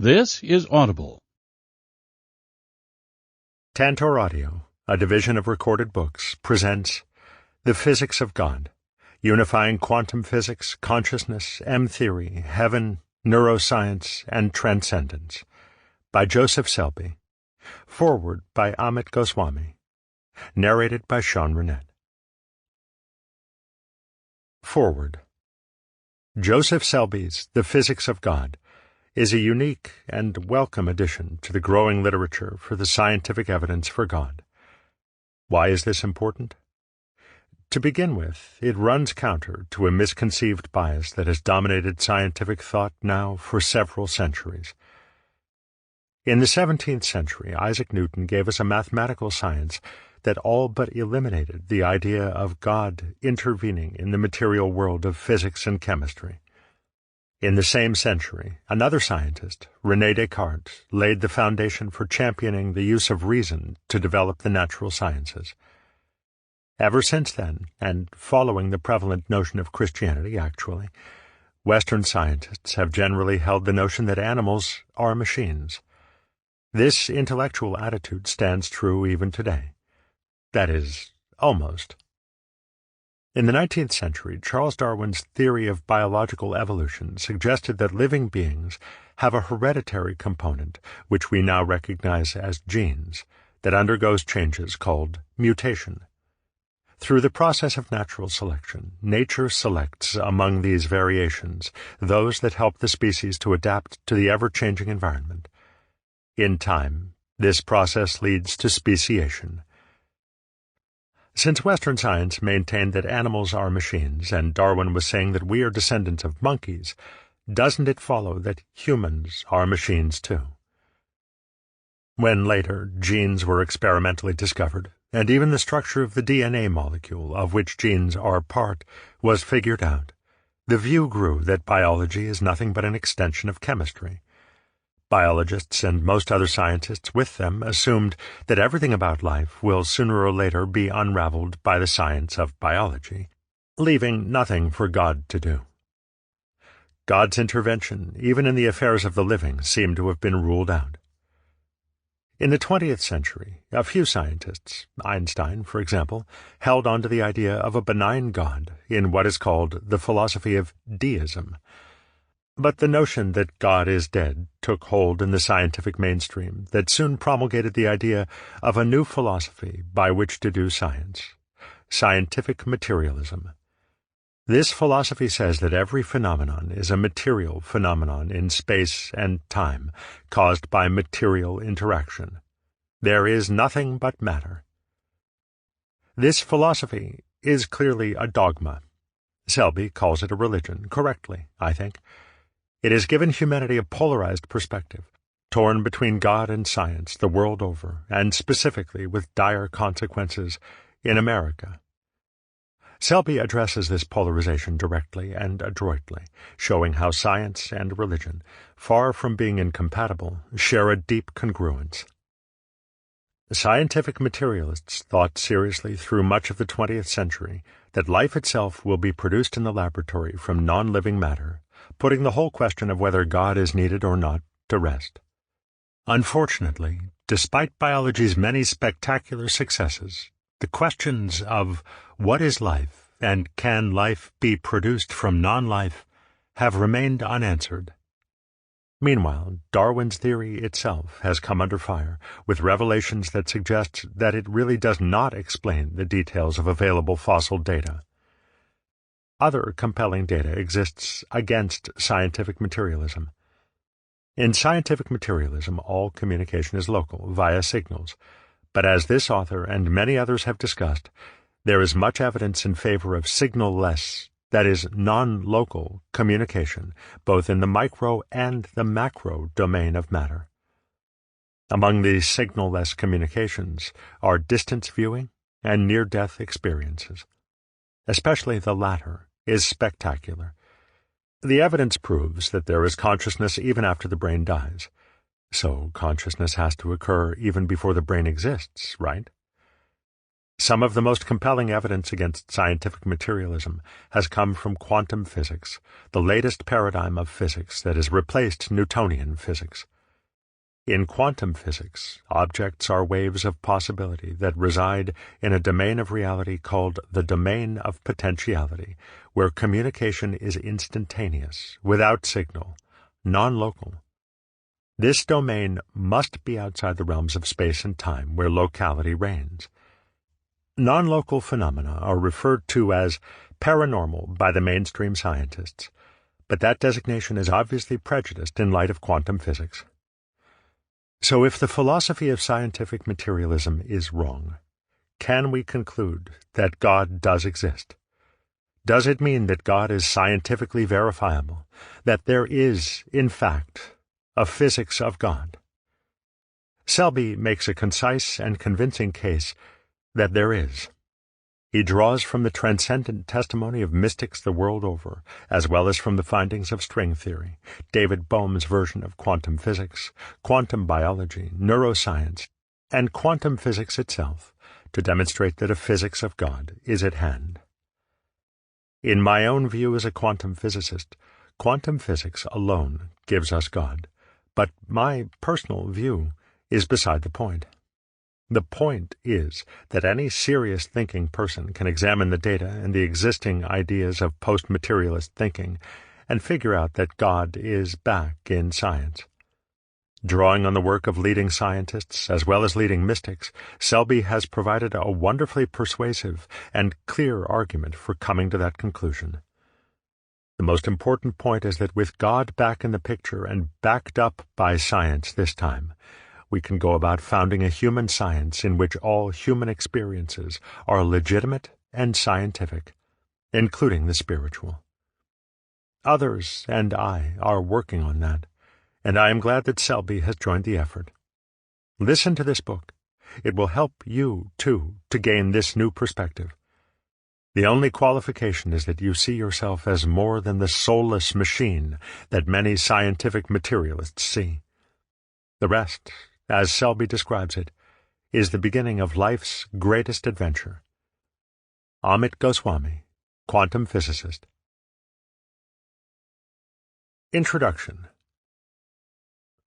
This is Audible. Tantor Audio, a division of Recorded Books, presents The Physics of God, Unifying Quantum Physics, Consciousness, M-Theory, Heaven, Neuroscience and Transcendence, by Joseph Selby. Foreword by Amit Goswami. Narrated by Sean Renette. Foreword. Joseph Selby's The Physics of God is a unique and welcome addition to the growing literature for the scientific evidence for God. Why is this important? To begin with, it runs counter to a misconceived bias that has dominated scientific thought now for several centuries. In the 17th century, Isaac Newton gave us a mathematical science that all but eliminated the idea of God intervening in the material world of physics and chemistry. In the same century, another scientist, René Descartes, laid the foundation for championing the use of reason to develop the natural sciences. Ever since then, and following the prevalent notion of Christianity actually, Western scientists have generally held the notion that animals are machines. This intellectual attitude stands true even today. That is, almost. In the 19th century, Charles Darwin's theory of biological evolution suggested that living beings have a hereditary component, which we now recognize as genes, that undergoes changes called mutation. Through the process of natural selection, nature selects among these variations those that help the species to adapt to the ever-changing environment. In time, this process leads to speciation. Since Western science maintained that animals are machines, and Darwin was saying that we are descendants of monkeys, doesn't it follow that humans are machines too? When later genes were experimentally discovered, and even the structure of the DNA molecule of which genes are part was figured out, the view grew that biology is nothing but an extension of chemistry. Biologists and most other scientists with them assumed that everything about life will sooner or later be unraveled by the science of biology, leaving nothing for God to do. God's intervention, even in the affairs of the living, seemed to have been ruled out. In the 20th century, a few scientists, Einstein, for example, held on to the idea of a benign God in what is called the philosophy of deism. But the notion that God is dead took hold in the scientific mainstream that soon promulgated the idea of a new philosophy by which to do science, scientific materialism. This philosophy says that every phenomenon is a material phenomenon in space and time, caused by material interaction. There is nothing but matter. This philosophy is clearly a dogma. Selby calls it a religion, correctly, I think. It has given humanity a polarized perspective, torn between God and science the world over, and specifically with dire consequences in America. Selby addresses this polarization directly and adroitly, showing how science and religion, far from being incompatible, share a deep congruence. Scientific materialists thought seriously through much of the 20th century that life itself will be produced in the laboratory from non-living matter, putting the whole question of whether God is needed or not to rest. Unfortunately, despite biology's many spectacular successes, the questions of what is life and can life be produced from non-life have remained unanswered. Meanwhile, Darwin's theory itself has come under fire, with revelations that suggest that it really does not explain the details of available fossil data. Other compelling data exists against scientific materialism. In scientific materialism, all communication is local, via signals. But as this author and many others have discussed, there is much evidence in favor of signal-less, that is, non-local communication, both in the micro and the macro domain of matter. Among these signal-less communications are distance viewing and near-death experiences. Especially the latter is spectacular. The evidence proves that there is consciousness even after the brain dies. So consciousness has to occur even before the brain exists, right? Some of the most compelling evidence against scientific materialism has come from quantum physics, the latest paradigm of physics that has replaced Newtonian physics. In quantum physics, objects are waves of possibility that reside in a domain of reality called the domain of potentiality, where communication is instantaneous, without signal, non-local. This domain must be outside the realms of space and time, where locality reigns. Non-local phenomena are referred to as paranormal by the mainstream scientists, but that designation is obviously prejudiced in light of quantum physics. So if the philosophy of scientific materialism is wrong, can we conclude that God does exist? Does it mean that God is scientifically verifiable, that there is, in fact, a physics of God? Selby makes a concise and convincing case that there is. He draws from the transcendent testimony of mystics the world over, as well as from the findings of string theory, David Bohm's version of quantum physics, quantum biology, neuroscience, and quantum physics itself, to demonstrate that a physics of God is at hand. In my own view as a quantum physicist, quantum physics alone gives us God, but my personal view is beside the point. The point is that any serious thinking person can examine the data and the existing ideas of post-materialist thinking and figure out that God is back in science. Drawing on the work of leading scientists as well as leading mystics, Selby has provided a wonderfully persuasive and clear argument for coming to that conclusion. The most important point is that with God back in the picture and backed up by science this time, we can go about founding a human science in which all human experiences are legitimate and scientific, including the spiritual. Others and I are working on that, and I am glad that Selby has joined the effort. Listen to this book. It will help you, too, to gain this new perspective. The only qualification is that you see yourself as more than the soulless machine that many scientific materialists see. The rest, as Selby describes it, is the beginning of life's greatest adventure. Amit Goswami, quantum physicist. Introduction.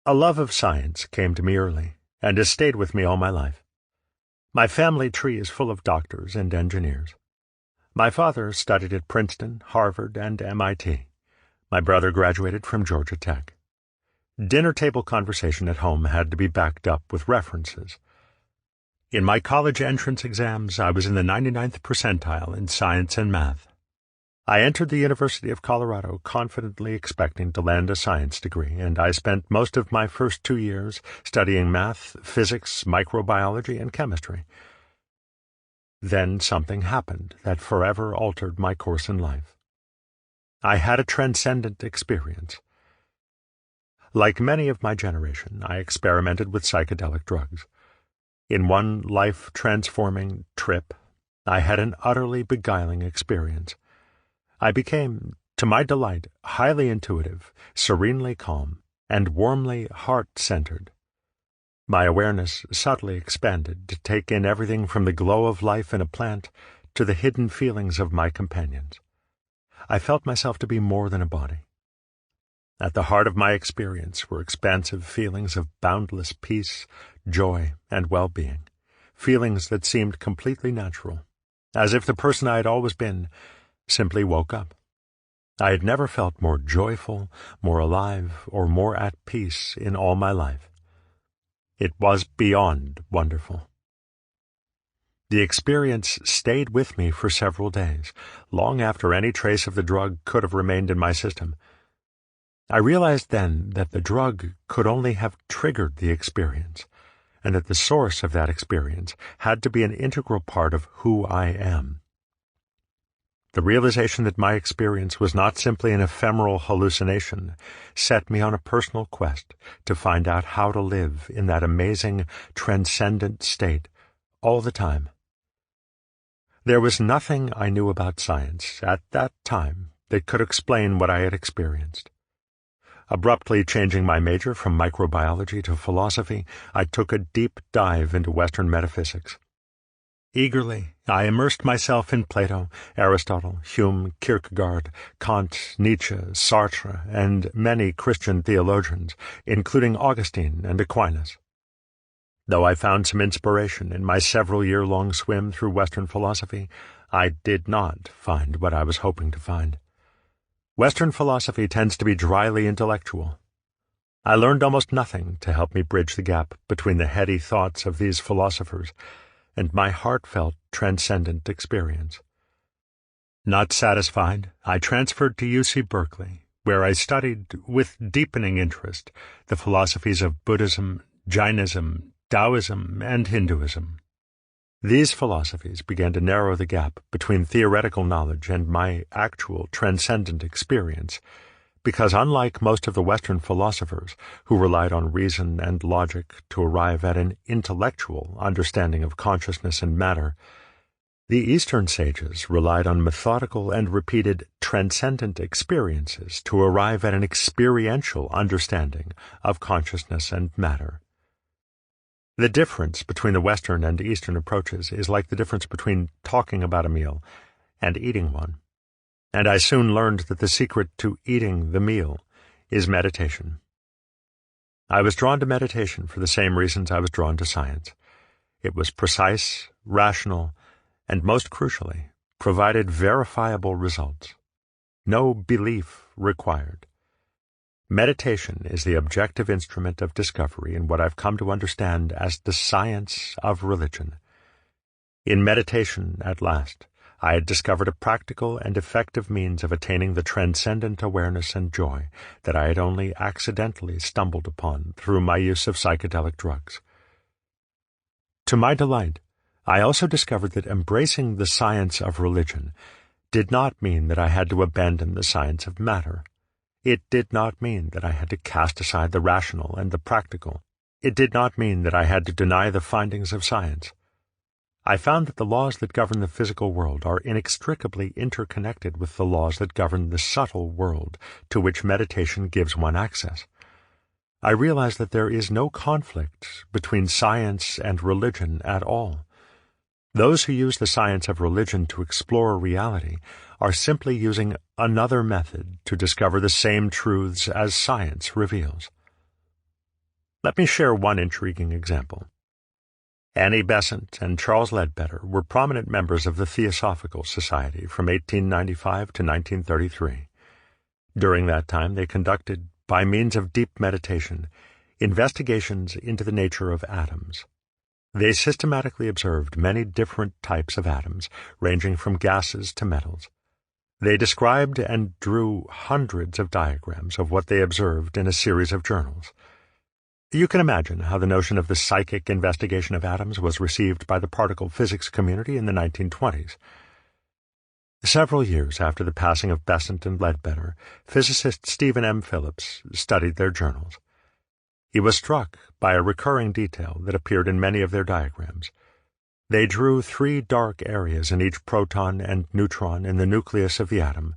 A love of science came to me early, and has stayed with me all my life. My family tree is full of doctors and engineers. My father studied at Princeton, Harvard, and MIT. My brother graduated from Georgia Tech. Dinner table conversation at home had to be backed up with references. In my college entrance exams, I was in the 99th percentile in science and math. I entered the University of Colorado confidently expecting to land a science degree, and I spent most of my first 2 years studying math, physics, microbiology, and chemistry. Then something happened that forever altered my course in life. I had a transcendent experience. Like many of my generation, I experimented with psychedelic drugs. In one life-transforming trip, I had an utterly beguiling experience. I became, to my delight, highly intuitive, serenely calm, and warmly heart-centered. My awareness subtly expanded to take in everything from the glow of life in a plant to the hidden feelings of my companions. I felt myself to be more than a body. At the heart of my experience were expansive feelings of boundless peace, joy, and well-being, feelings that seemed completely natural, as if the person I had always been simply woke up. I had never felt more joyful, more alive, or more at peace in all my life. It was beyond wonderful. The experience stayed with me for several days, long after any trace of the drug could have remained in my system. I realized then that the drug could only have triggered the experience, and that the source of that experience had to be an integral part of who I am. The realization that my experience was not simply an ephemeral hallucination set me on a personal quest to find out how to live in that amazing, transcendent state all the time. There was nothing I knew about science at that time that could explain what I had experienced. Abruptly changing my major from microbiology to philosophy, I took a deep dive into Western metaphysics. Eagerly, I immersed myself in Plato, Aristotle, Hume, Kierkegaard, Kant, Nietzsche, Sartre, and many Christian theologians, including Augustine and Aquinas. Though I found some inspiration in my several-year-long swim through Western philosophy, I did not find what I was hoping to find. Western philosophy tends to be dryly intellectual. I learned almost nothing to help me bridge the gap between the heady thoughts of these philosophers and my heartfelt transcendent experience. Not satisfied, I transferred to UC Berkeley, where I studied, with deepening interest, the philosophies of Buddhism, Jainism, Taoism, and Hinduism. These philosophies began to narrow the gap between theoretical knowledge and my actual transcendent experience, because unlike most of the Western philosophers who relied on reason and logic to arrive at an intellectual understanding of consciousness and matter, the Eastern sages relied on methodical and repeated transcendent experiences to arrive at an experiential understanding of consciousness and matter. The difference between the Western and Eastern approaches is like the difference between talking about a meal and eating one. And I soon learned that the secret to eating the meal is meditation. I was drawn to meditation for the same reasons I was drawn to science. It was precise, rational, and most crucially, provided verifiable results. No belief required. Meditation is the objective instrument of discovery in what I've come to understand as the science of religion. In meditation, at last, I had discovered a practical and effective means of attaining the transcendent awareness and joy that I had only accidentally stumbled upon through my use of psychedelic drugs. To my delight, I also discovered that embracing the science of religion did not mean that I had to abandon the science of matter. It did not mean that I had to cast aside the rational and the practical. It did not mean that I had to deny the findings of science. I found that the laws that govern the physical world are inextricably interconnected with the laws that govern the subtle world to which meditation gives one access. I realized that there is no conflict between science and religion at all. Those who use the science of religion to explore reality are simply using another method to discover the same truths as science reveals. Let me share one intriguing example. Annie Besant and Charles Ledbetter were prominent members of the Theosophical Society from 1895 to 1933. During that time, they conducted, by means of deep meditation, investigations into the nature of atoms. They systematically observed many different types of atoms, ranging from gases to metals. They described and drew hundreds of diagrams of what they observed in a series of journals. You can imagine how the notion of the psychic investigation of atoms was received by the particle physics community in the 1920s. Several years after the passing of Besant and Ledbetter, physicist Stephen M. Phillips studied their journals. He was struck by a recurring detail that appeared in many of their diagrams. They drew 3 dark areas in each proton and neutron in the nucleus of the atom.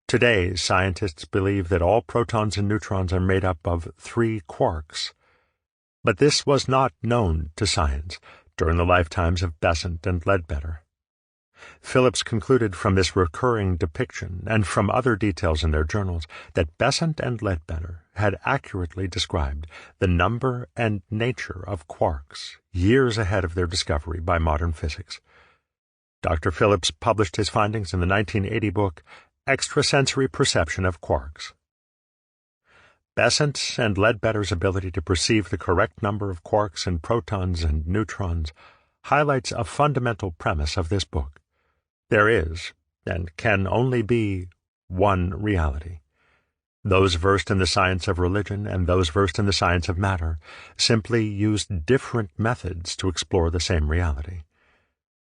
Today, scientists believe that all protons and neutrons are made up of 3 quarks. But this was not known to science during the lifetimes of Besant and Ledbetter. Phillips concluded from this recurring depiction and from other details in their journals that Besant and Ledbetter had accurately described the number and nature of quarks years ahead of their discovery by modern physics. Dr. Phillips published his findings in the 1980 book Extrasensory Perception of Quarks. Besant's and Ledbetter's ability to perceive the correct number of quarks and protons and neutrons highlights a fundamental premise of this book. There is, and can only be, one reality. Those versed in the science of religion and those versed in the science of matter simply use different methods to explore the same reality.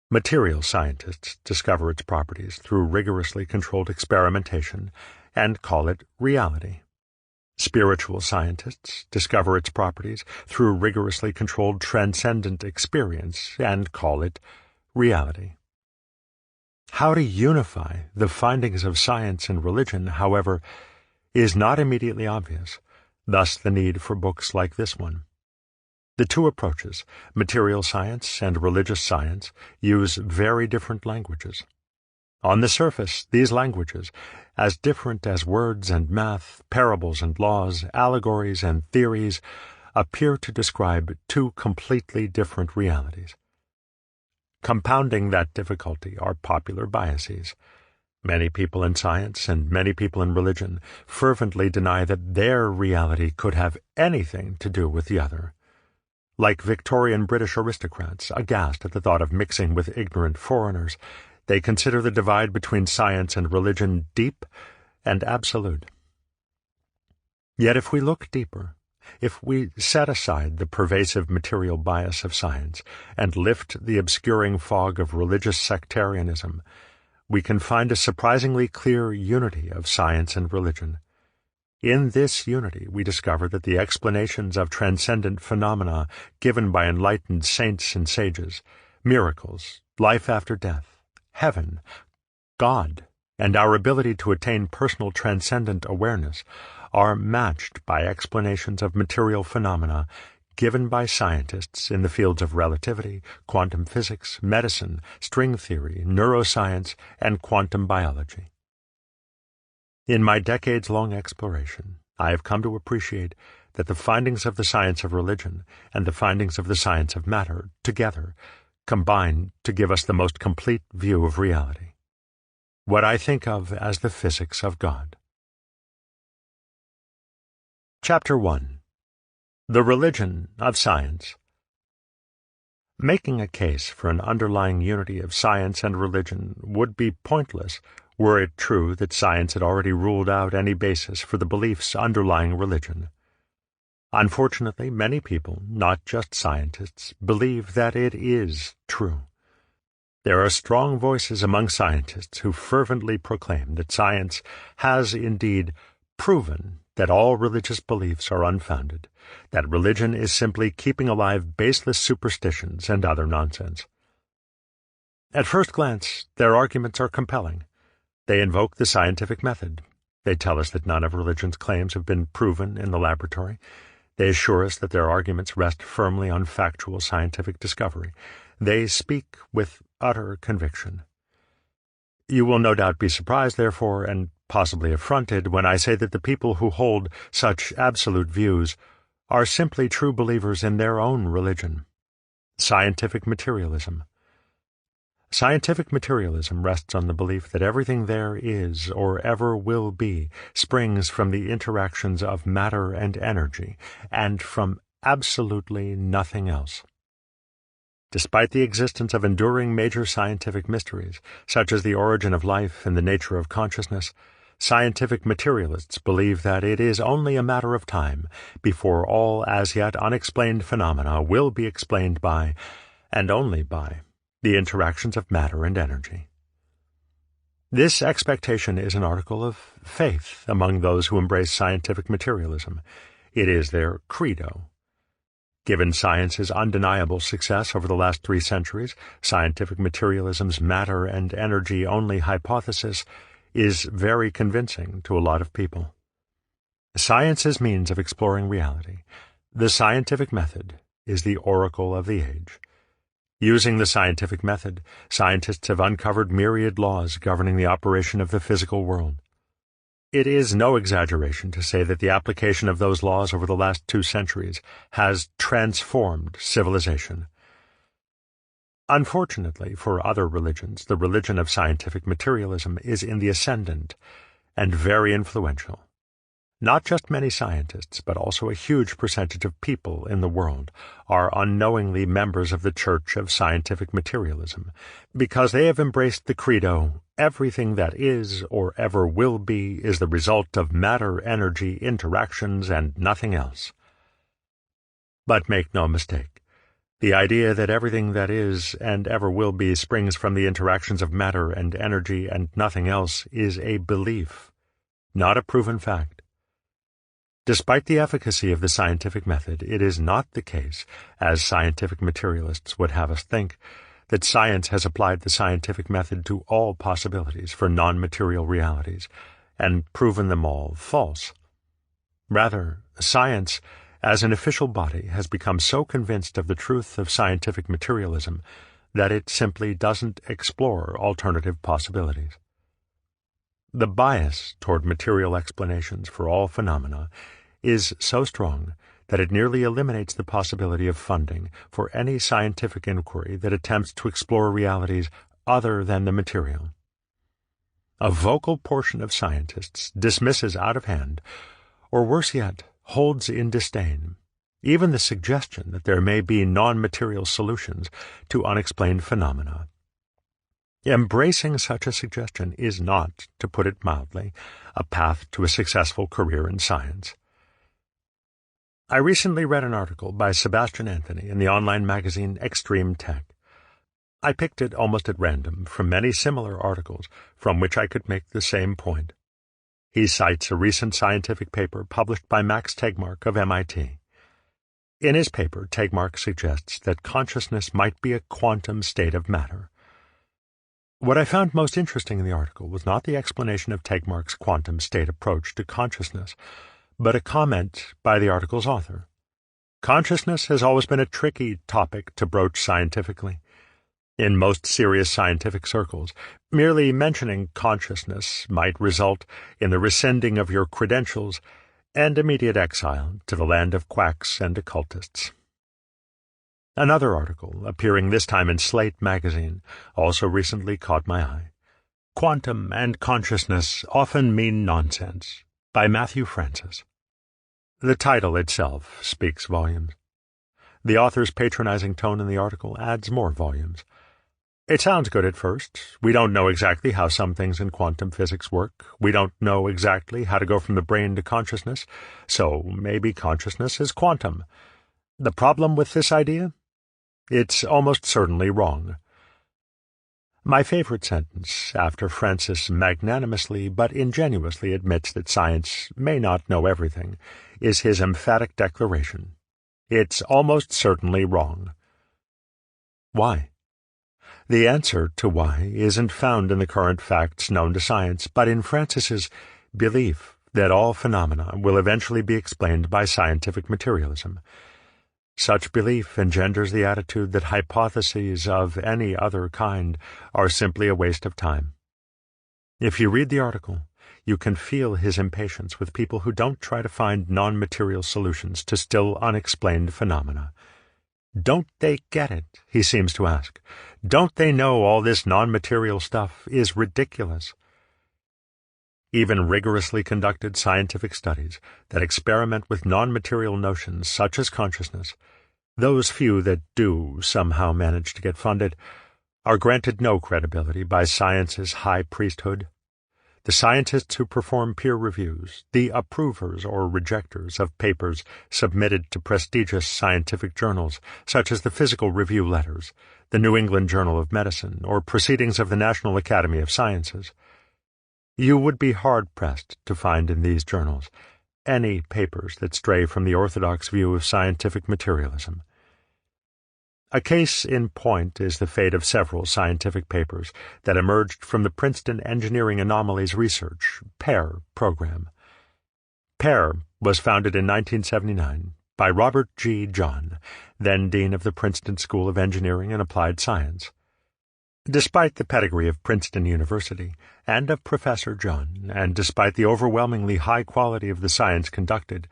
Material scientists discover its properties through rigorously controlled experimentation and call it reality. Spiritual scientists discover its properties through rigorously controlled transcendent experience and call it reality. How to unify the findings of science and religion, however, is not immediately obvious, thus the need for books like this one. The two approaches, material science and religious science, use very different languages. On the surface, these languages, as different as words and math, parables and laws, allegories and theories, appear to describe two completely different realities. Compounding that difficulty are popular biases. Many people in science and many people in religion fervently deny that their reality could have anything to do with the other. Like Victorian British aristocrats, aghast at the thought of mixing with ignorant foreigners, they consider the divide between science and religion deep and absolute. Yet if we look deeper, if we set aside the pervasive material bias of science and lift the obscuring fog of religious sectarianism, we can find a surprisingly clear unity of science and religion. In this unity, we discover that the explanations of transcendent phenomena given by enlightened saints and sages, miracles, life after death, heaven, God, and our ability to attain personal transcendent awareness are matched by explanations of material phenomena given by scientists in the fields of relativity, quantum physics, medicine, string theory, neuroscience, and quantum biology. In my decades-long exploration, I have come to appreciate that the findings of the science of religion and the findings of the science of matter together combine to give us the most complete view of reality, what I think of as the physics of God. Chapter 1. The Religion of Science. Making a case for an underlying unity of science and religion would be pointless were it true that science had already ruled out any basis for the beliefs underlying religion. Unfortunately, many people, not just scientists, believe that it is true. There are strong voices among scientists who fervently proclaim that science has indeed proven that all religious beliefs are unfounded, that religion is simply keeping alive baseless superstitions and other nonsense. At first glance, their arguments are compelling. They invoke the scientific method. They tell us that none of religion's claims have been proven in the laboratory. They assure us that their arguments rest firmly on factual scientific discovery. They speak with utter conviction. You will no doubt be surprised, therefore, and possibly affronted when I say that the people who hold such absolute views are simply true believers in their own religion. Scientific materialism. Scientific materialism rests on the belief that everything there is or ever will be springs from the interactions of matter and energy, and from absolutely nothing else. Despite the existence of enduring major scientific mysteries, such as the origin of life and the nature of consciousness, scientific materialists believe that it is only a matter of time before all as yet unexplained phenomena will be explained by, and only by, the interactions of matter and energy. This expectation is an article of faith among those who embrace scientific materialism. It is their credo. Given science's undeniable success over the last 3 centuries, scientific materialism's matter and energy only hypothesis is very convincing to a lot of people. Science's means of exploring reality, the scientific method, is the oracle of the age. Using the scientific method, scientists have uncovered myriad laws governing the operation of the physical world. It is no exaggeration to say that the application of those laws over the last 2 centuries has transformed civilization. Unfortunately for other religions, the religion of scientific materialism is in the ascendant and very influential. Not just many scientists, but also a huge percentage of people in the world are unknowingly members of the Church of Scientific Materialism, because they have embraced the credo, everything that is or ever will be is the result of matter-energy interactions and nothing else. But make no mistake, the idea that everything that is and ever will be springs from the interactions of matter and energy and nothing else is a belief, not a proven fact. Despite the efficacy of the scientific method, it is not the case, as scientific materialists would have us think, that science has applied the scientific method to all possibilities for non-material realities and proven them all false. Rather, science, as an official body, has become so convinced of the truth of scientific materialism that it simply doesn't explore alternative possibilities. The bias toward material explanations for all phenomena is so strong that it nearly eliminates the possibility of funding for any scientific inquiry that attempts to explore realities other than the material. A vocal portion of scientists dismisses out of hand, or worse yet, holds in disdain, even the suggestion that there may be non-material solutions to unexplained phenomena. Embracing such a suggestion is not, to put it mildly, a path to a successful career in science. I recently read an article by Sebastian Anthony in the online magazine Extreme Tech. I picked it almost at random from many similar articles from which I could make the same point. He cites a recent scientific paper published by Max Tegmark of MIT. In his paper, Tegmark suggests that consciousness might be a quantum state of matter. What I found most interesting in the article was not the explanation of Tegmark's quantum state approach to consciousness, but a comment by the article's author. Consciousness has always been a tricky topic to broach scientifically. In most serious scientific circles, merely mentioning consciousness might result in the rescinding of your credentials and immediate exile to the land of quacks and occultists. Another article, appearing this time in Slate magazine, also recently caught my eye. Quantum and Consciousness Often Mean Nonsense, by Matthew Francis. The title itself speaks volumes. The author's patronizing tone in the article adds more volumes. It sounds good at first. We don't know exactly how some things in quantum physics work. We don't know exactly how to go from the brain to consciousness, so maybe consciousness is quantum. The problem with this idea? It's almost certainly wrong. My favorite sentence, after Francis magnanimously but ingenuously admits that science may not know everything, is his emphatic declaration. It's almost certainly wrong. Why? The answer to why isn't found in the current facts known to science, but in Francis's belief that all phenomena will eventually be explained by scientific materialism. Such belief engenders the attitude that hypotheses of any other kind are simply a waste of time. If you read the article, you can feel his impatience with people who don't try to find non-material solutions to still unexplained phenomena. Don't they get it, he seems to ask. Don't they know all this non-material stuff is ridiculous? Even rigorously conducted scientific studies that experiment with non-material notions such as consciousness, those few that do somehow manage to get funded, are granted no credibility by science's high priesthood. The scientists who perform peer reviews, the approvers or rejectors of papers submitted to prestigious scientific journals such as the Physical Review Letters, the New England Journal of Medicine, or Proceedings of the National Academy of Sciences. You would be hard-pressed to find in these journals any papers that stray from the orthodox view of scientific materialism. A case in point is the fate of several scientific papers that emerged from the Princeton Engineering Anomalies Research, PAIR, program. PAIR was founded in 1979 by Robert G. John, then Dean of the Princeton School of Engineering and Applied Science. Despite the pedigree of Princeton University and of Professor John, and despite the overwhelmingly high quality of the science conducted,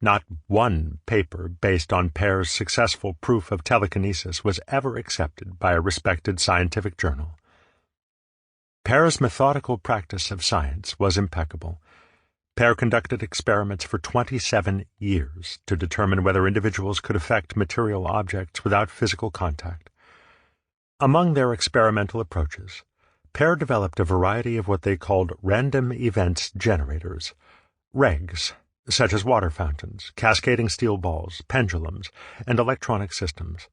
not one paper based on PAIR's successful proof of telekinesis was ever accepted by a respected scientific journal. PAIR's methodical practice of science was impeccable. PAIR conducted experiments for 27 years to determine whether individuals could affect material objects without physical contact. Among their experimental approaches, PAIR developed a variety of what they called random events generators, REGs, such as water fountains, cascading steel balls, pendulums, and electronic systems.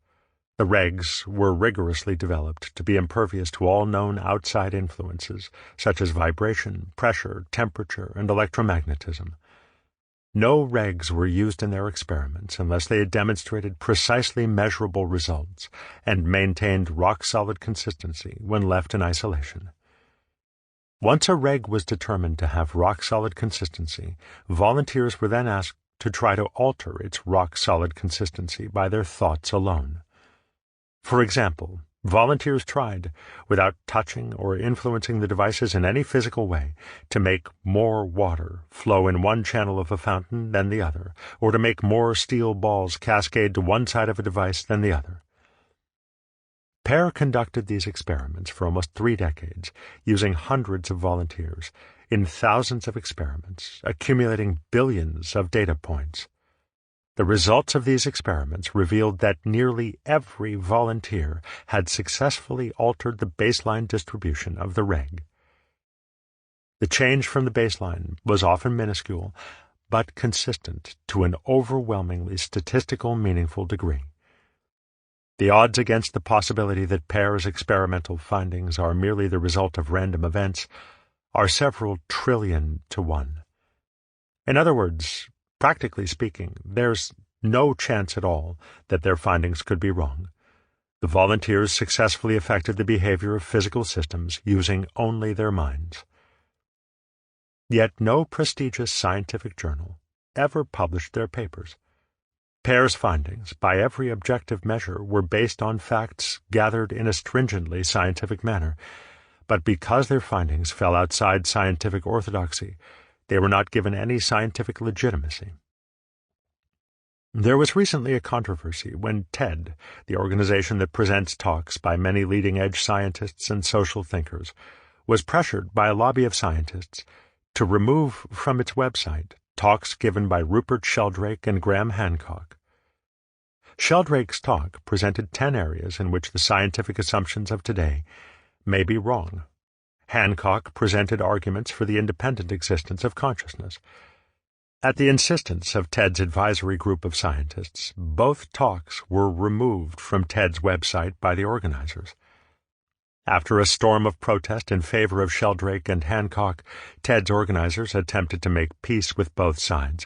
The REGs were rigorously developed to be impervious to all known outside influences, such as vibration, pressure, temperature, and electromagnetism. No REGs were used in their experiments unless they had demonstrated precisely measurable results and maintained rock-solid consistency when left in isolation. Once a reg was determined to have rock-solid consistency, volunteers were then asked to try to alter its rock-solid consistency by their thoughts alone. For example, volunteers tried, without touching or influencing the devices in any physical way, to make more water flow in one channel of a fountain than the other, or to make more steel balls cascade to one side of a device than the other. Pear conducted these experiments for almost 3 decades, using hundreds of volunteers, in thousands of experiments, accumulating billions of data points. The results of these experiments revealed that nearly every volunteer had successfully altered the baseline distribution of the reg. The change from the baseline was often minuscule, but consistent to an overwhelmingly statistical meaningful degree. The odds against the possibility that Pear's experimental findings are merely the result of random events are several trillion to 1. In other words, practically speaking, there's no chance at all that their findings could be wrong. The volunteers successfully affected the behavior of physical systems using only their minds. Yet no prestigious scientific journal ever published their papers. Pear's findings, by every objective measure, were based on facts gathered in a stringently scientific manner, but because their findings fell outside scientific orthodoxy, they were not given any scientific legitimacy. There was recently a controversy when TED, the organization that presents talks by many leading-edge scientists and social thinkers, was pressured by a lobby of scientists to remove from its website talks given by Rupert Sheldrake and Graham Hancock. Sheldrake's talk presented 10 areas in which the scientific assumptions of today may be wrong. Hancock presented arguments for the independent existence of consciousness. At the insistence of TED's advisory group of scientists, both talks were removed from TED's website by the organizers. After a storm of protest in favor of Sheldrake and Hancock, TED's organizers attempted to make peace with both sides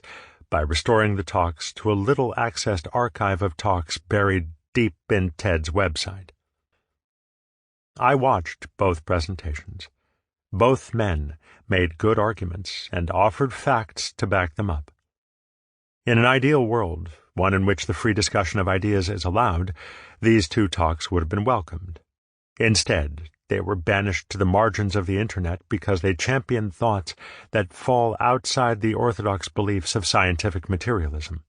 by restoring the talks to a little-accessed archive of talks buried deep in TED's website. I watched both presentations. Both men made good arguments and offered facts to back them up. In an ideal world, one in which the free discussion of ideas is allowed, these 2 talks would have been welcomed. Instead, they were banished to the margins of the Internet because they championed thoughts that fall outside the orthodox beliefs of scientific materialism.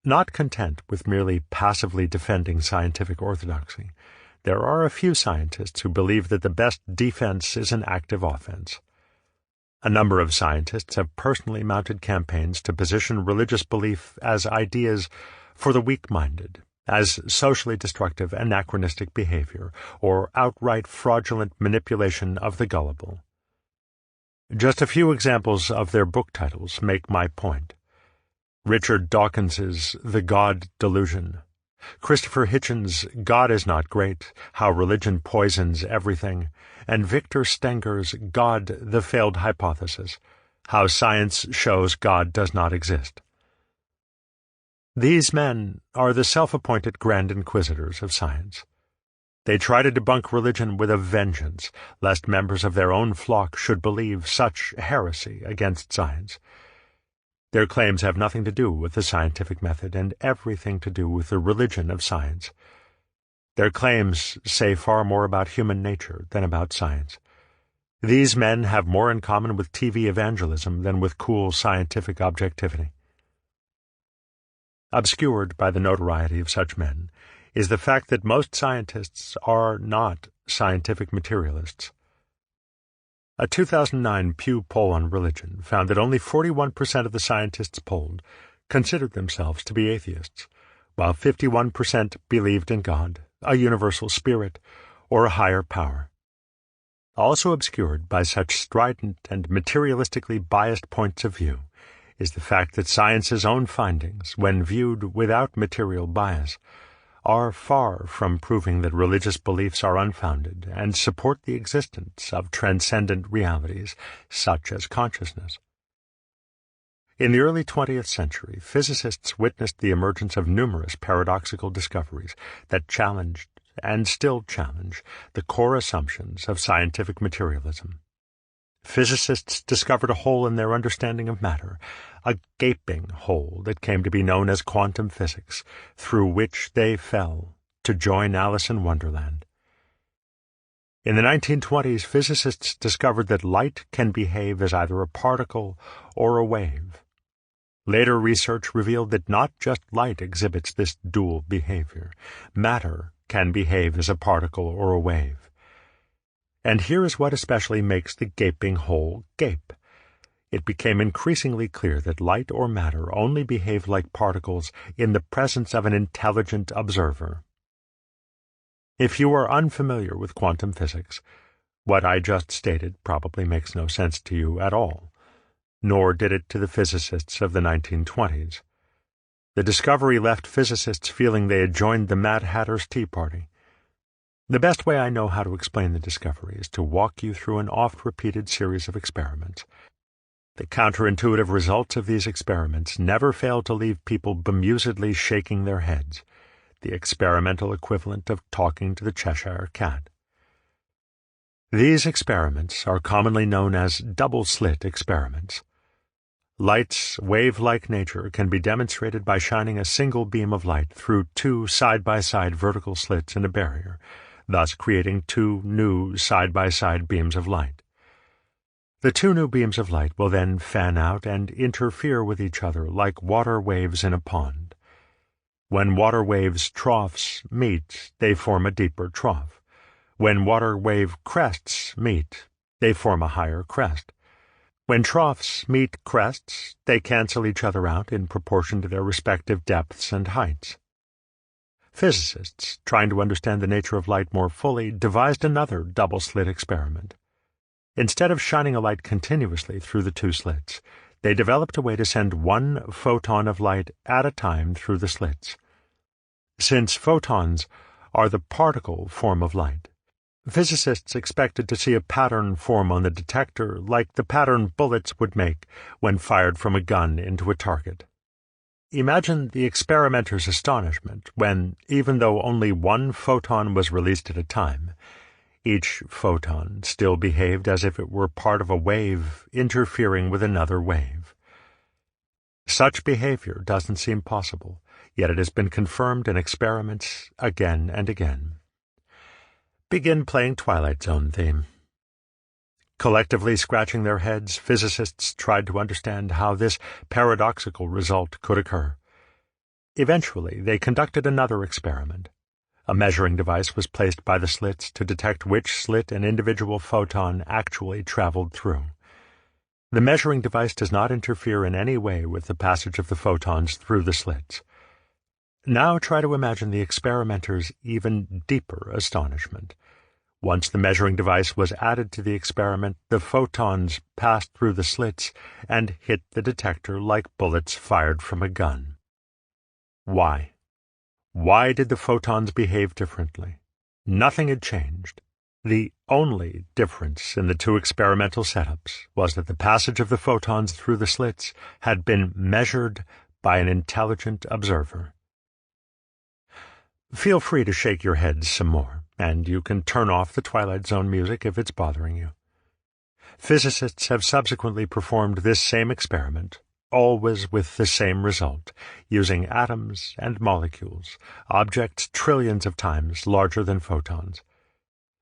Not content with merely passively defending scientific orthodoxy, there are a few scientists who believe that the best defense is an active offense. A number of scientists have personally mounted campaigns to position religious belief as ideas for the weak-minded, as socially destructive anachronistic behavior, or outright fraudulent manipulation of the gullible. Just a few examples of their book titles make my point. Richard Dawkins's The God Delusion, Christopher Hitchens' God is Not Great, How Religion Poisons Everything, and Victor Stenger's God, the Failed Hypothesis, How Science Shows God Does Not Exist. These men are the self-appointed Grand Inquisitors of science. They try to debunk religion with a vengeance, lest members of their own flock should believe such heresy against science. Their claims have nothing to do with the scientific method and everything to do with the religion of science. Their claims say far more about human nature than about science. These men have more in common with TV evangelism than with cool scientific objectivity. Obscured by the notoriety of such men is the fact that most scientists are not scientific materialists. A 2009 Pew poll on religion found that only 41% of the scientists polled considered themselves to be atheists, while 51% believed in God, a universal spirit, or a higher power. Also obscured by such strident and materialistically biased points of view is the fact that science's own findings, when viewed without material bias, are far from proving that religious beliefs are unfounded and support the existence of transcendent realities such as consciousness. In the early 20th century, physicists witnessed the emergence of numerous paradoxical discoveries that challenged and still challenge the core assumptions of scientific materialism. Physicists discovered a hole in their understanding of matter, a gaping hole that came to be known as quantum physics, through which they fell to join Alice in Wonderland. In the 1920s, physicists discovered that light can behave as either a particle or a wave. Later research revealed that not just light exhibits this dual behavior. Matter can behave as a particle or a wave. And here is what especially makes the gaping hole gape. It became increasingly clear that light or matter only behave like particles in the presence of an intelligent observer. If you are unfamiliar with quantum physics, what I just stated probably makes no sense to you at all, nor did it to the physicists of the 1920s. The discovery left physicists feeling they had joined the Mad Hatter's Tea Party. The best way I know how to explain the discovery is to walk you through an oft-repeated series of experiments. The counterintuitive results of these experiments never fail to leave people bemusedly shaking their heads, the experimental equivalent of talking to the Cheshire Cat. These experiments are commonly known as double-slit experiments. Light's wave-like nature can be demonstrated by shining a single beam of light through two side-by-side vertical slits in a barrier, thus creating two new side-by-side beams of light. The two new beams of light will then fan out and interfere with each other like water waves in a pond. When water waves' troughs meet, they form a deeper trough. When water wave crests meet, they form a higher crest. When troughs meet crests, they cancel each other out in proportion to their respective depths and heights. Physicists, trying to understand the nature of light more fully, devised another double-slit experiment. Instead of shining a light continuously through the two slits, they developed a way to send one photon of light at a time through the slits. Since photons are the particle form of light, physicists expected to see a pattern form on the detector like the pattern bullets would make when fired from a gun into a target. Imagine the experimenters' astonishment when, even though only one photon was released at a time, each photon still behaved as if it were part of a wave interfering with another wave. Such behavior doesn't seem possible, yet it has been confirmed in experiments again and again. Begin playing Twilight Zone theme. Collectively scratching their heads, physicists tried to understand how this paradoxical result could occur. Eventually, they conducted another experiment. A measuring device was placed by the slits to detect which slit an individual photon actually traveled through. The measuring device does not interfere in any way with the passage of the photons through the slits. Now try to imagine the experimenters' even deeper astonishment. Once the measuring device was added to the experiment, the photons passed through the slits and hit the detector like bullets fired from a gun. Why? Why did the photons behave differently? Nothing had changed. The only difference in the two experimental setups was that the passage of the photons through the slits had been measured by an intelligent observer. Feel free to shake your heads some more, and you can turn off the Twilight Zone music if it's bothering you. Physicists have subsequently performed this same experiment, always with the same result, using atoms and molecules, objects trillions of times larger than photons.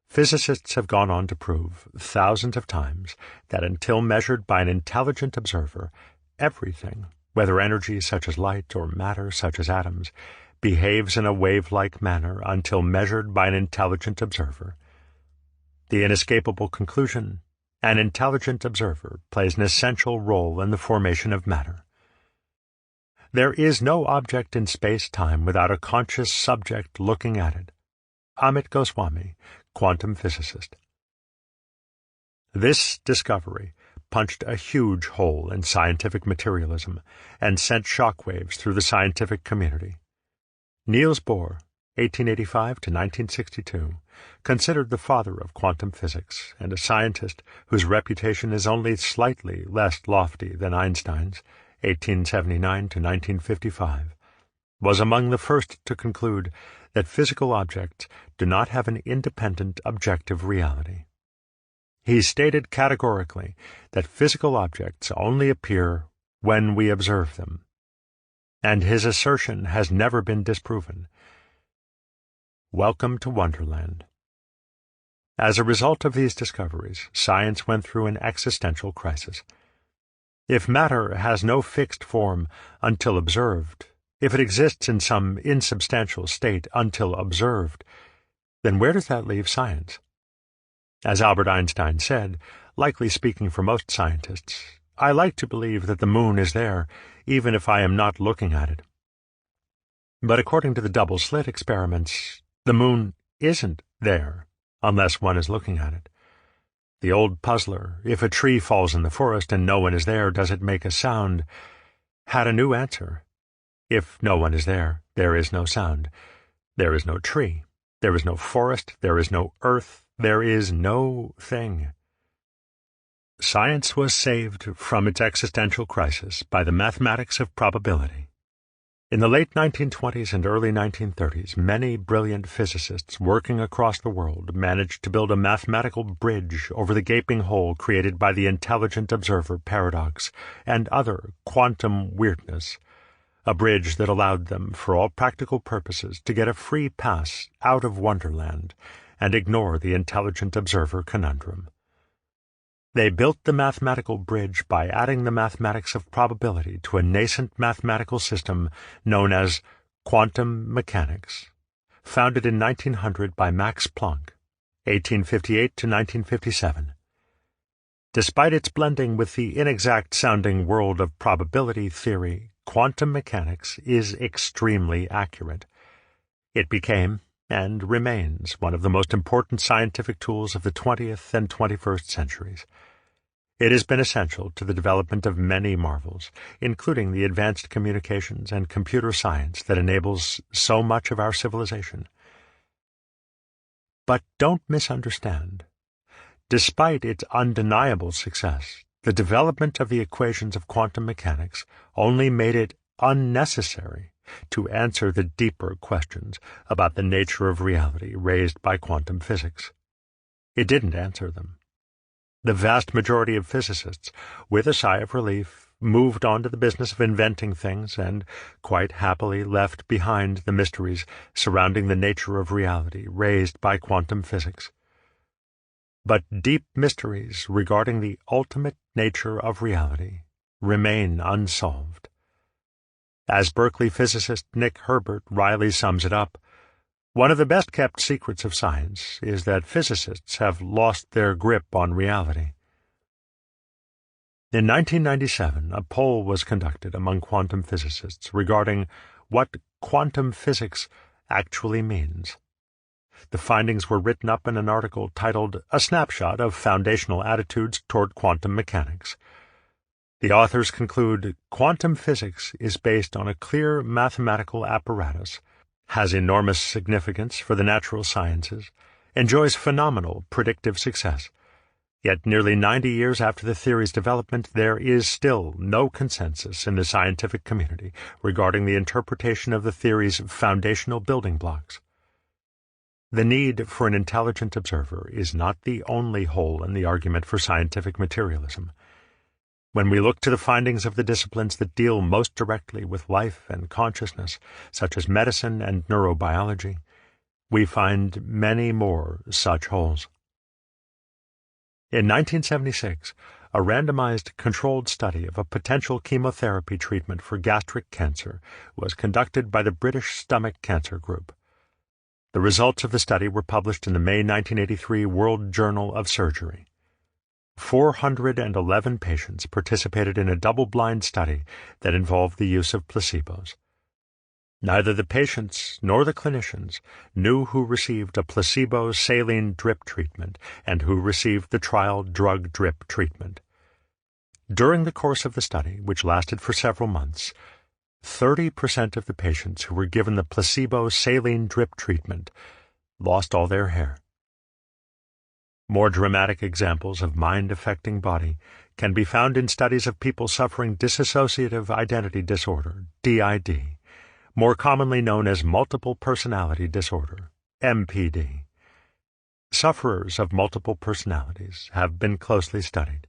Physicists have gone on to prove, thousands of times, that until measured by an intelligent observer, everything, whether energy such as light or matter such as atoms, behaves in a wave-like manner until measured by an intelligent observer. The inescapable conclusion: an intelligent observer plays an essential role in the formation of matter. There is no object in space-time without a conscious subject looking at it. Amit Goswami, quantum physicist. This discovery punched a huge hole in scientific materialism and sent shockwaves through the scientific community. Niels Bohr, 1885 to 1962, considered the father of quantum physics and a scientist whose reputation is only slightly less lofty than Einstein's, 1879 to 1955, was among the first to conclude that physical objects do not have an independent objective reality. He stated categorically that physical objects only appear when we observe them, and his assertion has never been disproven. Welcome to Wonderland. As a result of these discoveries, science went through an existential crisis. If matter has no fixed form until observed, if it exists in some insubstantial state until observed, then where does that leave science? As Albert Einstein said, likely speaking for most scientists, I like to believe that the moon is there, even if I am not looking at it. But according to the double-slit experiments, the moon isn't there unless one is looking at it. The old puzzler, if a tree falls in the forest and no one is there, does it make a sound, had a new answer. If no one is there, there is no sound. There is no tree. There is no forest. There is no earth. There is no thing. Science was saved from its existential crisis by the mathematics of probability. In the late 1920s and early 1930s, many brilliant physicists working across the world managed to build a mathematical bridge over the gaping hole created by the intelligent observer paradox and other quantum weirdness, a bridge that allowed them, for all practical purposes, to get a free pass out of Wonderland and ignore the intelligent observer conundrum. They built the mathematical bridge by adding the mathematics of probability to a nascent mathematical system known as quantum mechanics, founded in 1900 by Max Planck, 1858 to 1957. Despite its blending with the inexact-sounding world of probability theory, quantum mechanics is extremely accurate. It became, and remains, one of the most important scientific tools of the 20th and 21st centuries. It has been essential to the development of many marvels, including the advanced communications and computer science that enables so much of our civilization. But don't misunderstand. Despite its undeniable success, the development of the equations of quantum mechanics only made it unnecessary to answer the deeper questions about the nature of reality raised by quantum physics. It didn't answer them. The vast majority of physicists, with a sigh of relief, moved on to the business of inventing things and quite happily left behind the mysteries surrounding the nature of reality raised by quantum physics. But deep mysteries regarding the ultimate nature of reality remain unsolved. As Berkeley physicist Nick Herbert Riley sums it up, one of the best-kept secrets of science is that physicists have lost their grip on reality. In 1997, a poll was conducted among quantum physicists regarding what quantum physics actually means. The findings were written up in an article titled "A Snapshot of Foundational Attitudes Toward Quantum Mechanics." The authors conclude quantum physics is based on a clear mathematical apparatus, has enormous significance for the natural sciences, enjoys phenomenal predictive success. Yet nearly 90 years after the theory's development, there is still no consensus in the scientific community regarding the interpretation of the theory's foundational building blocks. The need for an intelligent observer is not the only hole in the argument for scientific materialism. When we look to the findings of the disciplines that deal most directly with life and consciousness, such as medicine and neurobiology, we find many more such holes. In 1976, a randomized controlled study of a potential chemotherapy treatment for gastric cancer was conducted by the British Stomach Cancer Group. The results of the study were published in the May 1983 World Journal of Surgery. 411 patients participated in a double-blind study that involved the use of placebos. Neither the patients nor the clinicians knew who received a placebo saline drip treatment and who received the trial drug drip treatment. During the course of the study, which lasted for several months, 30% of the patients who were given the placebo saline drip treatment lost all their hair. More dramatic examples of mind affecting body can be found in studies of people suffering dissociative identity disorder, DID, more commonly known as multiple personality disorder, MPD. Sufferers of multiple personalities have been closely studied.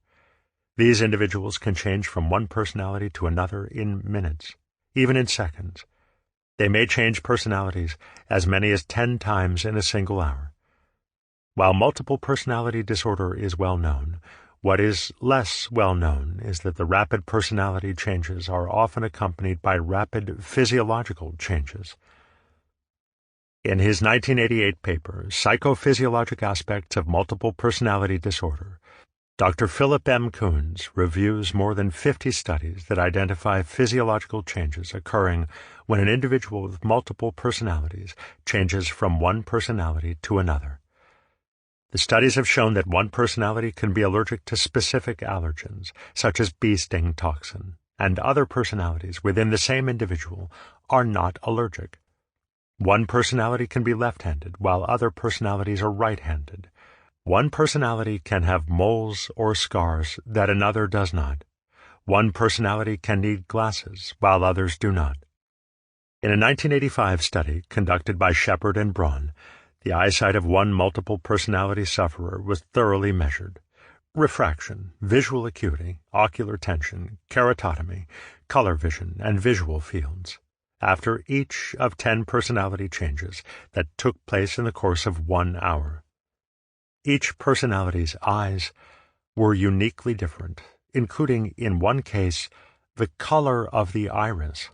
These individuals can change from one personality to another in minutes, even in seconds. They may change personalities as many as 10 times in a single hour. While multiple personality disorder is well known, what is less well known is that the rapid personality changes are often accompanied by rapid physiological changes. In his 1988 paper, Psychophysiologic Aspects of Multiple Personality Disorder, Dr. Philip M. Koons reviews more than 50 studies that identify physiological changes occurring when an individual with multiple personalities changes from one personality to another. The studies have shown that one personality can be allergic to specific allergens, such as bee sting toxin, and other personalities within the same individual are not allergic. One personality can be left-handed, while other personalities are right-handed. One personality can have moles or scars that another does not. One personality can need glasses, while others do not. In a 1985 study conducted by Shepard and Braun, the eyesight of one multiple personality sufferer was thoroughly measured. Refraction, visual acuity, ocular tension, keratotomy, color vision, and visual fields, after each of 10 personality changes that took place in the course of 1 hour. Each personality's eyes were uniquely different, including, in one case, the color of the iris.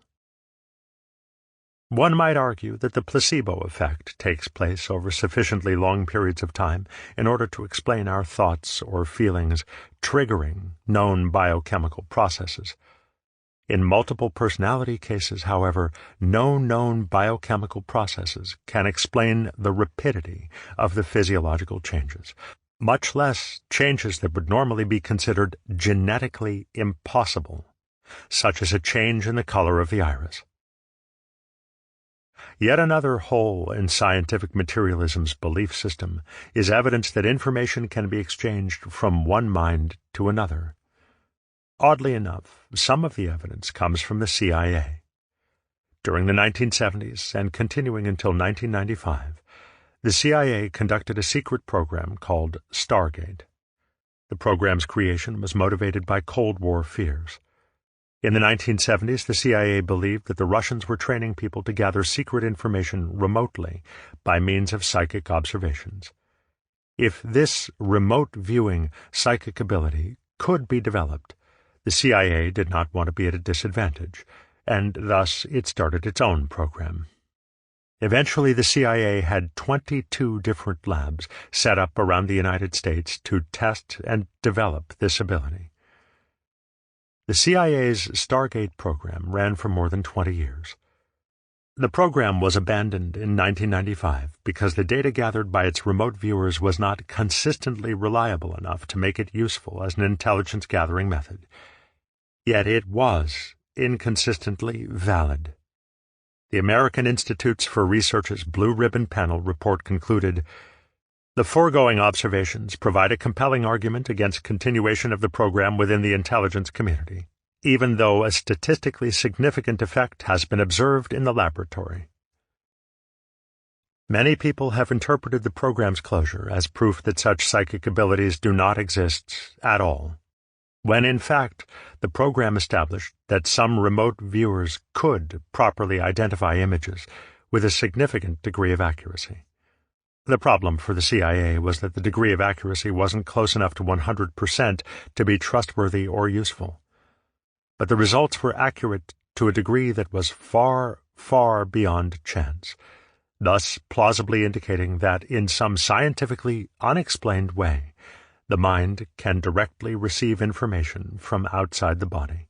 One might argue that the placebo effect takes place over sufficiently long periods of time in order to explain our thoughts or feelings triggering known biochemical processes. In multiple personality cases, however, no known biochemical processes can explain the rapidity of the physiological changes, much less changes that would normally be considered genetically impossible, such as a change in the color of the iris. Yet another hole in scientific materialism's belief system is evidence that information can be exchanged from one mind to another. Oddly enough, some of the evidence comes from the CIA. During the 1970s and continuing until 1995, the CIA conducted a secret program called Stargate. The program's creation was motivated by Cold War fears. In the 1970s, the CIA believed that the Russians were training people to gather secret information remotely by means of psychic observations. If this remote viewing psychic ability could be developed, the CIA did not want to be at a disadvantage, and thus it started its own program. Eventually, the CIA had 22 different labs set up around the United States to test and develop this ability. The CIA's Stargate program ran for more than 20 years. The program was abandoned in 1995 because the data gathered by its remote viewers was not consistently reliable enough to make it useful as an intelligence-gathering method. Yet it was inconsistently valid. The American Institutes for Research's Blue Ribbon Panel report concluded, "The foregoing observations provide a compelling argument against continuation of the program within the intelligence community, even though a statistically significant effect has been observed in the laboratory." Many people have interpreted the program's closure as proof that such psychic abilities do not exist at all, when in fact the program established that some remote viewers could properly identify images with a significant degree of accuracy. The problem for the CIA was that the degree of accuracy wasn't close enough to 100% to be trustworthy or useful. But the results were accurate to a degree that was far, far beyond chance, thus plausibly indicating that in some scientifically unexplained way, the mind can directly receive information from outside the body.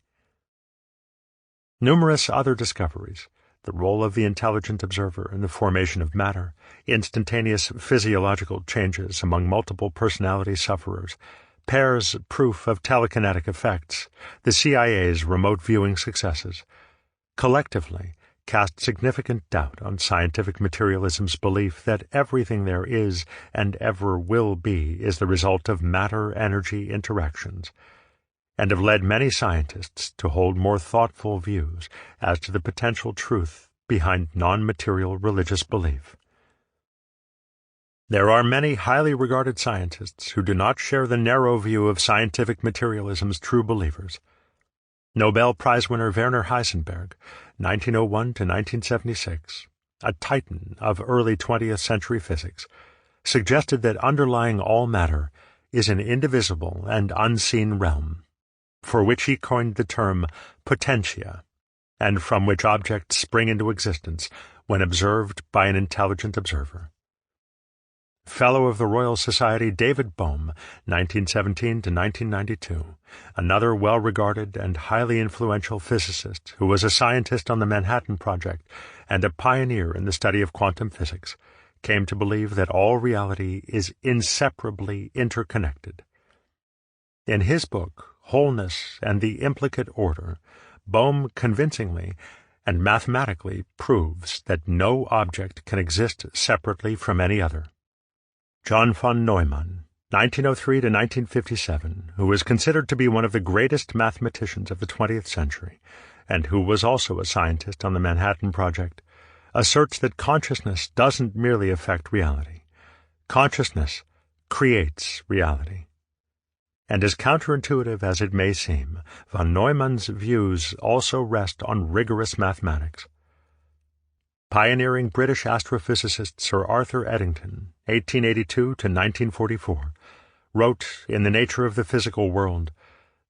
Numerous other discoveries, the role of the intelligent observer in the formation of matter, instantaneous physiological changes among multiple personality sufferers, Pear's proof of telekinetic effects, the CIA's remote viewing successes, collectively cast significant doubt on scientific materialism's belief that everything there is and ever will be is the result of matter-energy interactions, and have led many scientists to hold more thoughtful views as to the potential truth behind non-material religious belief. There are many highly regarded scientists who do not share the narrow view of scientific materialism's true believers. Nobel Prize winner Werner Heisenberg, 1901 to 1976, a titan of early 20th century physics, suggested that underlying all matter is an indivisible and unseen realm, for which he coined the term potentia, and from which objects spring into existence when observed by an intelligent observer. Fellow of the Royal Society David Bohm, 1917 to 1992, another well-regarded and highly influential physicist who was a scientist on the Manhattan Project and a pioneer in the study of quantum physics, came to believe that all reality is inseparably interconnected. In his book, Wholeness and the Implicate Order, Bohm convincingly and mathematically proves that no object can exist separately from any other. John von Neumann, 1903 to 1957, who is considered to be one of the greatest mathematicians of the 20th century, and who was also a scientist on the Manhattan Project, asserts that consciousness doesn't merely affect reality. Consciousness creates reality. And as counterintuitive as it may seem, von Neumann's views also rest on rigorous mathematics. Pioneering British astrophysicist Sir Arthur Eddington, 1882 to 1944, wrote in The Nature of the Physical World,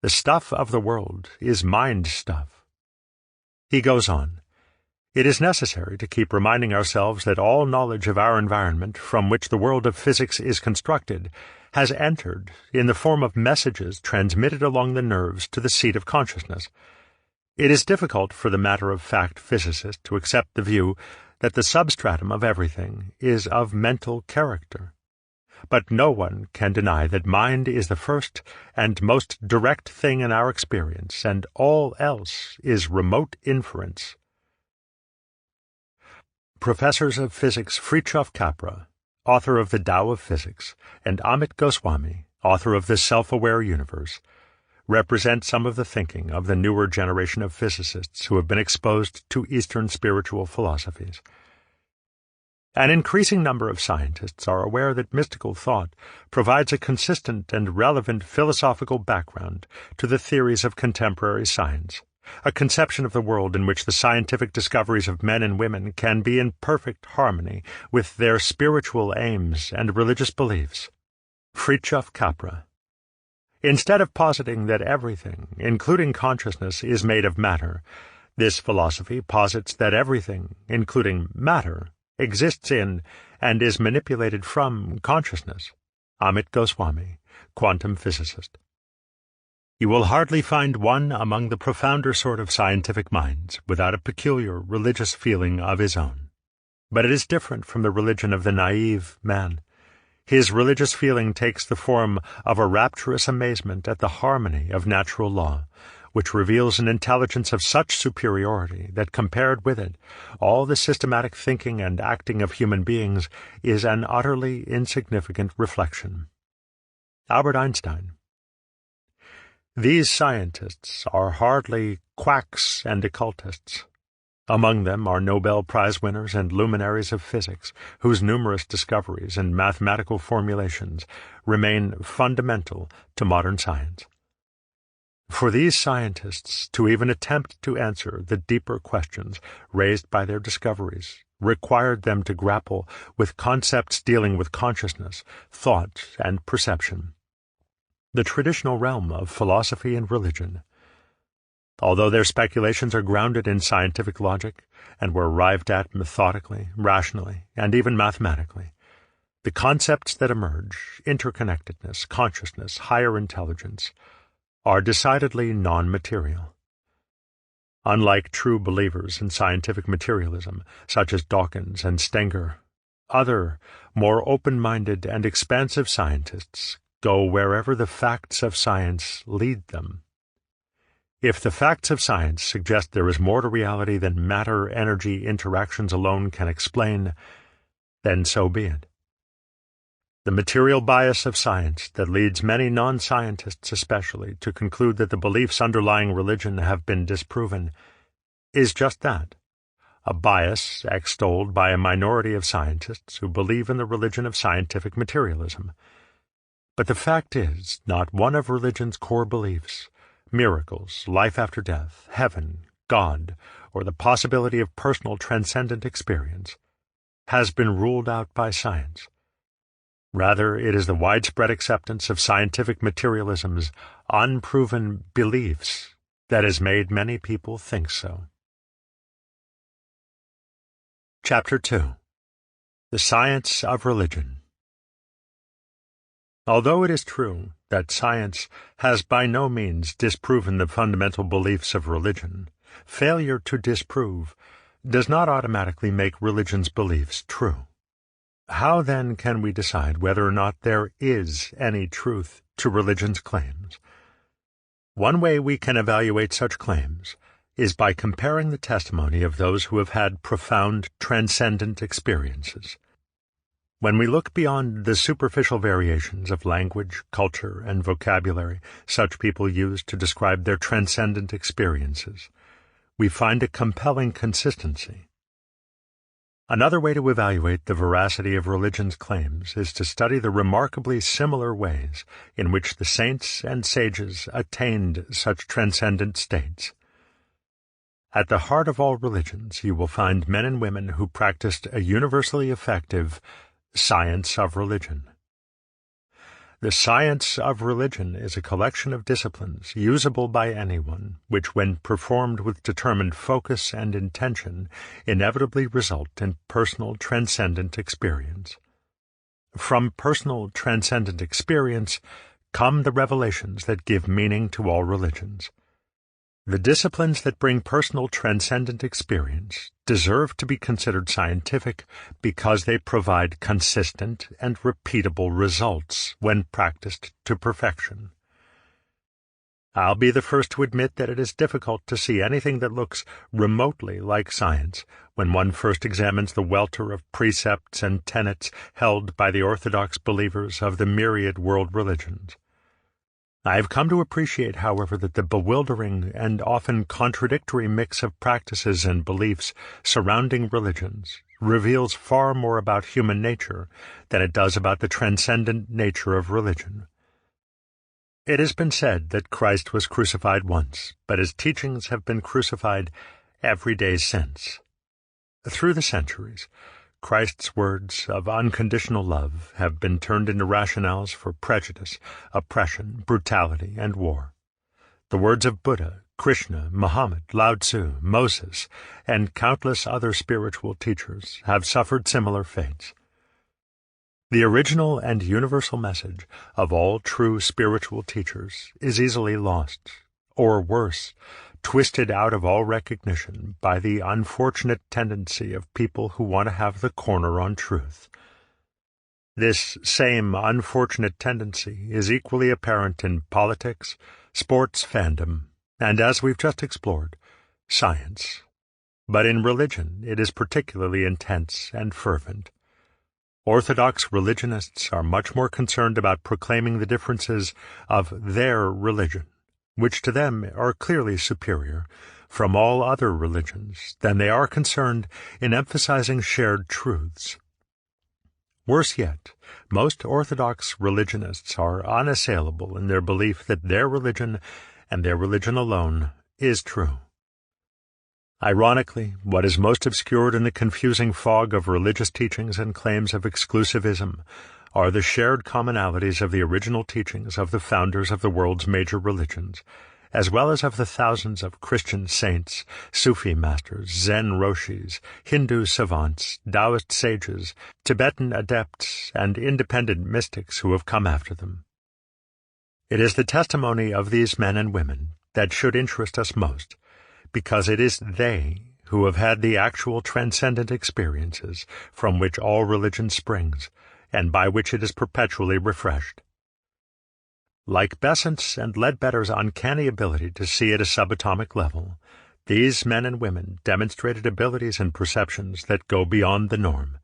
"The stuff of the world is mind stuff." He goes on, "It is necessary to keep reminding ourselves that all knowledge of our environment, from which the world of physics is constructed, has entered in the form of messages transmitted along the nerves to the seat of consciousness. It is difficult for the matter-of-fact physicist to accept the view that the substratum of everything is of mental character. But no one can deny that mind is the first and most direct thing in our experience, and all else is remote inference." Professors of physics Fritjof Capra, author of The Tao of Physics, and Amit Goswami, author of The Self-Aware Universe, represent some of the thinking of the newer generation of physicists who have been exposed to Eastern spiritual philosophies. An increasing number of scientists are aware that mystical thought provides a consistent and relevant philosophical background to the theories of contemporary science, a conception of the world in which the scientific discoveries of men and women can be in perfect harmony with their spiritual aims and religious beliefs. Fritjof Capra. Instead of positing that everything, including consciousness, is made of matter, this philosophy posits that everything, including matter, exists in and is manipulated from consciousness. Amit Goswami, quantum physicist. You will hardly find one among the profounder sort of scientific minds without a peculiar religious feeling of his own. But it is different from the religion of the naive man. His religious feeling takes the form of a rapturous amazement at the harmony of natural law, which reveals an intelligence of such superiority that, compared with it, all the systematic thinking and acting of human beings is an utterly insignificant reflection. Albert Einstein. These scientists are hardly quacks and occultists. Among them are Nobel Prize winners and luminaries of physics, whose numerous discoveries and mathematical formulations remain fundamental to modern science. For these scientists to even attempt to answer the deeper questions raised by their discoveries required them to grapple with concepts dealing with consciousness, thought, and perception, the traditional realm of philosophy and religion. Although their speculations are grounded in scientific logic and were arrived at methodically, rationally, and even mathematically, the concepts that emerge, interconnectedness, consciousness, higher intelligence, are decidedly non-material. Unlike true believers in scientific materialism, such as Dawkins and Stenger, other, more open-minded and expansive scientists go wherever the facts of science lead them. If the facts of science suggest there is more to reality than matter-energy interactions alone can explain, then so be it. The material bias of science that leads many non-scientists especially to conclude that the beliefs underlying religion have been disproven is just that, a bias extolled by a minority of scientists who believe in the religion of scientific materialism. But the fact is, not one of religion's core beliefs, miracles, life after death, heaven, God, or the possibility of personal transcendent experience, has been ruled out by science. Rather, it is the widespread acceptance of scientific materialism's unproven beliefs that has made many people think so. Chapter 2. The Science of Religion. Although it is true that science has by no means disproven the fundamental beliefs of religion, failure to disprove does not automatically make religion's beliefs true. How then can we decide whether or not there is any truth to religion's claims? One way we can evaluate such claims is by comparing the testimony of those who have had profound transcendent experiences. When we look beyond the superficial variations of language, culture, and vocabulary such people use to describe their transcendent experiences, we find a compelling consistency. Another way to evaluate the veracity of religion's claims is to study the remarkably similar ways in which the saints and sages attained such transcendent states. At the heart of all religions you will find men and women who practiced a universally effective science of religion. The science of religion is a collection of disciplines usable by anyone, which when performed with determined focus and intention inevitably result in personal transcendent experience. From personal transcendent experience come the revelations that give meaning to all religions. The disciplines that bring personal transcendent experience deserve to be considered scientific because they provide consistent and repeatable results when practiced to perfection. I'll be the first to admit that it is difficult to see anything that looks remotely like science when one first examines the welter of precepts and tenets held by the orthodox believers of the myriad world religions. I have come to appreciate, however, that the bewildering and often contradictory mix of practices and beliefs surrounding religions reveals far more about human nature than it does about the transcendent nature of religion. It has been said that Christ was crucified once, but his teachings have been crucified every day since. Through the centuries, Christ's words of unconditional love have been turned into rationales for prejudice, oppression, brutality, and war. The words of Buddha, Krishna, Muhammad, Lao Tzu, Moses, and countless other spiritual teachers have suffered similar fates. The original and universal message of all true spiritual teachers is easily lost, or worse, twisted out of all recognition by the unfortunate tendency of people who want to have the corner on truth. This same unfortunate tendency is equally apparent in politics, sports fandom, and, as we've just explored, science. But in religion it is particularly intense and fervent. Orthodox religionists are much more concerned about proclaiming the differences of their religion, which to them are clearly superior, from all other religions than they are concerned in emphasizing shared truths. Worse yet, most Orthodox religionists are unassailable in their belief that their religion, and their religion alone, is true. Ironically, what is most obscured in the confusing fog of religious teachings and claims of exclusivism are the shared commonalities of the original teachings of the founders of the world's major religions, as well as of the thousands of Christian saints, Sufi masters, Zen roshis, Hindu savants, Taoist sages, Tibetan adepts, and independent mystics who have come after them. It is the testimony of these men and women that should interest us most, because it is they who have had the actual transcendent experiences from which all religion springs, and by which it is perpetually refreshed. Like Besant's and Ledbetter's uncanny ability to see at a subatomic level, these men and women demonstrated abilities and perceptions that go beyond the norm: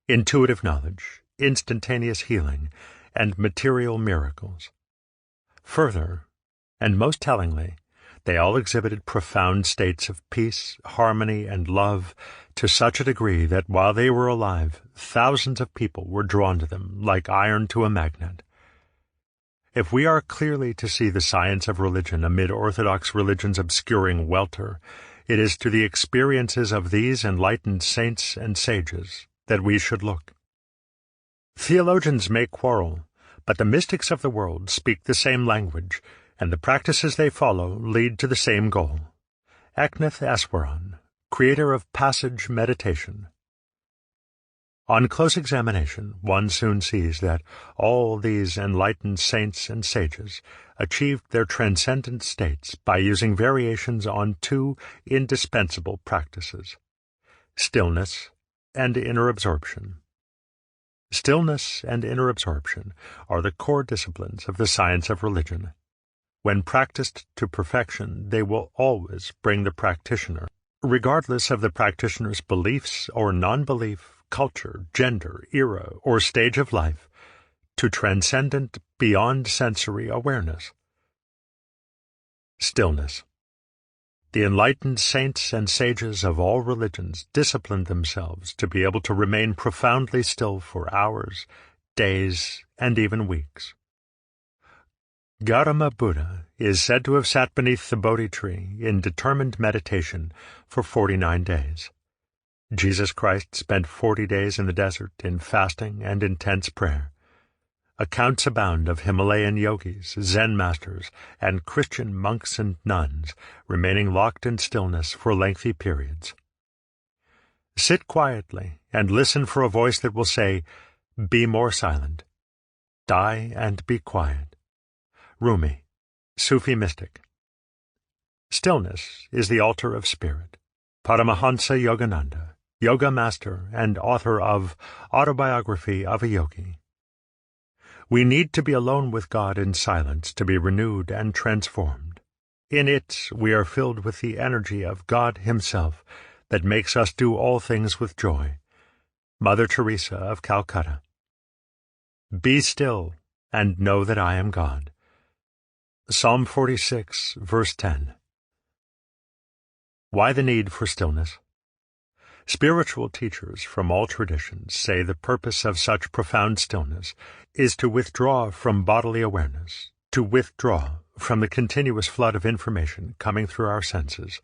intuitive knowledge, instantaneous healing, and material miracles. Further, and most tellingly, They all exhibited profound states of peace, harmony, and love to such a degree that while they were alive, thousands of people were drawn to them like iron to a magnet. If we are clearly to see the science of religion amid orthodox religion's obscuring welter, it is to the experiences of these enlightened saints and sages that we should look. Theologians may quarrel, but the mystics of the world speak the same language, and the practices they follow lead to the same goal. Eknath Easwaran, creator of Passage Meditation. On close examination, one soon sees that all these enlightened saints and sages achieved their transcendent states by using variations on two indispensable practices: stillness and inner absorption. Stillness and inner absorption are the core disciplines of the science of religion. When practiced to perfection, they will always bring the practitioner, regardless of the practitioner's beliefs or non-belief, culture, gender, era, or stage of life, to transcendent, beyond-sensory awareness. Stillness. The enlightened saints and sages of all religions disciplined themselves to be able to remain profoundly still for hours, days, and even weeks. Gautama Buddha is said to have sat beneath the Bodhi tree in determined meditation for 49 days. Jesus Christ spent 40 days in the desert in fasting and intense prayer. Accounts abound of Himalayan yogis, Zen masters, and Christian monks and nuns remaining locked in stillness for lengthy periods. Sit quietly and listen for a voice that will say, "Be more silent. Die and be quiet." Rumi, Sufi mystic. Stillness is the altar of spirit. Paramahansa Yogananda, yoga master and author of Autobiography of a Yogi. We need to be alone with God in silence to be renewed and transformed. In it we are filled with the energy of God Himself that makes us do all things with joy. Mother Teresa of Calcutta. Be still and know that I am God. Psalm 46, verse 10. Why the need for stillness? Spiritual teachers from all traditions say the purpose of such profound stillness is to withdraw from bodily awareness, to withdraw from the continuous flood of information coming through our senses,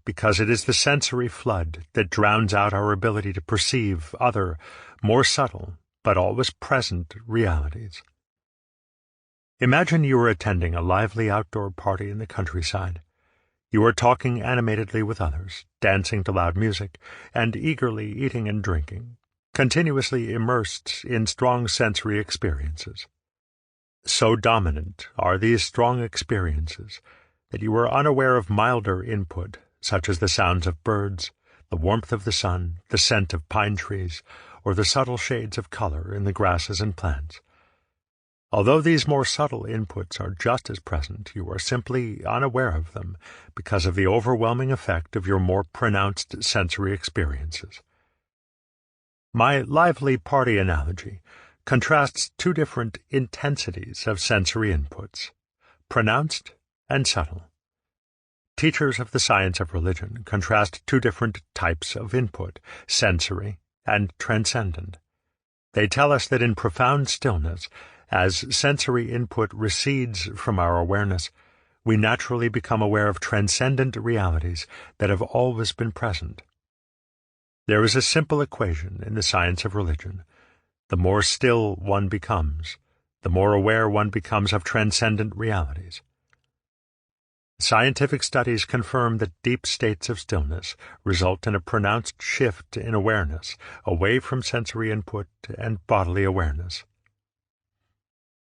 because it is the sensory flood that drowns out our ability to perceive other, more subtle, but always present realities. Imagine you are attending a lively outdoor party in the countryside. You are talking animatedly with others, dancing to loud music, and eagerly eating and drinking, continuously immersed in strong sensory experiences. So dominant are these strong experiences that you are unaware of milder input, such as the sounds of birds, the warmth of the sun, the scent of pine trees, or the subtle shades of color in the grasses and plants. Although these more subtle inputs are just as present, you are simply unaware of them because of the overwhelming effect of your more pronounced sensory experiences. My lively party analogy contrasts two different intensities of sensory inputs, pronounced and subtle. Teachers of the science of religion contrast two different types of input, sensory and transcendent. They tell us that in profound stillness, as sensory input recedes from our awareness, we naturally become aware of transcendent realities that have always been present. There is a simple equation in the science of religion. The more still one becomes, the more aware one becomes of transcendent realities. Scientific studies confirm that deep states of stillness result in a pronounced shift in awareness away from sensory input and bodily awareness.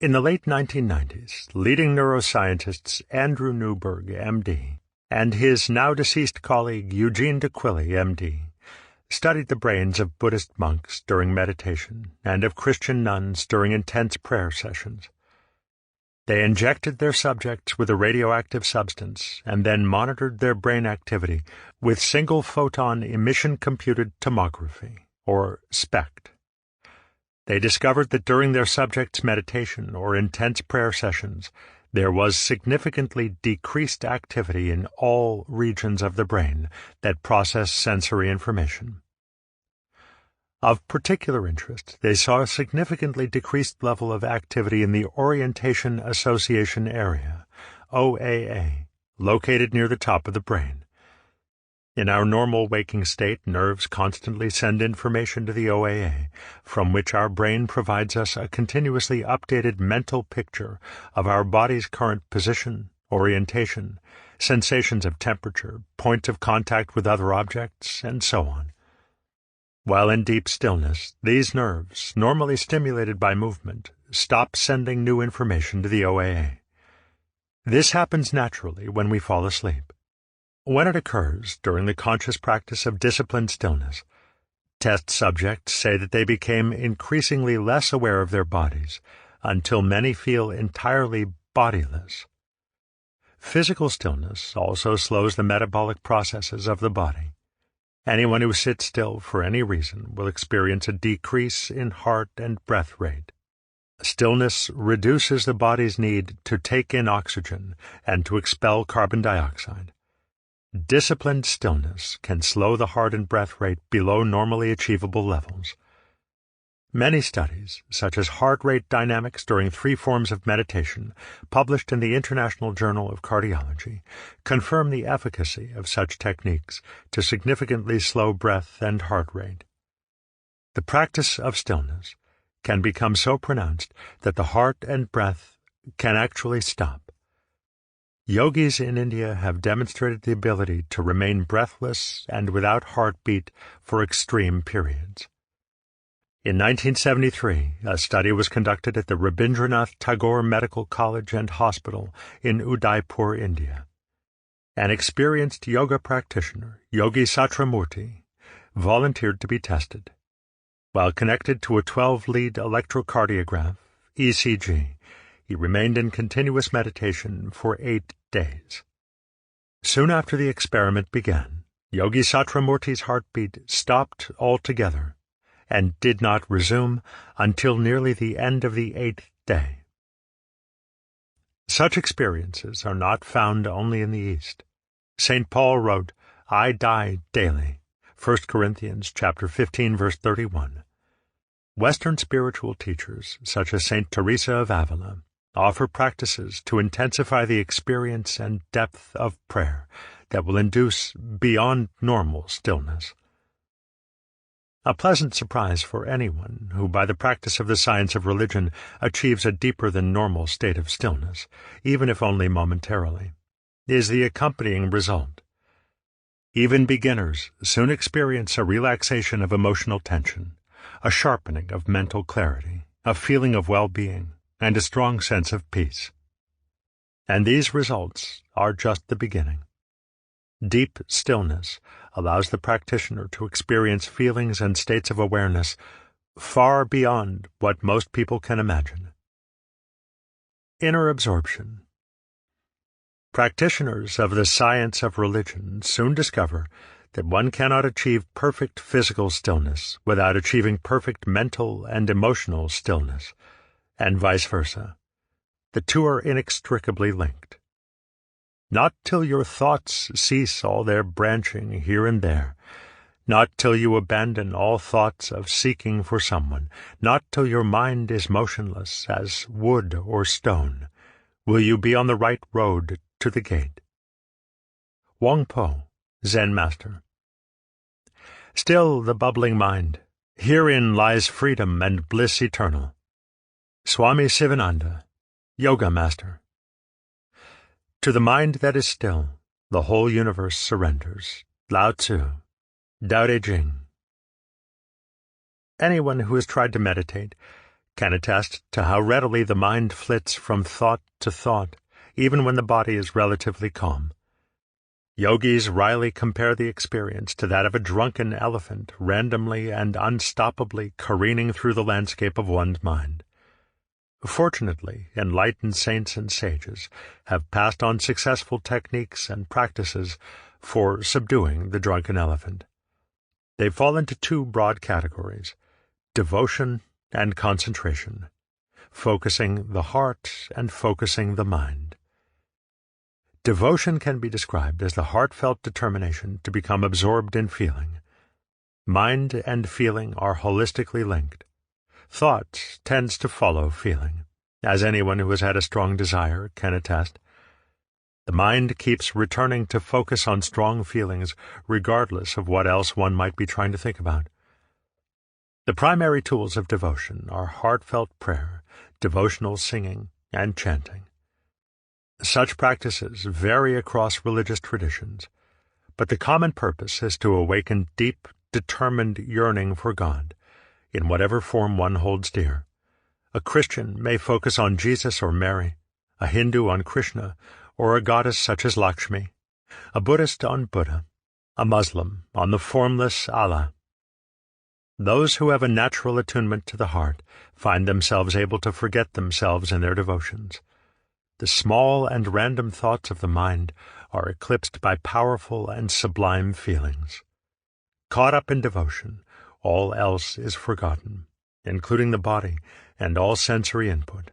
In the late 1990s, leading neuroscientists Andrew Newberg, M.D., and his now-deceased colleague Eugene DeQuilly, M.D., studied the brains of Buddhist monks during meditation and of Christian nuns during intense prayer sessions. They injected their subjects with a radioactive substance and then monitored their brain activity with single-photon emission-computed tomography, or SPECT. They discovered that during their subjects' meditation or intense prayer sessions, there was significantly decreased activity in all regions of the brain that process sensory information. Of particular interest, they saw a significantly decreased level of activity in the Orientation Association Area, OAA, located near the top of the brain. In our normal waking state, nerves constantly send information to the OAA, from which our brain provides us a continuously updated mental picture of our body's current position, orientation, sensations of temperature, points of contact with other objects, and so on. While in deep stillness, these nerves, normally stimulated by movement, stop sending new information to the OAA. This happens naturally when we fall asleep. When it occurs during the conscious practice of disciplined stillness, test subjects say that they became increasingly less aware of their bodies until many feel entirely bodiless. Physical stillness also slows the metabolic processes of the body. Anyone who sits still for any reason will experience a decrease in heart and breath rate. Stillness reduces the body's need to take in oxygen and to expel carbon dioxide. Disciplined stillness can slow the heart and breath rate below normally achievable levels. Many studies, such as heart rate dynamics during 3 forms of meditation, published in the International Journal of Cardiology, confirm the efficacy of such techniques to significantly slow breath and heart rate. The practice of stillness can become so pronounced that the heart and breath can actually stop. Yogis in India have demonstrated the ability to remain breathless and without heartbeat for extreme periods. In 1973, a study was conducted at the Rabindranath Tagore Medical College and Hospital in Udaipur, India. An experienced yoga practitioner, Yogi Satramurti, volunteered to be tested. While connected to a 12-lead electrocardiograph, ECG, he remained in continuous meditation for 8 days. Soon after the experiment began, Yogi Satramurti's heartbeat stopped altogether and did not resume until nearly the end of the 8th day. Such experiences are not found only in the East. St. Paul wrote, "I die daily," 1 Corinthians chapter 15, verse 31. Western spiritual teachers, such as St. Teresa of Avila, offer practices to intensify the experience and depth of prayer that will induce beyond normal stillness. A pleasant surprise for anyone who, by the practice of the science of religion, achieves a deeper than normal state of stillness, even if only momentarily, is the accompanying result. Even beginners soon experience a relaxation of emotional tension, a sharpening of mental clarity, a feeling of well-being, and a strong sense of peace. And these results are just the beginning. Deep stillness allows the practitioner to experience feelings and states of awareness far beyond what most people can imagine. Inner absorption. Practitioners of the science of religion soon discover that one cannot achieve perfect physical stillness without achieving perfect mental and emotional stillness, and vice versa. The two are inextricably linked. Not till your thoughts cease all their branching here and there, not till you abandon all thoughts of seeking for someone, not till your mind is motionless as wood or stone, will you be on the right road to the gate. Wang Po, Zen Master. Still the bubbling mind, herein lies freedom and bliss eternal. Swami Sivananda, Yoga Master. To the mind that is still, the whole universe surrenders. Lao Tzu, Tao Te Ching. Anyone who has tried to meditate can attest to how readily the mind flits from thought to thought, even when the body is relatively calm. Yogis wryly compare the experience to that of a drunken elephant randomly and unstoppably careening through the landscape of one's mind. Fortunately, enlightened saints and sages have passed on successful techniques and practices for subduing the drunken elephant. They fall into two broad categories: devotion and concentration. focusing the heart and focusing the mind. Devotion can be described as the heartfelt determination to become absorbed in feeling. Mind and feeling are holistically linked. Thought tends to follow feeling, as anyone who has had a strong desire can attest. The mind keeps returning to focus on strong feelings regardless of what else one might be trying to think about. The primary tools of devotion are heartfelt prayer, devotional singing, and chanting. Such practices vary across religious traditions, but the common purpose is to awaken deep, determined yearning for God, in whatever form one holds dear. A Christian may focus on Jesus or Mary, a Hindu on Krishna, or a goddess such as Lakshmi, a Buddhist on Buddha, a Muslim on the formless Allah. Those who have a natural attunement to the heart find themselves able to forget themselves in their devotions. The small and random thoughts of the mind are eclipsed by powerful and sublime feelings. Caught up in devotion, all else is forgotten, including the body and all sensory input.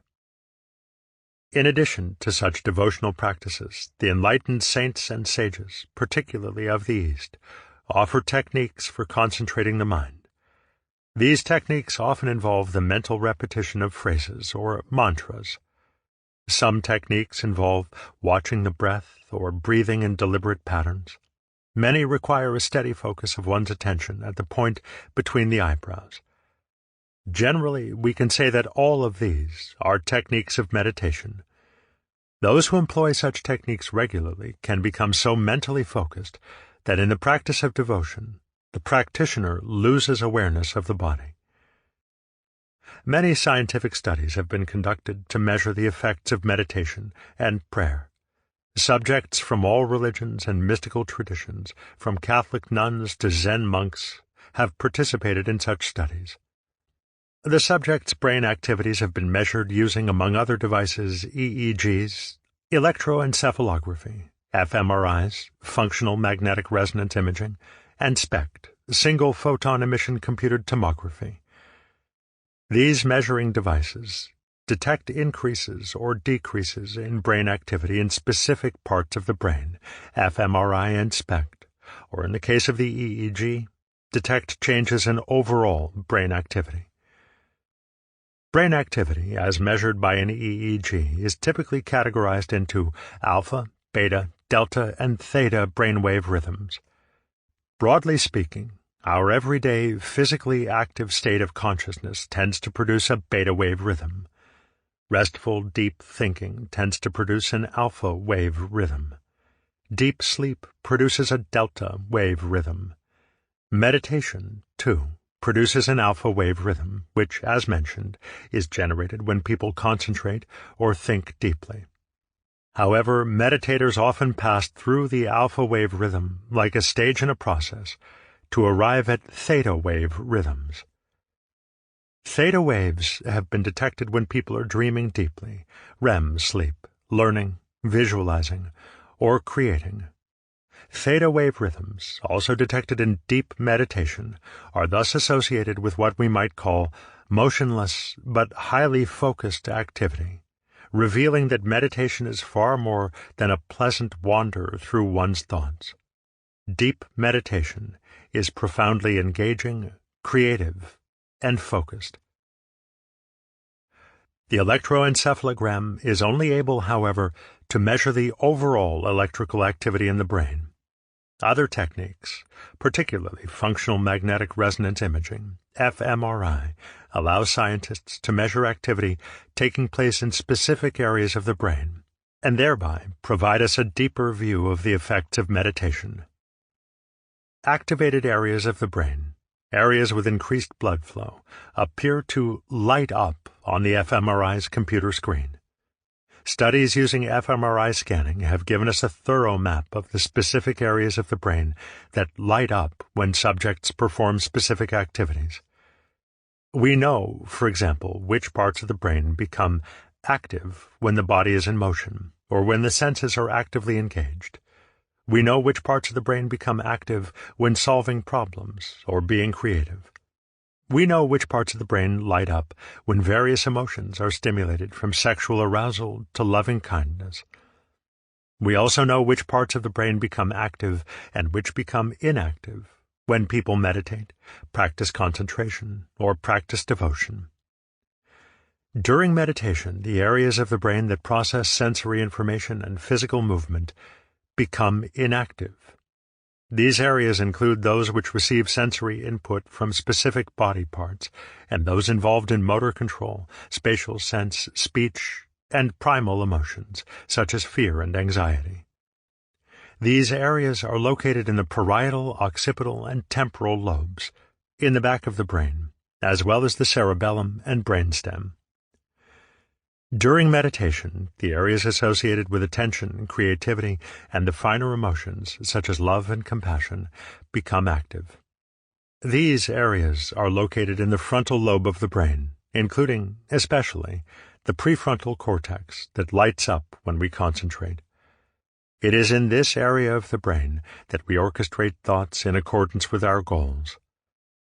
In addition to such devotional practices, the enlightened saints and sages, particularly of the East, offer techniques for concentrating the mind. These techniques often involve the mental repetition of phrases or mantras. Some techniques involve watching the breath or breathing in deliberate patterns. Many require a steady focus of one's attention at the point between the eyebrows. Generally, we can say that all of these are techniques of meditation. Those who employ such techniques regularly can become so mentally focused that in the practice of devotion, the practitioner loses awareness of the body. Many scientific studies have been conducted to measure the effects of meditation and prayer. Subjects from all religions and mystical traditions, from Catholic nuns to Zen monks, have participated in such studies. The subjects' brain activities have been measured using, among other devices, EEGs, electroencephalography, fMRIs, functional magnetic resonance imaging, and SPECT, single photon emission computed tomography. These measuring devices detect increases or decreases in brain activity in specific parts of the brain, fMRI and SPECT, or in the case of the EEG, detect changes in overall brain activity. Brain activity, as measured by an EEG, is typically categorized into alpha, beta, delta, and theta brainwave rhythms. Broadly speaking, our everyday, physically active state of consciousness tends to produce a beta wave rhythm. Restful, deep thinking tends to produce an alpha wave rhythm. Deep sleep produces a delta wave rhythm. Meditation, too, produces an alpha wave rhythm, which, as mentioned, is generated when people concentrate or think deeply. However, meditators often pass through the alpha wave rhythm like a stage in a process to arrive at theta wave rhythms. Theta waves have been detected when people are dreaming deeply, REM sleep, learning, visualizing, or creating. Theta wave rhythms, also detected in deep meditation, are thus associated with what we might call motionless but highly focused activity, revealing that meditation is far more than a pleasant wander through one's thoughts. Deep meditation is profoundly engaging, creative, and focused. The electroencephalogram is only able, however, to measure the overall electrical activity in the brain. Other techniques, particularly functional magnetic resonance imaging, fMRI, allow scientists to measure activity taking place in specific areas of the brain, and thereby provide us a deeper view of the effects of meditation. Activated areas of the brain, areas with increased blood flow, appear to light up on the fMRI's computer screen. Studies using fMRI scanning have given us a thorough map of the specific areas of the brain that light up when subjects perform specific activities. We know, for example, which parts of the brain become active when the body is in motion, or when the senses are actively engaged. We know which parts of the brain become active when solving problems or being creative. We know which parts of the brain light up when various emotions are stimulated, from sexual arousal to loving kindness. We also know which parts of the brain become active and which become inactive when people meditate, practice concentration, or practice devotion. During meditation, the areas of the brain that process sensory information and physical movement become inactive. These areas include those which receive sensory input from specific body parts, and those involved in motor control, spatial sense, speech, and primal emotions, such as fear and anxiety. These areas are located in the parietal, occipital, and temporal lobes, in the back of the brain, as well as the cerebellum and brainstem. During meditation, the areas associated with attention, creativity, and the finer emotions, such as love and compassion, become active. These areas are located in the frontal lobe of the brain, including, especially, the prefrontal cortex that lights up when we concentrate. It is in this area of the brain that we orchestrate thoughts in accordance with our goals.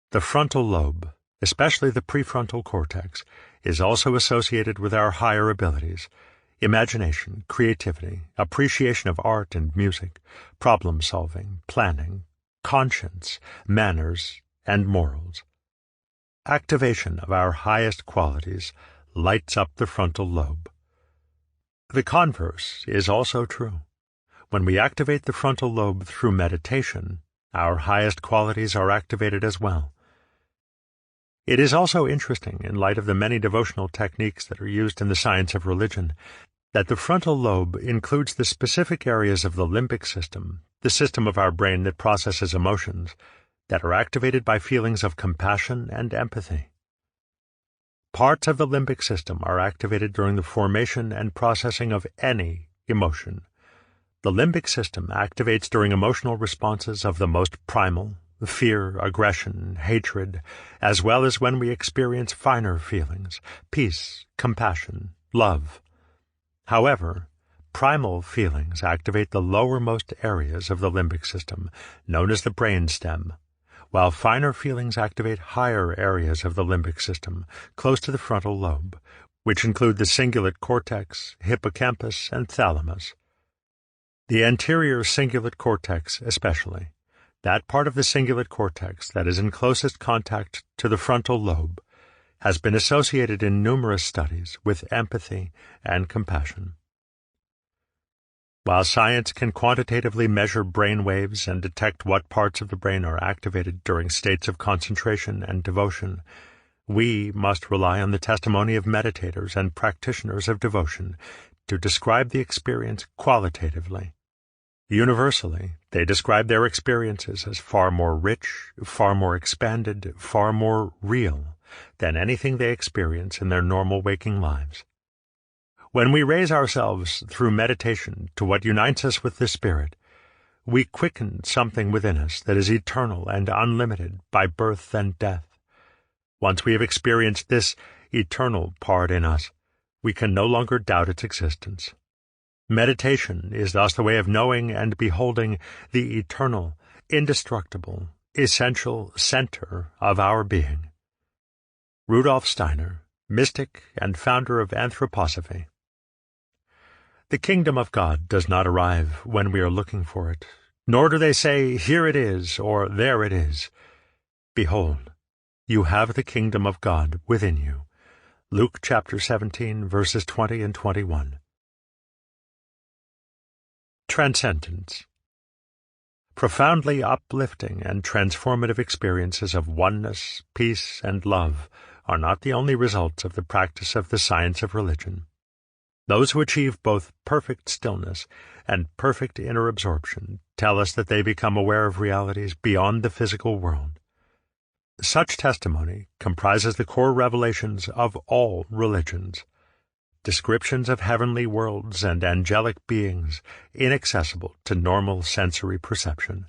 The frontal lobe, especially the prefrontal cortex, is also associated with our higher abilities: imagination, creativity, appreciation of art and music, problem-solving, planning, conscience, manners, and morals. Activation of our highest qualities lights up the frontal lobe. The converse is also true. When we activate the frontal lobe through meditation, our highest qualities are activated as well. It is also interesting, in light of the many devotional techniques that are used in the science of religion, that the frontal lobe includes the specific areas of the limbic system, the system of our brain that processes emotions, that are activated by feelings of compassion and empathy. Parts of the limbic system are activated during the formation and processing of any emotion. The limbic system activates during emotional responses of the most primal, fear, aggression, hatred, as well as when we experience finer feelings, peace, compassion, love. However, primal feelings activate the lowermost areas of the limbic system, known as the brainstem, while finer feelings activate higher areas of the limbic system, close to the frontal lobe, which include the cingulate cortex, hippocampus, and thalamus. The anterior cingulate cortex especially, that part of the cingulate cortex that is in closest contact to the frontal lobe, has been associated in numerous studies with empathy and compassion. While science can quantitatively measure brain waves and detect what parts of the brain are activated during states of concentration and devotion, we must rely on the testimony of meditators and practitioners of devotion to describe the experience qualitatively. Universally, they describe their experiences as far more rich, far more expanded, far more real than anything they experience in their normal waking lives. When we raise ourselves through meditation to what unites us with the Spirit, we quicken something within us that is eternal and unlimited by birth and death. Once we have experienced this eternal part in us, we can no longer doubt its existence. Meditation is thus the way of knowing and beholding the eternal, indestructible, essential center of our being. Rudolf Steiner, mystic and founder of anthroposophy. The kingdom of God does not arrive when we are looking for it, nor do they say, "Here it is," or "There it is." Behold, you have the kingdom of God within you. Luke chapter 17, verses 20 and 21. Transcendence. Profoundly uplifting and transformative experiences of oneness, peace, and love are not the only results of the practice of the science of religion. Those who achieve both perfect stillness and perfect inner absorption tell us that they become aware of realities beyond the physical world. Such testimony comprises the core revelations of all religions, descriptions of heavenly worlds and angelic beings inaccessible to normal sensory perception.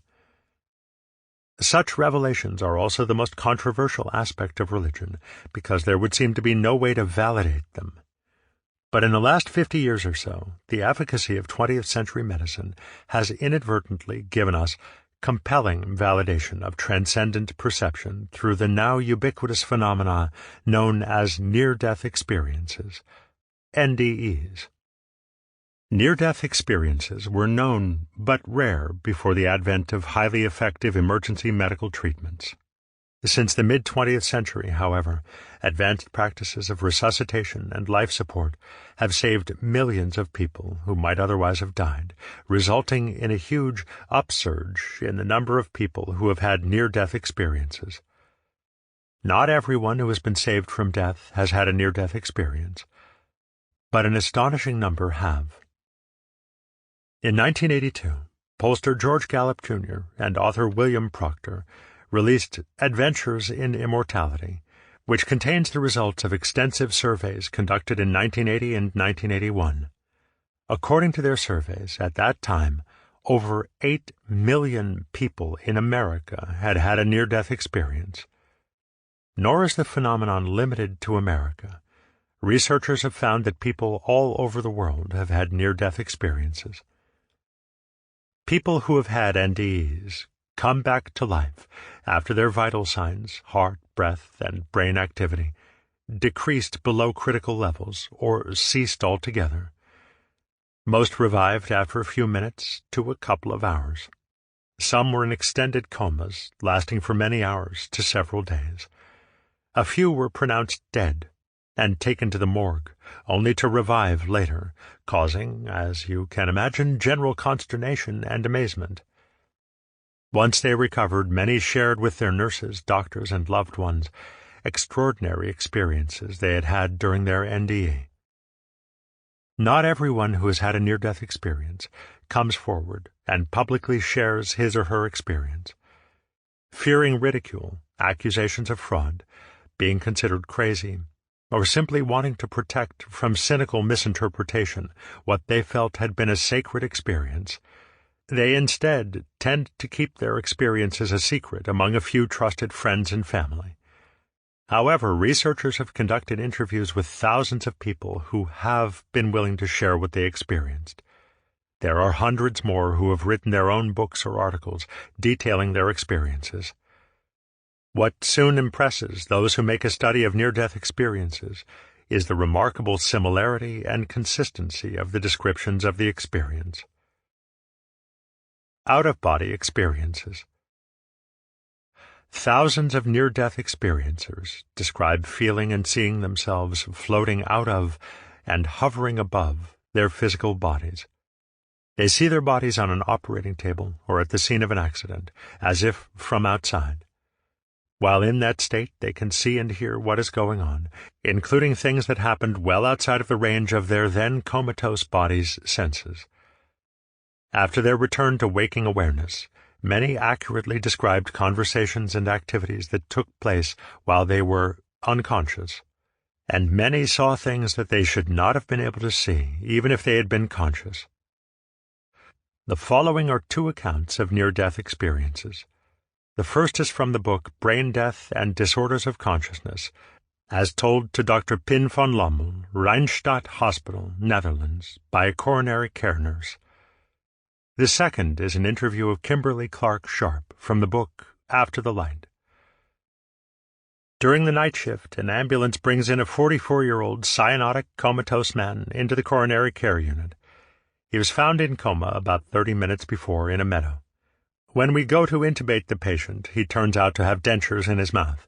Such revelations are also the most controversial aspect of religion, because there would seem to be no way to validate them. But in the last 50 years or so, the efficacy of 20th century medicine has inadvertently given us compelling validation of transcendent perception through the now ubiquitous phenomena known as near-death experiences, NDEs. Near-death experiences were known but rare before the advent of highly effective emergency medical treatments. Since the mid-20th century, however, advanced practices of resuscitation and life support have saved millions of people who might otherwise have died, resulting in a huge upsurge in the number of people who have had near-death experiences. Not everyone who has been saved from death has had a near-death experience, but an astonishing number have. In 1982, pollster George Gallup Jr. and author William Proctor released Adventures in Immortality, which contains the results of extensive surveys conducted in 1980 and 1981. According to their surveys, at that time, over 8 million people in America had had a near-death experience. Nor is the phenomenon limited to America. Researchers have found that people all over the world have had near-death experiences. People who have had NDEs come back to life after their vital signs, heart, breath, and brain activity, decreased below critical levels or ceased altogether. Most revived after a few minutes to a couple of hours. Some were in extended comas, lasting for many hours to several days. A few were pronounced dead and taken to the morgue, only to revive later, causing, as you can imagine, general consternation and amazement. Once they recovered, many shared with their nurses, doctors, and loved ones extraordinary experiences they had had during their NDE. Not everyone who has had a near-death experience comes forward and publicly shares his or her experience. Fearing ridicule, accusations of fraud, being considered crazy, or simply wanting to protect from cynical misinterpretation what they felt had been a sacred experience, they instead tend to keep their experiences a secret among a few trusted friends and family. However, researchers have conducted interviews with thousands of people who have been willing to share what they experienced. There are hundreds more who have written their own books or articles detailing their experiences. What soon impresses those who make a study of near-death experiences is the remarkable similarity and consistency of the descriptions of the experience. Out-of-body experiences. Thousands of near-death experiencers describe feeling and seeing themselves floating out of and hovering above their physical bodies. They see their bodies on an operating table or at the scene of an accident, as if from outside. While in that state, they can see and hear what is going on, including things that happened well outside of the range of their then comatose body's senses. After their return to waking awareness, many accurately described conversations and activities that took place while they were unconscious, and many saw things that they should not have been able to see, even if they had been conscious. The following are two accounts of near-death experiences. The first is from the book Brain Death and Disorders of Consciousness, as told to Dr. Pin van Lommel, Rijnstadt Hospital, Netherlands, by a coronary care nurse. The second is an interview of Kimberly Clark Sharp from the book After the Light. During the night shift, an ambulance brings in a 44-year-old cyanotic comatose man into the coronary care unit. He was found in coma about 30 minutes before in a meadow. When we go to intubate the patient, he turns out to have dentures in his mouth.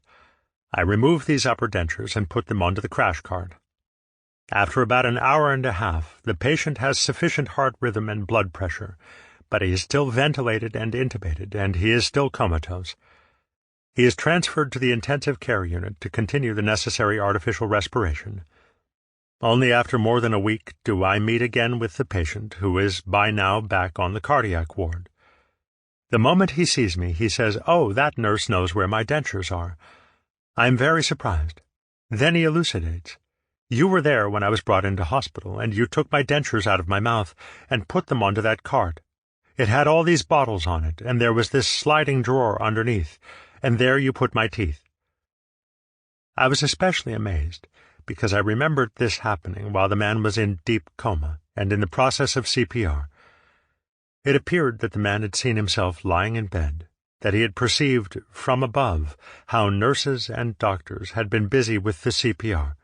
I remove these upper dentures and put them onto the crash cart. After about an hour and a half, the patient has sufficient heart rhythm and blood pressure, but he is still ventilated and intubated, and he is still comatose. He is transferred to the intensive care unit to continue the necessary artificial respiration. Only after more than a week do I meet again with the patient, who is by now back on the cardiac ward. The moment he sees me, he says, "Oh, that nurse knows where my dentures are." I am very surprised. Then he elucidates. "You were there when I was brought into hospital, and you took my dentures out of my mouth and put them onto that cart. It had all these bottles on it, and there was this sliding drawer underneath, and there you put my teeth." I was especially amazed, because I remembered this happening while the man was in deep coma and in the process of CPR. It appeared that the man had seen himself lying in bed, that he had perceived from above how nurses and doctors had been busy with the CPR.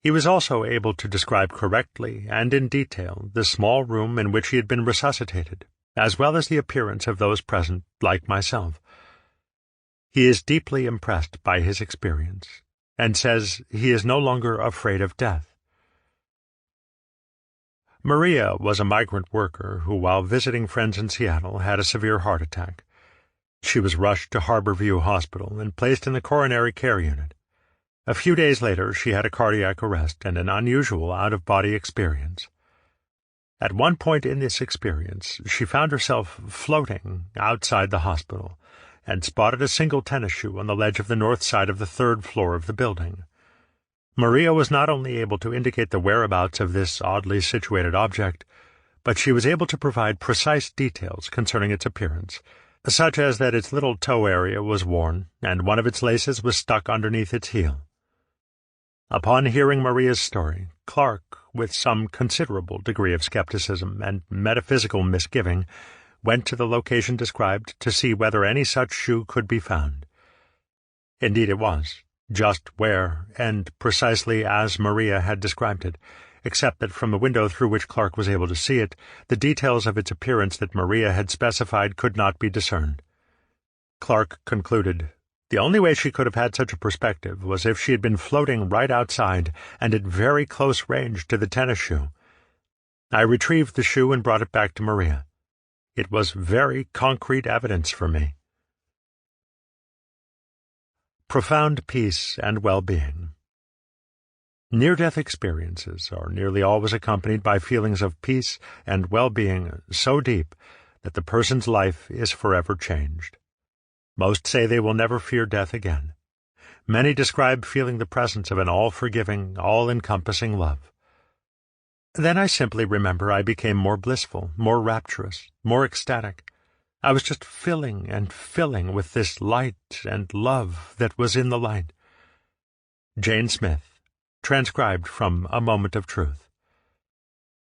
He was also able to describe correctly and in detail the small room in which he had been resuscitated, as well as the appearance of those present, like myself. He is deeply impressed by his experience, and says he is no longer afraid of death. Maria was a migrant worker who, while visiting friends in Seattle, had a severe heart attack. She was rushed to Harborview Hospital and placed in the coronary care unit. A few days later, she had a cardiac arrest and an unusual out-of-body experience. At one point in this experience, she found herself floating outside the hospital and spotted a single tennis shoe on the ledge of the north side of the third floor of the building. Maria was not only able to indicate the whereabouts of this oddly situated object, but she was able to provide precise details concerning its appearance, such as that its little toe area was worn and one of its laces was stuck underneath its heel. Upon hearing Maria's story, Clark, with some considerable degree of skepticism and metaphysical misgiving, went to the location described to see whether any such shoe could be found. Indeed it was, just where and precisely as Maria had described it, except that from the window through which Clark was able to see it, the details of its appearance that Maria had specified could not be discerned. Clark concluded the only way she could have had such a perspective was if she had been floating right outside and at very close range to the tennis shoe. I retrieved the shoe and brought it back to Maria. It was very concrete evidence for me. Profound peace and well-being. Near-death experiences are nearly always accompanied by feelings of peace and well-being so deep that the person's life is forever changed. Most say they will never fear death again. Many describe feeling the presence of an all-forgiving, all-encompassing love. Then I simply remember I became more blissful, more rapturous, more ecstatic. I was just filling and filling with this light and love that was in the light. Jane Smith, transcribed from A Moment of Truth.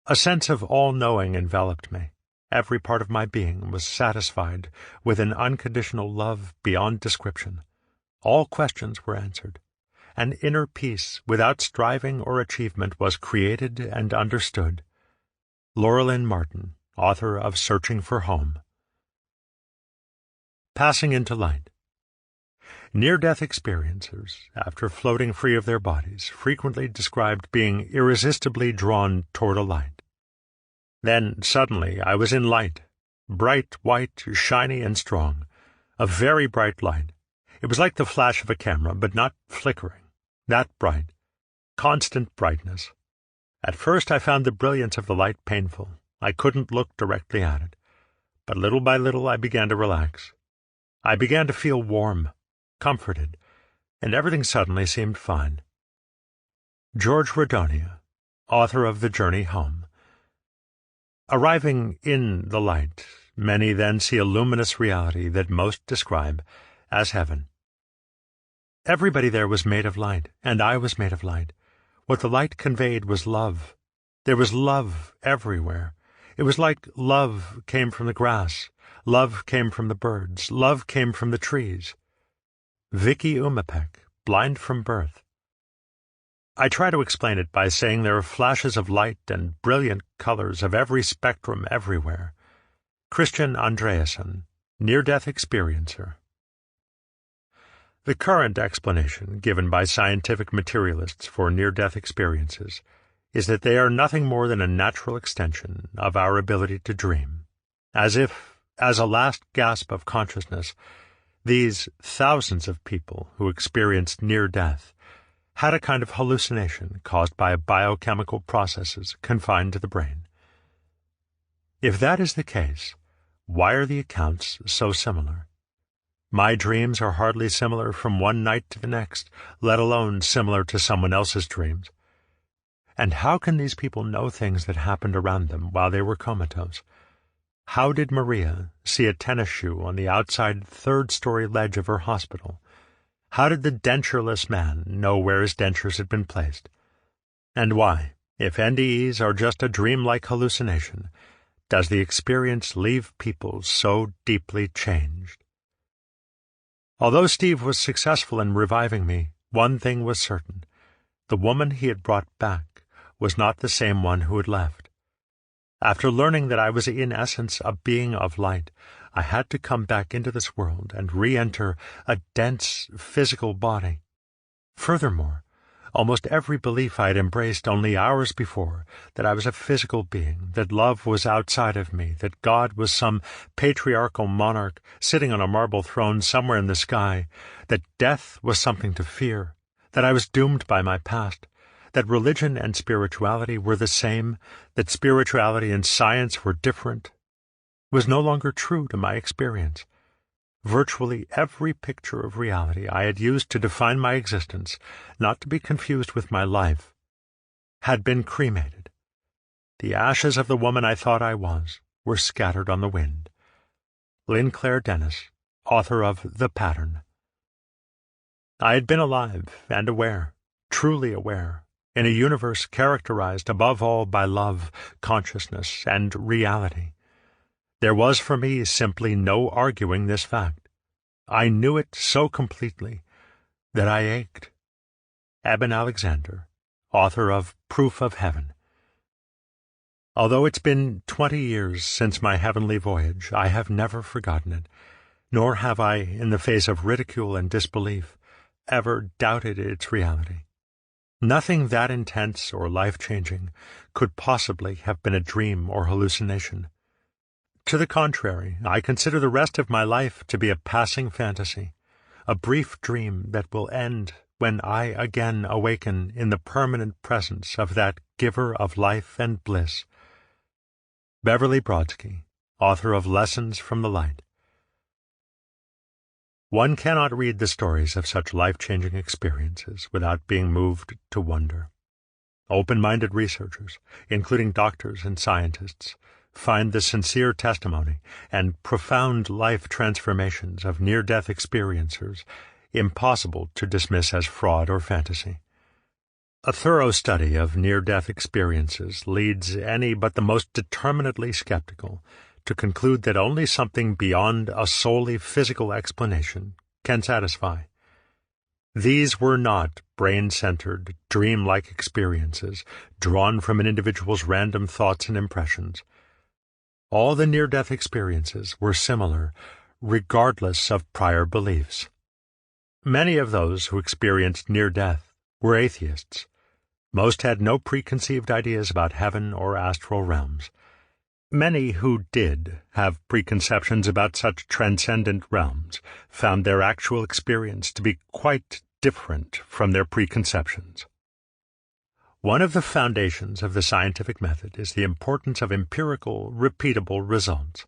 A sense of all-knowing enveloped me. Every part of my being was satisfied with an unconditional love beyond description. All questions were answered. An inner peace without striving or achievement was created and understood. Laurelyn Martin, author of Searching for Home. Passing into light. Near-death experiencers, after floating free of their bodies, frequently described being irresistibly drawn toward a light. Then, suddenly, I was in light, bright, white, shiny, and strong. A very bright light. It was like the flash of a camera, but not flickering. That bright. Constant brightness. At first I found the brilliance of the light painful. I couldn't look directly at it. But little by little I began to relax. I began to feel warm, comforted, and everything suddenly seemed fine. George Radonia, author of The Journey Home. Arriving in the light, many then see a luminous reality that most describe as heaven. Everybody there was made of light, and I was made of light. What the light conveyed was love. There was love everywhere. It was like love came from the grass, love came from the birds, love came from the trees. Vicky Umapek, blind from birth. I try to explain it by saying there are flashes of light and brilliant colors of every spectrum everywhere. Christian Andreasen, near-death experiencer. The current explanation given by scientific materialists for near-death experiences is that they are nothing more than a natural extension of our ability to dream, as if, as a last gasp of consciousness, these thousands of people who experienced near-death had a kind of hallucination caused by biochemical processes confined to the brain. If that is the case, why are the accounts so similar? My dreams are hardly similar from one night to the next, let alone similar to someone else's dreams. And how can these people know things that happened around them while they were comatose? How did Maria see a tennis shoe on the outside third-story ledge of her hospital? How did the dentureless man know where his dentures had been placed? And why, if NDEs are just a dreamlike hallucination, does the experience leave people so deeply changed. Although Steve was successful in reviving me, one thing was certain. The woman he had brought back was not the same one who had left. After learning that I was in essence a being of light, I had to come back into this world and re-enter a dense physical body. Furthermore, almost every belief I had embraced only hours before, that I was a physical being, that love was outside of me, that God was some patriarchal monarch sitting on a marble throne somewhere in the sky, that death was something to fear, that I was doomed by my past, that religion and spirituality were the same, that spirituality and science were different, was no longer true to my experience. Virtually every picture of reality I had used to define my existence, not to be confused with my life, had been cremated. The ashes of the woman I thought I was were scattered on the wind. Lynn Claire Dennis, author of The Pattern. I had been alive and aware, truly aware, in a universe characterized above all by love, consciousness, and reality. There was for me simply no arguing this fact. I knew it so completely that I ached. Eben Alexander, author of Proof of Heaven. Although it's been 20 years since my heavenly voyage, I have never forgotten it, nor have I, in the face of ridicule and disbelief, ever doubted its reality. Nothing that intense or life-changing could possibly have been a dream or hallucination. To the contrary, I consider the rest of my life to be a passing fantasy, a brief dream that will end when I again awaken in the permanent presence of that giver of life and bliss. Beverly Brodsky, author of Lessons from the Light. One cannot read the stories of such life-changing experiences without being moved to wonder. Open-minded researchers, including doctors and scientists, find the sincere testimony and profound life transformations of near-death experiencers impossible to dismiss as fraud or fantasy. A thorough study of near-death experiences leads any but the most determinedly skeptical to conclude that only something beyond a solely physical explanation can satisfy. These were not brain-centered, dream-like experiences drawn from an individual's random thoughts and impressions. All the near-death experiences were similar, regardless of prior beliefs. Many of those who experienced near-death were atheists. Most had no preconceived ideas about heaven or astral realms. Many who did have preconceptions about such transcendent realms found their actual experience to be quite different from their preconceptions. One of the foundations of the scientific method is the importance of empirical, repeatable results.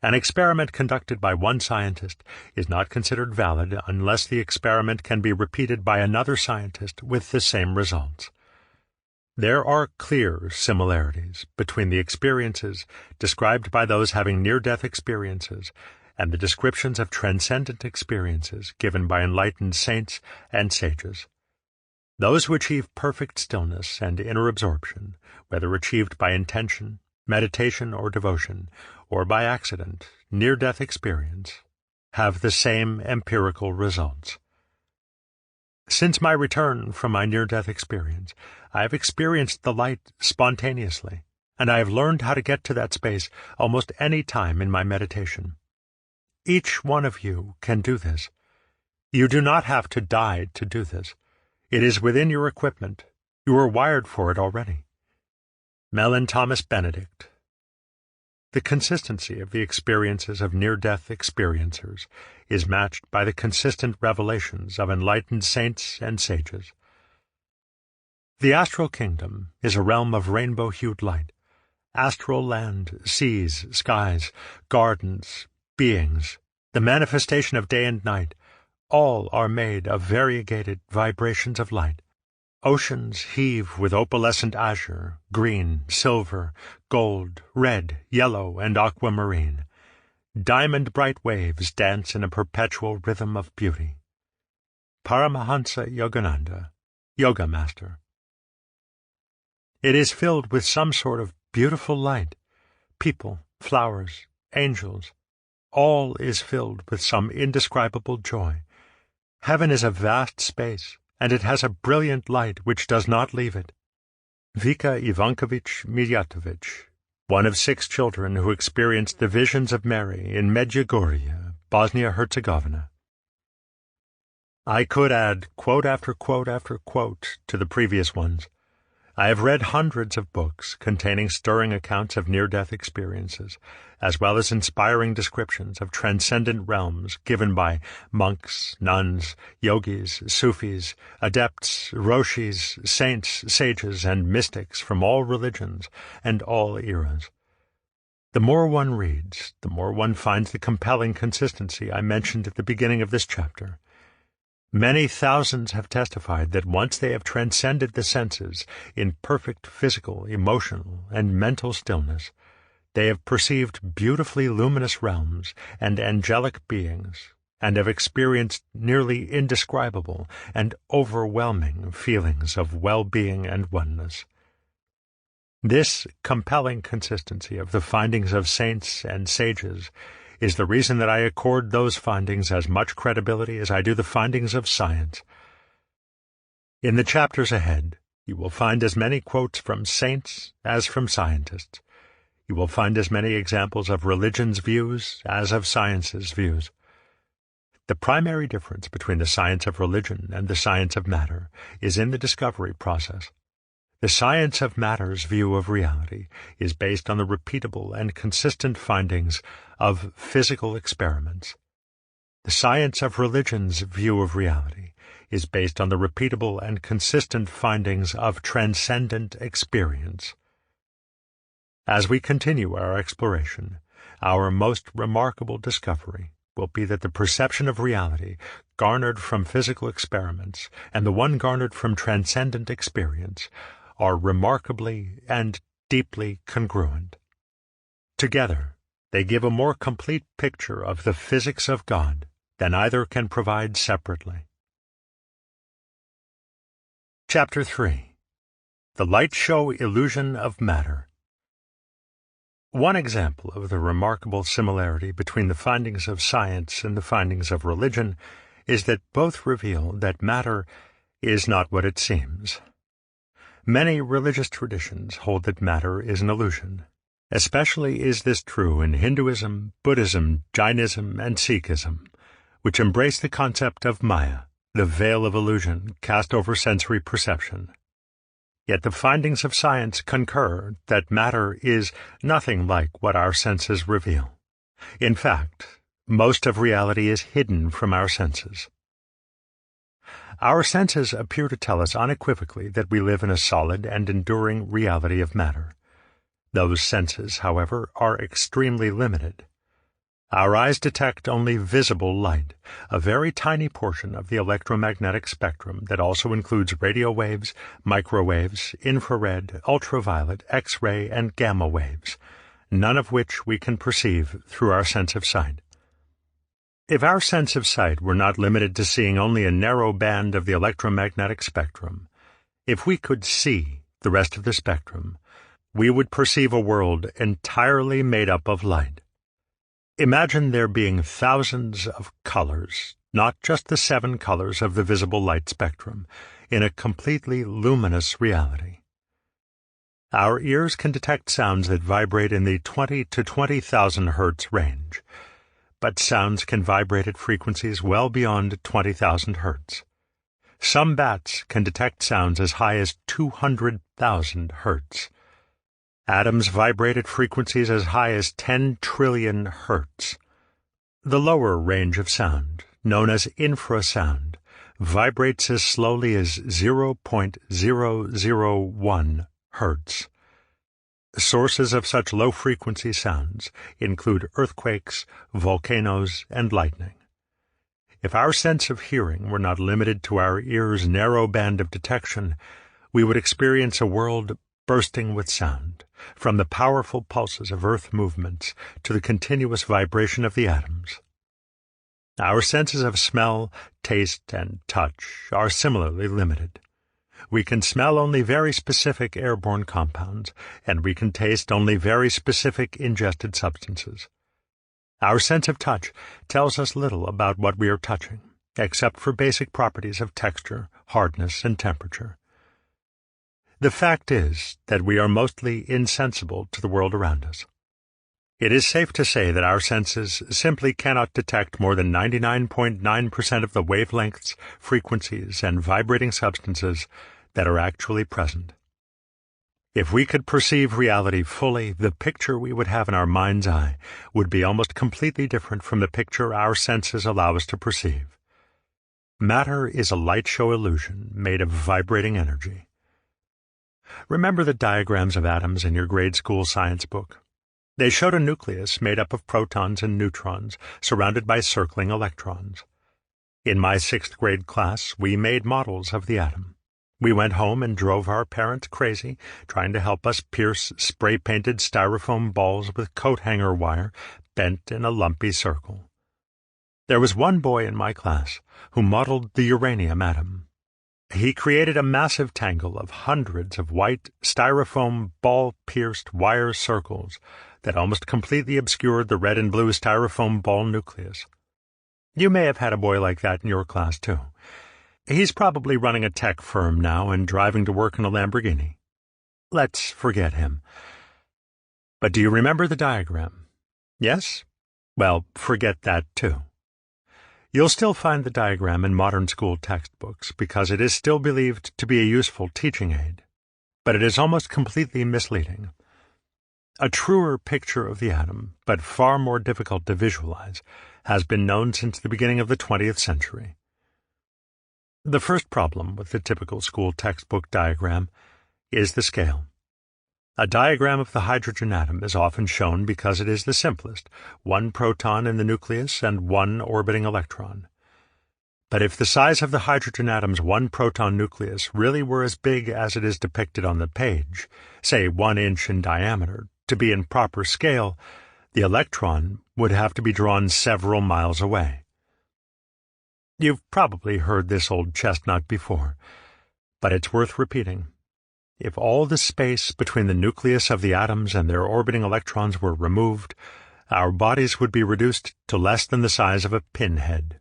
An experiment conducted by one scientist is not considered valid unless the experiment can be repeated by another scientist with the same results. There are clear similarities between the experiences described by those having near-death experiences and the descriptions of transcendent experiences given by enlightened saints and sages. Those who achieve perfect stillness and inner absorption, whether achieved by intention, meditation, or devotion, or by accident, near-death experience, have the same empirical results. Since my return from my near-death experience, I have experienced the light spontaneously, and I have learned how to get to that space almost any time in my meditation. Each one of you can do this. You do not have to die to do this. It is within your equipment. You are wired for it already. Mellon Thomas Benedict. The consistency of the experiences of near-death experiencers is matched by the consistent revelations of enlightened saints and sages. The astral kingdom is a realm of rainbow-hued light. Astral land, seas, skies, gardens, beings, the manifestation of day and night, all are made of variegated vibrations of light. Oceans heave with opalescent azure, green, silver, gold, red, yellow, and aquamarine. Diamond-bright waves dance in a perpetual rhythm of beauty. Paramahansa Yogananda, Yoga Master. It is filled with some sort of beautiful light, people, flowers, angels. All is filled with some indescribable joy. Heaven is a vast space, and it has a brilliant light which does not leave it. Vika Ivankovich Mijatovic, one of 6 children who experienced the visions of Mary in Medjugorje, Bosnia-Herzegovina. I could add quote after quote after quote to the previous ones. I have read hundreds of books containing stirring accounts of near-death experiences, as well as inspiring descriptions of transcendent realms given by monks, nuns, yogis, Sufis, adepts, roshis, saints, sages, and mystics from all religions and all eras. The more one reads, the more one finds the compelling consistency I mentioned at the beginning of this chapter. Many thousands have testified that once they have transcended the senses in perfect physical, emotional, and mental stillness, they have perceived beautifully luminous realms and angelic beings, and have experienced nearly indescribable and overwhelming feelings of well-being and oneness. This compelling consistency of the findings of saints and sages is the reason that I accord those findings as much credibility as I do the findings of science. In the chapters ahead, you will find as many quotes from saints as from scientists. You will find as many examples of religion's views as of science's views. The primary difference between the science of religion and the science of matter is in the discovery process. The science of matter's view of reality is based on the repeatable and consistent findings of physical experiments. The science of religion's view of reality is based on the repeatable and consistent findings of transcendent experience. As we continue our exploration, our most remarkable discovery will be that the perception of reality garnered from physical experiments and the one garnered from transcendent experience are remarkably and deeply congruent. Together, they give a more complete picture of the physics of God than either can provide separately. Chapter 3. The Light Show Illusion of Matter. One example of the remarkable similarity between the findings of science and the findings of religion is that both reveal that matter is not what it seems. Many religious traditions hold that matter is an illusion. Especially is this true in Hinduism, Buddhism, Jainism, and Sikhism, which embrace the concept of Maya, the veil of illusion cast over sensory perception. Yet the findings of science concur that matter is nothing like what our senses reveal. In fact, most of reality is hidden from our senses. Our senses appear to tell us unequivocally that we live in a solid and enduring reality of matter. Those senses, however, are extremely limited. Our eyes detect only visible light, a very tiny portion of the electromagnetic spectrum that also includes radio waves, microwaves, infrared, ultraviolet, X-ray, and gamma waves, none of which we can perceive through our sense of sight. If our sense of sight were not limited to seeing only a narrow band of the electromagnetic spectrum, if we could see the rest of the spectrum, we would perceive a world entirely made up of light. Imagine there being thousands of colors, not just the 7 colors of the visible light spectrum, in a completely luminous reality. Our ears can detect sounds that vibrate in the 20 to 20,000 hertz range, but sounds can vibrate at frequencies well beyond 20,000 hertz. Some bats can detect sounds as high as 200,000 hertz. Atoms vibrate at frequencies as high as 10 trillion hertz. The lower range of sound, known as infrasound, vibrates as slowly as 0.001 hertz. Sources of such low-frequency sounds include earthquakes, volcanoes, and lightning. If our sense of hearing were not limited to our ears' narrow band of detection, we would experience a world bursting with sound, from the powerful pulses of earth movements to the continuous vibration of the atoms. Our senses of smell, taste, and touch are similarly limited. We can smell only very specific airborne compounds, and we can taste only very specific ingested substances. Our sense of touch tells us little about what we are touching, except for basic properties of texture, hardness, and temperature. The fact is that we are mostly insensible to the world around us. It is safe to say that our senses simply cannot detect more than 99.9% of the wavelengths, frequencies, and vibrating substances that are actually present. If we could perceive reality fully, the picture we would have in our mind's eye would be almost completely different from the picture our senses allow us to perceive. Matter is a light show illusion made of vibrating energy. Remember the diagrams of atoms in your grade school science book? They showed a nucleus made up of protons and neutrons, surrounded by circling electrons. In my 6th grade class, we made models of the atom. We went home and drove our parents crazy, trying to help us pierce spray-painted styrofoam balls with coat hanger wire bent in a lumpy circle. There was one boy in my class who modeled the uranium atom. He created a massive tangle of hundreds of white styrofoam ball-pierced wire circles that almost completely obscured the red and blue styrofoam ball nucleus. You may have had a boy like that in your class, too. He's probably running a tech firm now and driving to work in a Lamborghini. Let's forget him. But do you remember the diagram? Yes? Well, forget that, too. You'll still find the diagram in modern school textbooks because it is still believed to be a useful teaching aid, but it is almost completely misleading. A truer picture of the atom, but far more difficult to visualize, has been known since the beginning of the 20th century. The first problem with the typical school textbook diagram is the scale. A diagram of the hydrogen atom is often shown because it is the simplest, one proton in the nucleus and one orbiting electron. But if the size of the hydrogen atom's one proton nucleus really were as big as it is depicted on the page, say 1 inch in diameter, to be in proper scale, the electron would have to be drawn several miles away. You've probably heard this old chestnut before, but it's worth repeating. If all the space between the nucleus of the atoms and their orbiting electrons were removed, our bodies would be reduced to less than the size of a pinhead.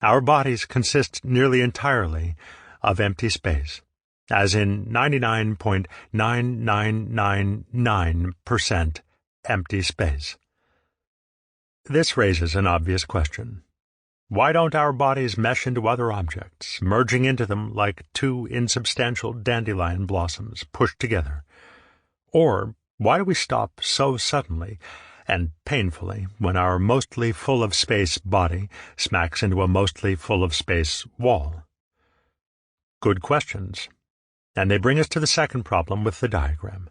Our bodies consist nearly entirely of empty space, as in 99.9999% empty space. This raises an obvious question. Why don't our bodies mesh into other objects, merging into them like two insubstantial dandelion blossoms pushed together? Or why do we stop so suddenly and painfully when our mostly full of space body smacks into a mostly full of space wall? Good questions, and they bring us to the second problem with the diagram.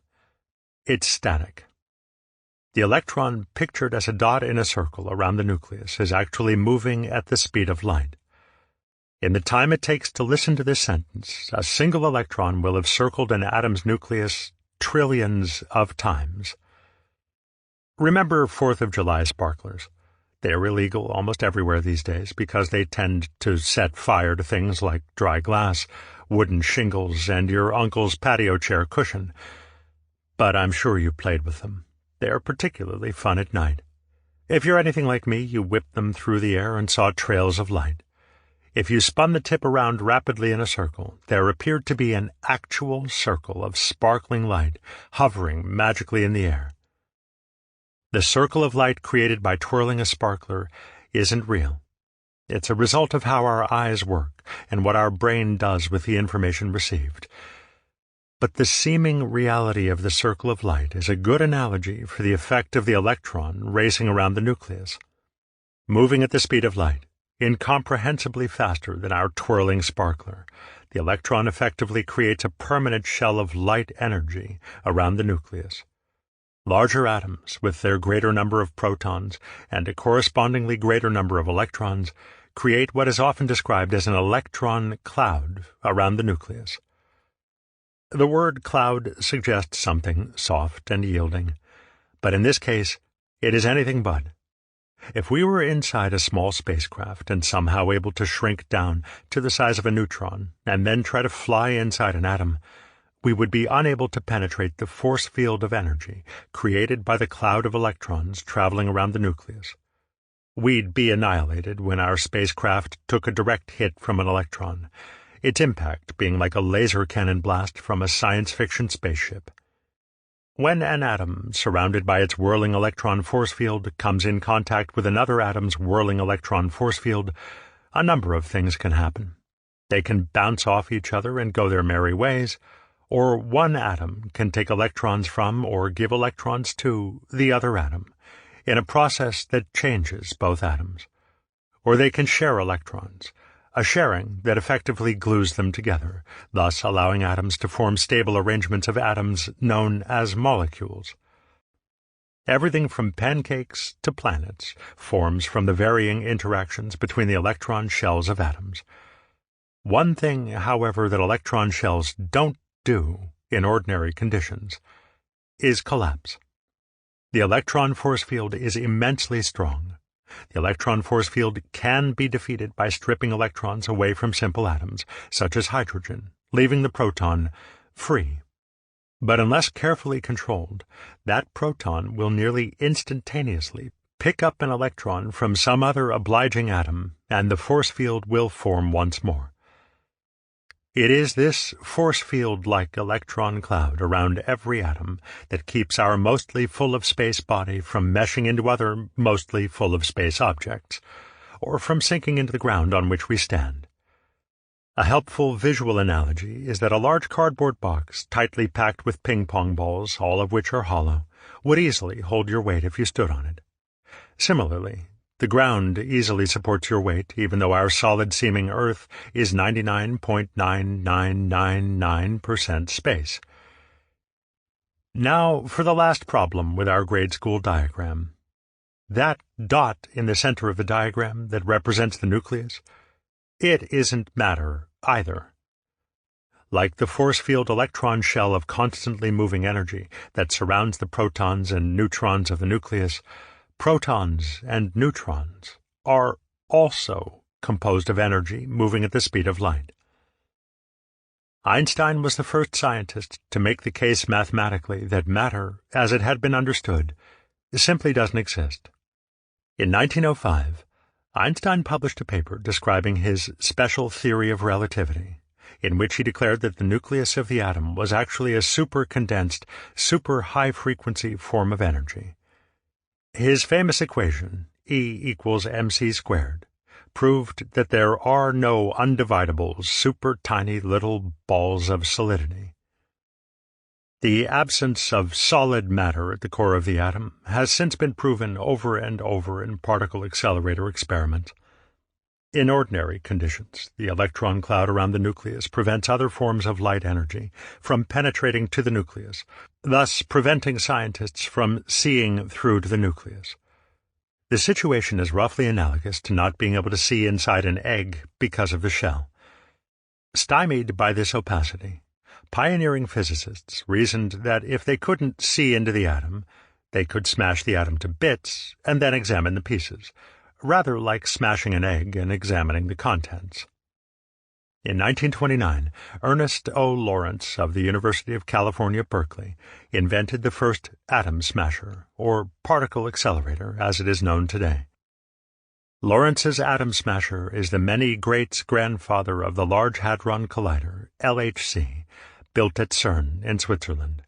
It's static. The electron, pictured as a dot in a circle around the nucleus, is actually moving at the speed of light. In the time it takes to listen to this sentence, a single electron will have circled an atom's nucleus trillions of times. Remember 4th of July sparklers. They are illegal almost everywhere these days because they tend to set fire to things like dry glass, wooden shingles, and your uncle's patio chair cushion. But I'm sure you played with them. They are particularly fun at night. If you're anything like me, you whipped them through the air and saw trails of light. If you spun the tip around rapidly in a circle, there appeared to be an actual circle of sparkling light hovering magically in the air. The circle of light created by twirling a sparkler isn't real. It's a result of how our eyes work and what our brain does with the information received. But the seeming reality of the circle of light is a good analogy for the effect of the electron racing around the nucleus. Moving at the speed of light, incomprehensibly faster than our twirling sparkler, the electron effectively creates a permanent shell of light energy around the nucleus. Larger atoms, with their greater number of protons and a correspondingly greater number of electrons, create what is often described as an electron cloud around the nucleus. The word cloud suggests something soft and yielding, but in this case, it is anything but. If we were inside a small spacecraft and somehow able to shrink down to the size of a neutron and then try to fly inside an atom, we would be unable to penetrate the force field of energy created by the cloud of electrons traveling around the nucleus. We'd be annihilated when our spacecraft took a direct hit from an electron, its impact being like a laser cannon blast from a science fiction spaceship. When an atom, surrounded by its whirling electron force field, comes in contact with another atom's whirling electron force field, a number of things can happen. They can bounce off each other and go their merry ways, or one atom can take electrons from or give electrons to the other atom, in a process that changes both atoms. Or they can share electrons, a sharing that effectively glues them together, thus allowing atoms to form stable arrangements of atoms known as molecules. Everything from pancakes to planets forms from the varying interactions between the electron shells of atoms. One thing, however, that electron shells don't do in ordinary conditions is collapse. The electron force field is immensely strong. The electron force field can be defeated by stripping electrons away from simple atoms, such as hydrogen, leaving the proton free. But unless carefully controlled, that proton will nearly instantaneously pick up an electron from some other obliging atom, and the force field will form once more. It is this force field-like electron cloud around every atom that keeps our mostly full-of-space body from meshing into other mostly full-of-space objects, or from sinking into the ground on which we stand. A helpful visual analogy is that a large cardboard box, tightly packed with ping-pong balls, all of which are hollow, would easily hold your weight if you stood on it. Similarly, the ground easily supports your weight, even though our solid-seeming Earth is 99.9999% space. Now for the last problem with our grade school diagram. That dot in the center of the diagram that represents the nucleus, it isn't matter either. Like the force field electron shell of constantly moving energy that surrounds the protons and neutrons of the nucleus, protons and neutrons are also composed of energy moving at the speed of light. Einstein was the first scientist to make the case mathematically that matter, as it had been understood, simply doesn't exist. In 1905, Einstein published a paper describing his special theory of relativity, in which he declared that the nucleus of the atom was actually a super-condensed, super-high-frequency form of energy. His famous equation, E equals mc squared, proved that there are no undividable, super-tiny little balls of solidity. The absence of solid matter at the core of the atom has since been proven over and over in particle accelerator experiments. In ordinary conditions, the electron cloud around the nucleus prevents other forms of light energy from penetrating to the nucleus, thus preventing scientists from seeing through to the nucleus. The situation is roughly analogous to not being able to see inside an egg because of the shell. Stymied by this opacity, pioneering physicists reasoned that if they couldn't see into the atom, they could smash the atom to bits and then examine the pieces, rather like smashing an egg and examining the contents. In 1929, Ernest O. Lawrence of the University of California, Berkeley, invented the first atom smasher, or particle accelerator, as it is known today. Lawrence's atom smasher is the many greats grandfather of the Large Hadron Collider, LHC, built at CERN in Switzerland.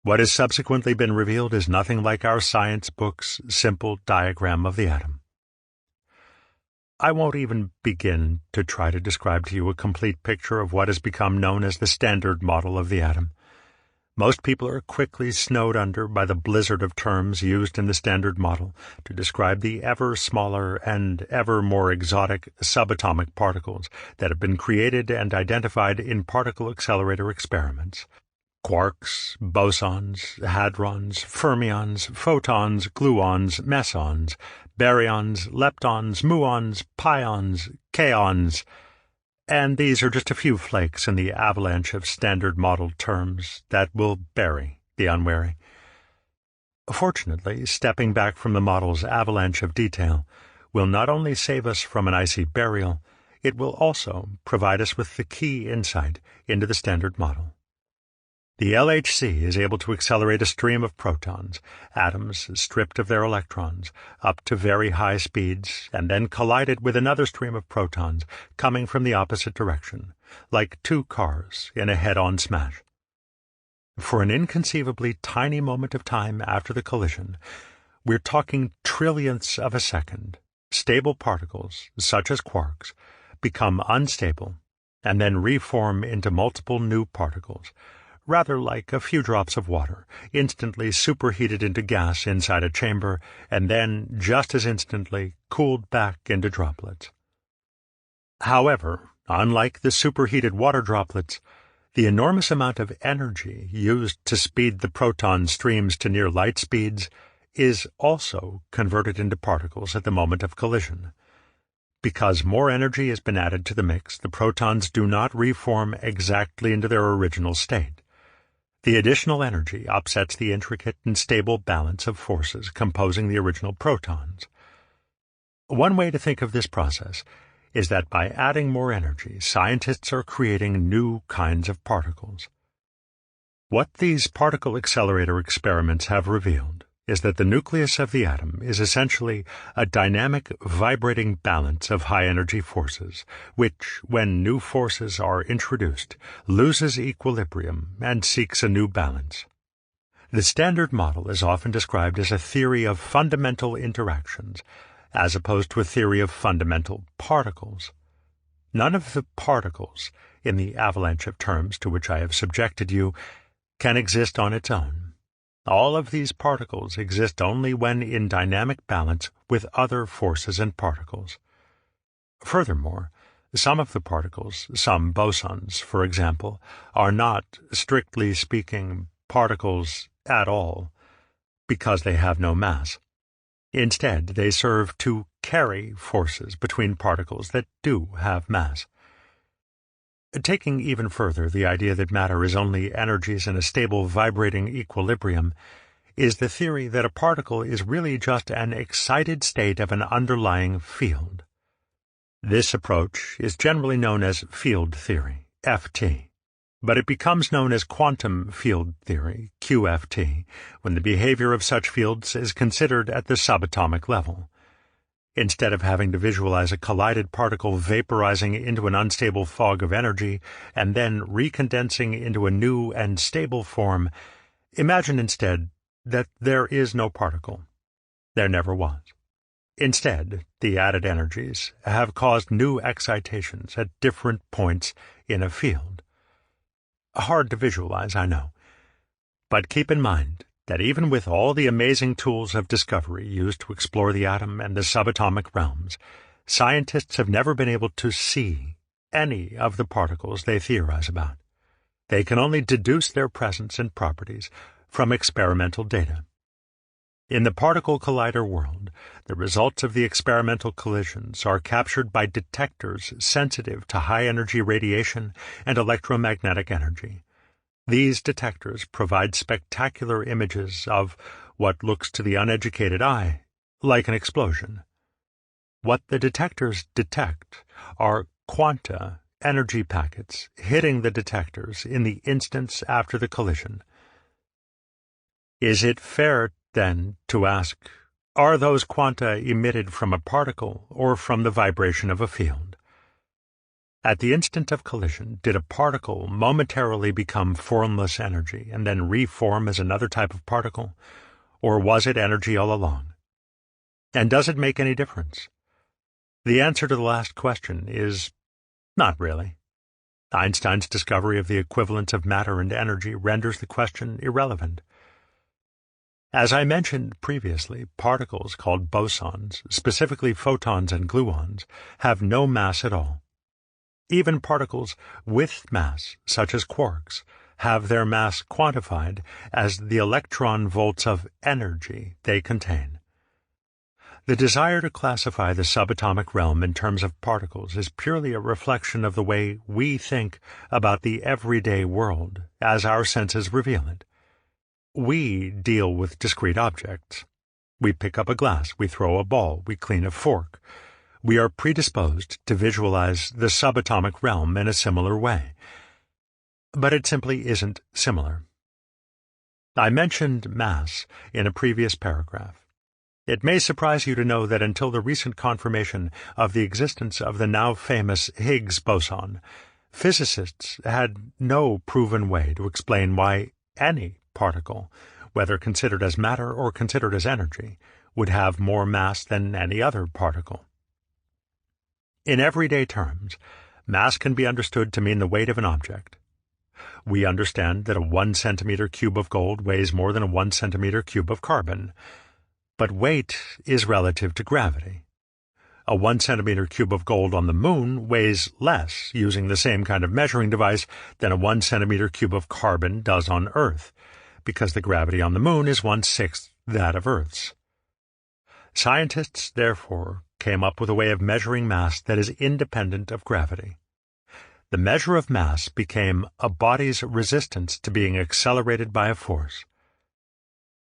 What has subsequently been revealed is nothing like our science book's simple diagram of the atom. I won't even begin to try to describe to you a complete picture of what has become known as the standard model of the atom. Most people are quickly snowed under by the blizzard of terms used in the standard model to describe the ever smaller and ever more exotic subatomic particles that have been created and identified in particle accelerator experiments. Quarks, bosons, hadrons, fermions, photons, gluons, mesons, baryons, leptons, muons, pions, kaons, and these are just a few flakes in the avalanche of standard model terms that will bury the unwary. Fortunately, stepping back from the model's avalanche of detail will not only save us from an icy burial, it will also provide us with the key insight into the Standard Model. The LHC is able to accelerate a stream of protons, atoms stripped of their electrons, up to very high speeds, and then collided with another stream of protons coming from the opposite direction, like two cars in a head-on smash. For an inconceivably tiny moment of time after the collision, we're talking trillionths of a second, stable particles, such as quarks, become unstable and then reform into multiple new particles, rather like a few drops of water, instantly superheated into gas inside a chamber and then, just as instantly, cooled back into droplets. However, unlike the superheated water droplets, the enormous amount of energy used to speed the proton streams to near light speeds is also converted into particles at the moment of collision. Because more energy has been added to the mix, the protons do not reform exactly into their original state. The additional energy upsets the intricate and stable balance of forces composing the original protons. One way to think of this process is that by adding more energy, scientists are creating new kinds of particles. What these particle accelerator experiments have revealed is that the nucleus of the atom is essentially a dynamic, vibrating balance of high-energy forces, which, when new forces are introduced, loses equilibrium and seeks a new balance. The Standard Model is often described as a theory of fundamental interactions, as opposed to a theory of fundamental particles. None of the particles, in the avalanche of terms to which I have subjected you, can exist on its own. All of these particles exist only when in dynamic balance with other forces and particles. Furthermore, some of the particles, some bosons, for example, are not, strictly speaking, particles at all, because they have no mass. Instead, they serve to carry forces between particles that do have mass. Taking even further the idea that matter is only energies in a stable vibrating equilibrium is the theory that a particle is really just an excited state of an underlying field. This approach is generally known as field theory, FT, but it becomes known as quantum field theory, QFT, when the behavior of such fields is considered at the subatomic level. Instead of having to visualize a collided particle vaporizing into an unstable fog of energy and then recondensing into a new and stable form, imagine instead that there is no particle. There never was. Instead, the added energies have caused new excitations at different points in a field. Hard to visualize, I know. But keep in mind that even with all the amazing tools of discovery used to explore the atom and the subatomic realms, scientists have never been able to see any of the particles they theorize about. They can only deduce their presence and properties from experimental data. In the particle collider world, the results of the experimental collisions are captured by detectors sensitive to high-energy radiation and electromagnetic energy. These detectors provide spectacular images of what looks to the uneducated eye like an explosion. What the detectors detect are quanta energy packets hitting the detectors in the instants after the collision. Is it fair, then, to ask, are those quanta emitted from a particle or from the vibration of a field? At the instant of collision, did a particle momentarily become formless energy and then reform as another type of particle, or was it energy all along? And does it make any difference? The answer to the last question is not really. Einstein's discovery of the equivalence of matter and energy renders the question irrelevant. As I mentioned previously, particles called bosons, specifically photons and gluons, have no mass at all. Even particles with mass, such as quarks, have their mass quantified as the electron volts of energy they contain. The desire to classify the subatomic realm in terms of particles is purely a reflection of the way we think about the everyday world as our senses reveal it. We deal with discrete objects. We pick up a glass, we throw a ball, we clean a fork. We are predisposed to visualize the subatomic realm in a similar way. But it simply isn't similar. I mentioned mass in a previous paragraph. It may surprise you to know that until the recent confirmation of the existence of the now famous Higgs boson, physicists had no proven way to explain why any particle, whether considered as matter or considered as energy, would have more mass than any other particle. In everyday terms, mass can be understood to mean the weight of an object. We understand that a 1 centimeter cube of gold weighs more than a 1 centimeter cube of carbon. But weight is relative to gravity. A 1 centimeter cube of gold on the moon weighs less using the same kind of measuring device than a 1 centimeter cube of carbon does on Earth, because the gravity on the moon is 1/6 that of Earth's. Scientists, therefore, came up with a way of measuring mass that is independent of gravity. The measure of mass became a body's resistance to being accelerated by a force.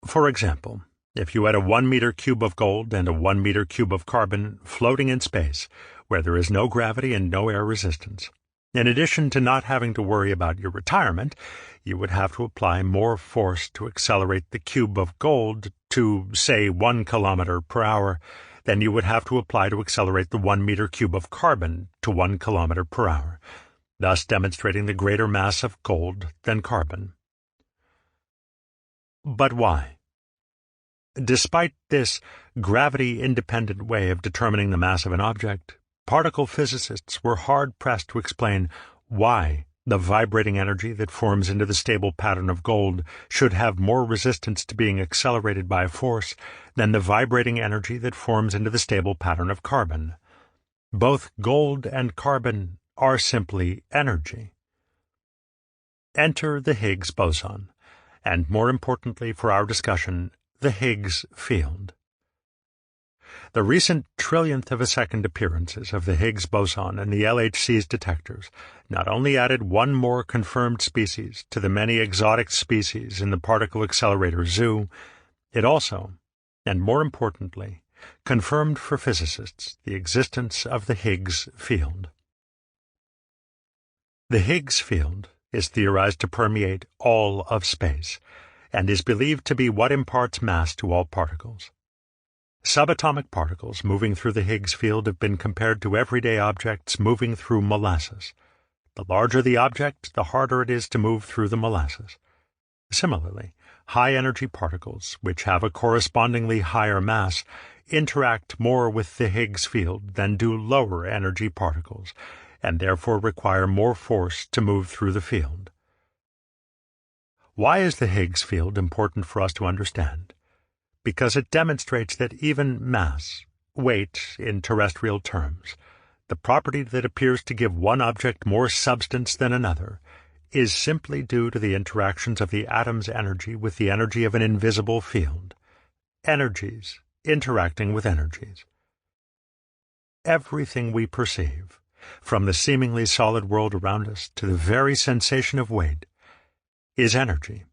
For example, if you had a 1 meter cube of gold and a 1 meter cube of carbon floating in space, where there is no gravity and no air resistance, in addition to not having to worry about your retirement, you would have to apply more force to accelerate the cube of gold to, say, 1 kilometer per hour than you would have to apply to accelerate the 1 meter cube of carbon to 1 kilometer per hour, thus demonstrating the greater mass of gold than carbon. But why? Despite this gravity-independent way of determining the mass of an object, particle physicists were hard-pressed to explain why the vibrating energy that forms into the stable pattern of gold should have more resistance to being accelerated by a force than the vibrating energy that forms into the stable pattern of carbon. Both gold and carbon are simply energy. Enter the Higgs boson, and more importantly for our discussion, the Higgs field. The recent trillionth of a second appearances of the Higgs boson and the LHC's detectors not only added one more confirmed species to the many exotic species in the particle accelerator zoo, it also, and more importantly, confirmed for physicists the existence of the Higgs field. The Higgs field is theorized to permeate all of space, and is believed to be what imparts mass to all particles. Subatomic particles moving through the Higgs field have been compared to everyday objects moving through molasses. The larger the object, the harder it is to move through the molasses. Similarly, high-energy particles, which have a correspondingly higher mass, interact more with the Higgs field than do lower-energy particles, and therefore require more force to move through the field. Why is the Higgs field important for us to understand? Because it demonstrates that even mass, weight in terrestrial terms, the property that appears to give one object more substance than another, is simply due to the interactions of the atom's energy with the energy of an invisible field. Energies interacting with energies. Everything we perceive, from the seemingly solid world around us to the very sensation of weight, is energy.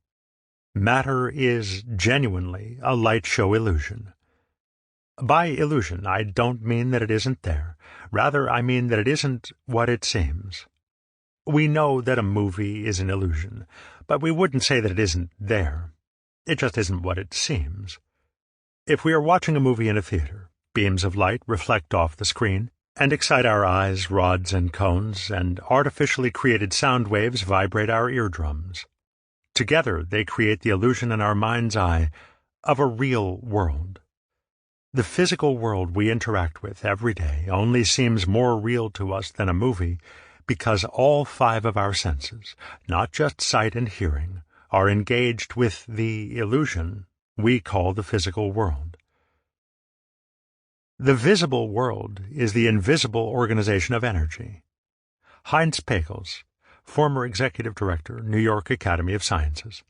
Matter is genuinely a light show illusion. By illusion, I don't mean that it isn't there. Rather, I mean that it isn't what it seems. We know that a movie is an illusion, but we wouldn't say that it isn't there. It just isn't what it seems. If we are watching a movie in a theater, beams of light reflect off the screen and excite our eyes, rods, and cones, and artificially created sound waves vibrate our eardrums. Together, they create the illusion in our mind's eye of a real world. The physical world we interact with every day only seems more real to us than a movie because all 5 of our senses, not just sight and hearing, are engaged with the illusion we call the physical world. The visible world is the invisible organization of energy. Heinz Pagels, former executive director, New York Academy of Sciences.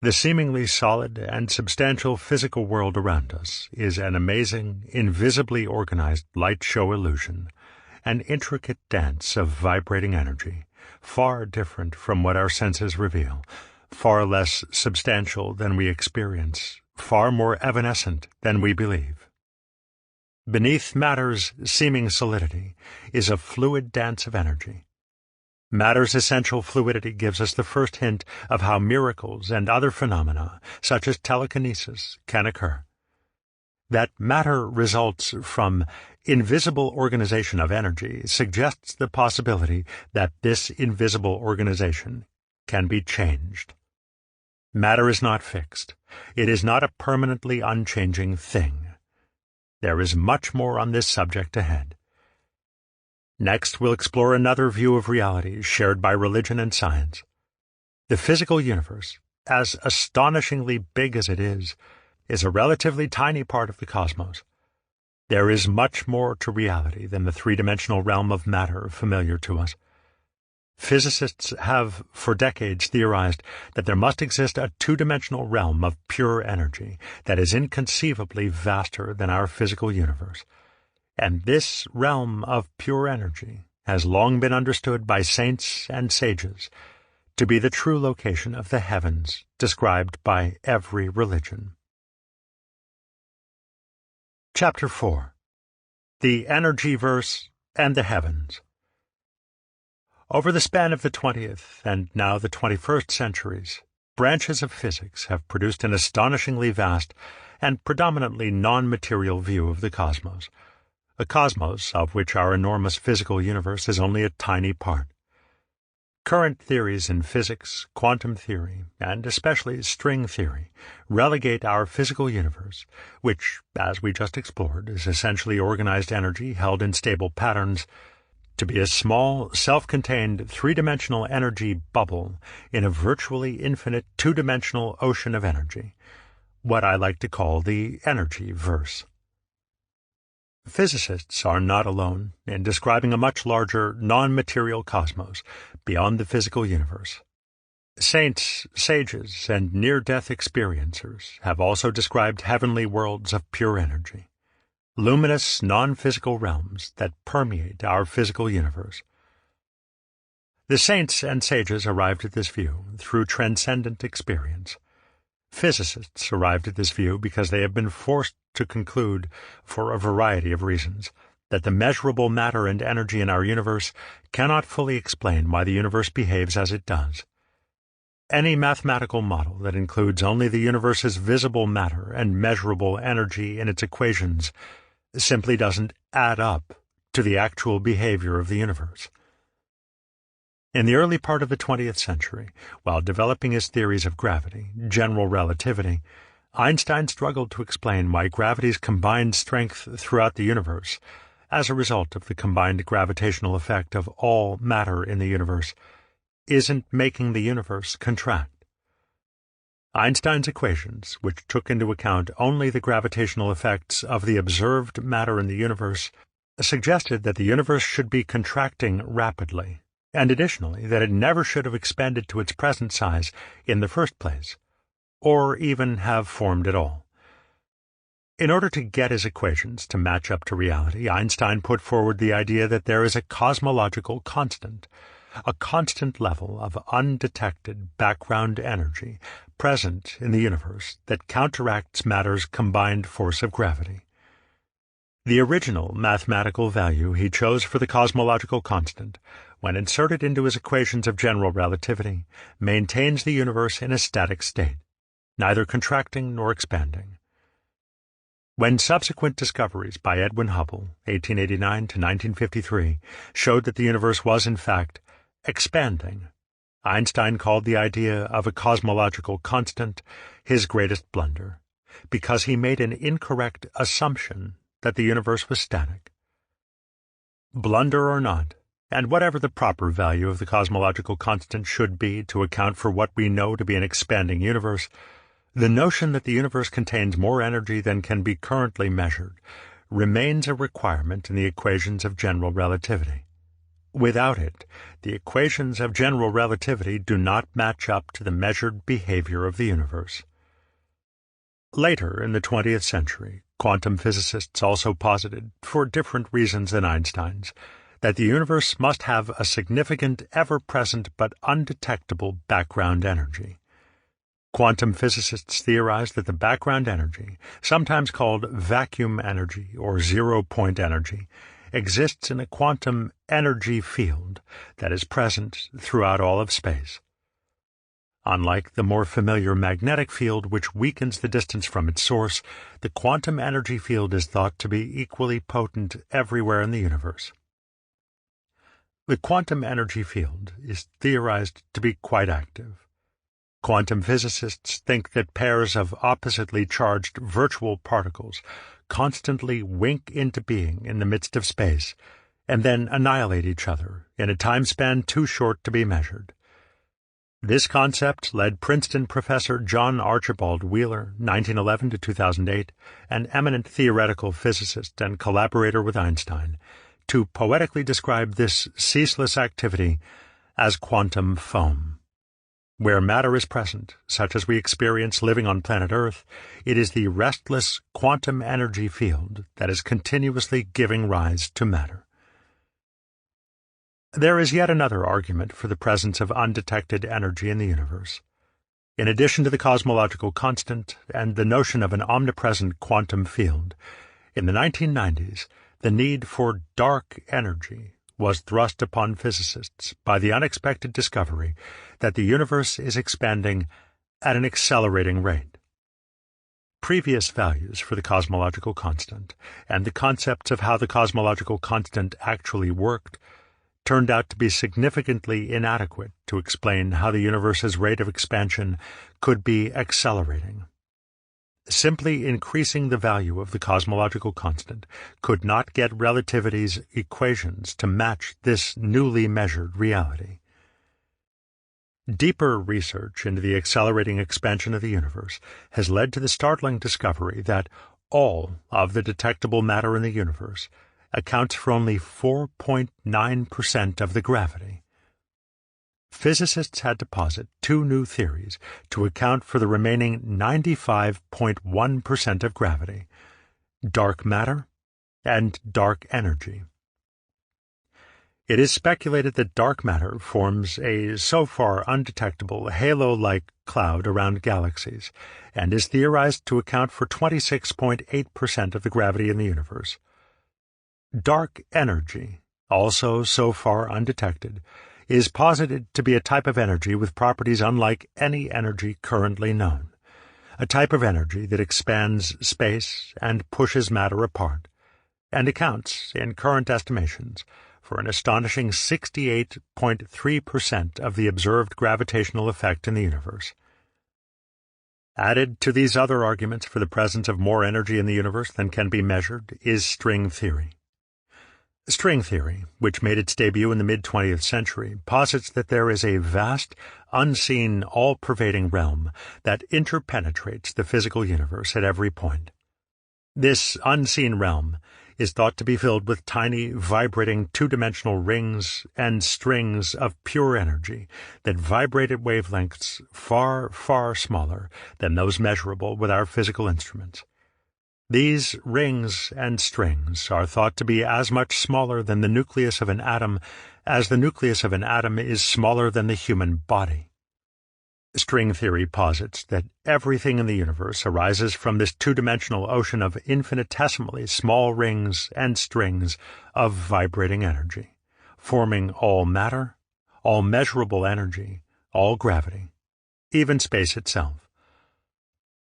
The seemingly solid and substantial physical world around us is an amazing, invisibly organized light show illusion, an intricate dance of vibrating energy, far different from what our senses reveal, far less substantial than we experience, far more evanescent than we believe. Beneath matter's seeming solidity is a fluid dance of energy. Matter's essential fluidity gives us the first hint of how miracles and other phenomena, such as telekinesis, can occur. That matter results from invisible organization of energy suggests the possibility that this invisible organization can be changed. Matter is not fixed. It is not a permanently unchanging thing. There is much more on this subject ahead. Next, we'll explore another view of reality shared by religion and science. The physical universe, as astonishingly big as it is a relatively tiny part of the cosmos. There is much more to reality than the three-dimensional realm of matter familiar to us. Physicists have for decades theorized that there must exist a two-dimensional realm of pure energy that is inconceivably vaster than our physical universe. And this realm of pure energy has long been understood by saints and sages to be the true location of the heavens described by every religion. Chapter 4. The Energy Verse and the Heavens. Over the span of the 20th and now the 21st centuries, branches of physics have produced an astonishingly vast and predominantly non-material view of the cosmos, a cosmos of which our enormous physical universe is only a tiny part. Current theories in physics, quantum theory, and especially string theory, relegate our physical universe, which, as we just explored, is essentially organized energy held in stable patterns, to be a small, self-contained, three-dimensional energy bubble in a virtually infinite two-dimensional ocean of energy, what I like to call the energy verse. Physicists are not alone in describing a much larger, non-material cosmos beyond the physical universe. Saints, sages, and near-death experiencers have also described heavenly worlds of pure energy, luminous, non-physical realms that permeate our physical universe. The saints and sages arrived at this view through transcendent experience. Physicists arrived at this view because they have been forced to conclude, for a variety of reasons, that the measurable matter and energy in our universe cannot fully explain why the universe behaves as it does. Any mathematical model that includes only the universe's visible matter and measurable energy in its equations simply doesn't add up to the actual behavior of the universe. In the early part of the 20th century, while developing his theories of gravity, general relativity, Einstein struggled to explain why gravity's combined strength throughout the universe, as a result of the combined gravitational effect of all matter in the universe, isn't making the universe contract. Einstein's equations, which took into account only the gravitational effects of the observed matter in the universe, suggested that the universe should be contracting rapidly, and additionally that it never should have expanded to its present size in the first place, or even have formed at all. In order to get his equations to match up to reality, Einstein put forward the idea that there is a cosmological constant, a constant level of undetected background energy present in the universe that counteracts matter's combined force of gravity. The original mathematical value he chose for the cosmological constant, when inserted into his equations of general relativity, maintains the universe in a static state, neither contracting nor expanding. When subsequent discoveries by Edwin Hubble, 1889 to 1953, showed that the universe was, in fact, expanding, Einstein called the idea of a cosmological constant his greatest blunder, because he made an incorrect assumption that the universe was static. Blunder or not, and whatever the proper value of the cosmological constant should be to account for what we know to be an expanding universe, the notion that the universe contains more energy than can be currently measured remains a requirement in the equations of general relativity. Without it, the equations of general relativity do not match up to the measured behavior of the universe. Later in the 20th century, quantum physicists also posited, for different reasons than Einstein's, that the universe must have a significant, ever-present but undetectable background energy, Quantum physicists theorize that the background energy, sometimes called vacuum energy or zero-point energy, exists in a quantum energy field that is present throughout all of space. Unlike the more familiar magnetic field, which weakens the distance from its source, the quantum energy field is thought to be equally potent everywhere in the universe. The quantum energy field is theorized to be quite active. Quantum physicists think that pairs of oppositely charged virtual particles constantly wink into being in the midst of space and then annihilate each other in a time span too short to be measured. This concept led Princeton professor John Archibald Wheeler, 1911 to 2008, an eminent theoretical physicist and collaborator with Einstein, to poetically describe this ceaseless activity as quantum foam. Where matter is present, such as we experience living on planet Earth, it is the restless quantum energy field that is continuously giving rise to matter. There is yet another argument for the presence of undetected energy in the universe. In addition to the cosmological constant and the notion of an omnipresent quantum field, in the 1990s, the need for dark energy was thrust upon physicists by the unexpected discovery that the universe is expanding at an accelerating rate. Previous values for the cosmological constant and the concepts of how the cosmological constant actually worked turned out to be significantly inadequate to explain how the universe's rate of expansion could be accelerating. Simply increasing the value of the cosmological constant could not get relativity's equations to match this newly measured reality. Deeper research into the accelerating expansion of the universe has led to the startling discovery that all of the detectable matter in the universe accounts for only 4.9% of the gravity. Physicists had to posit two new theories to account for the remaining 95.1% of gravity: dark matter and dark energy. It is speculated that dark matter forms a so far undetectable halo-like cloud around galaxies and is theorized to account for 26.8% of the gravity in the universe. Dark energy, also so far undetected, is posited to be a type of energy with properties unlike any energy currently known, a type of energy that expands space and pushes matter apart, and accounts, in current estimations, for an astonishing 68.3% of the observed gravitational effect in the universe. Added to these other arguments for the presence of more energy in the universe than can be measured is string theory. String theory, which made its debut in the mid-20th century, posits that there is a vast, unseen, all-pervading realm that interpenetrates the physical universe at every point. This unseen realm is thought to be filled with tiny, vibrating two-dimensional rings and strings of pure energy that vibrate at wavelengths far, far smaller than those measurable with our physical instruments. These rings and strings are thought to be as much smaller than the nucleus of an atom as the nucleus of an atom is smaller than the human body. String theory posits that everything in the universe arises from this two-dimensional ocean of infinitesimally small rings and strings of vibrating energy, forming all matter, all measurable energy, all gravity, even space itself.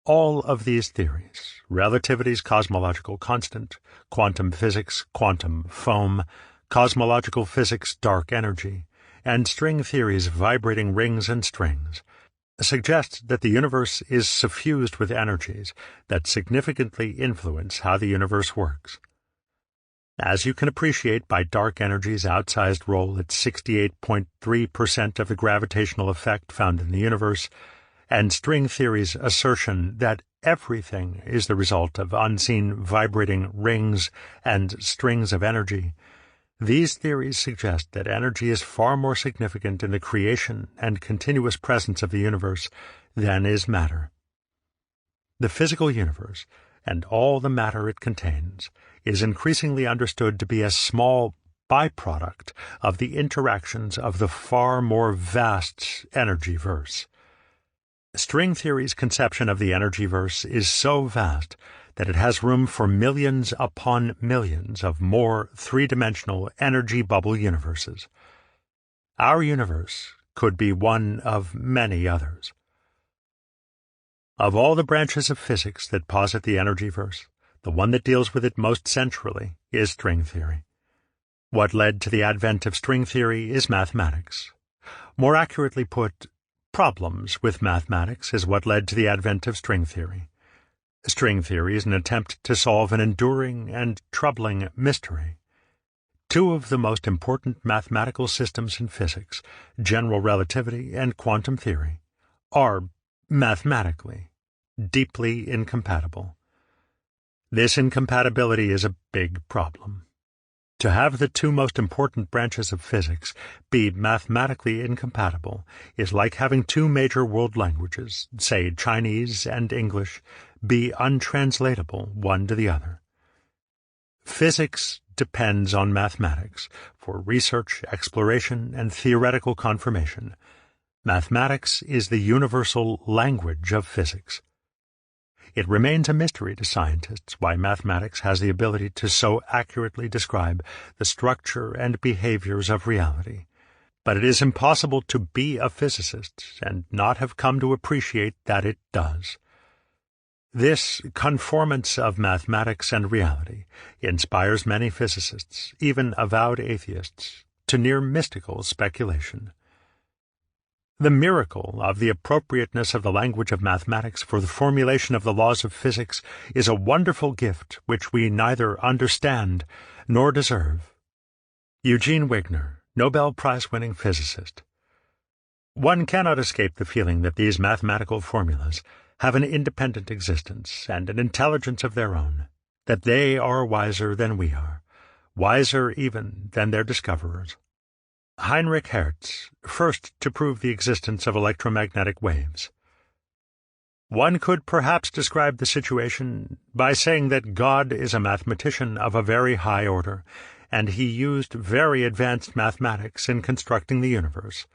All of these theories, relativity's cosmological constant, quantum physics, quantum foam, cosmological physics, dark energy, and string theory's vibrating rings and strings, suggest that the universe is suffused with energies that significantly influence how the universe works. As you can appreciate by dark energy's outsized role at 68.3% of the gravitational effect found in the universe, and string theory's assertion that everything is the result of unseen vibrating rings and strings of energy, these theories suggest that energy is far more significant in the creation and continuous presence of the universe than is matter. The physical universe, and all the matter it contains, is increasingly understood to be a small byproduct of the interactions of the far more vast energy-verse. String theory's conception of the energyverse is so vast that it has room for millions upon millions of more three-dimensional energy bubble universes. Our universe could be one of many others. Of all the branches of physics that posit the energyverse, the one that deals with it most centrally is string theory. What led to the advent of string theory is mathematics. More accurately put, problems with mathematics is what led to the advent of string theory. String theory is an attempt to solve an enduring and troubling mystery. Two of the most important mathematical systems in physics, general relativity and quantum theory, are, mathematically, deeply incompatible. This incompatibility is a big problem. To have the two most important branches of physics be mathematically incompatible is like having two major world languages, say Chinese and English, be untranslatable one to the other. Physics depends on mathematics for research, exploration, and theoretical confirmation. Mathematics is the universal language of physics. It remains a mystery to scientists why mathematics has the ability to so accurately describe the structure and behaviors of reality. But it is impossible to be a physicist and not have come to appreciate that it does. This conformance of mathematics and reality inspires many physicists, even avowed atheists, to near mystical speculation. The miracle of the appropriateness of the language of mathematics for the formulation of the laws of physics is a wonderful gift which we neither understand nor deserve. Eugene Wigner, Nobel Prize-winning physicist. One cannot escape the feeling that these mathematical formulas have an independent existence and an intelligence of their own, that they are wiser than we are, wiser even than their discoverers. Heinrich Hertz, first to prove the existence of electromagnetic waves. One could perhaps describe the situation by saying that God is a mathematician of a very high order, and he used very advanced mathematics in constructing the universe.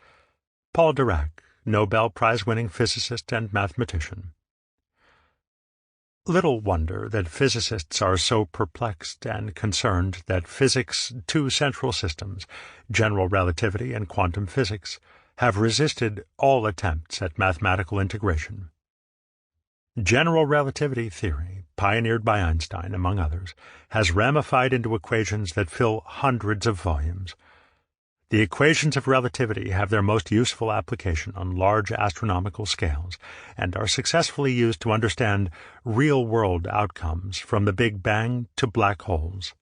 Paul Dirac, Nobel Prize-winning physicist and mathematician. Little wonder that physicists are so perplexed and concerned that physics' two central systems, general relativity and quantum physics, have resisted all attempts at mathematical integration. General relativity theory, pioneered by Einstein, among others, has ramified into equations that fill hundreds of volumes. The equations of relativity have their most useful application on large astronomical scales and are successfully used to understand real-world outcomes from the Big Bang to black holes.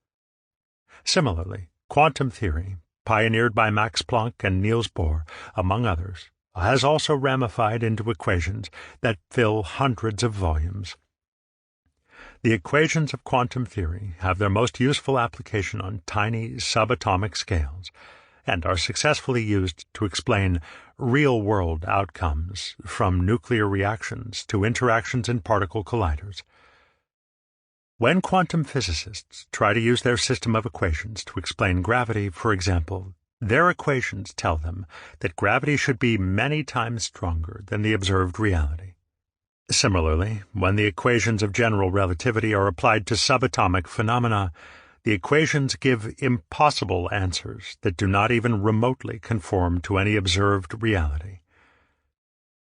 Similarly, quantum theory, pioneered by Max Planck and Niels Bohr, among others, has also ramified into equations that fill hundreds of volumes. The equations of quantum theory have their most useful application on tiny subatomic scales, and are successfully used to explain real-world outcomes from nuclear reactions to interactions in particle colliders. When quantum physicists try to use their system of equations to explain gravity, for example, their equations tell them that gravity should be many times stronger than the observed reality. Similarly, when the equations of general relativity are applied to subatomic phenomena, the equations give impossible answers that do not even remotely conform to any observed reality.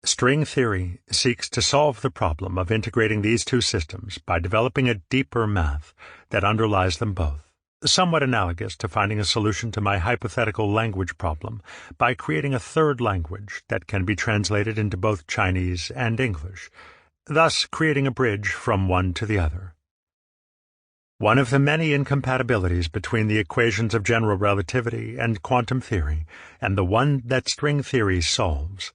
String theory seeks to solve the problem of integrating these two systems by developing a deeper math that underlies them both, somewhat analogous to finding a solution to my hypothetical language problem by creating a third language that can be translated into both Chinese and English, thus creating a bridge from one to the other. One of the many incompatibilities between the equations of general relativity and quantum theory, and the one that string theory solves,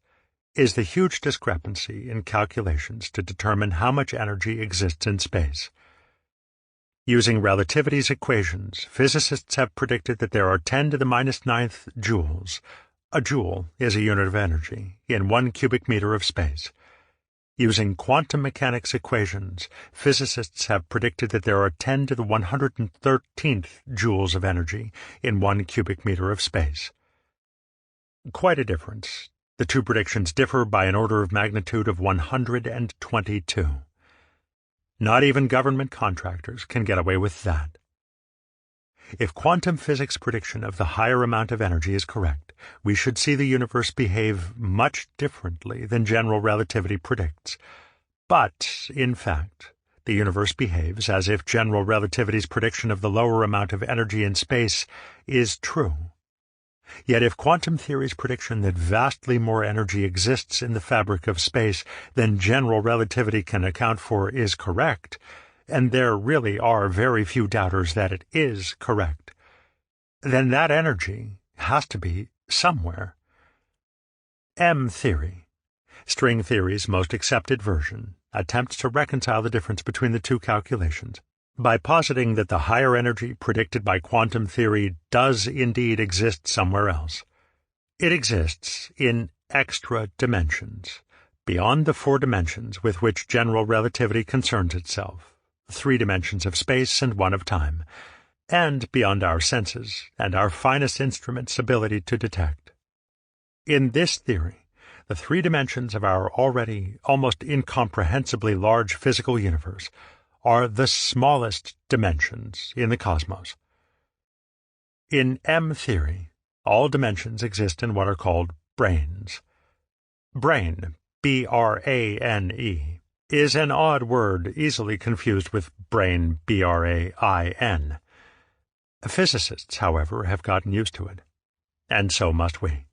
is the huge discrepancy in calculations to determine how much energy exists in space. Using relativity's equations, physicists have predicted that there are 10 to the minus 9th joules. A joule is a unit of energy in 1 cubic meter of space. Using quantum mechanics equations, physicists have predicted that there are 10 to the 113th joules of energy in 1 cubic meter of space. Quite a difference, The two predictions differ by an order of magnitude of 122. Not even government contractors can get away with that. If quantum physics' prediction of the higher amount of energy is correct, we should see the universe behave much differently than general relativity predicts. But, in fact, the universe behaves as if general relativity's prediction of the lower amount of energy in space is true. Yet if quantum theory's prediction that vastly more energy exists in the fabric of space than general relativity can account for is correct, and there really are very few doubters that it is correct, then that energy has to be somewhere. M theory, string theory's most accepted version, attempts to reconcile the difference between the two calculations by positing that the higher energy predicted by quantum theory does indeed exist somewhere else. It exists in extra dimensions, beyond the 4 dimensions with which general relativity concerns itself, 3 dimensions of space and 1 of time, and beyond our senses and our finest instruments' ability to detect. In this theory, the 3 dimensions of our already almost incomprehensibly large physical universe are the smallest dimensions in the cosmos. In M theory, all dimensions exist in what are called branes. Brane, B-R-A-N-E, is an odd word easily confused with brain, B-R-A-I-N. Physicists, however, have gotten used to it, and so must we.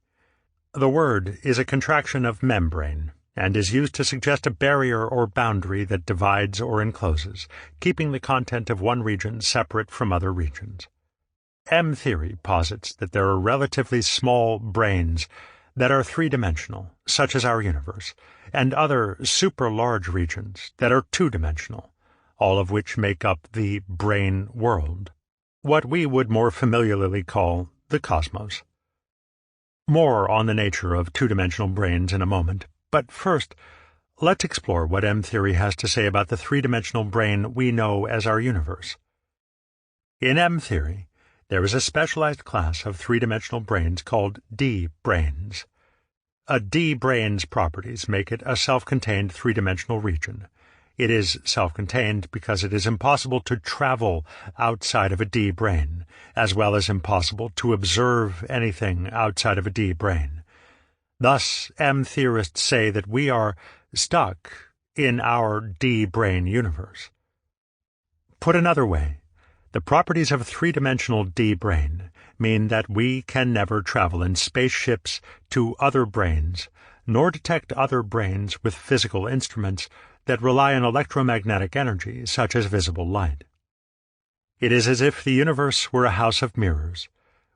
The word is a contraction of membrane, and is used to suggest a barrier or boundary that divides or encloses, keeping the content of one region separate from other regions. M theory posits that there are relatively small branes that are 3-dimensional, such as our universe, and other super-large regions that are 2-dimensional, all of which make up the brain world, what we would more familiarly call the cosmos. More on the nature of 2-dimensional branes in a moment. But first, let's explore what M theory has to say about the 3-dimensional brane we know as our universe. In M theory, there is a specialized class of 3-dimensional branes called D-branes. A D-brane's properties make it a self-contained 3-dimensional region. It is self-contained because it is impossible to travel outside of a D-brane, as well as impossible to observe anything outside of a D-brane. Thus, M theorists say that we are stuck in our D-brane universe. Put another way, the properties of a 3-dimensional D-brane mean that we can never travel in spaceships to other branes, nor detect other branes with physical instruments that rely on electromagnetic energy, such as visible light. It is as if the universe were a house of mirrors.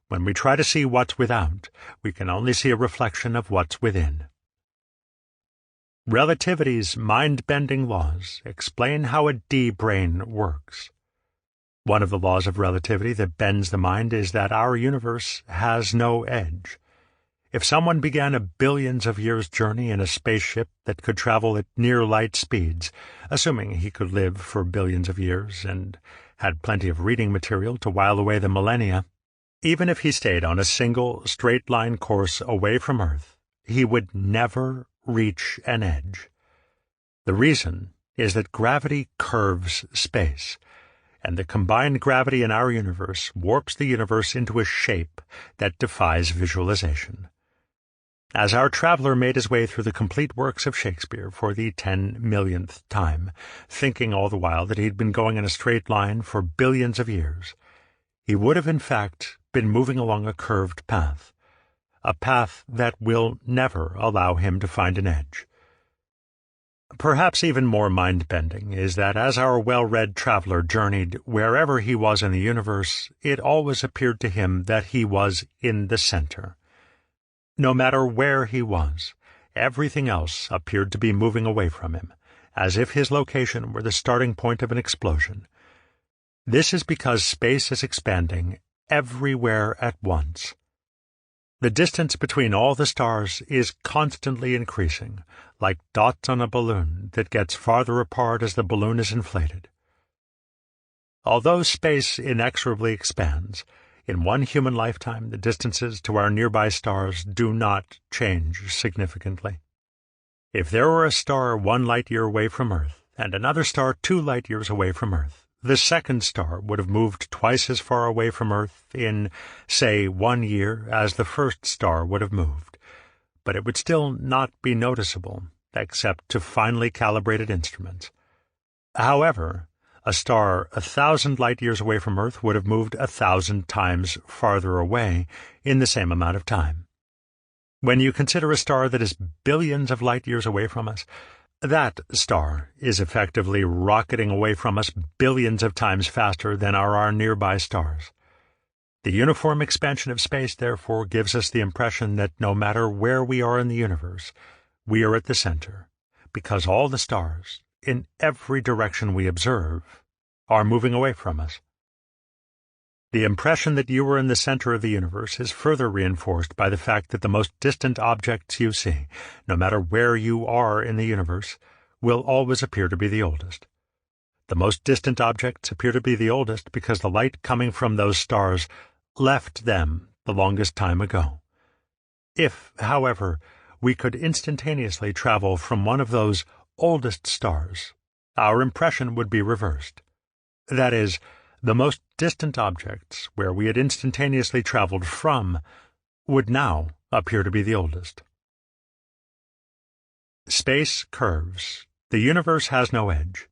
When we try to see what's without, we can only see a reflection of what's within. Relativity's mind-bending laws explain how a D-brane works. One of the laws of relativity that bends the mind is that our universe has no edge. If someone began a billions of years' journey in a spaceship that could travel at near light speeds, assuming he could live for billions of years and had plenty of reading material to while away the millennia, even if he stayed on a single straight-line course away from Earth, he would never reach an edge. The reason is that gravity curves space, and the combined gravity in our universe warps the universe into a shape that defies visualization. As our traveler made his way through the complete works of Shakespeare for the 10,000,000th time, thinking all the while that he'd been going in a straight line for billions of years, he would have in fact been moving along a curved path, a path that will never allow him to find an edge. Perhaps even more mind-bending is that as our well-read traveler journeyed wherever he was in the universe, it always appeared to him that he was in the center. No matter where he was, everything else appeared to be moving away from him, as if his location were the starting point of an explosion. This is because space is expanding everywhere at once. The distance between all the stars is constantly increasing, like dots on a balloon that gets farther apart as the balloon is inflated. Although space inexorably expands, In one human lifetime, the distances to our nearby stars do not change significantly. If there were a star 1 light-year away from Earth and another star 2 light-years away from Earth, the second star would have moved twice as far away from Earth in, say, 1 year as the first star would have moved, but it would still not be noticeable except to finely calibrated instruments. However, a star 1,000 light-years away from Earth would have moved 1,000 times farther away in the same amount of time. When you consider a star that is billions of light-years away from us, that star is effectively rocketing away from us billions of times faster than are our nearby stars. The uniform expansion of space, therefore, gives us the impression that no matter where we are in the universe, we are at the center, because all the stars, in every direction we observe, are moving away from us. The impression that you are in the center of the universe is further reinforced by the fact that the most distant objects you see, no matter where you are in the universe, will always appear to be the oldest. The most distant objects appear to be the oldest because the light coming from those stars left them the longest time ago. If, however, we could instantaneously travel from one of those oldest stars, our impression would be reversed. That is, the most distant objects, where we had instantaneously traveled from, would now appear to be the oldest. Space curves. The universe has no edge.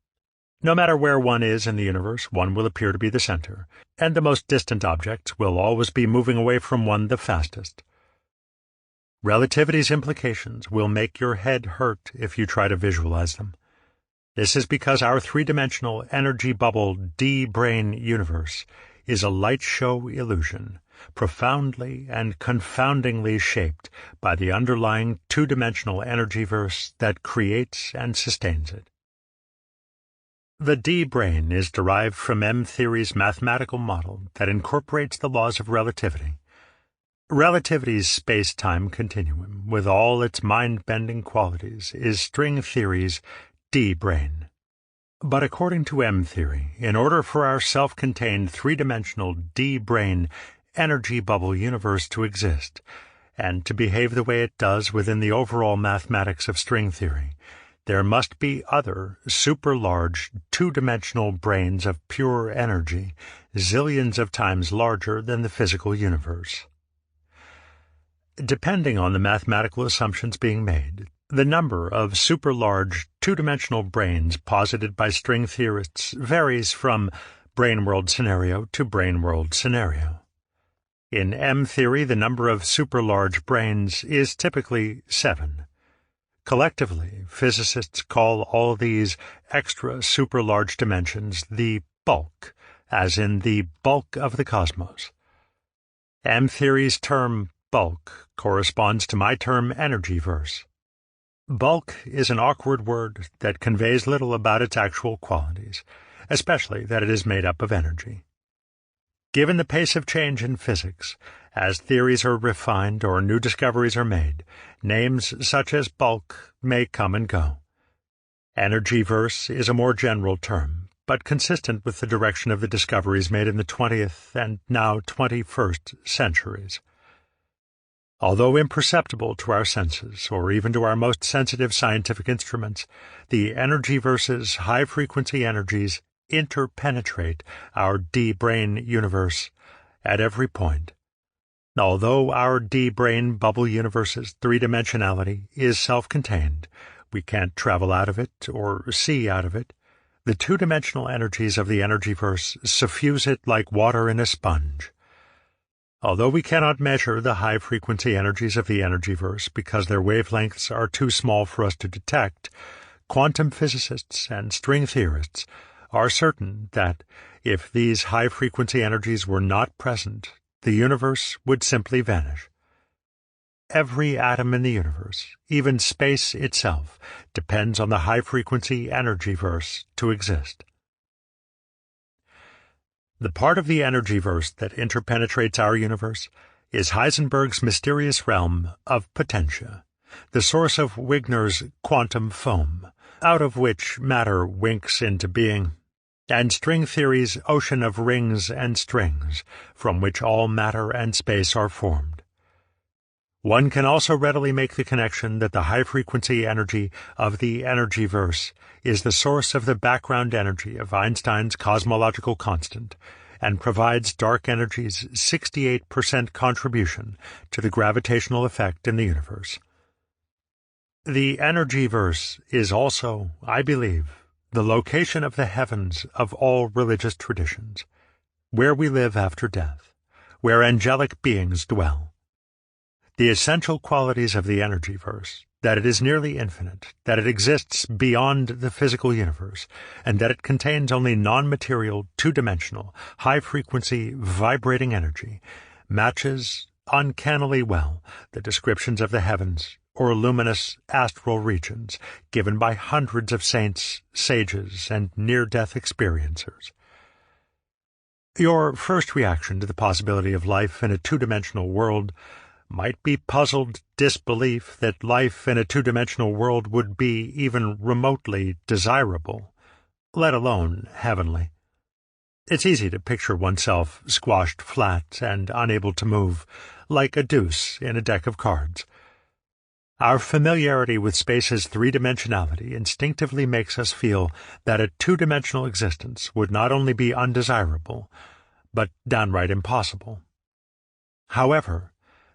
No matter where one is in the universe, one will appear to be the center, and the most distant objects will always be moving away from one the fastest. Relativity's implications will make your head hurt if you try to visualize them. This is because our three-dimensional energy bubble D-brain universe is a light show illusion, profoundly and confoundingly shaped by the underlying two-dimensional energy-verse that creates and sustains it. The D-brain is derived from M-theory's mathematical model that incorporates the laws of relativity. Relativity's space-time continuum, with all its mind-bending qualities, is string theory's D-brain. But according to M-theory, in order for our self-contained three-dimensional D-brain energy bubble universe to exist, and to behave the way it does within the overall mathematics of string theory, there must be other, super-large, two-dimensional brains of pure energy, zillions of times larger than the physical universe. Depending on the mathematical assumptions being made, the number of super-large, two-dimensional brains posited by string theorists varies from brain-world scenario to brain-world scenario. In M-theory, the number of super-large brains is typically 7. Collectively, physicists call all these extra super-large dimensions the bulk, as in the bulk of the cosmos. M-theory's term bulk corresponds to my term energy-verse. Bulk is an awkward word that conveys little about its actual qualities, especially that it is made up of energy. Given the pace of change in physics, as theories are refined or new discoveries are made, names such as bulk may come and go. Energy-verse is a more general term, but consistent with the direction of the discoveries made in the 20th and now 21st centuries. Although imperceptible to our senses, or even to our most sensitive scientific instruments, the energy-verse's high-frequency energies interpenetrate our D-brain universe at every point. Although our D-brain bubble universe's three-dimensionality is self-contained, we can't travel out of it or see out of it, the two-dimensional energies of the energy-verse suffuse it like water in a sponge. Although we cannot measure the high-frequency energies of the energy-verse because their wavelengths are too small for us to detect, quantum physicists and string theorists are certain that, if these high-frequency energies were not present, the universe would simply vanish. Every atom in the universe, even space itself, depends on the high-frequency energy-verse to exist. The part of the energy-verse that interpenetrates our universe is Heisenberg's mysterious realm of potentia, the source of Wigner's quantum foam, out of which matter winks into being, and string theory's ocean of rings and strings, from which all matter and space are formed. One can also readily make the connection that the high-frequency energy of the energyverse is the source of the background energy of Einstein's cosmological constant, and provides dark energy's 68% contribution to the gravitational effect in the universe. The energyverse is also, I believe, the location of the heavens of all religious traditions, where we live after death, where angelic beings dwell. The essential qualities of the energyverse, that it is nearly infinite, that it exists beyond the physical universe, and that it contains only non-material, two-dimensional, high-frequency, vibrating energy, matches uncannily well the descriptions of the heavens or luminous astral regions given by hundreds of saints, sages, and near-death experiencers. Your first reaction to the possibility of life in a two-dimensional world might be puzzled disbelief that life in a two-dimensional world would be even remotely desirable, let alone heavenly. It's easy to picture oneself squashed flat and unable to move, like a deuce in a deck of cards. Our familiarity with space's three-dimensionality instinctively makes us feel that a two-dimensional existence would not only be undesirable, but downright impossible. However,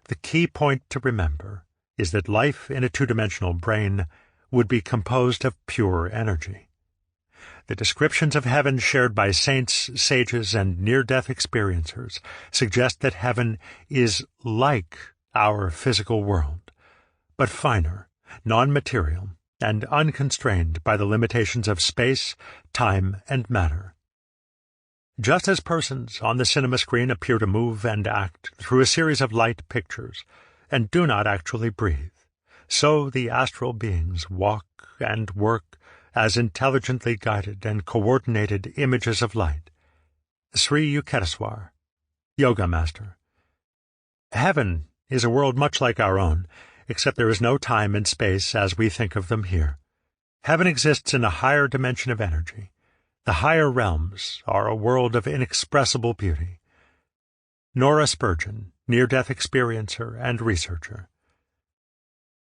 the key point to remember is that life in a two-dimensional brain would be composed of pure energy. The descriptions of heaven shared by saints, sages, and near-death experiencers suggest that heaven is like our physical world, but finer, non-material, and unconstrained by the limitations of space, time, and matter. Just as persons on the cinema screen appear to move and act through a series of light pictures, and do not actually breathe, so the astral beings walk and work as intelligently guided and coordinated images of light. Sri Yukteswar, Yoga Master. Heaven is a world much like our own, except there is no time and space as we think of them here. Heaven exists in a higher dimension of energy. The higher realms are a world of inexpressible beauty. Nora Spurgeon, near-death experiencer and researcher.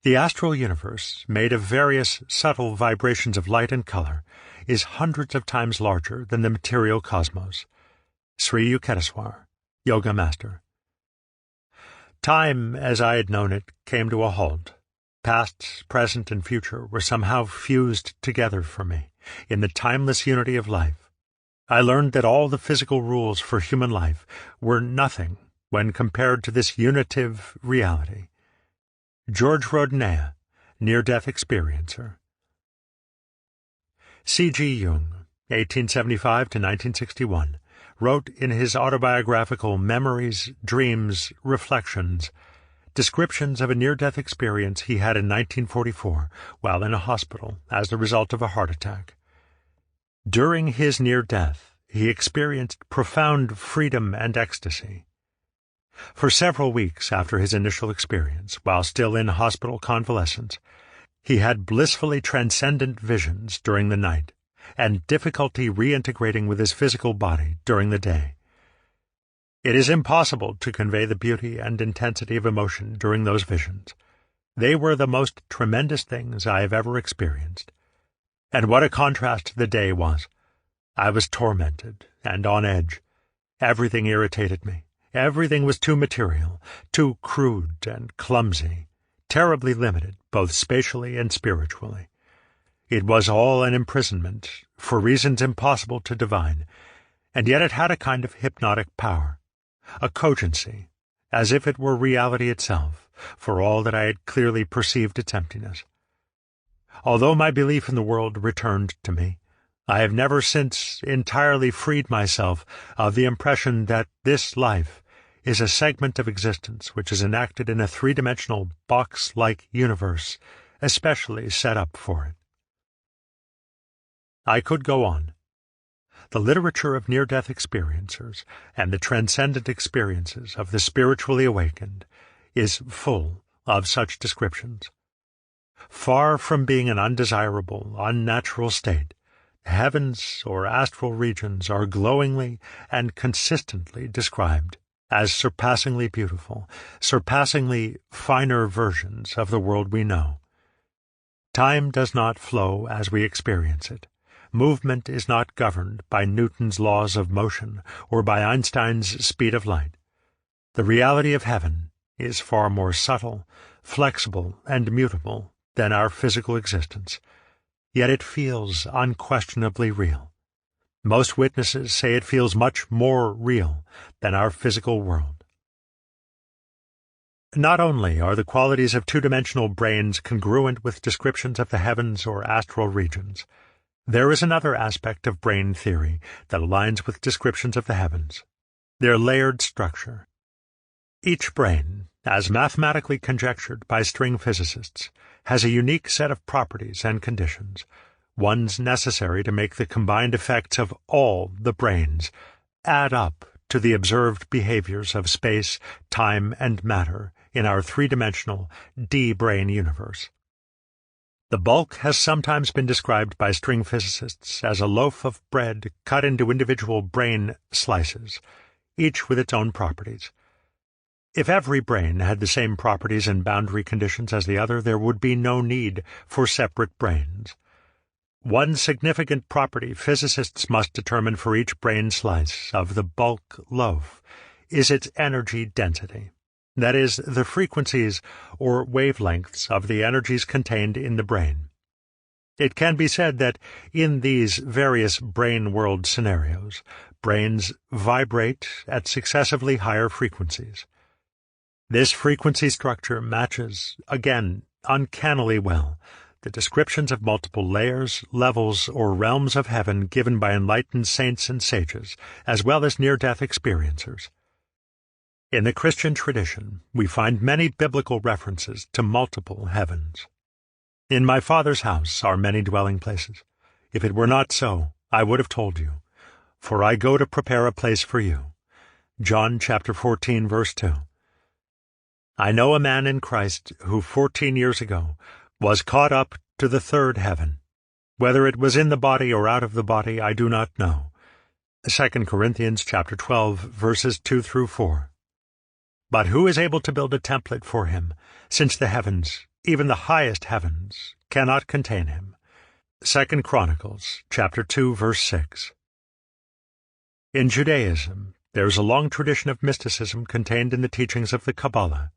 The astral universe, made of various subtle vibrations of light and color, is hundreds of times larger than the material cosmos. Sri Yukteswar, Yoga Master. Time, as I had known it, came to a halt. Past, present, and future were somehow fused together for me in the timeless unity of life. I learned that all the physical rules for human life were nothing when compared to this unitive reality. George Rodinea, near-death experiencer. C.G. Jung, 1875 to 1961, wrote in his autobiographical Memories, Dreams, Reflections, descriptions of a near-death experience he had in 1944 while in a hospital as the result of a heart attack. During his near-death, he experienced profound freedom and ecstasy. For several weeks after his initial experience, while still in hospital convalescence, he had blissfully transcendent visions during the night, and difficulty reintegrating with his physical body during the day. It is impossible to convey the beauty and intensity of emotion during those visions. They were the most tremendous things I have ever experienced. And what a contrast the day was! I was tormented and on edge. Everything irritated me. Everything was too material, too crude and clumsy, terribly limited, both spatially and spiritually. It was all an imprisonment, for reasons impossible to divine, and yet it had a kind of hypnotic power, a cogency, as if it were reality itself, for all that I had clearly perceived its emptiness. Although my belief in the world returned to me, I have never since entirely freed myself of the impression that this life is a segment of existence which is enacted in a three-dimensional box-like universe, especially set up for it. I could go on. The literature of near-death experiencers and the transcendent experiences of the spiritually awakened is full of such descriptions. Far from being an undesirable, unnatural state, heavens or astral regions are glowingly and consistently described as surpassingly beautiful, surpassingly finer versions of the world we know. Time does not flow as we experience it. Movement is not governed by Newton's laws of motion or by Einstein's speed of light. The reality of heaven is far more subtle, flexible, and mutable than our physical existence, yet it feels unquestionably real. Most witnesses say it feels much more real than our physical world. Not only are the qualities of two-dimensional brains congruent with descriptions of the heavens or astral regions, there is another aspect of brain theory that aligns with descriptions of the heavens: their layered structure. Each brain, as mathematically conjectured by string physicists, has a unique set of properties and conditions, ones necessary to make the combined effects of all the brains add up to the observed behaviors of space, time, and matter in our three-dimensional D-brain universe. The bulk has sometimes been described by string physicists as a loaf of bread cut into individual brain slices, each with its own properties. If every brain had the same properties and boundary conditions as the other, there would be no need for separate brains. One significant property physicists must determine for each brain slice of the bulk loaf is its energy density. That is, the frequencies or wavelengths of the energies contained in the brain. It can be said that in these various brain world scenarios, brains vibrate at successively higher frequencies. This frequency structure matches, again, uncannily well, the descriptions of multiple layers, levels, or realms of heaven given by enlightened saints and sages, as well as near-death experiencers. In the Christian tradition, we find many biblical references to multiple heavens. In my Father's house are many dwelling places. If it were not so, I would have told you. For I go to prepare a place for you. John chapter 14, verse 2. I know a man in Christ who 14 years ago was caught up to the third heaven. Whether it was in the body or out of the body, I do not know. 2 Corinthians chapter 12, verses 2 through 4. But who is able to build a template for him, since the heavens, even the highest heavens, cannot contain him? 2 Chronicles chapter 2, verse 6. In Judaism, there is a long tradition of mysticism contained in the teachings of the Kabbalah.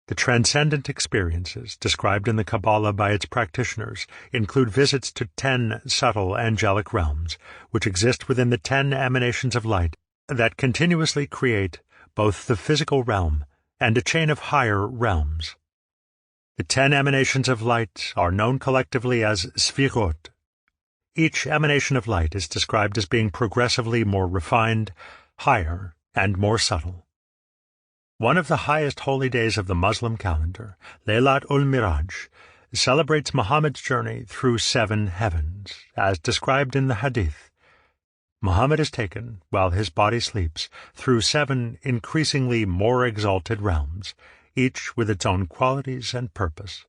The transcendent experiences described in the Kabbalah by its practitioners include visits to 10 subtle angelic realms, which exist within the 10 emanations of light that continuously create both the physical realm and a chain of higher realms. The 10 emanations of light are known collectively as sfirot. Each emanation of light is described as being progressively more refined, higher, and more subtle. One of the highest holy days of the Muslim calendar, Laylat ul-Miraj, celebrates Muhammad's journey through 7 heavens, as described in the Hadith. Muhammad is taken, while his body sleeps, through 7 increasingly more exalted realms, each with its own qualities and purpose.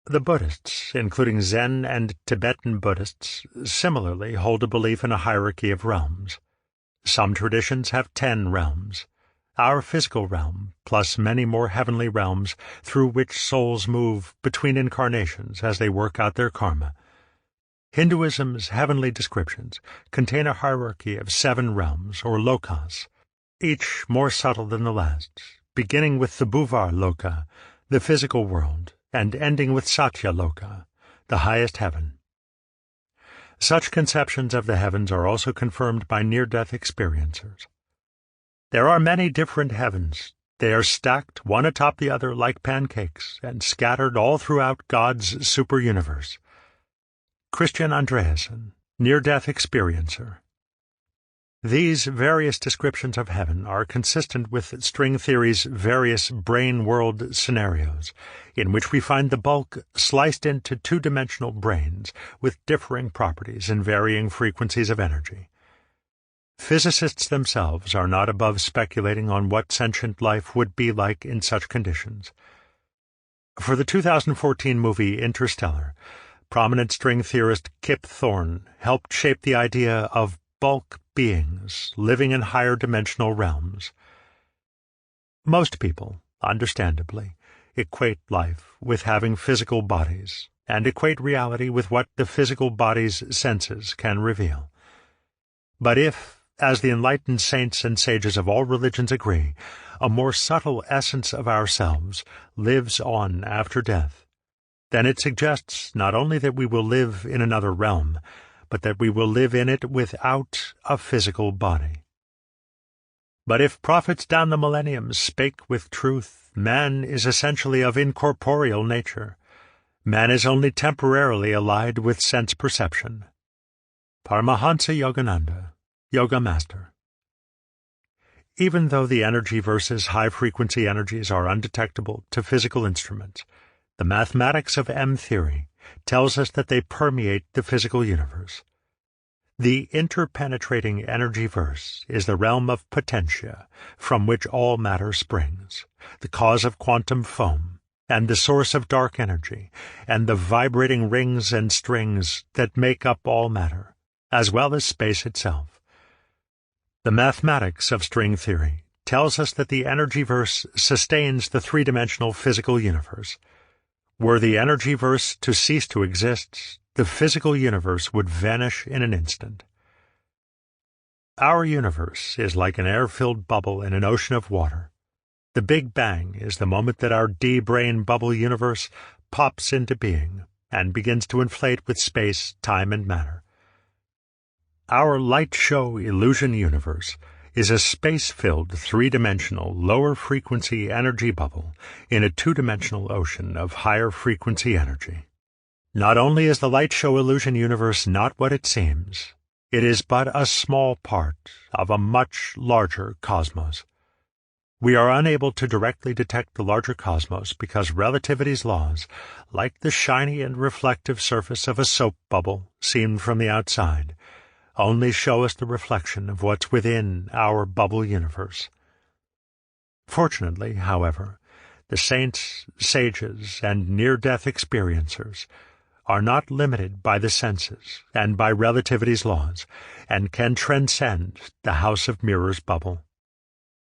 The Buddhists, including Zen and Tibetan Buddhists, similarly hold a belief in a hierarchy of realms. Some traditions have 10 realms. Our physical realm, plus many more heavenly realms through which souls move between incarnations as they work out their karma. Hinduism's heavenly descriptions contain a hierarchy of 7 realms, or lokas, each more subtle than the last, beginning with the Bhuvar Loka, the physical world, and ending with Satya Loka, the highest heaven. Such conceptions of the heavens are also confirmed by near-death experiencers. There are many different heavens. They are stacked one atop the other like pancakes and scattered all throughout God's super-universe. Christian Andreasen, near-death experiencer. These various descriptions of heaven are consistent with string theory's various brain world scenarios, in which we find the bulk sliced into two-dimensional brains with differing properties and varying frequencies of energy. Physicists themselves are not above speculating on what sentient life would be like in such conditions. For the 2014 movie Interstellar, Prominent string theorist Kip Thorne helped shape the idea of bulk beings living in higher dimensional realms. Most people, understandably, equate life with having physical bodies, and equate reality with what the physical body's senses can reveal. But if, as the enlightened saints and sages of all religions agree, a more subtle essence of ourselves lives on after death, then it suggests not only that we will live in another realm, but that we will live in it without a physical body. But if prophets down the millenniums spake with truth, man is essentially of incorporeal nature. Man is only temporarily allied with sense perception. Paramahansa Yogananda, Yoga Master. Even though the energy versus high-frequency energies are undetectable to physical instruments, the mathematics of M-theory tells us that they permeate the physical universe. The interpenetrating energy verse is the realm of potentia, from which all matter springs, the cause of quantum foam, and the source of dark energy, and the vibrating rings and strings that make up all matter, as well as space itself. The mathematics of string theory tells us that the energy verse sustains the three-dimensional physical universe. Were the energy verse to cease to exist, the physical universe would vanish in an instant. Our universe is like an air-filled bubble in an ocean of water. The Big Bang is the moment that our D-brain bubble universe pops into being and begins to inflate with space, time, and matter. Our light show illusion universe is a space-filled, three-dimensional, lower-frequency energy bubble in a two-dimensional ocean of higher-frequency energy. Not only is the light show illusion universe not what it seems, it is but a small part of a much larger cosmos. We are unable to directly detect the larger cosmos because relativity's laws, like the shiny and reflective surface of a soap bubble seen from the outside, only show us the reflection of what's within our bubble universe. Fortunately, however, the saints, sages, and near-death experiencers are not limited by the senses and by relativity's laws, and can transcend the House of Mirrors bubble.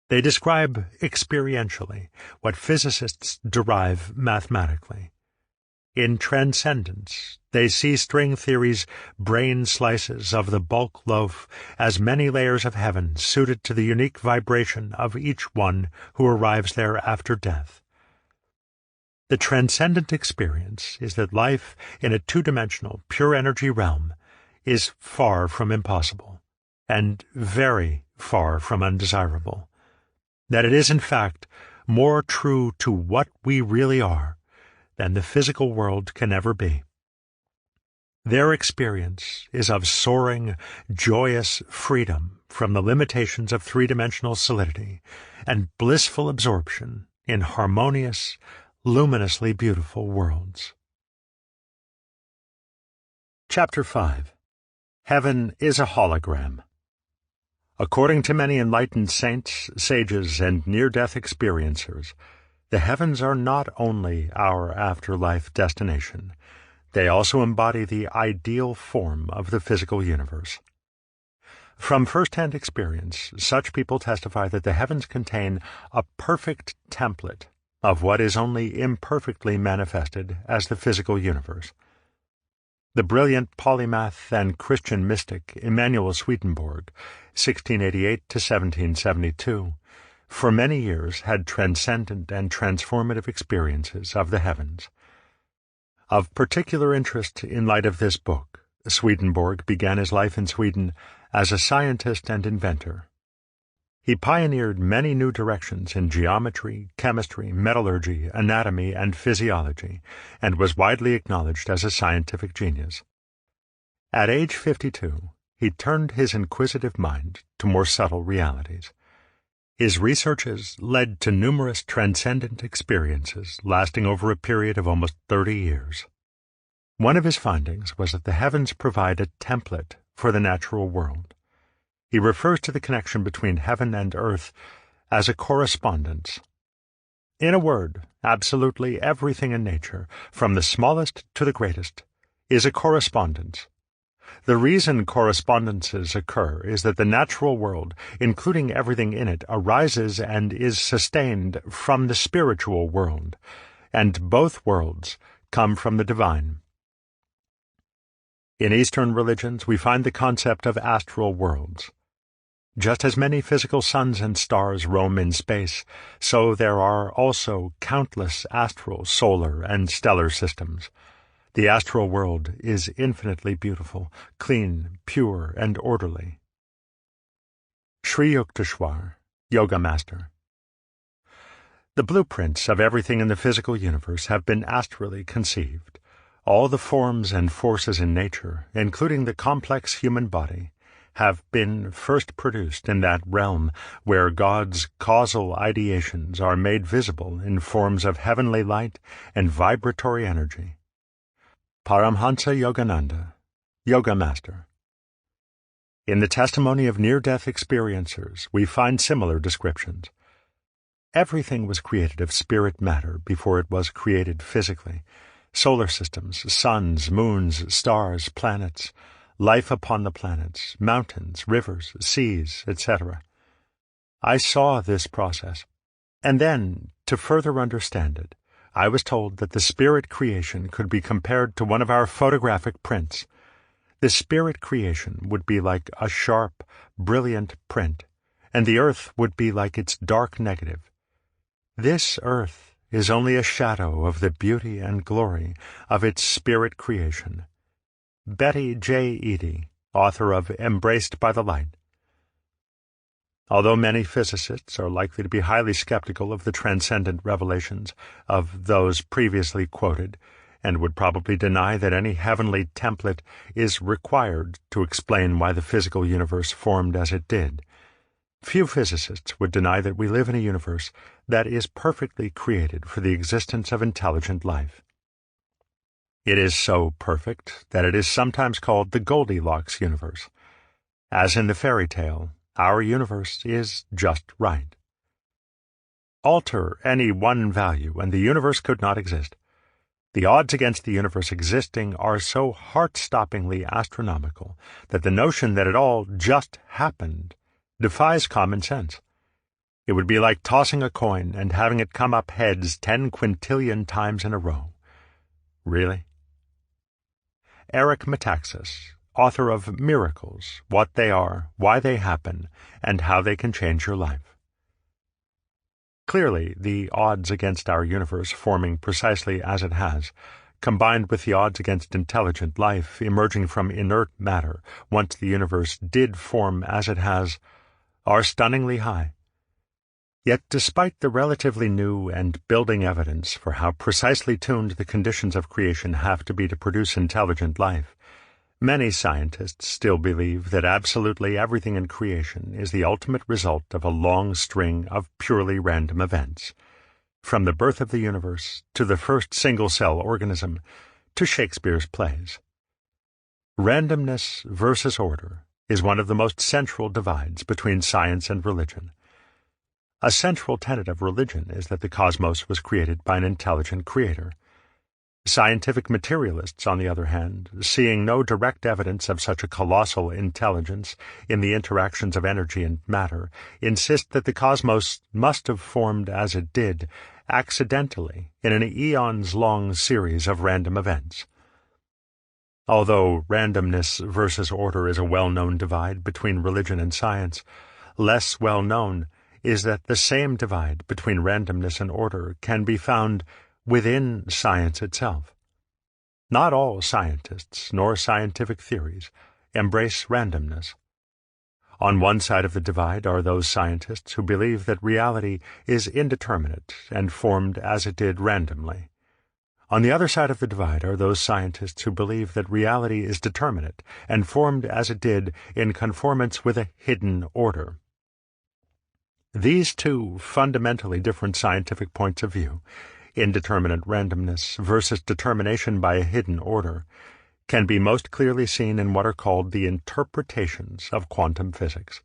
They describe experientially what physicists derive mathematically. In Transcendence, they see string theory's brain slices of the bulk loaf as many layers of heaven suited to the unique vibration of each one who arrives there after death. The transcendent experience is that life in a two-dimensional, pure energy realm is far from impossible, and very far from undesirable. That it is, in fact, more true to what we really are than the physical world can ever be. Their experience is of soaring, joyous freedom from the limitations of three-dimensional solidity and blissful absorption in harmonious, luminously beautiful worlds. Chapter 5. Heaven is a Hologram. According to many enlightened saints, sages, and near-death experiencers, the heavens are not only our afterlife destination, they also embody the ideal form of the physical universe. From first-hand experience, such people testify that the heavens contain a perfect template of what is only imperfectly manifested as the physical universe. The brilliant polymath and Christian mystic Emanuel Swedenborg, 1688 to 1772, for many years had transcendent and transformative experiences of the heavens. Of particular interest in light of this book, Swedenborg began his life in Sweden as a scientist and inventor. He pioneered many new directions in geometry, chemistry, metallurgy, anatomy, and physiology, and was widely acknowledged as a scientific genius. At age 52, he turned his inquisitive mind to more subtle realities. His researches led to numerous transcendent experiences lasting over a period of almost 30 years. One of his findings was that the heavens provide a template for the natural world. He refers to the connection between heaven and earth as a correspondence. In a word, absolutely everything in nature, from the smallest to the greatest, is a correspondence. The reason correspondences occur is that the natural world, including everything in it, arises and is sustained from the spiritual world, and both worlds come from the divine. In Eastern religions, we find the concept of astral worlds. Just as many physical suns and stars roam in space, so there are also countless astral, solar, and stellar systems. The astral world is infinitely beautiful, clean, pure, and orderly. Sri Yukteswar, Yoga Master. The blueprints of everything in the physical universe have been astrally conceived. All the forms and forces in nature, including the complex human body, have been first produced in that realm where God's causal ideations are made visible in forms of heavenly light and vibratory energy. Paramhansa Yogananda, Yoga Master. In the testimony of near-death experiencers, we find similar descriptions. Everything was created of spirit matter before it was created physically. Solar systems, suns, moons, stars, planets, life upon the planets, mountains, rivers, seas, etc. I saw this process, and then, to further understand it, I was told that the spirit creation could be compared to one of our photographic prints. The spirit creation would be like a sharp, brilliant print, and the earth would be like its dark negative. This earth is only a shadow of the beauty and glory of its spirit creation. Betty J. Eady, author of Embraced by the Light. Although many physicists are likely to be highly skeptical of the transcendent revelations of those previously quoted, and would probably deny that any heavenly template is required to explain why the physical universe formed as it did, few physicists would deny that we live in a universe that is perfectly created for the existence of intelligent life. It is so perfect that it is sometimes called the Goldilocks universe. As in the fairy tale, our universe is just right. Alter any one value and the universe could not exist. The odds against the universe existing are so heart-stoppingly astronomical that the notion that it all just happened defies common sense. It would be like tossing a coin and having it come up heads 10 quintillion times in a row. Really? Eric Metaxas, author of Miracles, What They Are, Why They Happen, and How They Can Change Your Life. Clearly, the odds against our universe forming precisely as it has, combined with the odds against intelligent life emerging from inert matter once the universe did form as it has, are stunningly high. Yet despite the relatively new and building evidence for how precisely tuned the conditions of creation have to be to produce intelligent life, many scientists still believe that absolutely everything in creation is the ultimate result of a long string of purely random events, from the birth of the universe to the first single-cell organism to Shakespeare's plays. Randomness versus order is one of the most central divides between science and religion. A central tenet of religion is that the cosmos was created by an intelligent creator. Scientific materialists, on the other hand, seeing no direct evidence of such a colossal intelligence in the interactions of energy and matter, insist that the cosmos must have formed as it did, accidentally, in an eons-long series of random events. Although randomness versus order is a well-known divide between religion and science, less well-known is that the same divide between randomness and order can be found within science itself. Not all scientists, nor scientific theories, embrace randomness. On one side of the divide are those scientists who believe that reality is indeterminate and formed as it did randomly. On the other side of the divide are those scientists who believe that reality is determinate and formed as it did in conformance with a hidden order. These two fundamentally different scientific points of view, indeterminate randomness versus determination by a hidden order, can be most clearly seen in what are called the interpretations of quantum physics.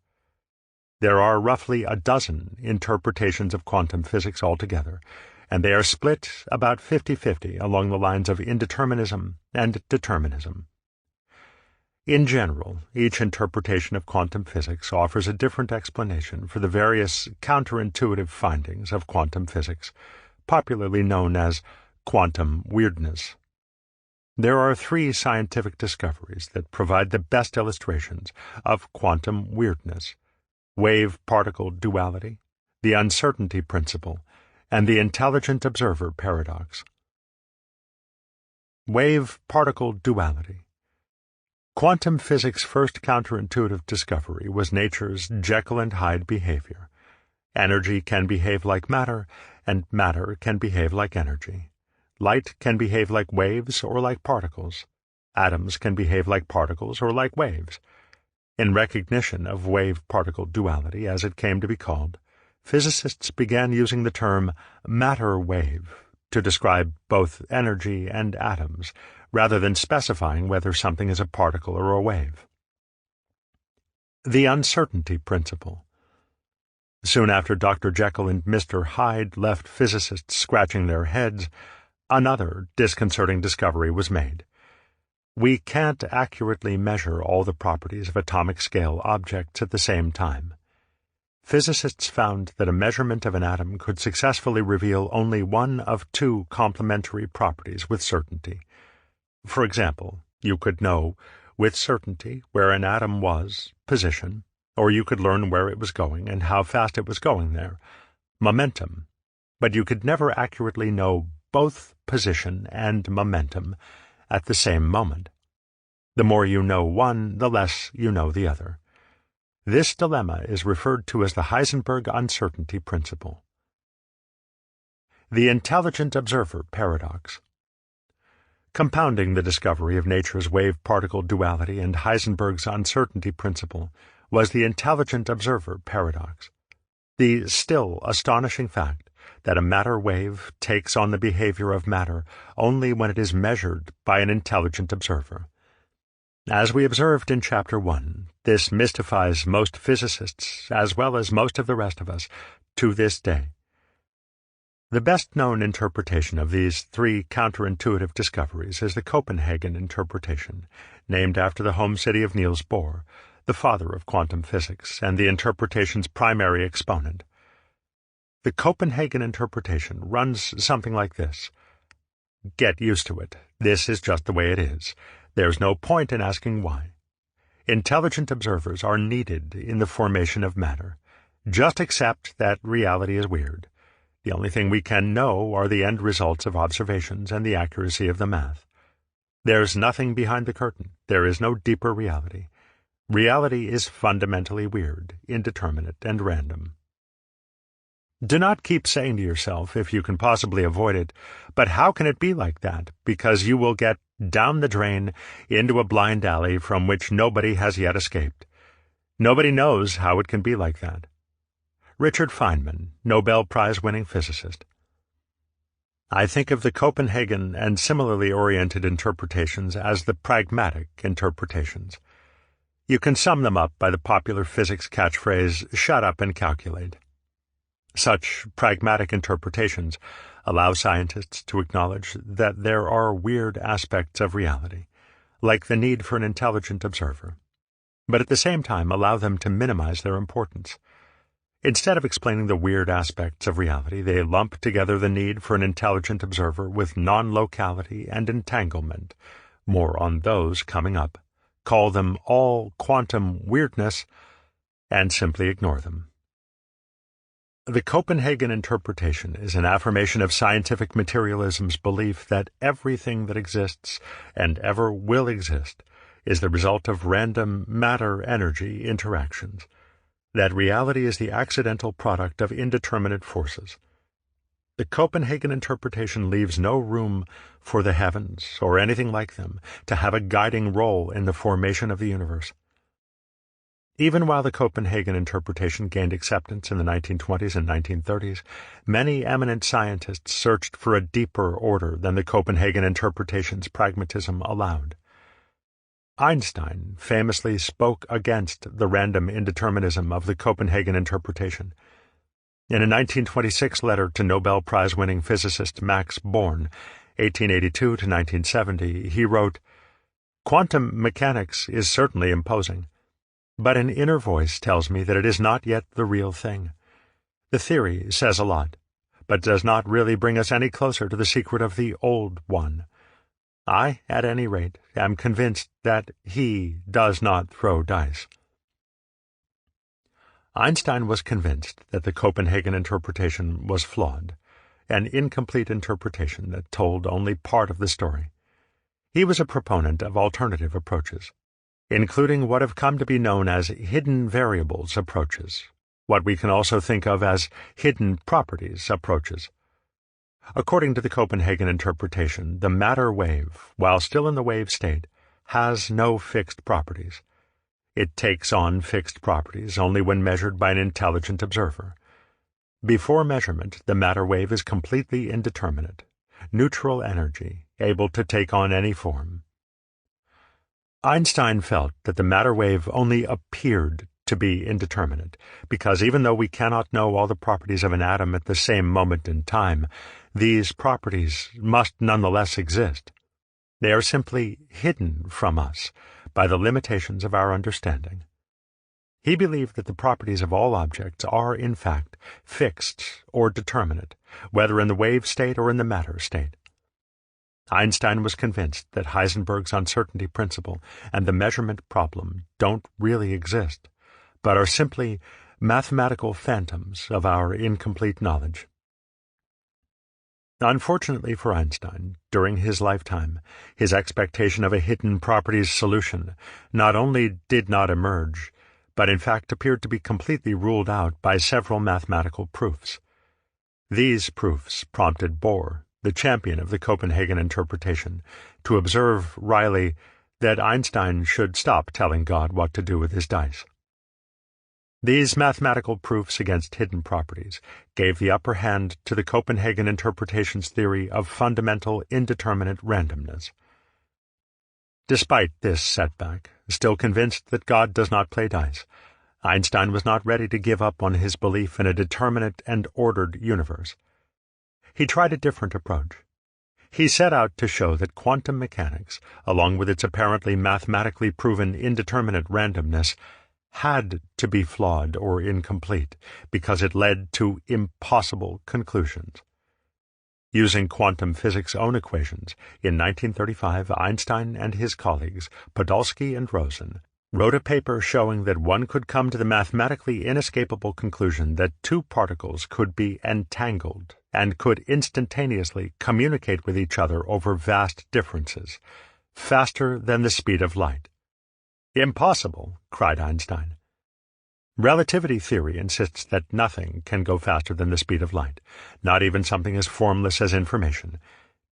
There are roughly a dozen interpretations of quantum physics altogether, and they are split about 50-50 along the lines of indeterminism and determinism. In general, each interpretation of quantum physics offers a different explanation for the various counterintuitive findings of quantum physics, popularly known as quantum weirdness. There are 3 scientific discoveries that provide the best illustrations of quantum weirdness: wave-particle duality, the uncertainty principle, and the intelligent observer paradox. Wave-particle duality. Quantum physics' first counterintuitive discovery was nature's Jekyll and Hyde behavior. Energy can behave like matter, and matter can behave like energy. Light can behave like waves or like particles. Atoms can behave like particles or like waves. In recognition of wave-particle duality, as it came to be called, physicists began using the term matter-wave to describe both energy and atoms, rather than specifying whether something is a particle or a wave. The uncertainty principle. Soon after Dr. Jekyll and Mr. Hyde left physicists scratching their heads, another disconcerting discovery was made. We can't accurately measure all the properties of atomic-scale objects at the same time. Physicists found that a measurement of an atom could successfully reveal only one of 2 complementary properties with certainty. For example, you could know with certainty where an atom was, position, or you could learn where it was going and how fast it was going there, momentum, but you could never accurately know both position and momentum at the same moment. The more you know one, the less you know the other. This dilemma is referred to as the Heisenberg uncertainty principle. The intelligent observer paradox. Compounding the discovery of nature's wave-particle duality and Heisenberg's uncertainty principle was the intelligent observer paradox, the still astonishing fact that a matter wave takes on the behavior of matter only when it is measured by an intelligent observer. As we observed in Chapter 1, this mystifies most physicists, as well as most of the rest of us, to this day. The best-known interpretation of these 3 counterintuitive discoveries is the Copenhagen interpretation, named after the home city of Niels Bohr, the father of quantum physics and the interpretation's primary exponent. The Copenhagen interpretation runs something like this. Get used to it. This is just the way it is. There's no point in asking why. Intelligent observers are needed in the formation of matter. Just accept that reality is weird. The only thing we can know are the end results of observations and the accuracy of the math. There's nothing behind the curtain. There is no deeper reality. Reality is fundamentally weird, indeterminate, and random. Do not keep saying to yourself, if you can possibly avoid it, but how can it be like that? Because you will get down the drain into a blind alley from which nobody has yet escaped. Nobody knows how it can be like that. Richard Feynman, Nobel Prize-winning physicist. I think of the Copenhagen and similarly oriented interpretations as the pragmatic interpretations. You can sum them up by the popular physics catchphrase, "Shut up and calculate." Such pragmatic interpretations allow scientists to acknowledge that there are weird aspects of reality, like the need for an intelligent observer, but at the same time allow them to minimize their importance. Instead of explaining the weird aspects of reality, they lump together the need for an intelligent observer with non-locality and entanglement. More on those coming up. Call them all quantum weirdness, and simply ignore them. The Copenhagen interpretation is an affirmation of scientific materialism's belief that everything that exists and ever will exist is the result of random matter-energy interactions, that reality is the accidental product of indeterminate forces. The Copenhagen interpretation leaves no room for the heavens or anything like them to have a guiding role in the formation of the universe. Even while the Copenhagen interpretation gained acceptance in the 1920s and 1930s, many eminent scientists searched for a deeper order than the Copenhagen interpretation's pragmatism allowed. Einstein famously spoke against the random indeterminism of the Copenhagen interpretation. In a 1926 letter to Nobel Prize-winning physicist Max Born, 1882 to 1970, he wrote, "Quantum mechanics is certainly imposing, but an inner voice tells me that it is not yet the real thing. The theory says a lot, but does not really bring us any closer to the secret of the old one. I, at any rate, am convinced that he does not throw dice." Einstein was convinced that the Copenhagen interpretation was flawed, an incomplete interpretation that told only part of the story. He was a proponent of alternative approaches, including what have come to be known as hidden variables approaches, what we can also think of as hidden properties approaches. According to the Copenhagen interpretation, the matter wave, while still in the wave state, has no fixed properties. It takes on fixed properties only when measured by an intelligent observer. Before measurement, the matter wave is completely indeterminate, neutral energy, able to take on any form. Einstein felt that the matter wave only appeared to be indeterminate, because even though we cannot know all the properties of an atom at the same moment in time, these properties must nonetheless exist. They are simply hidden from us by the limitations of our understanding. He believed that the properties of all objects are, in fact, fixed or determinate, whether in the wave state or in the matter state. Einstein was convinced that Heisenberg's uncertainty principle and the measurement problem don't really exist, but are simply mathematical phantoms of our incomplete knowledge. Unfortunately for Einstein, during his lifetime, his expectation of a hidden properties solution not only did not emerge, but in fact appeared to be completely ruled out by several mathematical proofs. These proofs prompted Bohr, the champion of the Copenhagen interpretation, to observe wryly that Einstein should stop telling God what to do with his dice. These mathematical proofs against hidden properties gave the upper hand to the Copenhagen interpretation's theory of fundamental indeterminate randomness. Despite this setback, still convinced that God does not play dice, Einstein was not ready to give up on his belief in a determinate and ordered universe. He tried a different approach. He set out to show that quantum mechanics, along with its apparently mathematically proven indeterminate randomness, had to be flawed or incomplete because it led to impossible conclusions. Using quantum physics' own equations, in 1935 Einstein and his colleagues, Podolsky and Rosen, wrote a paper showing that one could come to the mathematically inescapable conclusion that two particles could be entangled and could instantaneously communicate with each other over vast differences, faster than the speed of light. "Impossible," cried Einstein. Relativity theory insists that nothing can go faster than the speed of light, not even something as formless as information.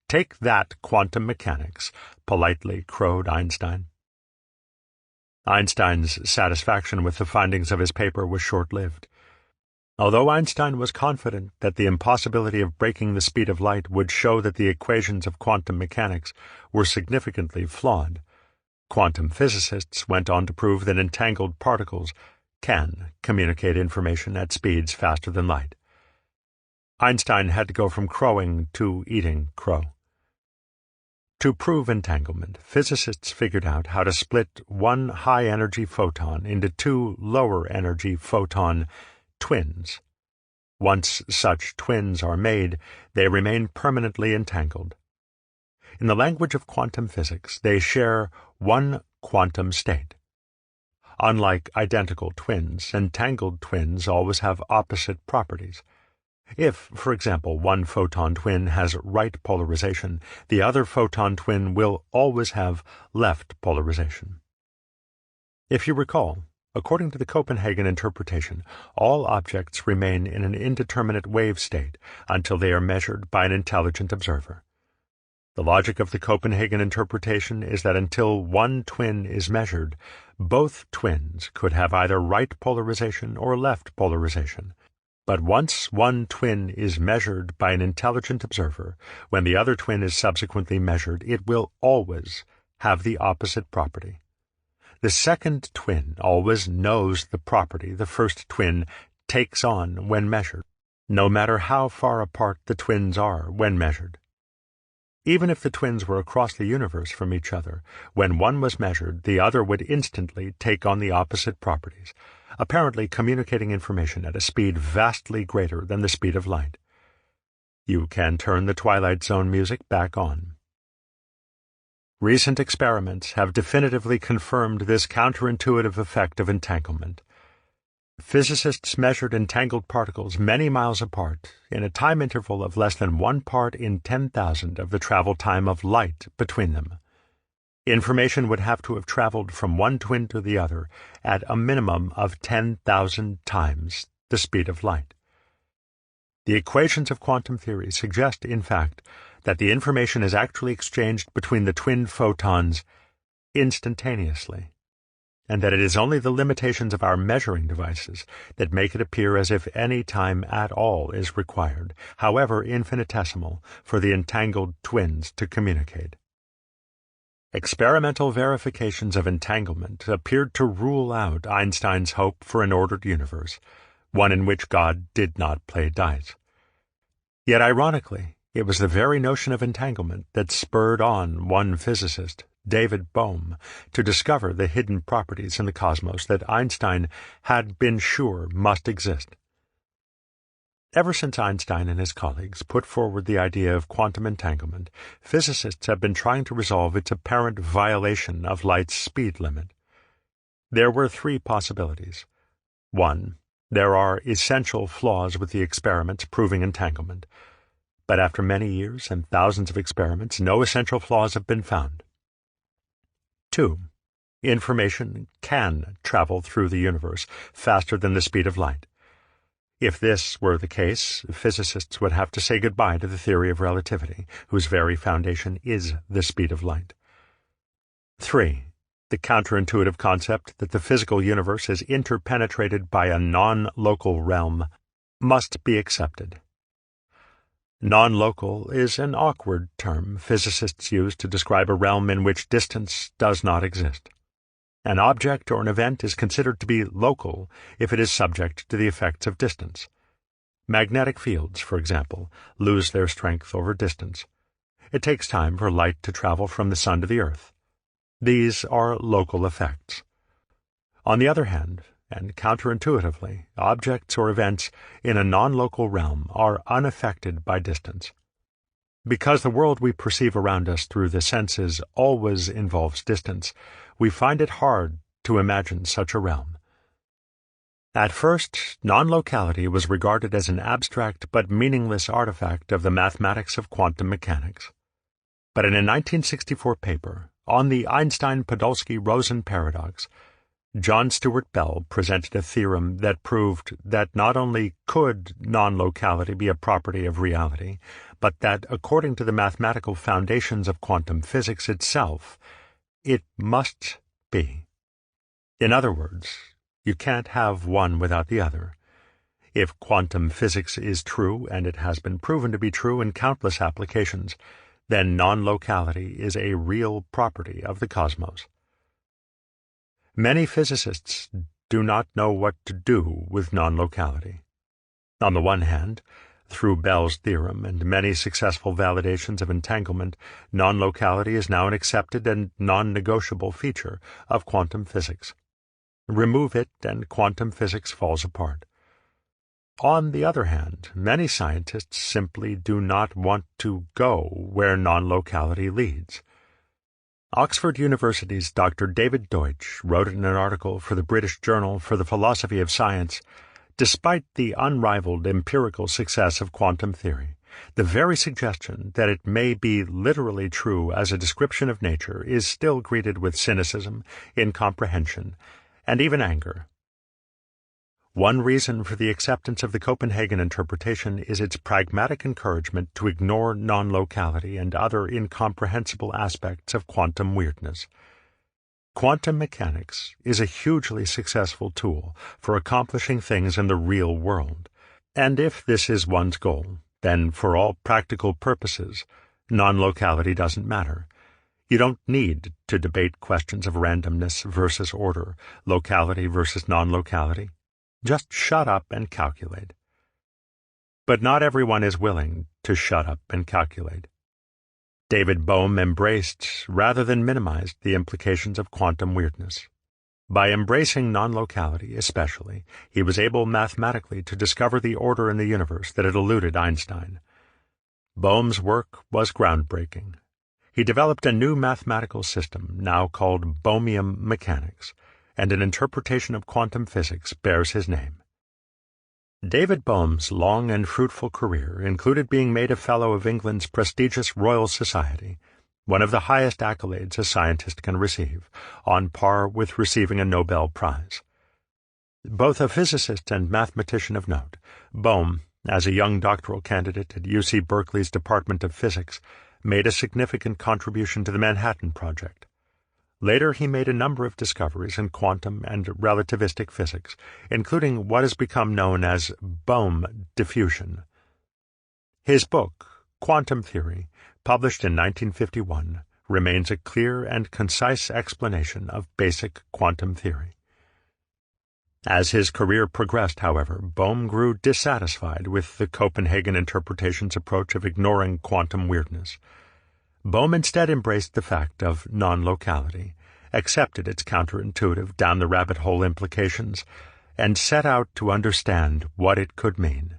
"Take that, quantum mechanics," politely crowed Einstein. Einstein's satisfaction with the findings of his paper was short-lived. Although Einstein was confident that the impossibility of breaking the speed of light would show that the equations of quantum mechanics were significantly flawed, quantum physicists went on to prove that entangled particles can communicate information at speeds faster than light. Einstein had to go from crowing to eating crow. To prove entanglement, physicists figured out how to split one high-energy photon into two lower-energy photon twins. Once such twins are made, they remain permanently entangled. In the language of quantum physics, they share one quantum state. Unlike identical twins, entangled twins always have opposite properties. If, for example, one photon twin has right polarization, the other photon twin will always have left polarization. If you recall, according to the Copenhagen interpretation, all objects remain in an indeterminate wave state until they are measured by an intelligent observer. The logic of the Copenhagen interpretation is that until one twin is measured, both twins could have either right polarization or left polarization. But once one twin is measured by an intelligent observer, when the other twin is subsequently measured, it will always have the opposite property. The second twin always knows the property the first twin takes on when measured. no matter how far apart the twins are when measured. Even if the twins were across the universe from each other, when one was measured, the other would instantly take on the opposite properties, apparently communicating information at a speed vastly greater than the speed of light. You can turn the Twilight Zone music back on. Recent experiments have definitively confirmed this counterintuitive effect of entanglement. Physicists measured entangled particles many miles apart in a time interval of less than 1 part in 10,000 of the travel time of light between them. Information would have to have traveled from one twin to the other at a minimum of 10,000 times the speed of light. The equations of quantum theory suggest, in fact, that the information is actually exchanged between the twin photons instantaneously, and that it is only the limitations of our measuring devices that make it appear as if any time at all is required, however infinitesimal, for the entangled twins to communicate. Experimental verifications of entanglement appeared to rule out Einstein's hope for an ordered universe, one in which God did not play dice. Yet ironically, it was the very notion of entanglement that spurred on one physicist, David Bohm, to discover the hidden properties in the cosmos that Einstein had been sure must exist. Ever since Einstein and his colleagues put forward the idea of quantum entanglement, physicists have been trying to resolve its apparent violation of light's speed limit. There were 3 possibilities. 1. There are essential flaws with the experiments proving entanglement. But after many years and thousands of experiments, no essential flaws have been found. 2. Information can travel through the universe faster than the speed of light. If this were the case, physicists would have to say goodbye to the theory of relativity, whose very foundation is the speed of light. 3. The counterintuitive concept that the physical universe is interpenetrated by a non-local realm must be accepted. Non-local is an awkward term physicists use to describe a realm in which distance does not exist. An object or an event is considered to be local if it is subject to the effects of distance. Magnetic fields, for example, lose their strength over distance. It takes time for light to travel from the sun to the earth. These are local effects. On the other hand, and counterintuitively, objects or events in a non-local realm are unaffected by distance. Because the world we perceive around us through the senses always involves distance, we find it hard to imagine such a realm. At first, non-locality was regarded as an abstract but meaningless artifact of the mathematics of quantum mechanics. But in a 1964 paper on the Einstein-Podolsky-Rosen paradox, John Stuart Bell presented a theorem that proved that not only could non-locality be a property of reality, but that, according to the mathematical foundations of quantum physics itself, it must be. In other words, you can't have one without the other. If quantum physics is true, and it has been proven to be true in countless applications, then non-locality is a real property of the cosmos. Many physicists do not know what to do with non-locality. On the one hand, through Bell's theorem and many successful validations of entanglement, non-locality is now an accepted and non-negotiable feature of quantum physics. Remove it and quantum physics falls apart. On the other hand, many scientists simply do not want to go where non-locality leads. Oxford University's Dr. David Deutsch wrote in an article for the British Journal for the Philosophy of Science, despite the unrivaled empirical success of quantum theory, the very suggestion that it may be literally true as a description of nature is still greeted with cynicism, incomprehension, and even anger. One reason for the acceptance of the Copenhagen interpretation is its pragmatic encouragement to ignore non-locality and other incomprehensible aspects of quantum weirdness. Quantum mechanics is a hugely successful tool for accomplishing things in the real world, and if this is one's goal, then for all practical purposes, non-locality doesn't matter. You don't need to debate questions of randomness versus order, locality versus non-locality. Just shut up and calculate. But not everyone is willing to shut up and calculate. David Bohm embraced, rather than minimized, the implications of quantum weirdness. By embracing non-locality especially, he was able mathematically to discover the order in the universe that had eluded Einstein. Bohm's work was groundbreaking. He developed a new mathematical system, now called Bohmian mechanics, and an interpretation of quantum physics bears his name. David Bohm's long and fruitful career included being made a Fellow of England's prestigious Royal Society, one of the highest accolades a scientist can receive, on par with receiving a Nobel Prize. Both a physicist and mathematician of note, Bohm, as a young doctoral candidate at UC Berkeley's Department of Physics, made a significant contribution to the Manhattan Project. Later he made a number of discoveries in quantum and relativistic physics, including what has become known as Bohm diffusion. His book, Quantum Theory, published in 1951, remains a clear and concise explanation of basic quantum theory. As his career progressed, however, Bohm grew dissatisfied with the Copenhagen interpretation's approach of ignoring quantum weirdness. Bohm instead embraced the fact of non-locality, accepted its counterintuitive down-the-rabbit-hole implications, and set out to understand what it could mean.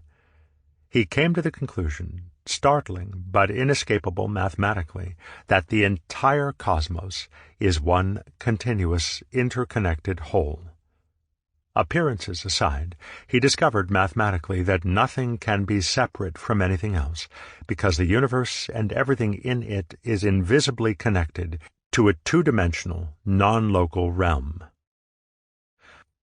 He came to the conclusion, startling but inescapable mathematically, that the entire cosmos is one continuous, interconnected whole. Appearances aside, he discovered mathematically that nothing can be separate from anything else, because the universe and everything in it is invisibly connected to a two-dimensional, non-local realm.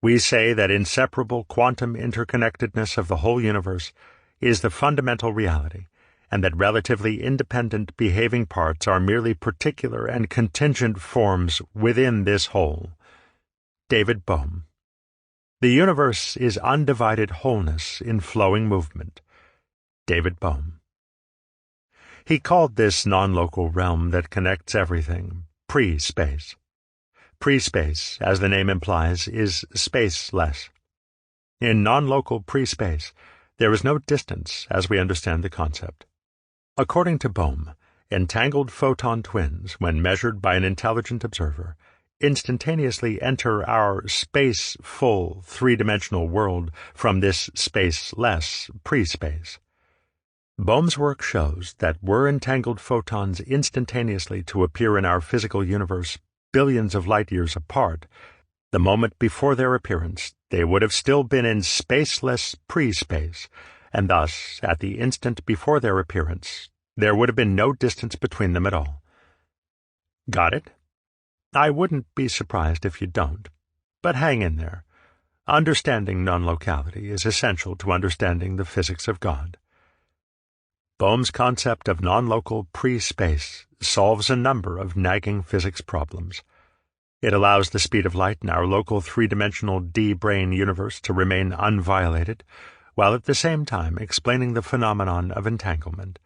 We say that inseparable quantum interconnectedness of the whole universe is the fundamental reality, and that relatively independent behaving parts are merely particular and contingent forms within this whole. David Bohm. The universe is undivided wholeness in flowing movement. David Bohm. He called this non-local realm that connects everything pre-space. Pre-space, as the name implies, is spaceless. In non-local pre-space, there is no distance as we understand the concept. According to Bohm, entangled photon twins, when measured by an intelligent observer, instantaneously enter our space-full three-dimensional world from this spaceless pre-space. Bohm's work shows that were entangled photons instantaneously to appear in our physical universe billions of light-years apart, the moment before their appearance they would have still been in spaceless pre-space, and thus, at the instant before their appearance, there would have been no distance between them at all. Got it? I wouldn't be surprised if you don't, but hang in there. Understanding non-locality is essential to understanding the physics of God. Bohm's concept of non-local pre-space solves a number of nagging physics problems. It allows the speed of light in our local three-dimensional D-brane universe to remain unviolated, while at the same time explaining the phenomenon of entanglement.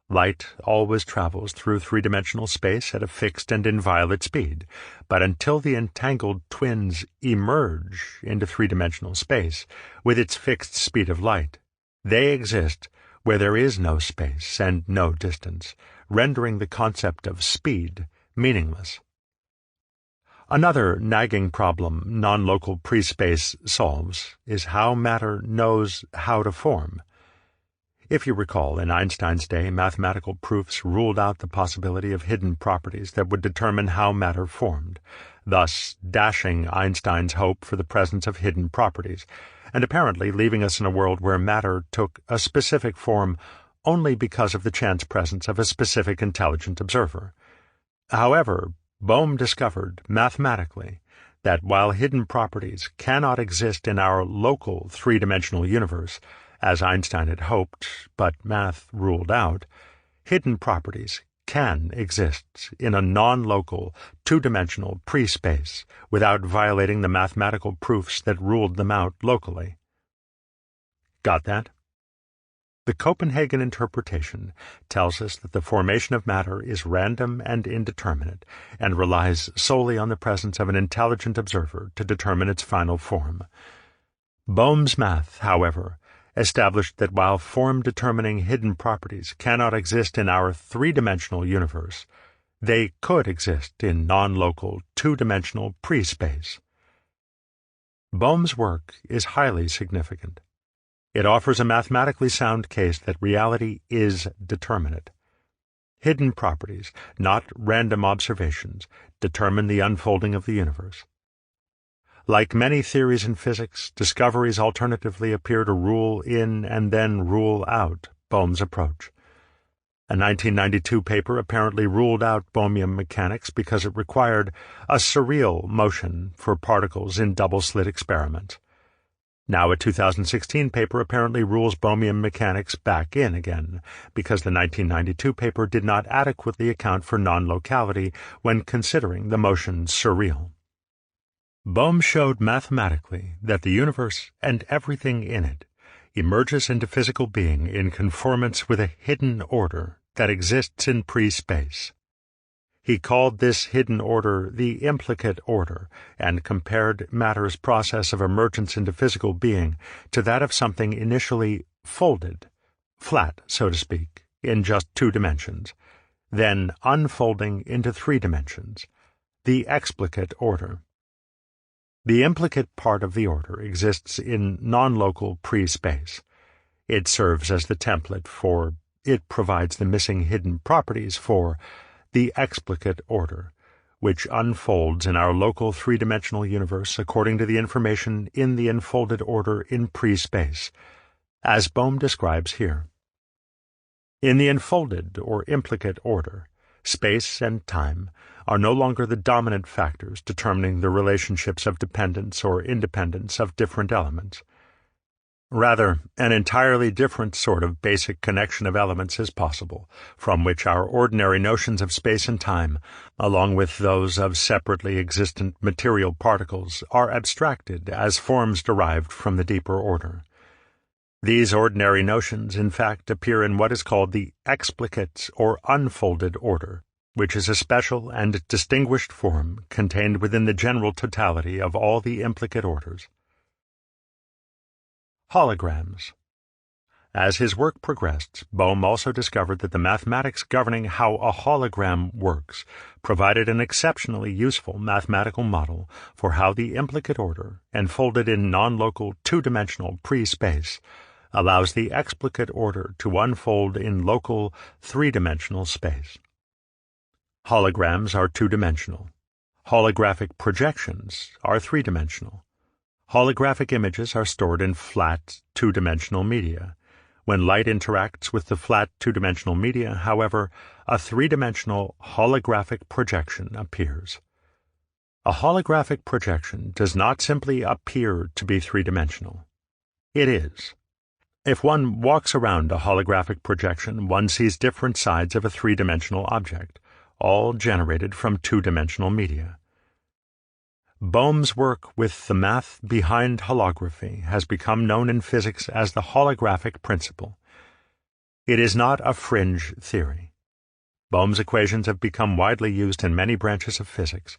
Light always travels through three-dimensional space at a fixed and inviolate speed, but until the entangled twins emerge into three-dimensional space with its fixed speed of light, they exist where there is no space and no distance, rendering the concept of speed meaningless. Another nagging problem non-local pre-space solves is how matter knows how to form. If you recall, in Einstein's day, mathematical proofs ruled out the possibility of hidden properties that would determine how matter formed, thus dashing Einstein's hope for the presence of hidden properties, and apparently leaving us in a world where matter took a specific form only because of the chance presence of a specific intelligent observer. However, Bohm discovered, mathematically, that while hidden properties cannot exist in our local three-dimensional universe, as Einstein had hoped, but math ruled out, hidden properties can exist in a non-local, two-dimensional pre-space without violating the mathematical proofs that ruled them out locally. Got that? The Copenhagen interpretation tells us that the formation of matter is random and indeterminate, and relies solely on the presence of an intelligent observer to determine its final form. Bohm's math, however, established that while form-determining hidden properties cannot exist in our three-dimensional universe, they could exist in non-local, two-dimensional pre-space. Bohm's work is highly significant. It offers a mathematically sound case that reality is determinate. Hidden properties, not random observations, determine the unfolding of the universe. Like many theories in physics, discoveries alternatively appear to rule in and then rule out Bohm's approach. A 1992 paper apparently ruled out Bohmian mechanics because it required a surreal motion for particles in double-slit experiments. Now a 2016 paper apparently rules Bohmian mechanics back in again, because the 1992 paper did not adequately account for non-locality when considering the motion surreal. Bohm showed mathematically that the universe and everything in it emerges into physical being in conformance with a hidden order that exists in pre-space. He called this hidden order the implicate order and compared matter's process of emergence into physical being to that of something initially folded, flat, so to speak, in just 2 dimensions, then unfolding into 3 dimensions, the explicate order. The implicate part of the order exists in non-local pre-space. It serves as the template for, it provides the missing hidden properties for, the explicate order, which unfolds in our local 3-dimensional universe according to the information in the enfolded order in pre-space, as Bohm describes here. In the enfolded or implicate order, space and time are no longer the dominant factors determining the relationships of dependence or independence of different elements. Rather, an entirely different sort of basic connection of elements is possible, from which our ordinary notions of space and time, along with those of separately existent material particles, are abstracted as forms derived from the deeper order. These ordinary notions, in fact, appear in what is called the explicate or unfolded order, which is a special and distinguished form contained within the general totality of all the implicate orders. Holograms. As his work progressed, Bohm also discovered that the mathematics governing how a hologram works provided an exceptionally useful mathematical model for how the implicate order, enfolded in non-local 2-dimensional pre-space, allows the explicate order to unfold in local 3-dimensional space. Holograms are 2-dimensional. Holographic projections are 3-dimensional. Holographic images are stored in flat, 2-dimensional media. When light interacts with the flat 2-dimensional media, however, a 3-dimensional holographic projection appears. A holographic projection does not simply appear to be 3-dimensional. It is. If one walks around a holographic projection, one sees different sides of a 3-dimensional object, all generated from 2-dimensional media. Bohm's work with the math behind holography has become known in physics as the holographic principle. It is not a fringe theory. Bohm's equations have become widely used in many branches of physics.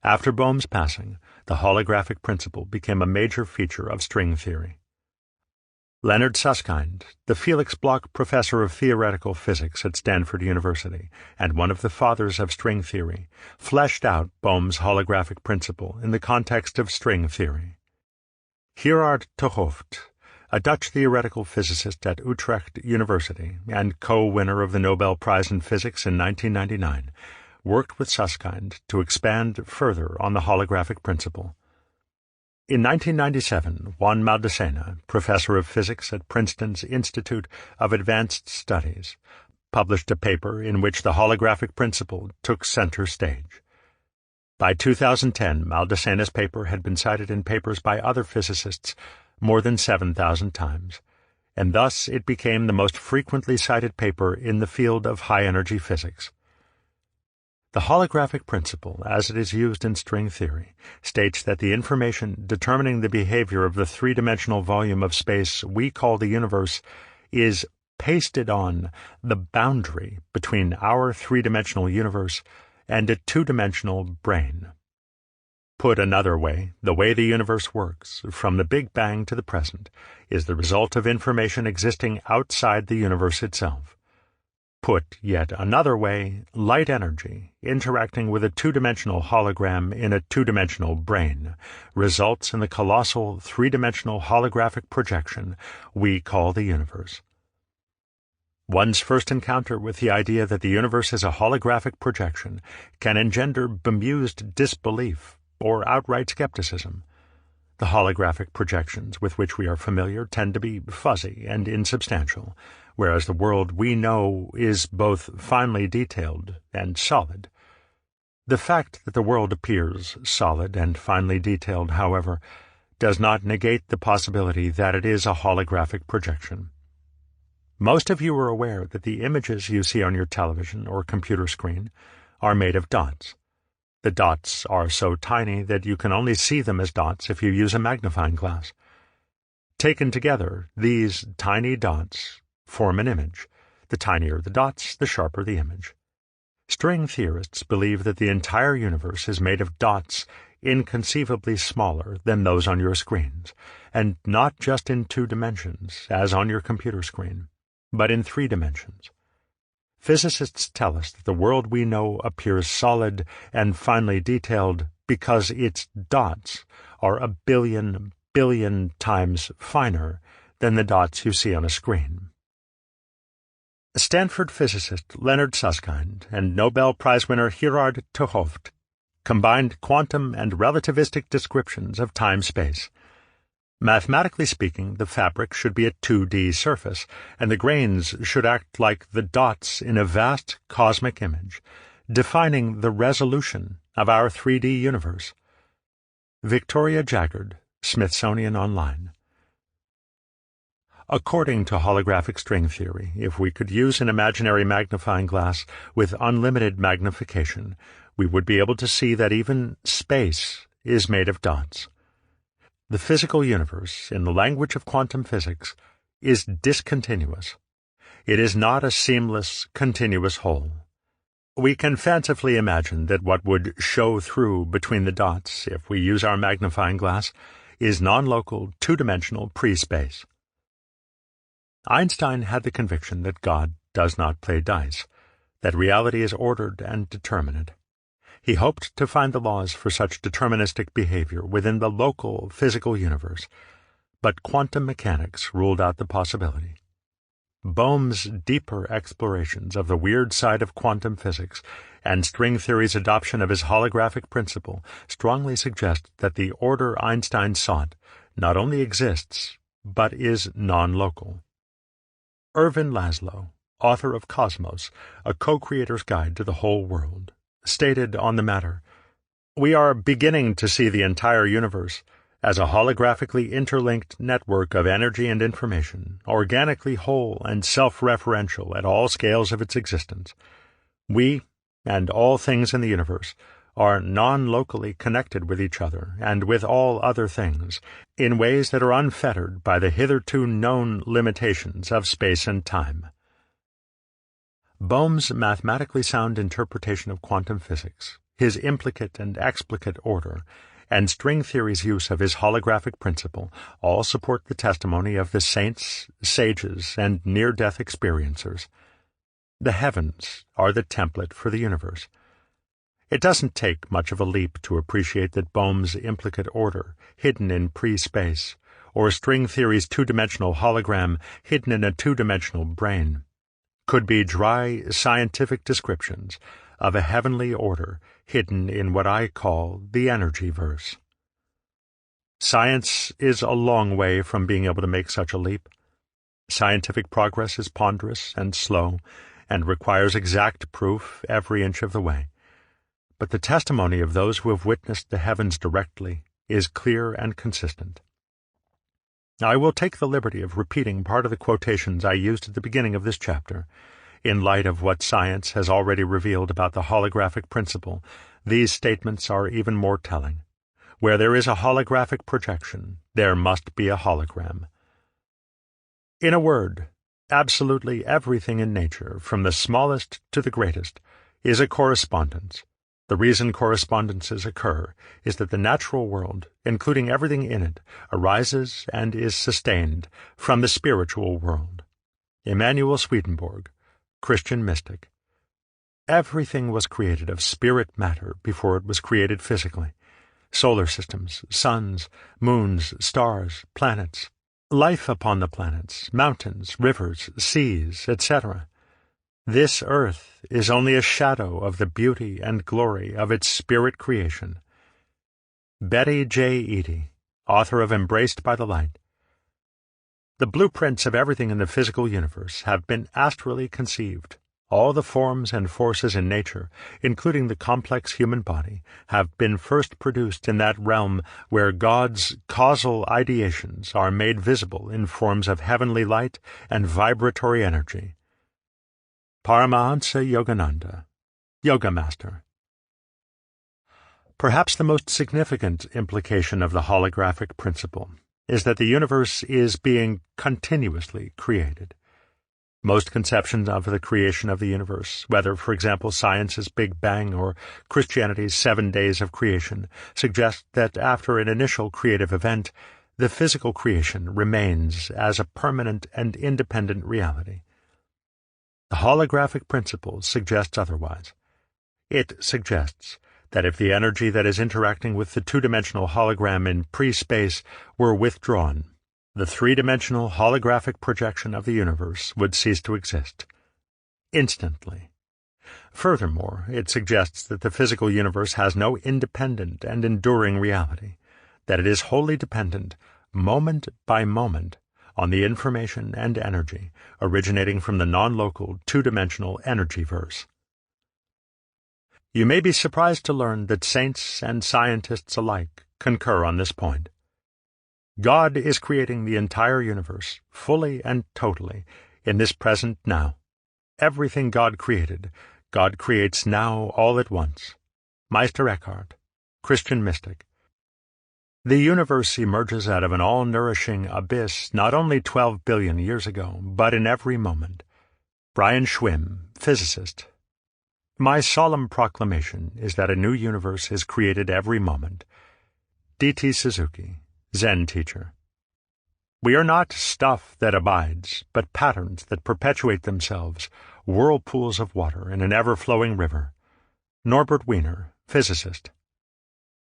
After Bohm's passing, the holographic principle became a major feature of string theory. Leonard Susskind, the Felix Bloch Professor of Theoretical Physics at Stanford University and one of the fathers of string theory, fleshed out Bohm's holographic principle in the context of string theory. Gerard 't Hooft, a Dutch theoretical physicist at Utrecht University and co-winner of the Nobel Prize in Physics in 1999, worked with Susskind to expand further on the holographic principle. In 1997, Juan Maldacena, professor of physics at Princeton's Institute of Advanced Studies, published a paper in which the holographic principle took center stage. By 2010, Maldacena's paper had been cited in papers by other physicists more than 7,000 times, and thus it became the most frequently cited paper in the field of high-energy physics. The holographic principle, as it is used in string theory, states that the information determining the behavior of the 3-dimensional volume of space we call the universe is pasted on the boundary between our 3-dimensional universe and a 2-dimensional brain. Put another way, the way the universe works, from the Big Bang to the present, is the result of information existing outside the universe itself. Put yet another way, light energy, interacting with a two-dimensional hologram in a two-dimensional brain, results in the colossal three-dimensional holographic projection we call the universe. One's first encounter with the idea that the universe is a holographic projection can engender bemused disbelief or outright skepticism. The holographic projections with which we are familiar tend to be fuzzy and insubstantial, whereas the world we know is both finely detailed and solid. The fact that the world appears solid and finely detailed, however, does not negate the possibility that it is a holographic projection. Most of you are aware that the images you see on your television or computer screen are made of dots. The dots are so tiny that you can only see them as dots if you use a magnifying glass. Taken together, these tiny dots form an image. The tinier the dots, the sharper the image. String theorists believe that the entire universe is made of dots inconceivably smaller than those on your screens, and not just in 2 dimensions, as on your computer screen, but in 3 dimensions. Physicists tell us that the world we know appears solid and finely detailed because its dots are a billion times finer than the dots you see on a screen. Stanford physicist Leonard Susskind and Nobel Prize winner Gerard 't Hooft combined quantum and relativistic descriptions of time-space. Mathematically speaking, the fabric should be a 2D surface, and the grains should act like the dots in a vast cosmic image, defining the resolution of our 3D universe. Victoria Jaggard, Smithsonian Online. According to holographic string theory, if we could use an imaginary magnifying glass with unlimited magnification, we would be able to see that even space is made of dots. The physical universe, in the language of quantum physics, is discontinuous. It is not a seamless, continuous whole. We can fancifully imagine that what would show through between the dots, if we use our magnifying glass, is non-local, 2-dimensional pre-space. Einstein had the conviction that God does not play dice, that reality is ordered and determinate. He hoped to find the laws for such deterministic behavior within the local physical universe, but quantum mechanics ruled out the possibility. Bohm's deeper explorations of the weird side of quantum physics and string theory's adoption of his holographic principle strongly suggest that the order Einstein sought not only exists, but is non-local. Ervin Laszlo, author of Cosmos, A Co-Creator's Guide to the Whole World, stated on the matter, "We are beginning to see the entire universe as a holographically interlinked network of energy and information, organically whole and self-referential at all scales of its existence. We, and all things in the universe, are non-locally connected with each other and with all other things, in ways that are unfettered by the hitherto known limitations of space and time." Bohm's mathematically sound interpretation of quantum physics, his implicate and explicate order, and string theory's use of his holographic principle all support the testimony of the saints, sages, and near-death experiencers. The heavens are the template for the universe. It doesn't take much of a leap to appreciate that Bohm's implicate order, hidden in pre-space, or string theory's 2-dimensional hologram hidden in a 2-dimensional brain, could be dry scientific descriptions of a heavenly order hidden in what I call the energy verse. Science is a long way from being able to make such a leap. Scientific progress is ponderous and slow, and requires exact proof every inch of the way. But the testimony of those who have witnessed the heavens directly is clear and consistent. I will take the liberty of repeating part of the quotations I used at the beginning of this chapter. In light of what science has already revealed about the holographic principle, these statements are even more telling. Where there is a holographic projection, there must be a hologram. In a word, absolutely everything in nature, from the smallest to the greatest, is a correspondence. The reason correspondences occur is that the natural world, including everything in it, arises and is sustained from the spiritual world. Emanuel Swedenborg, Christian mystic. Everything was created of spirit matter before it was created physically. Solar systems, suns, moons, stars, planets, life upon the planets, mountains, rivers, seas, etc. This earth is only a shadow of the beauty and glory of its spirit creation. Betty J. Eady, author of Embraced by the Light. The blueprints of everything in the physical universe have been astrally conceived. All the forms and forces in nature, including the complex human body, have been first produced in that realm where God's causal ideations are made visible in forms of heavenly light and vibratory energy. Paramahansa Yogananda, Yoga Master. Perhaps the most significant implication of the holographic principle is that the universe is being continuously created. Most conceptions of the creation of the universe, whether, for example, science's Big Bang or Christianity's 7 days of creation, suggest that after an initial creative event, the physical creation remains as a permanent and independent reality. The holographic principle suggests otherwise. It suggests that if the energy that is interacting with the two-dimensional hologram in pre-space were withdrawn, the three-dimensional holographic projection of the universe would cease to exist instantly. Furthermore, it suggests that the physical universe has no independent and enduring reality, that it is wholly dependent, moment by moment, on the information and energy originating from the non-local two-dimensional energy-verse. You may be surprised to learn that saints and scientists alike concur on this point. God is creating the entire universe, fully and totally, in this present now. Everything God created, God creates now all at once. Meister Eckhart, Christian mystic. The universe emerges out of an all-nourishing abyss not only 12 billion years ago, but in every moment. Brian Schwimm, physicist. My solemn proclamation is that a new universe is created every moment. D.T. Suzuki, Zen teacher. We are not stuff that abides, but patterns that perpetuate themselves, whirlpools of water in an ever-flowing river. Norbert Wiener, physicist.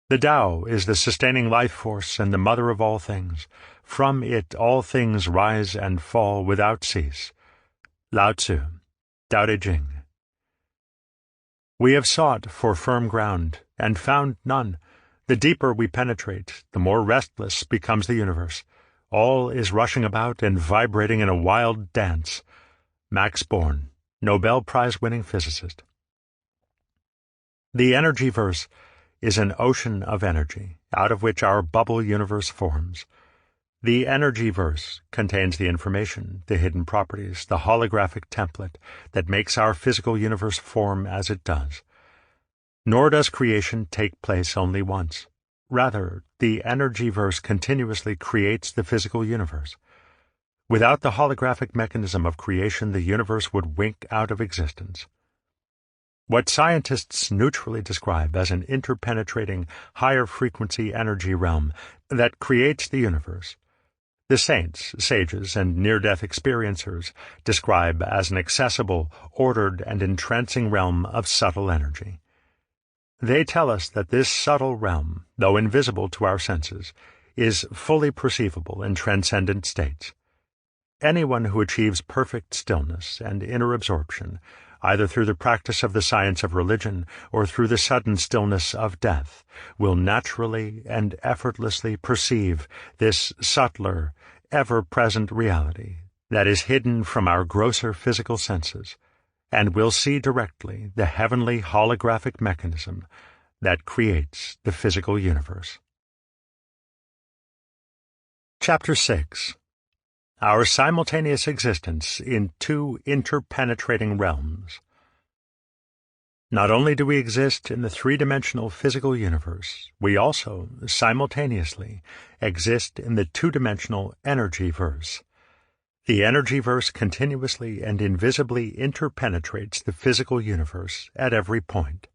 The Tao is the sustaining life force and the mother of all things. From it all things rise and fall without cease. Lao Tzu, Tao Te Ching. We have sought for firm ground, and found none. The deeper we penetrate, the more restless becomes the universe. All is rushing about and vibrating in a wild dance. Max Born, Nobel Prize-winning physicist. The energy-verse is an ocean of energy, out of which our bubble universe forms. The energy-verse contains the information, the hidden properties, the holographic template that makes our physical universe form as it does. Nor does creation take place only once. Rather, the energy-verse continuously creates the physical universe. Without the holographic mechanism of creation, the universe would wink out of existence. What scientists neutrally describe as an interpenetrating, higher-frequency energy realm that creates the universe, the saints, sages, and near-death experiencers describe as an accessible, ordered, and entrancing realm of subtle energy. They tell us that this subtle realm, though invisible to our senses, is fully perceivable in transcendent states. Anyone who achieves perfect stillness and inner absorption, either through the practice of the science of religion or through the sudden stillness of death, will naturally and effortlessly perceive this subtler, ever-present reality that is hidden from our grosser physical senses, and will see directly the heavenly holographic mechanism that creates the physical universe. Chapter 6. Our simultaneous existence in two interpenetrating realms. Not only do we exist in the three-dimensional physical universe, we also, simultaneously, exist in the two-dimensional energy-verse. The energy-verse continuously and invisibly interpenetrates the physical universe at every point.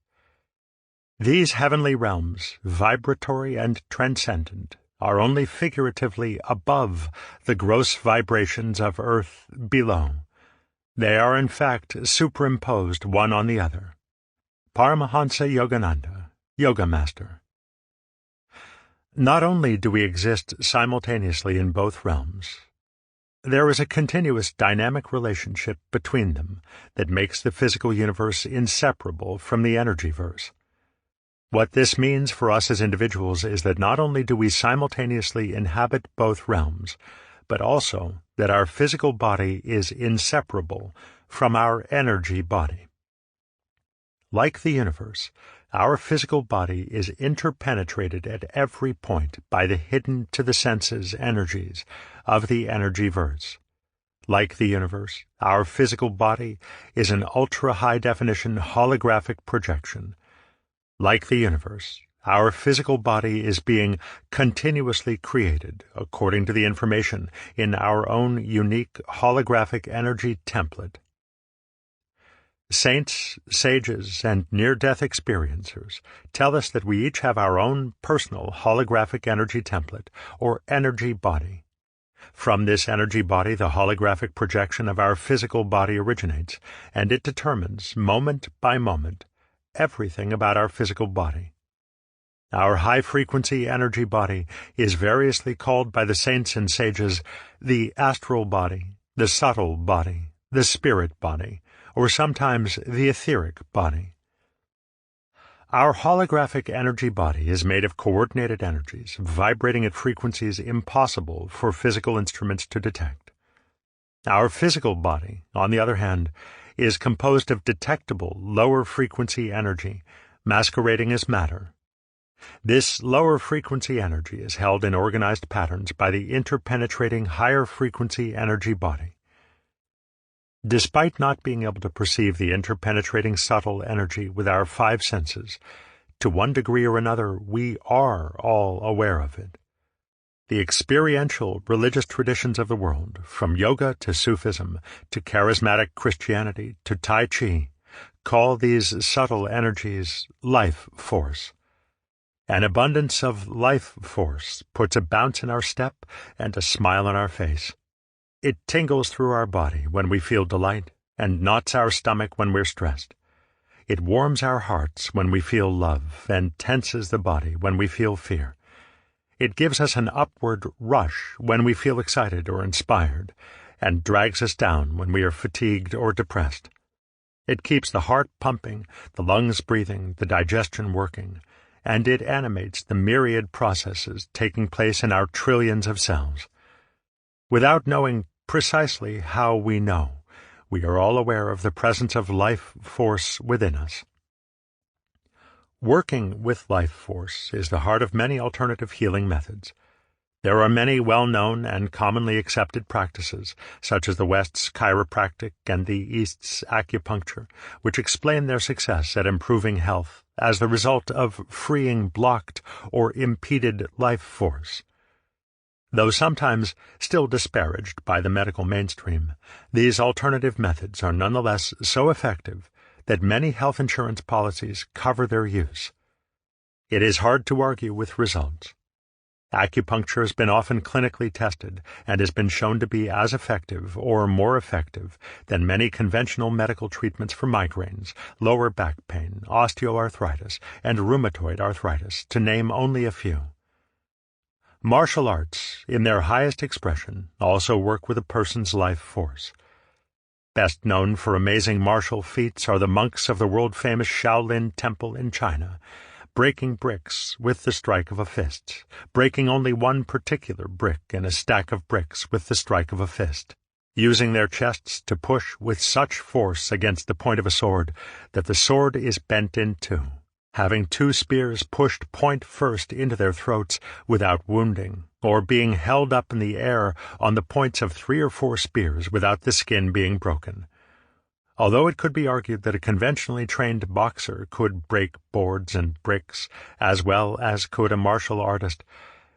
These heavenly realms, vibratory and transcendent, are only figuratively above the gross vibrations of earth below. They are in fact superimposed one on the other. Paramahansa Yogananda, Yoga Master. Not only do we exist simultaneously in both realms, there is a continuous dynamic relationship between them that makes the physical universe inseparable from the energy-verse. What this means for us as individuals is that not only do we simultaneously inhabit both realms, but also that our physical body is inseparable from our energy body. Like the universe, our physical body is interpenetrated at every point by the hidden to the senses energies of the energy-verse. Like the universe, our physical body is an ultra-high-definition holographic projection. Like the universe, our physical body is being continuously created according to the information in our own unique holographic energy template. Saints, sages, and near-death experiencers tell us that we each have our own personal holographic energy template, or energy body. From this energy body, the holographic projection of our physical body originates, and it determines, moment by moment, everything about our physical body. Our high-frequency energy body is variously called by the saints and sages the astral body, the subtle body, the spirit body, or sometimes the etheric body. Our holographic energy body is made of coordinated energies, vibrating at frequencies impossible for physical instruments to detect. Our physical body, on the other hand, is composed of detectable lower-frequency energy, masquerading as matter. This lower-frequency energy is held in organized patterns by the interpenetrating higher-frequency energy body. Despite not being able to perceive the interpenetrating subtle energy with our five senses, to one degree or another we are all aware of it. The experiential religious traditions of the world, from yoga to Sufism to charismatic Christianity to Tai Chi, call these subtle energies life force. An abundance of life force puts a bounce in our step and a smile on our face. It tingles through our body when we feel delight and knots our stomach when we're stressed. It warms our hearts when we feel love and tenses the body when we feel fear. It gives us an upward rush when we feel excited or inspired, and drags us down when we are fatigued or depressed. It keeps the heart pumping, the lungs breathing, the digestion working, and it animates the myriad processes taking place in our trillions of cells. Without knowing precisely how we know, we are all aware of the presence of life force within us. Working with life force is the heart of many alternative healing methods. There are many well-known and commonly accepted practices, such as the West's chiropractic and the East's acupuncture, which explain their success at improving health as the result of freeing blocked or impeded life force. Though sometimes still disparaged by the medical mainstream, these alternative methods are nonetheless so effective that many health insurance policies cover their use. It is hard to argue with results. Acupuncture has been often clinically tested and has been shown to be as effective or more effective than many conventional medical treatments for migraines, lower back pain, osteoarthritis, and rheumatoid arthritis, to name only a few. Martial arts, in their highest expression, also work with a person's life force. Best known for amazing martial feats are the monks of the world-famous Shaolin Temple in China, breaking bricks with the strike of a fist, breaking only one particular brick in a stack of bricks with the strike of a fist, using their chests to push with such force against the point of a sword that the sword is bent in two, having two spears pushed point first into their throats without wounding, or being held up in the air on the points of 3 or 4 spears without the skin being broken. Although it could be argued that a conventionally trained boxer could break boards and bricks as well as could a martial artist,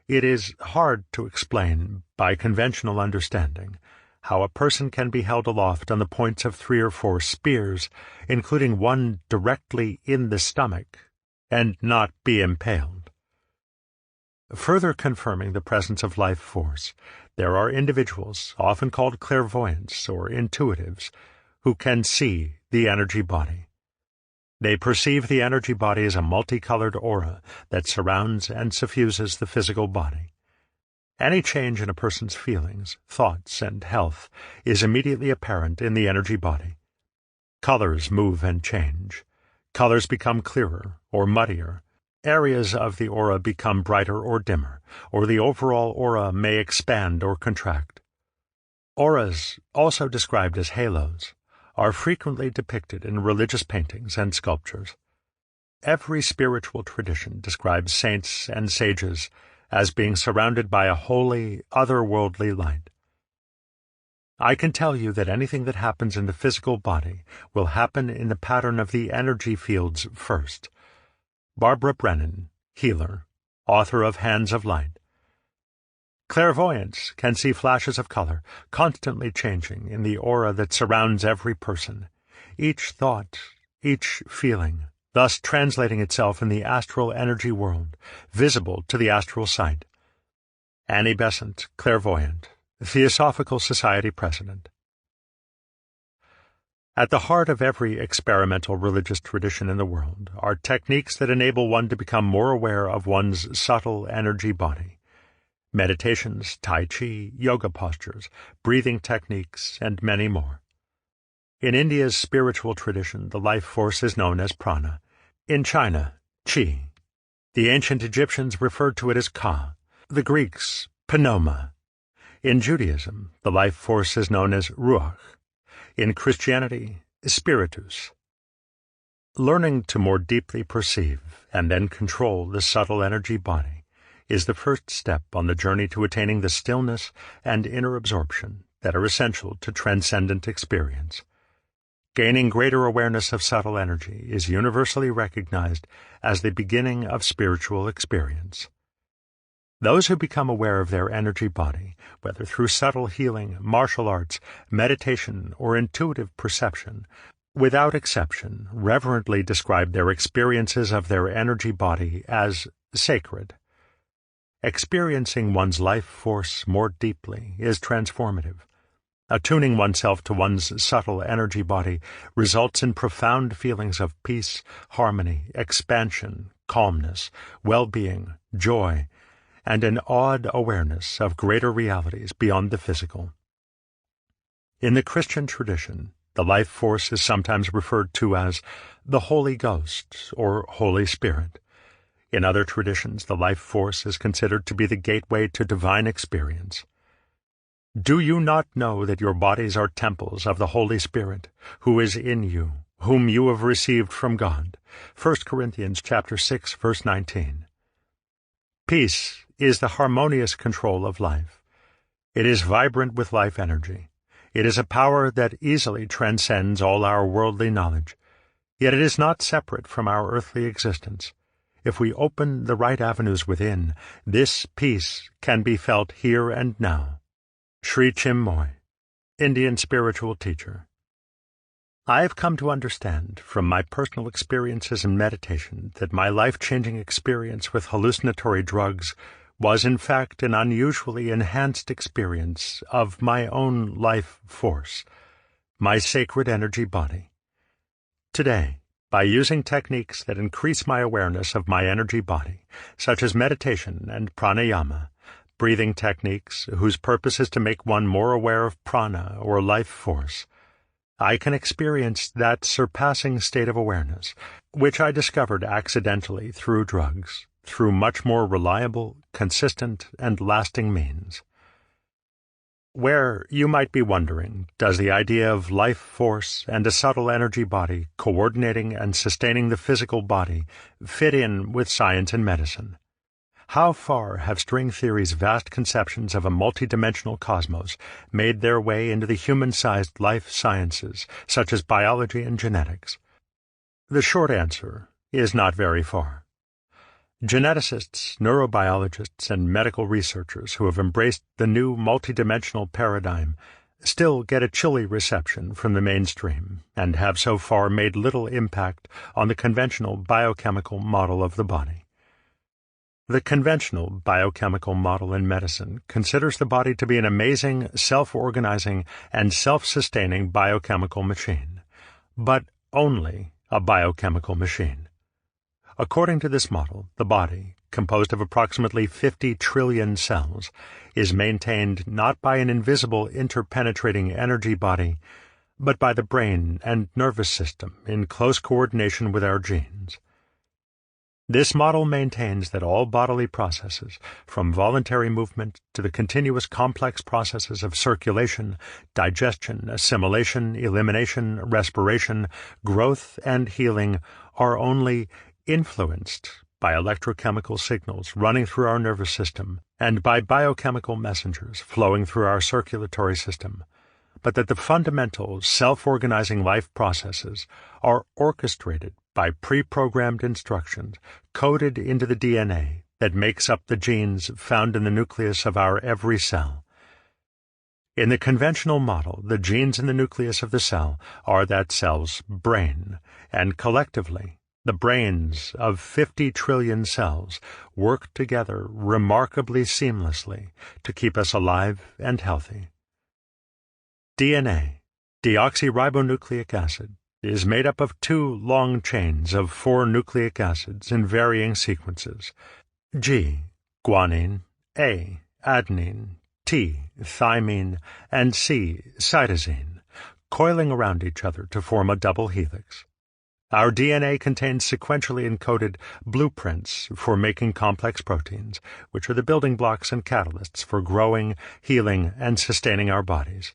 it is hard to explain by conventional understanding how a person can be held aloft on the points of 3 or 4 spears, including one directly in the stomach, and not be impaled. Further confirming the presence of life force, there are individuals, often called clairvoyants or intuitives, who can see the energy body. They perceive the energy body as a multicolored aura that surrounds and suffuses the physical body. Any change in a person's feelings, thoughts, and health is immediately apparent in the energy body. Colors move and change. Colors become clearer or muddier. Areas of the aura become brighter or dimmer, or the overall aura may expand or contract. Auras, also described as halos, are frequently depicted in religious paintings and sculptures. Every spiritual tradition describes saints and sages as being surrounded by a holy, otherworldly light. I can tell you that anything that happens in the physical body will happen in the pattern of the energy fields first. Barbara Brennan, healer, author of Hands of Light. Clairvoyants can see flashes of color, constantly changing in the aura that surrounds every person, each thought, each feeling, thus translating itself in the astral energy world, visible to the astral sight. Annie Besant, clairvoyant, Theosophical Society president. At the heart of every experimental religious tradition in the world are techniques that enable one to become more aware of one's subtle energy body. Meditations, Tai Chi, yoga postures, breathing techniques, and many more. In India's spiritual tradition, the life force is known as prana. In China, Qi. The ancient Egyptians referred to it as Ka. The Greeks, Pneuma. In Judaism, the life force is known as Ruach. In Christianity, Spiritus. Learning to more deeply perceive and then control the subtle energy body is the first step on the journey to attaining the stillness and inner absorption that are essential to transcendent experience. Gaining greater awareness of subtle energy is universally recognized as the beginning of spiritual experience. Those who become aware of their energy body, whether through subtle healing, martial arts, meditation, or intuitive perception, without exception, reverently describe their experiences of their energy body as sacred. Experiencing one's life force more deeply is transformative. Attuning oneself to one's subtle energy body results in profound feelings of peace, harmony, expansion, calmness, well-being, joy, and an awed awareness of greater realities beyond the physical. In the Christian tradition, the life force is sometimes referred to as the Holy Ghost or Holy Spirit. In other traditions, the life force is considered to be the gateway to divine experience. Do you not know that your bodies are temples of the Holy Spirit, who is in you, whom you have received from God? 1 Corinthians chapter 6, verse 19. Peace is the harmonious control of life. It is vibrant with life energy. It is a power that easily transcends all our worldly knowledge, yet it is not separate from our earthly existence. If we open the right avenues within, this peace can be felt here and now. Sri Chinmoy, Indian spiritual teacher. I have come to understand from my personal experiences in meditation that my life-changing experience with hallucinatory drugs was in fact an unusually enhanced experience of my own life force, my sacred energy body. Today, by using techniques that increase my awareness of my energy body, such as meditation and pranayama, breathing techniques whose purpose is to make one more aware of prana or life force, I can experience that surpassing state of awareness, which I discovered accidentally through drugs, through much more reliable, consistent, and lasting means. Where, you might be wondering, does the idea of life force and a subtle energy body coordinating and sustaining the physical body fit in with science and medicine? How far have string theory's vast conceptions of a multidimensional cosmos made their way into the human-sized life sciences, such as biology and genetics? The short answer is not very far. Geneticists, neurobiologists, and medical researchers who have embraced the new multidimensional paradigm still get a chilly reception from the mainstream and have so far made little impact on the conventional biochemical model of the body. The conventional biochemical model in medicine considers the body to be an amazing, self-organizing, and self-sustaining biochemical machine, but only a biochemical machine. According to this model, the body, composed of approximately 50 trillion cells, is maintained not by an invisible interpenetrating energy body, but by the brain and nervous system in close coordination with our genes. This model maintains that all bodily processes, from voluntary movement to the continuous complex processes of circulation, digestion, assimilation, elimination, respiration, growth, and healing, are only influenced by electrochemical signals running through our nervous system and by biochemical messengers flowing through our circulatory system, but that the fundamental self-organizing life processes are orchestrated by pre-programmed instructions coded into the DNA that makes up the genes found in the nucleus of our every cell. In the conventional model, the genes in the nucleus of the cell are that cell's brain, and collectively, the brains of 50 trillion cells work together remarkably seamlessly to keep us alive and healthy. DNA, deoxyribonucleic acid, is made up of 2 long chains of 4 nucleic acids in varying sequences: G, guanine, A, adenine, T, thymine, and C, cytosine, coiling around each other to form a double helix. Our DNA contains sequentially encoded blueprints for making complex proteins, which are the building blocks and catalysts for growing, healing, and sustaining our bodies.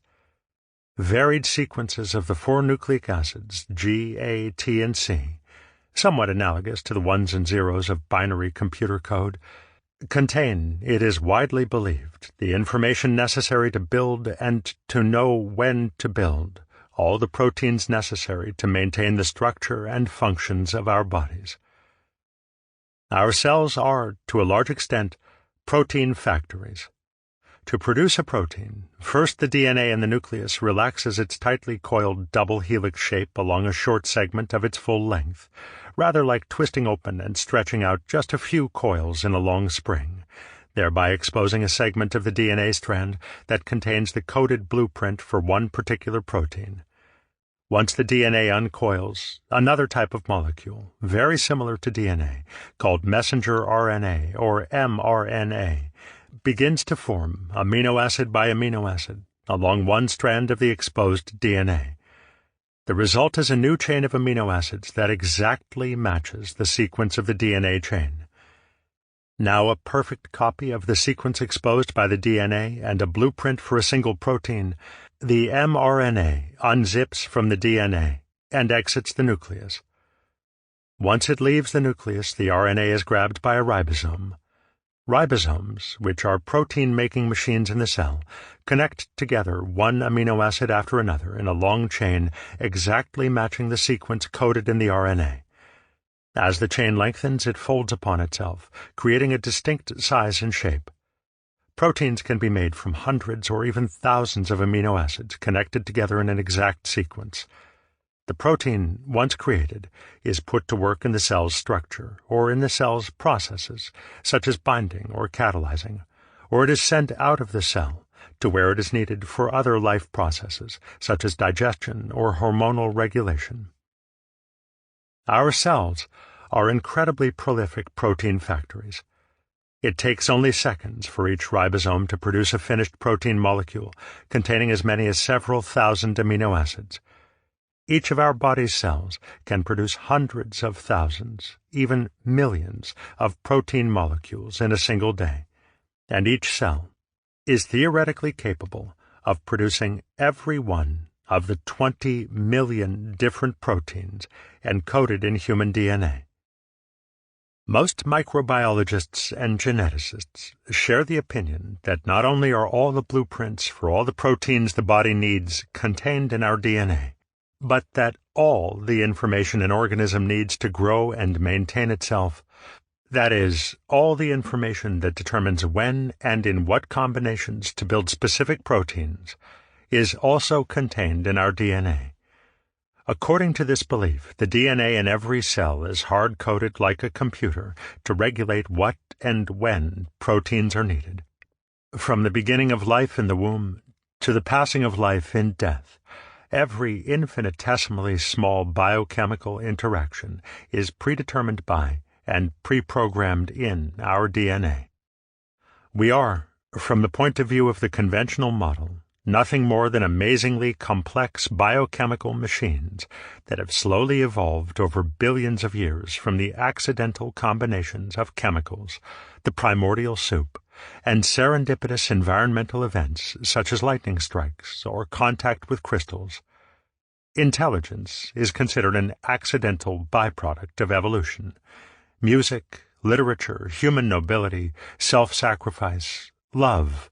Varied sequences of the 4 nucleic acids, G, A, T, and C, somewhat analogous to the ones and zeros of binary computer code, contain, it is widely believed, the information necessary to build and to know when to build all the proteins necessary to maintain the structure and functions of our bodies. Our cells are, to a large extent, protein factories. To produce a protein, first the DNA in the nucleus relaxes its tightly coiled double helix shape along a short segment of its full length, rather like twisting open and stretching out just a few coils in a long spring, thereby exposing a segment of the DNA strand that contains the coded blueprint for one particular protein. Once the DNA uncoils, another type of molecule, very similar to DNA, called messenger RNA or mRNA, begins to form amino acid by amino acid along one strand of the exposed DNA. The result is a new chain of amino acids that exactly matches the sequence of the DNA chain. Now a perfect copy of the sequence exposed by the DNA and a blueprint for a single protein, the mRNA unzips from the DNA and exits the nucleus. Once it leaves the nucleus, the RNA is grabbed by a ribosome. Ribosomes, which are protein-making machines in the cell, connect together one amino acid after another in a long chain exactly matching the sequence coded in the RNA. As the chain lengthens, it folds upon itself, creating a distinct size and shape. Proteins can be made from hundreds or even thousands of amino acids connected together in an exact sequence. The protein, once created, is put to work in the cell's structure or in the cell's processes, such as binding or catalyzing, or it is sent out of the cell to where it is needed for other life processes, such as digestion or hormonal regulation. Our cells are incredibly prolific protein factories. It takes only seconds for each ribosome to produce a finished protein molecule containing as many as several thousand amino acids. Each of our body's cells can produce hundreds of thousands, even millions, of protein molecules in a single day, and each cell is theoretically capable of producing every one of the 20 million different proteins encoded in human DNA. Most microbiologists and geneticists share the opinion that not only are all the blueprints for all the proteins the body needs contained in our DNA, but that all the information an organism needs to grow and maintain itself, that is, all the information that determines when and in what combinations to build specific proteins, is also contained in our DNA. According to this belief, the DNA in every cell is hard-coded like a computer to regulate what and when proteins are needed. From the beginning of life in the womb to the passing of life in death, every infinitesimally small biochemical interaction is predetermined by and pre-programmed in our DNA. We are, from the point of view of the conventional model, nothing more than amazingly complex biochemical machines that have slowly evolved over billions of years from the accidental combinations of chemicals, the primordial soup, and serendipitous environmental events such as lightning strikes or contact with crystals. Intelligence is considered an accidental byproduct of evolution. Music, literature, human nobility, self-sacrifice, love,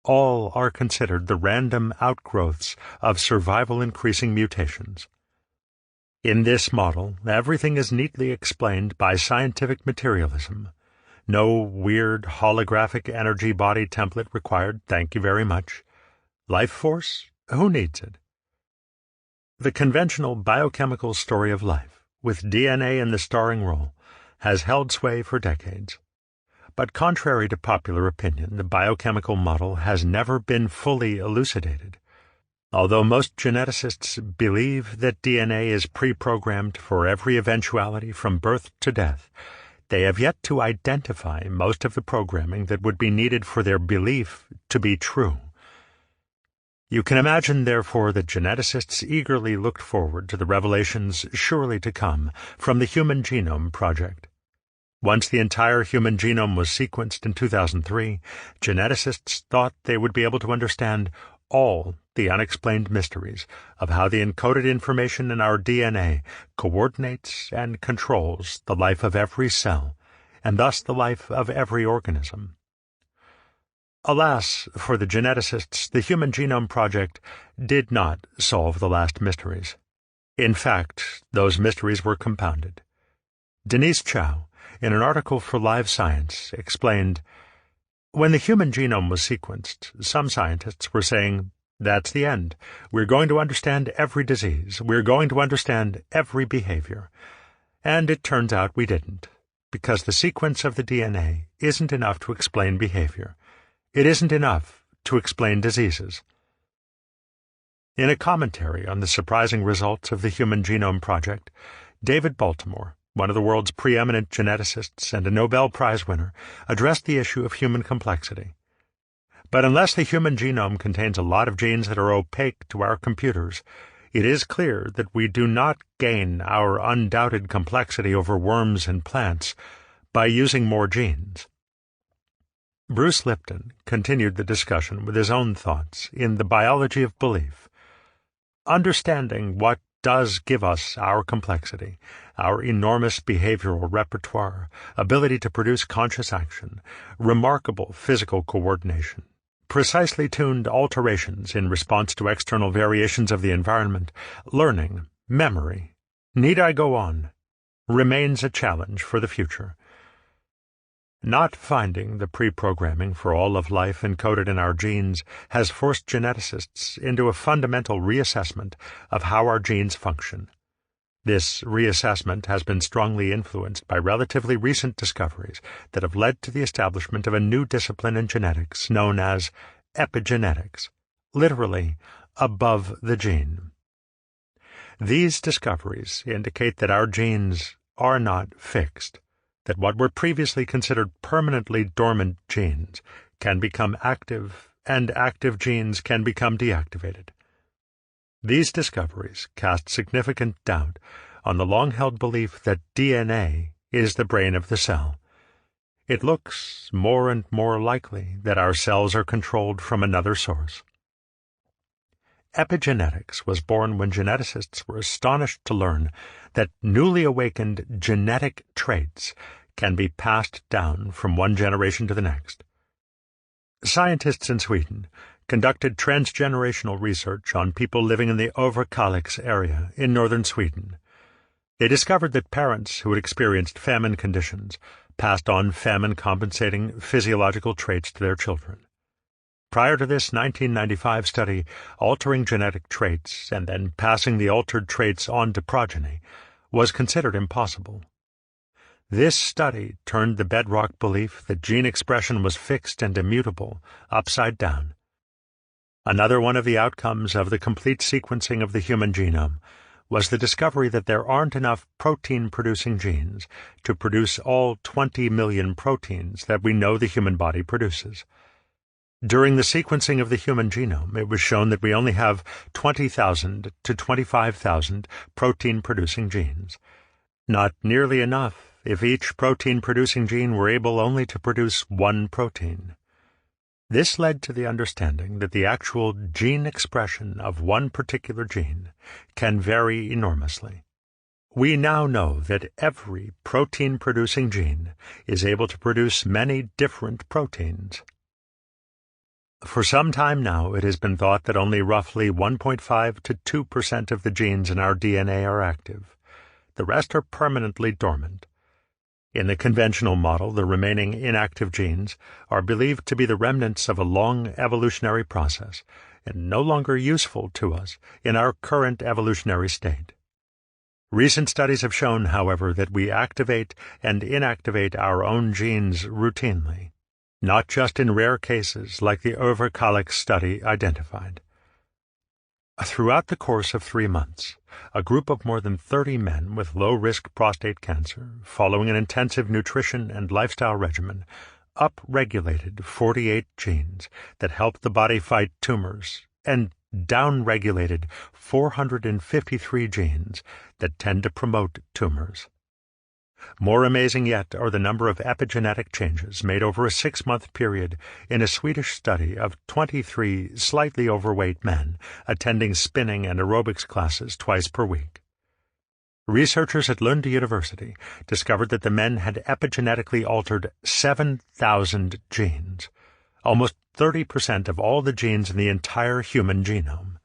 all are considered the random outgrowths of survival-increasing mutations. In this model, everything is neatly explained by scientific materialism. No weird holographic energy body template required, thank you very much. Life force? Who needs it? The conventional biochemical story of life, with DNA in the starring role, has held sway for decades. But contrary to popular opinion, the biochemical model has never been fully elucidated. Although most geneticists believe that DNA is pre-programmed for every eventuality from birth to death, they have yet to identify most of the programming that would be needed for their belief to be true. You can imagine, therefore, that geneticists eagerly looked forward to the revelations surely to come from the Human Genome Project. Once the entire human genome was sequenced in 2003, geneticists thought they would be able to understand all the unexplained mysteries of how the encoded information in our DNA coordinates and controls the life of every cell, and thus the life of every organism. Alas, for the geneticists, the Human Genome Project did not solve the last mysteries. In fact, those mysteries were compounded. Denise Chow, in an article for Live Science, explained, "When the human genome was sequenced, some scientists were saying, that's the end. We're going to understand every disease. We're going to understand every behavior. And it turns out we didn't, because the sequence of the DNA isn't enough to explain behavior. It isn't enough to explain diseases." In a commentary on the surprising results of the Human Genome Project, David Baltimore, one of the world's preeminent geneticists and a Nobel Prize winner, addressed the issue of human complexity. But unless the human genome contains a lot of genes that are opaque to our computers, it is clear that we do not gain our undoubted complexity over worms and plants by using more genes. Bruce Lipton continued the discussion with his own thoughts in The Biology of Belief. Understanding what does give us our complexity, our enormous behavioral repertoire, ability to produce conscious action, remarkable physical coordination, precisely tuned alterations in response to external variations of the environment, learning, memory, need I go on, remains a challenge for the future. Not finding the pre-programming for all of life encoded in our genes has forced geneticists into a fundamental reassessment of how our genes function. This reassessment has been strongly influenced by relatively recent discoveries that have led to the establishment of a new discipline in genetics known as epigenetics, literally above the gene. These discoveries indicate that our genes are not fixed, that what were previously considered permanently dormant genes can become active, and active genes can become deactivated. These discoveries cast significant doubt on the long-held belief that DNA is the brain of the cell. It looks more and more likely that our cells are controlled from another source. Epigenetics was born when geneticists were astonished to learn that newly awakened genetic traits can be passed down from one generation to the next. Scientists in Sweden conducted transgenerational research on people living in the Överkalix area in northern Sweden. They discovered that parents who had experienced famine conditions passed on famine-compensating physiological traits to their children. Prior to this 1995 study, altering genetic traits and then passing the altered traits on to progeny was considered impossible. This study turned the bedrock belief that gene expression was fixed and immutable upside down. Another one of the outcomes of the complete sequencing of the human genome was the discovery that there aren't enough protein-producing genes to produce all 20 million proteins that we know the human body produces. During the sequencing of the human genome, it was shown that we only have 20,000 to 25,000 protein-producing genes. Not nearly enough if each protein-producing gene were able only to produce one protein. This led to the understanding that the actual gene expression of one particular gene can vary enormously. We now know that every protein-producing gene is able to produce many different proteins. For some time now, it has been thought that only roughly 1.5 to 2% of the genes in our DNA are active. The rest are permanently dormant. In the conventional model, the remaining inactive genes are believed to be the remnants of a long evolutionary process and no longer useful to us in our current evolutionary state. Recent studies have shown, however, that we activate and inactivate our own genes routinely, not just in rare cases like the Overkalix study identified. Throughout the course of 3 months, a group of more than 30 men with low-risk prostate cancer, following an intensive nutrition and lifestyle regimen, upregulated 48 genes that helped the body fight tumors and downregulated 453 genes that tend to promote tumors. More amazing yet are the number of epigenetic changes made over a 6-month period in a Swedish study of 23 slightly overweight men attending spinning and aerobics classes twice per week. Researchers at Lund University discovered that the men had epigenetically altered 7,000 genes, almost 30% of all the genes in the entire human genome.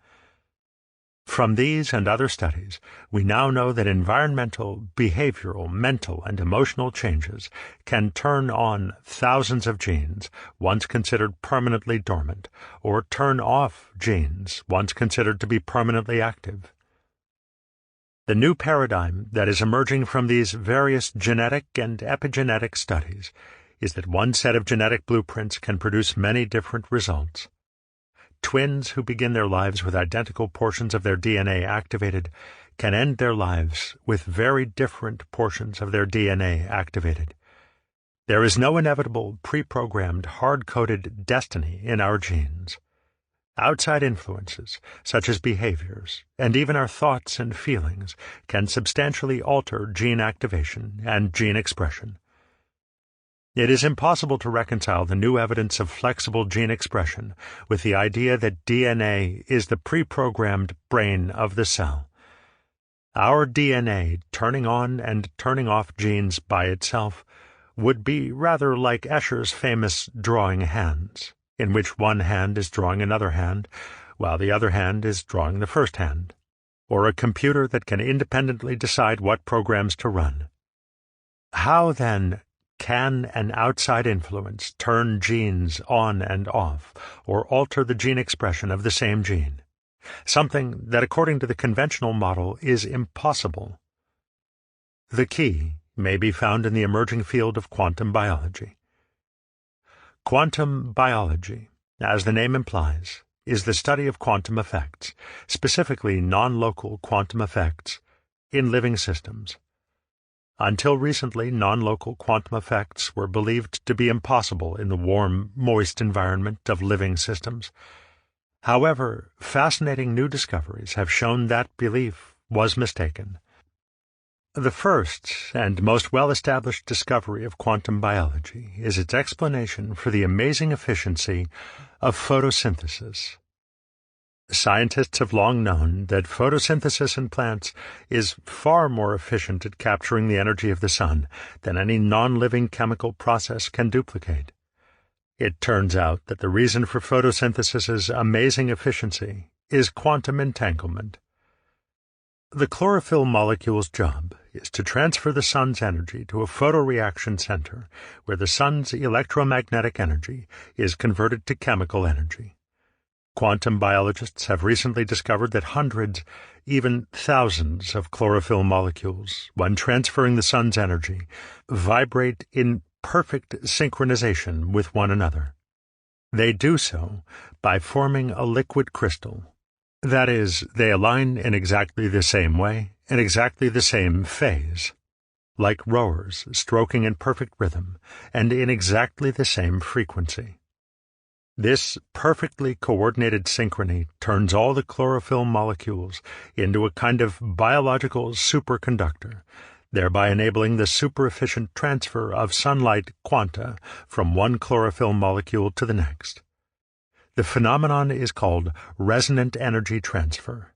From these and other studies, we now know that environmental, behavioral, mental, and emotional changes can turn on thousands of genes once considered permanently dormant, or turn off genes once considered to be permanently active. The new paradigm that is emerging from these various genetic and epigenetic studies is that one set of genetic blueprints can produce many different results. Twins who begin their lives with identical portions of their DNA activated can end their lives with very different portions of their DNA activated. There is no inevitable, pre-programmed, hard-coded destiny in our genes. Outside influences, such as behaviors, and even our thoughts and feelings, can substantially alter gene activation and gene expression. It is impossible to reconcile the new evidence of flexible gene expression with the idea that DNA is the pre-programmed brain of the cell. Our DNA turning on and turning off genes by itself would be rather like Escher's famous drawing hands, in which one hand is drawing another hand, while the other hand is drawing the first hand, or a computer that can independently decide what programs to run. How, then, can an outside influence turn genes on and off, or alter the gene expression of the same gene? Something that, according to the conventional model, is impossible. The key may be found in the emerging field of quantum biology. Quantum biology, as the name implies, is the study of quantum effects, specifically non-local quantum effects, in living systems. Until recently, non-local quantum effects were believed to be impossible in the warm, moist environment of living systems. However, fascinating new discoveries have shown that belief was mistaken. The first and most well-established discovery of quantum biology is its explanation for the amazing efficiency of photosynthesis. Scientists have long known that photosynthesis in plants is far more efficient at capturing the energy of the sun than any non-living chemical process can duplicate. It turns out that the reason for photosynthesis's amazing efficiency is quantum entanglement. The chlorophyll molecule's job is to transfer the sun's energy to a photoreaction center where the sun's electromagnetic energy is converted to chemical energy. Quantum biologists have recently discovered that hundreds, even thousands of chlorophyll molecules, when transferring the sun's energy, vibrate in perfect synchronization with one another. They do so by forming a liquid crystal. That is, they align in exactly the same way, in exactly the same phase, like rowers stroking in perfect rhythm and in exactly the same frequency. This perfectly coordinated synchrony turns all the chlorophyll molecules into a kind of biological superconductor, thereby enabling the super-efficient transfer of sunlight quanta from one chlorophyll molecule to the next. The phenomenon is called resonant energy transfer.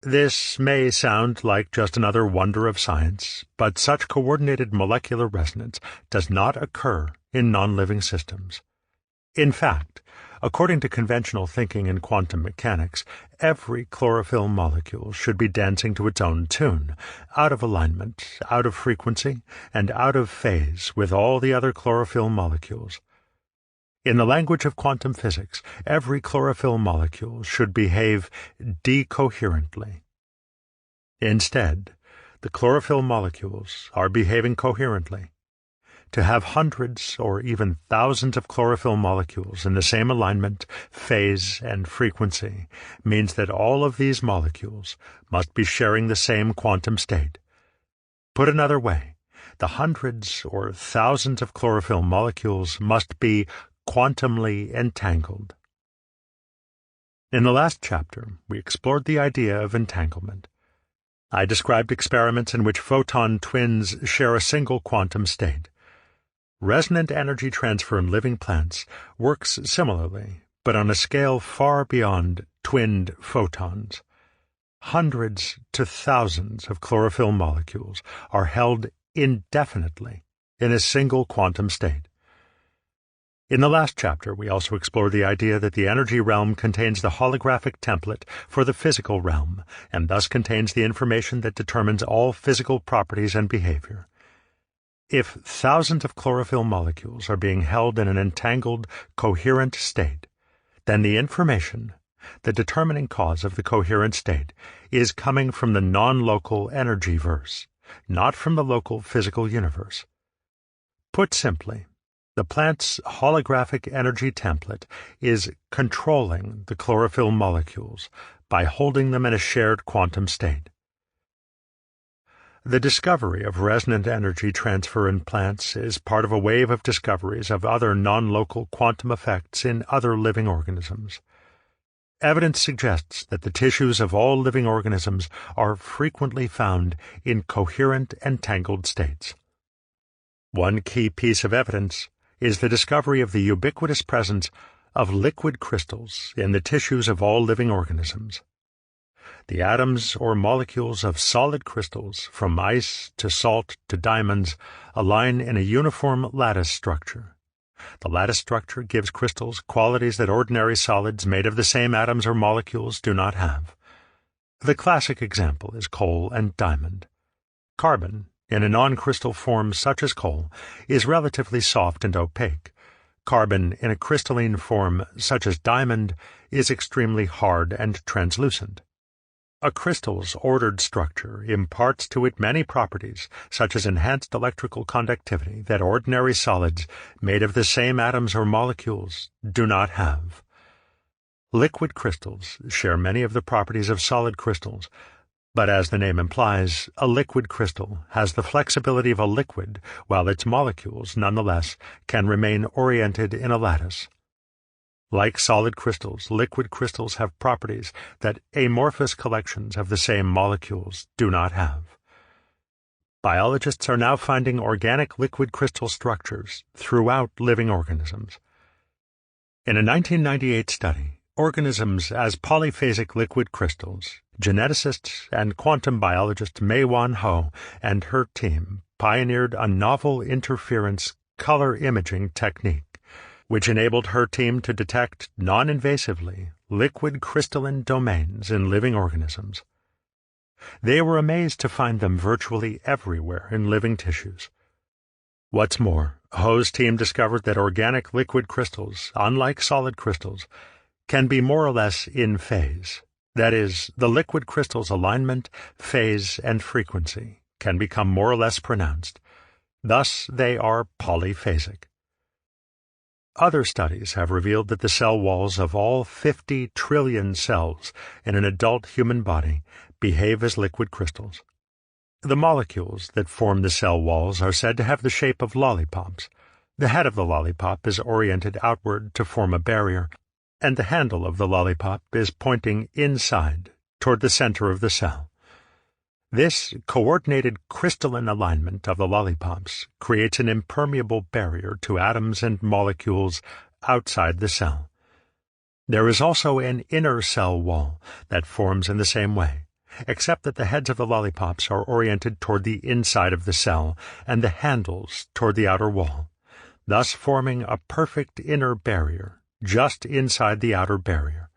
This may sound like just another wonder of science, but such coordinated molecular resonance does not occur in non-living systems. In fact, according to conventional thinking in quantum mechanics, every chlorophyll molecule should be dancing to its own tune, out of alignment, out of frequency, and out of phase with all the other chlorophyll molecules. In the language of quantum physics, every chlorophyll molecule should behave decoherently. Instead, the chlorophyll molecules are behaving coherently. To have hundreds or even thousands of chlorophyll molecules in the same alignment, phase, and frequency means that all of these molecules must be sharing the same quantum state. Put another way, the hundreds or thousands of chlorophyll molecules must be quantumly entangled. In the last chapter, we explored the idea of entanglement. I described experiments in which photon twins share a single quantum state. Resonant energy transfer in living plants works similarly, but on a scale far beyond twinned photons. Hundreds to thousands of chlorophyll molecules are held indefinitely in a single quantum state. In the last chapter, we also explored the idea that the energy realm contains the holographic template for the physical realm, and thus contains the information that determines all physical properties and behavior. If thousands of chlorophyll molecules are being held in an entangled, coherent state, then the information, the determining cause of the coherent state, is coming from the non-local energy-verse, not from the local physical universe. Put simply, the plant's holographic energy template is controlling the chlorophyll molecules by holding them in a shared quantum state. The discovery of resonant energy transfer in plants is part of a wave of discoveries of other non-local quantum effects in other living organisms. Evidence suggests that the tissues of all living organisms are frequently found in coherent, entangled states. One key piece of evidence is the discovery of the ubiquitous presence of liquid crystals in the tissues of all living organisms. The atoms or molecules of solid crystals, from ice to salt to diamonds, align in a uniform lattice structure. The lattice structure gives crystals qualities that ordinary solids made of the same atoms or molecules do not have. The classic example is coal and diamond. Carbon, in a non-crystal form such as coal, is relatively soft and opaque. Carbon, in a crystalline form such as diamond, is extremely hard and translucent. A crystal's ordered structure imparts to it many properties, such as enhanced electrical conductivity, that ordinary solids, made of the same atoms or molecules, do not have. Liquid crystals share many of the properties of solid crystals, but as the name implies, a liquid crystal has the flexibility of a liquid, while its molecules, nonetheless, can remain oriented in a lattice. Like solid crystals, liquid crystals have properties that amorphous collections of the same molecules do not have. Biologists are now finding organic liquid crystal structures throughout living organisms. In a 1998 study, Organisms as Polyphasic Liquid Crystals, geneticist and quantum biologist Mei-Wan Ho and her team pioneered a novel interference color imaging technique, which enabled her team to detect non-invasively liquid crystalline domains in living organisms. They were amazed to find them virtually everywhere in living tissues. What's more, Ho's team discovered that organic liquid crystals, unlike solid crystals, can be more or less in phase. That is, the liquid crystal's alignment, phase, and frequency can become more or less pronounced. Thus, they are polyphasic. Other studies have revealed that the cell walls of all 50 trillion cells in an adult human body behave as liquid crystals. The molecules that form the cell walls are said to have the shape of lollipops. The head of the lollipop is oriented outward to form a barrier, and the handle of the lollipop is pointing inside toward the center of the cell. This coordinated crystalline alignment of the lollipops creates an impermeable barrier to atoms and molecules outside the cell. There is also an inner cell wall that forms in the same way, except that the heads of the lollipops are oriented toward the inside of the cell and the handles toward the outer wall, thus forming a perfect inner barrier just inside the outer barrier.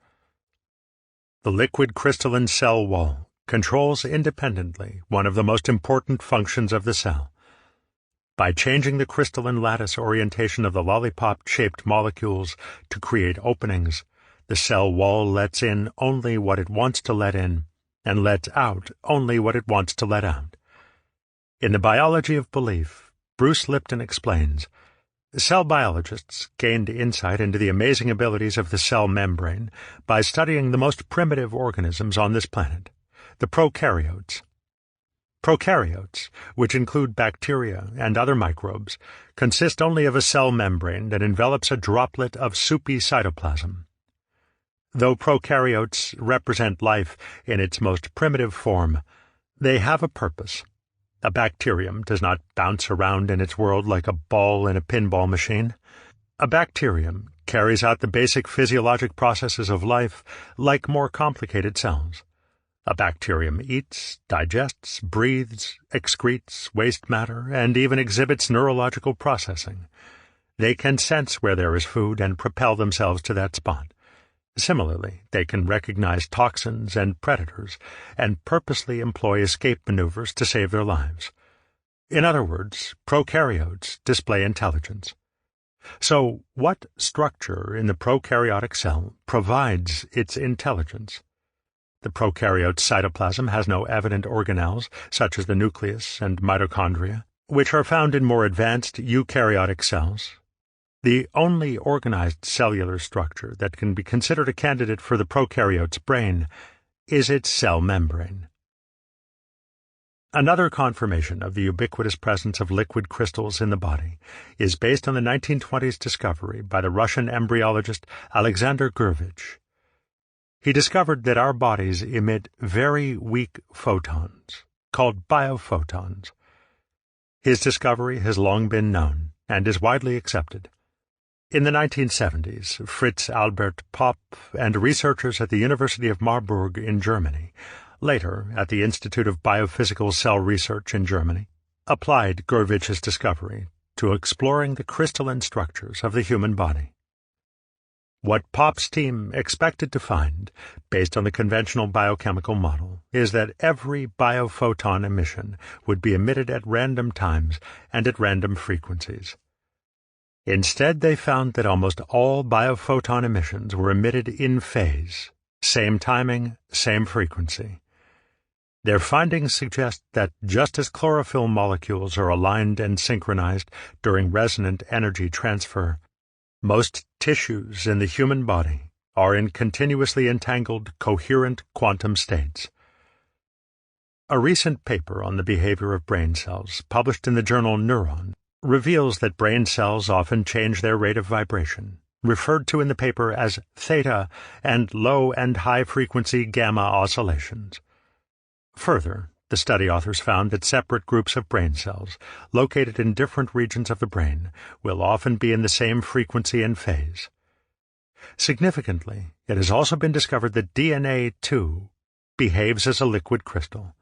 The liquid crystalline cell wall controls independently one of the most important functions of the cell. By changing the crystalline lattice orientation of the lollipop-shaped molecules to create openings, the cell wall lets in only what it wants to let in and lets out only what it wants to let out. In The Biology of Belief, Bruce Lipton explains, cell biologists gained insight into the amazing abilities of the cell membrane by studying the most primitive organisms on this planet, the prokaryotes. Prokaryotes, which include bacteria and other microbes, consist only of a cell membrane that envelops a droplet of soupy cytoplasm. Though prokaryotes represent life in its most primitive form, they have a purpose. A bacterium does not bounce around in its world like a ball in a pinball machine. A bacterium carries out the basic physiologic processes of life like more complicated cells. A bacterium eats, digests, breathes, excretes waste matter, and even exhibits neurological processing. They can sense where there is food and propel themselves to that spot. Similarly, they can recognize toxins and predators and purposely employ escape maneuvers to save their lives. In other words, prokaryotes display intelligence. So, what structure in the prokaryotic cell provides its intelligence? The prokaryote cytoplasm has no evident organelles, such as the nucleus and mitochondria, which are found in more advanced eukaryotic cells. The only organized cellular structure that can be considered a candidate for the prokaryote's brain is its cell membrane. Another confirmation of the ubiquitous presence of liquid crystals in the body is based on the 1920s discovery by the Russian embryologist Alexander Gurevich. He discovered that our bodies emit very weak photons, called biophotons. His discovery has long been known and is widely accepted. In the 1970s, Fritz Albert Popp and researchers at the University of Marburg in Germany, later at the Institute of Biophysical Cell Research in Germany, applied Gurevich's discovery to exploring the crystalline structures of the human body. What Popp's team expected to find, based on the conventional biochemical model, is that every biophoton emission would be emitted at random times and at random frequencies. Instead, they found that almost all biophoton emissions were emitted in phase, same timing, same frequency. Their findings suggest that just as chlorophyll molecules are aligned and synchronized during resonant energy transfer, most tissues in the human body are in continuously entangled, coherent quantum states. A recent paper on the behavior of brain cells, published in the journal Neuron, reveals that brain cells often change their rate of vibration, referred to in the paper as theta and low and high-frequency gamma oscillations. Further, the study authors found that separate groups of brain cells, located in different regions of the brain, will often be in the same frequency and phase. Significantly, it has also been discovered that DNA, too, behaves as a liquid crystal.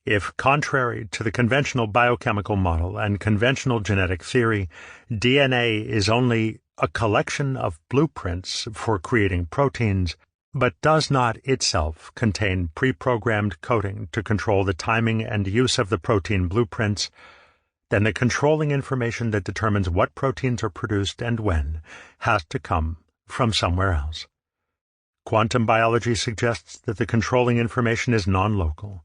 If, contrary to the conventional biochemical model and conventional genetic theory, DNA is only a collection of blueprints for creating proteins, but does not itself contain pre-programmed coding to control the timing and use of the protein blueprints, then the controlling information that determines what proteins are produced and when has to come from somewhere else. Quantum biology suggests that the controlling information is non-local.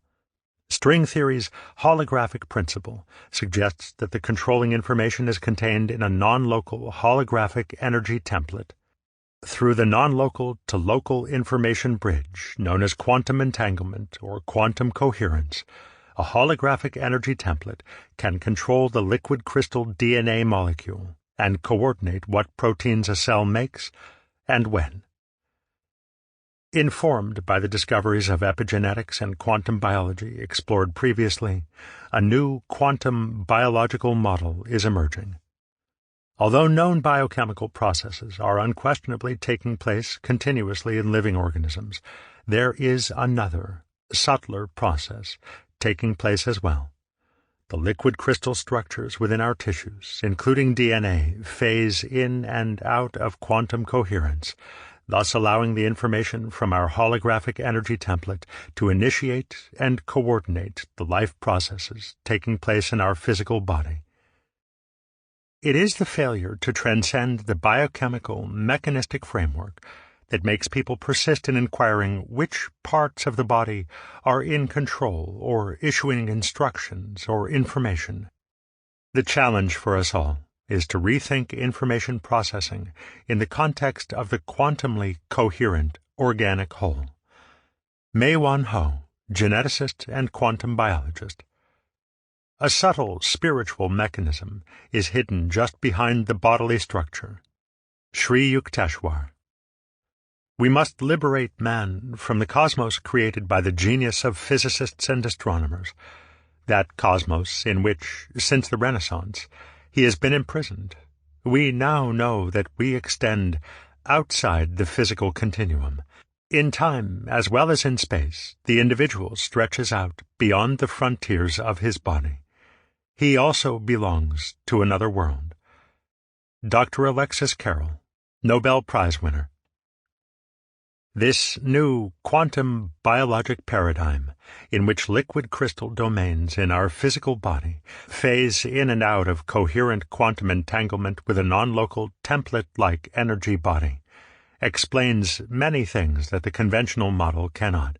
String theory's holographic principle suggests that the controlling information is contained in a non-local holographic energy template. Through the non-local to local information bridge, known as quantum entanglement or quantum coherence, a holographic energy template can control the liquid crystal DNA molecule and coordinate what proteins a cell makes and when. Informed by the discoveries of epigenetics and quantum biology explored previously, a new quantum biological model is emerging. Although known biochemical processes are unquestionably taking place continuously in living organisms, there is another, subtler process taking place as well. The liquid crystal structures within our tissues, including DNA, phase in and out of quantum coherence, thus allowing the information from our holographic energy template to initiate and coordinate the life processes taking place in our physical body. It is the failure to transcend the biochemical, mechanistic framework that makes people persist in inquiring which parts of the body are in control or issuing instructions or information. The challenge for us all is to rethink information processing in the context of the quantumly coherent organic whole. Mei-Wan Ho, geneticist and quantum biologist. A subtle spiritual mechanism is hidden just behind the bodily structure. Sri Yukteswar. We must liberate man from the cosmos created by the genius of physicists and astronomers, that cosmos in which, since the Renaissance, he has been imprisoned. We now know that we extend outside the physical continuum. In time, as well as in space, the individual stretches out beyond the frontiers of his body. He also belongs to another world. Dr. Alexis Carrel, Nobel Prize winner. This new quantum biologic paradigm, in which liquid crystal domains in our physical body phase in and out of coherent quantum entanglement with a non-local template-like energy body, explains many things that the conventional model cannot.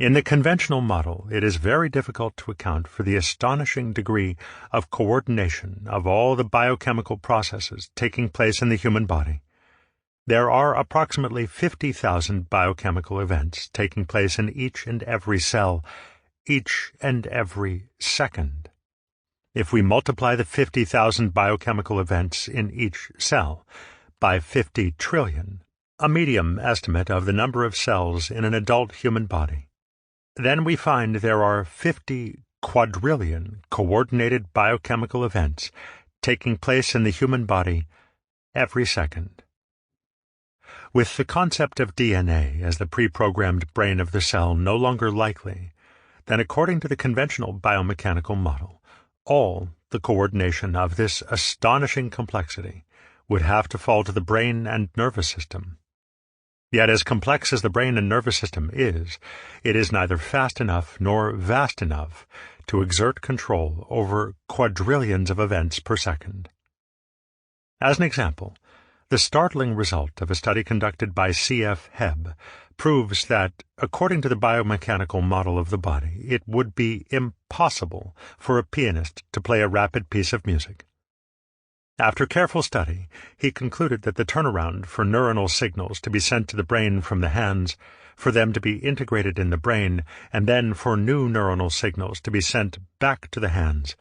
In the conventional model, it is very difficult to account for the astonishing degree of coordination of all the biochemical processes taking place in the human body. There are approximately 50,000 biochemical events taking place in each and every cell, each and every second. If we multiply the 50,000 biochemical events in each cell by 50 trillion, a medium estimate of the number of cells in an adult human body, then we find there are 50 quadrillion coordinated biochemical events taking place in the human body every second. With the concept of DNA as the pre-programmed brain of the cell no longer likely, then according to the conventional biomechanical model, all the coordination of this astonishing complexity would have to fall to the brain and nervous system. Yet as complex as the brain and nervous system is, it is neither fast enough nor vast enough to exert control over quadrillions of events per second. As an example, the startling result of a study conducted by C.F. Hebb proves that, according to the biomechanical model of the body, it would be impossible for a pianist to play a rapid piece of music. After careful study, he concluded that the turnaround for neuronal signals to be sent to the brain from the hands, for them to be integrated in the brain, and then for new neuronal signals to be sent back to the hands,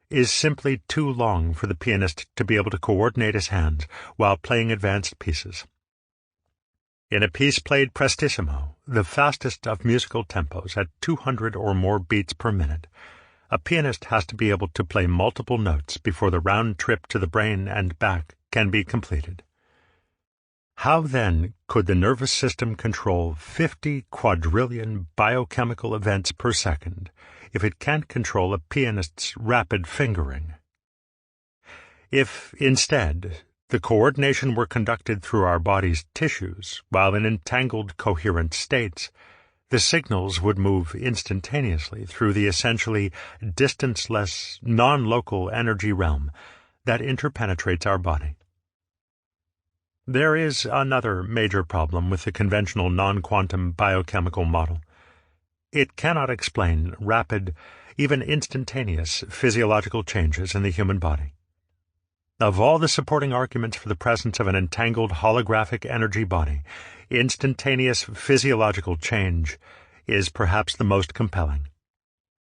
is simply too long for the pianist to be able to coordinate his hands while playing advanced pieces. In a piece played prestissimo, the fastest of musical tempos at 200 or more beats per minute, a pianist has to be able to play multiple notes before the round trip to the brain and back can be completed. How then could the nervous system control 50 quadrillion biochemical events per second if it can't control a pianist's rapid fingering? If, instead, the coordination were conducted through our body's tissues, while in entangled coherent states, the signals would move instantaneously through the essentially distance-less, non-local energy realm that interpenetrates our body. There is another major problem with the conventional non-quantum biochemical model. It cannot explain rapid, even instantaneous, physiological changes in the human body. Of all the supporting arguments for the presence of an entangled holographic energy body, instantaneous physiological change is perhaps the most compelling.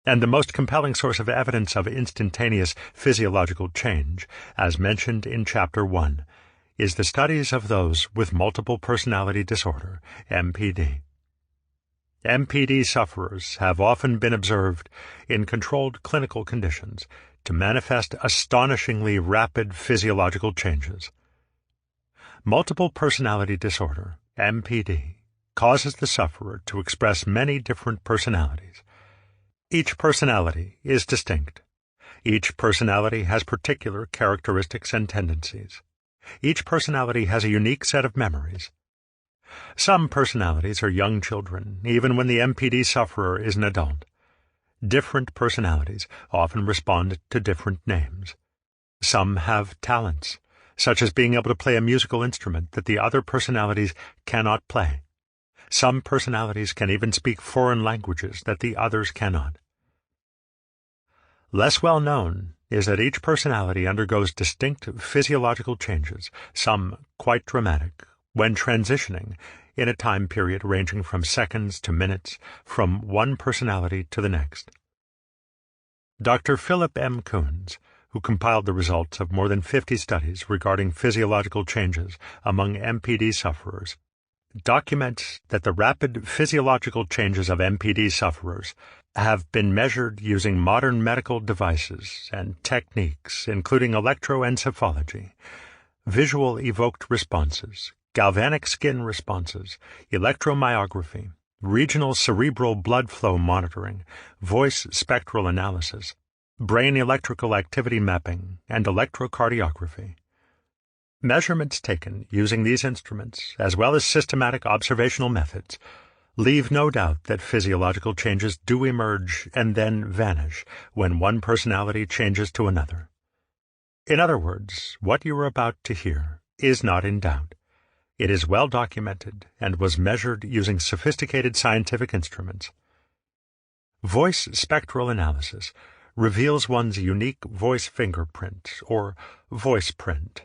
And the most compelling source of evidence of instantaneous physiological change, as mentioned in Chapter 1, is the studies of those with multiple personality disorder, MPD. MPD sufferers have often been observed in controlled clinical conditions to manifest astonishingly rapid physiological changes. Multiple personality disorder, MPD, causes the sufferer to express many different personalities. Each personality is distinct. Each personality has particular characteristics and tendencies. Each personality has a unique set of memories. Some personalities are young children, even when the MPD sufferer is an adult. Different personalities often respond to different names. Some have talents, such as being able to play a musical instrument that the other personalities cannot play. Some personalities can even speak foreign languages that the others cannot. Less well known is that each personality undergoes distinct physiological changes, some quite dramatic, when transitioning in a time period ranging from seconds to minutes from one personality to the next. Dr. Philip M. Koons, who compiled the results of more than 50 studies regarding physiological changes among MPD sufferers, documents that the rapid physiological changes of MPD sufferers have been measured using modern medical devices and techniques including electroencephalogy, visual evoked responses, galvanic skin responses, electromyography, regional cerebral blood flow monitoring, voice spectral analysis, brain electrical activity mapping, and electrocardiography. Measurements taken using these instruments, as well as systematic observational methods, leave no doubt that physiological changes do emerge and then vanish when one personality changes to another. In other words, what you are about to hear is not in doubt. It is well documented and was measured using sophisticated scientific instruments. Voice spectral analysis reveals one's unique voice fingerprint, or voice print.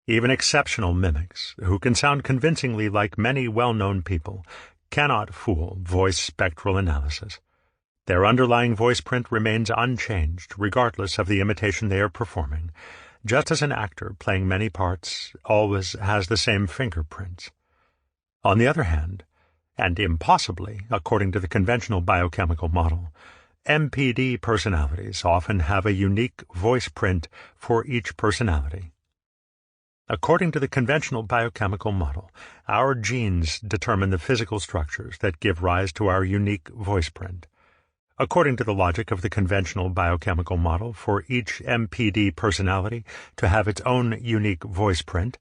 Even exceptional mimics, who can sound convincingly like many well-known people, cannot fool voice spectral analysis. Their underlying voice print remains unchanged regardless of the imitation they are performing, just as an actor playing many parts always has the same fingerprints. On the other hand, and impossibly according to the conventional biochemical model, MPD personalities often have a unique voice print for each personality. According to the conventional biochemical model, our genes determine the physical structures that give rise to our unique voice print. According to the logic of the conventional biochemical model, for each MPD personality to have its own unique voice print,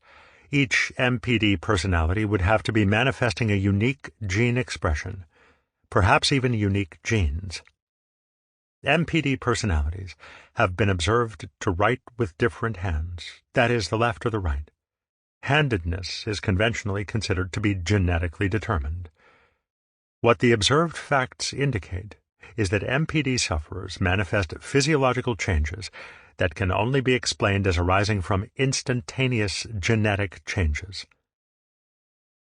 each MPD personality would have to be manifesting a unique gene expression, perhaps even unique genes. MPD personalities have been observed to write with different hands, that is, the left or the right. Handedness is conventionally considered to be genetically determined. What the observed facts indicate is that MPD sufferers manifest physiological changes that can only be explained as arising from instantaneous genetic changes.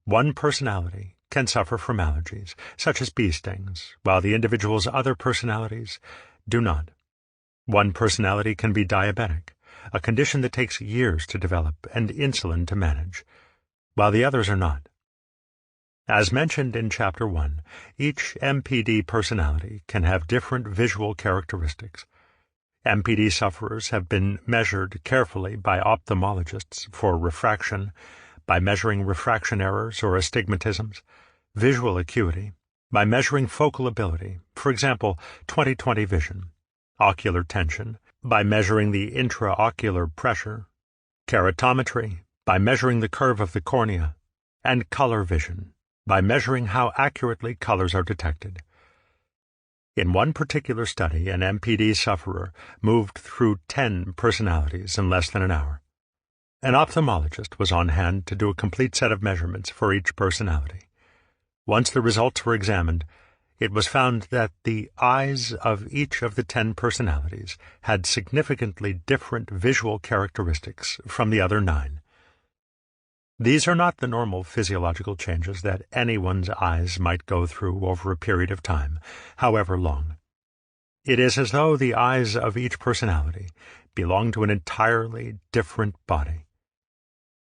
One personality can suffer from allergies, such as bee stings, while the individual's other personalities do not. One personality can be diabetic, a condition that takes years to develop and insulin to manage, while the others are not. As mentioned in Chapter 1, each MPD personality can have different visual characteristics. MPD sufferers have been measured carefully by ophthalmologists for refraction, by measuring refraction errors or astigmatisms, visual acuity, by measuring focal ability, for example, 20/20 vision, ocular tension, by measuring the intraocular pressure, keratometry, by measuring the curve of the cornea, and color vision, by measuring how accurately colors are detected. In one particular study, an MPD sufferer moved through 10 personalities in less than an hour. An ophthalmologist was on hand to do a complete set of measurements for each personality. Once the results were examined, it was found that the eyes of each of the 10 personalities had significantly different visual characteristics from the other 9. These are not the normal physiological changes that anyone's eyes might go through over a period of time, however long. It is as though the eyes of each personality belong to an entirely different body.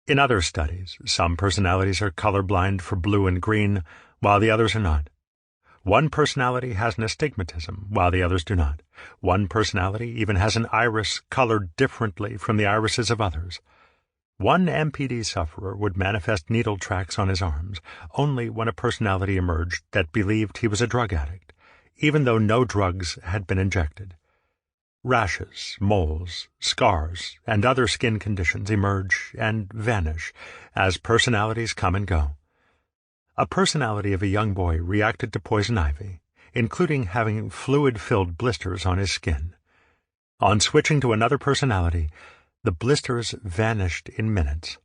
In other studies, some personalities are colorblind for blue and green, while the others are not. One personality has an astigmatism, while the others do not. One personality even has an iris colored differently from the irises of others. One MPD sufferer would manifest needle tracks on his arms only when a personality emerged that believed he was a drug addict, even though no drugs had been injected. Rashes, moles, scars, and other skin conditions emerge and vanish as personalities come and go. A personality of a young boy reacted to poison ivy, including having fluid-filled blisters on his skin. On switching to another personality, the blisters vanished in minutes.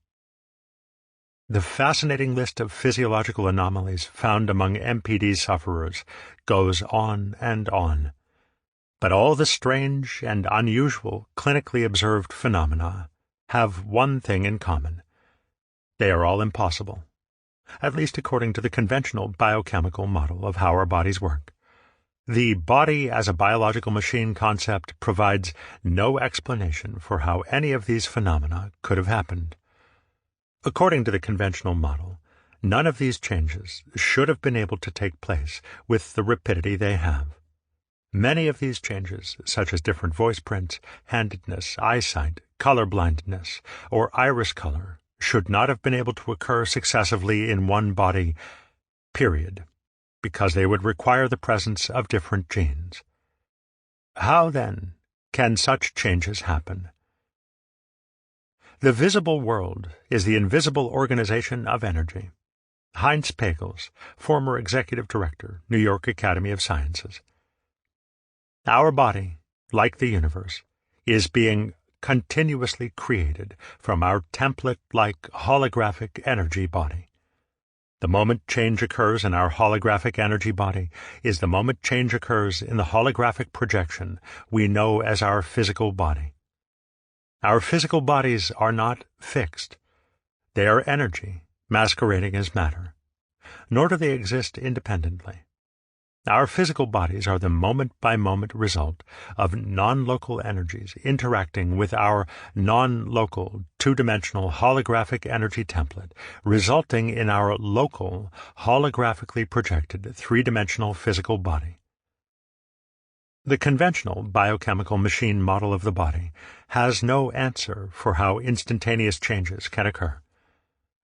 The fascinating list of physiological anomalies found among MPD sufferers goes on and on. But all the strange and unusual clinically observed phenomena have one thing in common. They are all impossible, at least according to the conventional biochemical model of how our bodies work. The body as a biological machine concept provides no explanation for how any of these phenomena could have happened. According to the conventional model, none of these changes should have been able to take place with the rapidity they have. Many of these changes, such as different voice prints, handedness, eyesight, color blindness, or iris color, should not have been able to occur successively in one body, period, because they would require the presence of different genes. How, then, can such changes happen? The visible world is the invisible organization of energy. Heinz Pagels, former executive director, New York Academy of Sciences. Our body, like the universe, is being continuously created from our template-like holographic energy body. The moment change occurs in our holographic energy body is the moment change occurs in the holographic projection we know as our physical body. Our physical bodies are not fixed. They are energy, masquerading as matter. Nor do they exist independently. Our physical bodies are the moment-by-moment result of non-local energies interacting with our non-local, two-dimensional holographic energy template, resulting in our local, holographically projected three-dimensional physical body. The conventional biochemical machine model of the body has no answer for how instantaneous changes can occur.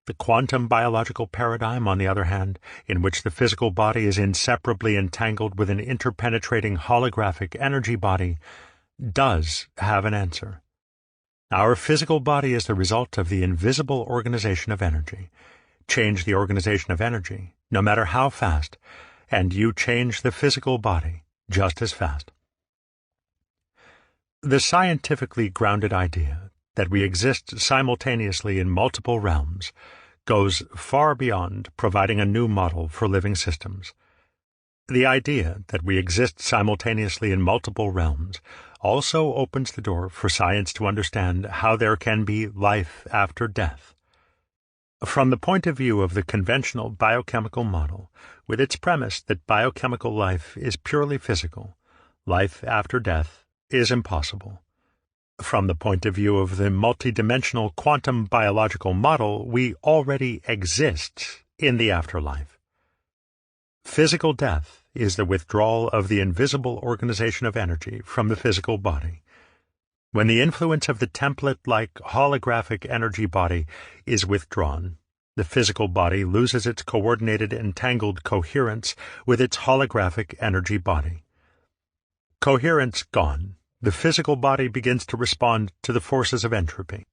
The quantum biological paradigm, on the other hand, in which the physical body is inseparably entangled with an interpenetrating holographic energy body, does have an answer. Our physical body is the result of the invisible organization of energy. Change the organization of energy, no matter how fast, and you change the physical body just as fast. The scientifically grounded idea that we exist simultaneously in multiple realms goes far beyond providing a new model for living systems. The idea that we exist simultaneously in multiple realms also opens the door for science to understand how there can be life after death. From the point of view of the conventional biochemical model, with its premise that biochemical life is purely physical, life after death is impossible. From the point of view of the multidimensional quantum biological model, we already exist in the afterlife. Physical death is the withdrawal of the invisible organization of energy from the physical body. When the influence of the template-like holographic energy body is withdrawn, the physical body loses its coordinated entangled coherence with its holographic energy body. Coherence gone, the physical body begins to respond to the forces of entropy.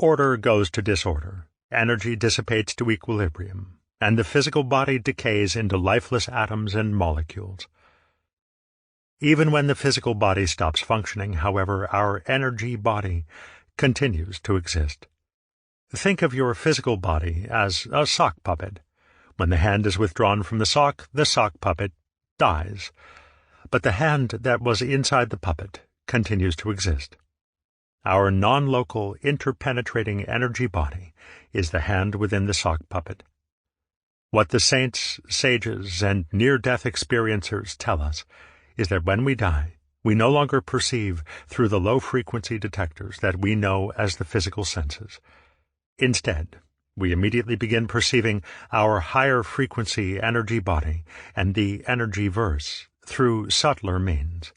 Order goes to disorder, energy dissipates to equilibrium, and the physical body decays into lifeless atoms and molecules. Even when the physical body stops functioning, however, our energy body continues to exist. Think of your physical body as a sock puppet. When the hand is withdrawn from the sock puppet dies. But the hand that was inside the puppet continues to exist. Our non-local, interpenetrating energy body is the hand within the sock puppet. What the saints, sages, and near-death experiencers tell us is that when we die, we no longer perceive through the low-frequency detectors that we know as the physical senses. Instead, we immediately begin perceiving our higher-frequency energy body and the energy verse through subtler means.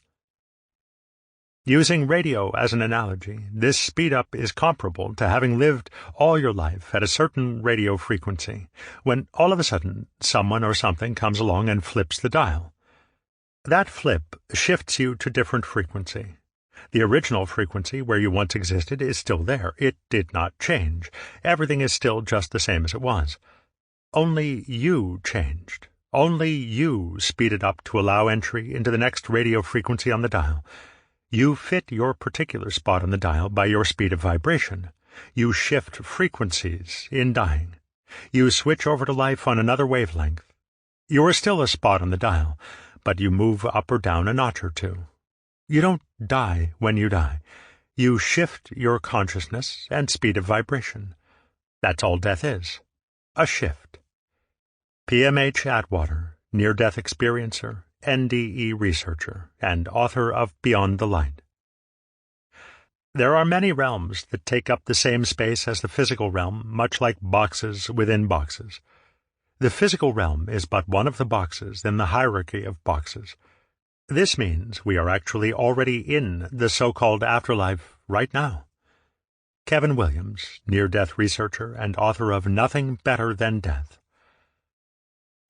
Using radio as an analogy, this speed-up is comparable to having lived all your life at a certain radio frequency, when all of a sudden someone or something comes along and flips the dial. That flip shifts you to different frequency. The original frequency where you once existed is still there. It did not change. Everything is still just the same as it was. Only you changed. Only you speeded up to allow entry into the next radio frequency on the dial. You fit your particular spot on the dial by your speed of vibration. You shift frequencies in dying. You switch over to life on another wavelength. You are still a spot on the dial, but you move up or down a notch or two. You don't die when you die. You shift your consciousness and speed of vibration. That's all death is. A shift. P.M.H. Atwater, near-death experiencer, NDE researcher, and author of Beyond the Light. There are many realms that take up the same space as the physical realm, much like boxes within boxes. The physical realm is but one of the boxes in the hierarchy of boxes. This means we are actually already in the so-called afterlife right now. Kevin Williams, near-death researcher and author of Nothing Better Than Death.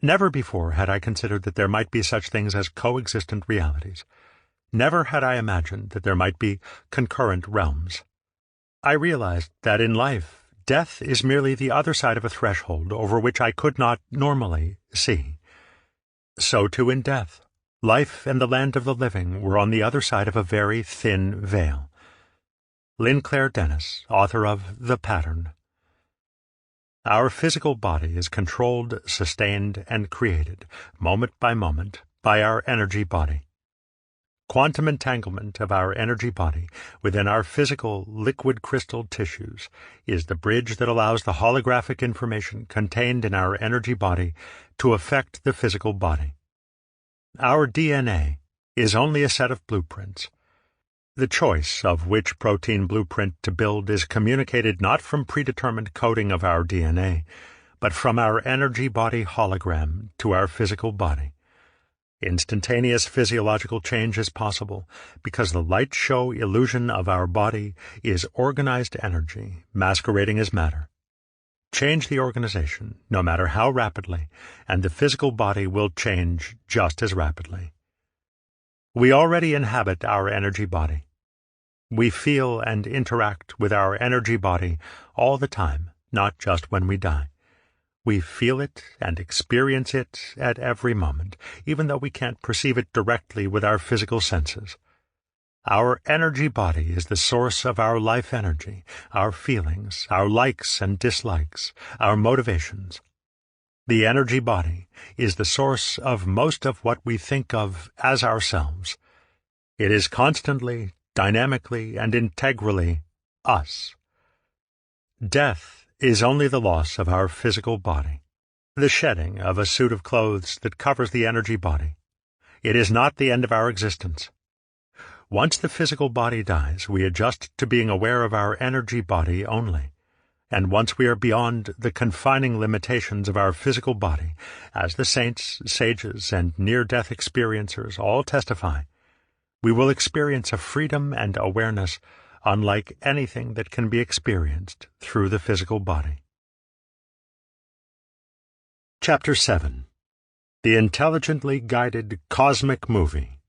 Never before had I considered that there might be such things as coexistent realities. Never had I imagined that there might be concurrent realms. I realized that in life, death is merely the other side of a threshold over which I could not normally see. So too in death. Life and the land of the living were on the other side of a very thin veil. Lynn Claire Dennis, author of The Pattern. Our physical body is controlled, sustained, and created, moment by moment, by our energy body. Quantum entanglement of our energy body within our physical liquid crystal tissues is the bridge that allows the holographic information contained in our energy body to affect the physical body. Our DNA is only a set of blueprints. The choice of which protein blueprint to build is communicated not from predetermined coding of our DNA, but from our energy body hologram to our physical body. Instantaneous physiological change is possible because the light show illusion of our body is organized energy masquerading as matter. Change the organization, no matter how rapidly, and the physical body will change just as rapidly. We already inhabit our energy body. We feel and interact with our energy body all the time, not just when we die. We feel it and experience it at every moment, even though we can't perceive it directly with our physical senses. Our energy body is the source of our life energy, our feelings, our likes and dislikes, our motivations. The energy body is the source of most of what we think of as ourselves. It is constantly, dynamically, and integrally us. Death is only the loss of our physical body, the shedding of a suit of clothes that covers the energy body. It is not the end of our existence. Once the physical body dies, we adjust to being aware of our energy body only. And once we are beyond the confining limitations of our physical body, as the saints, sages, and near-death experiencers all testify, we will experience a freedom and awareness unlike anything that can be experienced through the physical body. Chapter 7. The Intelligently Guided Cosmic Movie.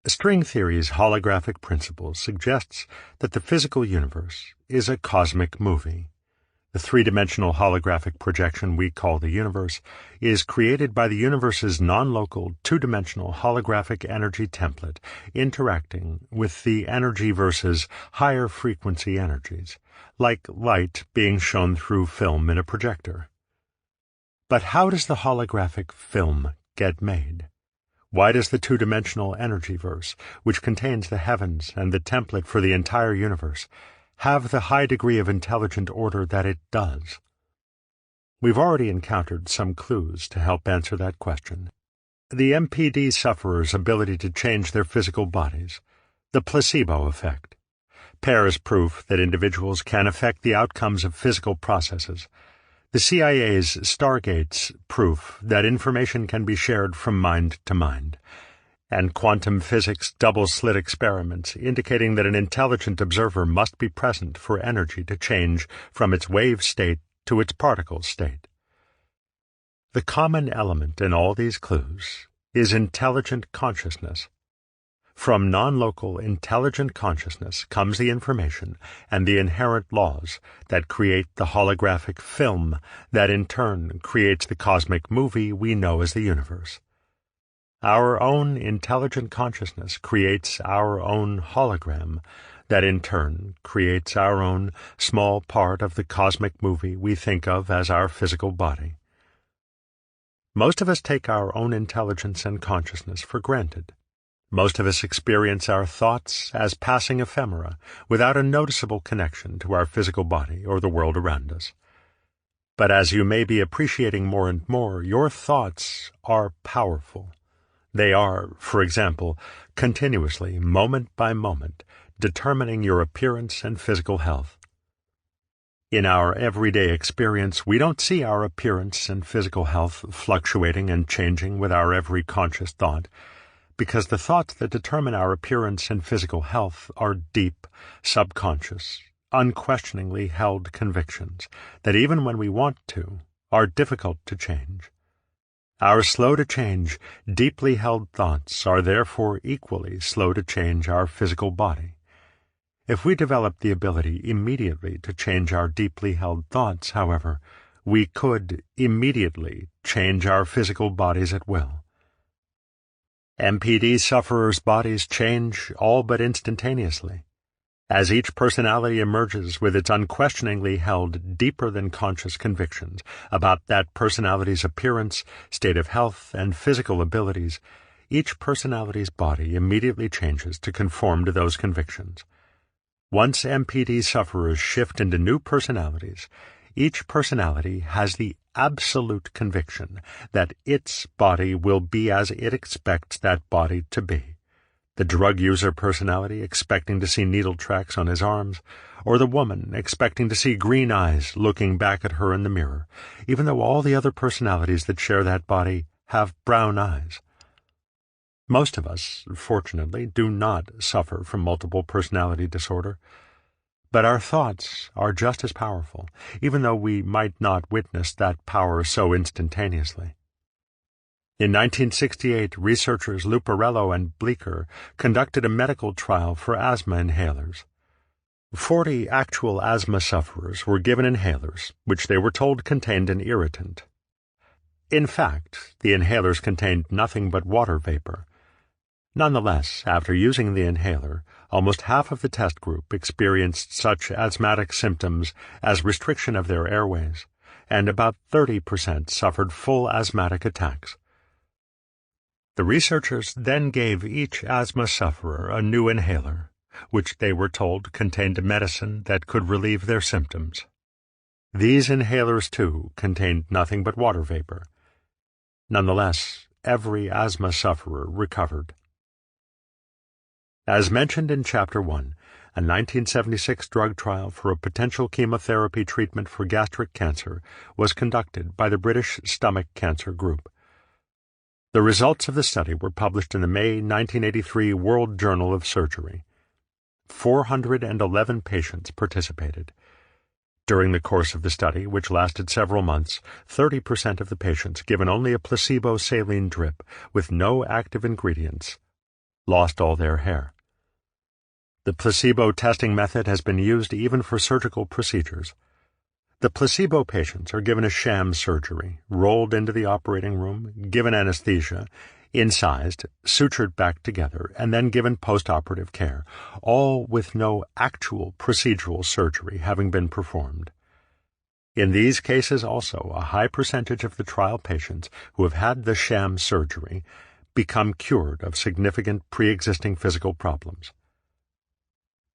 String theory's holographic principle suggests that the physical universe is a cosmic movie. The three-dimensional holographic projection we call the universe is created by the universe's non-local, two-dimensional holographic energy template interacting with the energy-verse's higher frequency energies, like light being shown through film in a projector. But how does the holographic film get made? Why does the two-dimensional energy-verse, which contains the heavens and the template for the entire universe, have the high degree of intelligent order that it does? We've already encountered some clues to help answer that question. The MPD sufferer's ability to change their physical bodies, the placebo effect, Pear's proof that individuals can affect the outcomes of physical processes, the CIA's Stargate's proof that information can be shared from mind to mind, and quantum physics double-slit experiments indicating that an intelligent observer must be present for energy to change from its wave state to its particle state. The common element in all these clues is intelligent consciousness. From non-local intelligent consciousness comes the information and the inherent laws that create the holographic film that in turn creates the cosmic movie we know as the universe. Our own intelligent consciousness creates our own hologram that in turn creates our own small part of the cosmic movie we think of as our physical body. Most of us take our own intelligence and consciousness for granted. Most of us experience our thoughts as passing ephemera without a noticeable connection to our physical body or the world around us. But as you may be appreciating more and more, your thoughts are powerful. They are, for example, continuously, moment by moment, determining your appearance and physical health. In our everyday experience, we don't see our appearance and physical health fluctuating and changing with our every conscious thought, because the thoughts that determine our appearance and physical health are deep, subconscious, unquestioningly held convictions that even when we want to, are difficult to change. Our slow-to-change, deeply held thoughts are therefore equally slow to change our physical body. If we develop the ability immediately to change our deeply held thoughts, however, we could immediately change our physical bodies at will. MPD sufferers' bodies change all but instantaneously. As each personality emerges with its unquestioningly held deeper-than-conscious convictions about that personality's appearance, state of health, and physical abilities, each personality's body immediately changes to conform to those convictions. Once MPD sufferers shift into new personalities, each personality has the absolute conviction that its body will be as it expects that body to be. The drug user personality expecting to see needle tracks on his arms, or the woman expecting to see green eyes looking back at her in the mirror, even though all the other personalities that share that body have brown eyes. Most of us, fortunately, do not suffer from multiple personality disorder, but our thoughts are just as powerful, even though we might not witness that power so instantaneously. In 1968, researchers Luparello and Bleecker conducted a medical trial for asthma inhalers. 40 actual asthma sufferers were given inhalers, which they were told contained an irritant. In fact, the inhalers contained nothing but water vapor. Nonetheless, after using the inhaler, almost half of the test group experienced such asthmatic symptoms as restriction of their airways, and about 30% suffered full asthmatic attacks. The researchers then gave each asthma sufferer a new inhaler, which they were told contained a medicine that could relieve their symptoms. These inhalers, too, contained nothing but water vapor. Nonetheless, every asthma sufferer recovered. As mentioned in Chapter 1, a 1976 drug trial for a potential chemotherapy treatment for gastric cancer was conducted by the British Stomach Cancer Group. The results of the study were published in the May 1983 World Journal of Surgery. 411 patients participated. During the course of the study, which lasted several months, 30% of the patients given only a placebo saline drip with no active ingredients lost all their hair. The placebo testing method has been used even for surgical procedures. The placebo patients are given a sham surgery, rolled into the operating room, given anesthesia, incised, sutured back together, and then given post-operative care, all with no actual procedural surgery having been performed. In these cases also, a high percentage of the trial patients who have had the sham surgery become cured of significant pre-existing physical problems.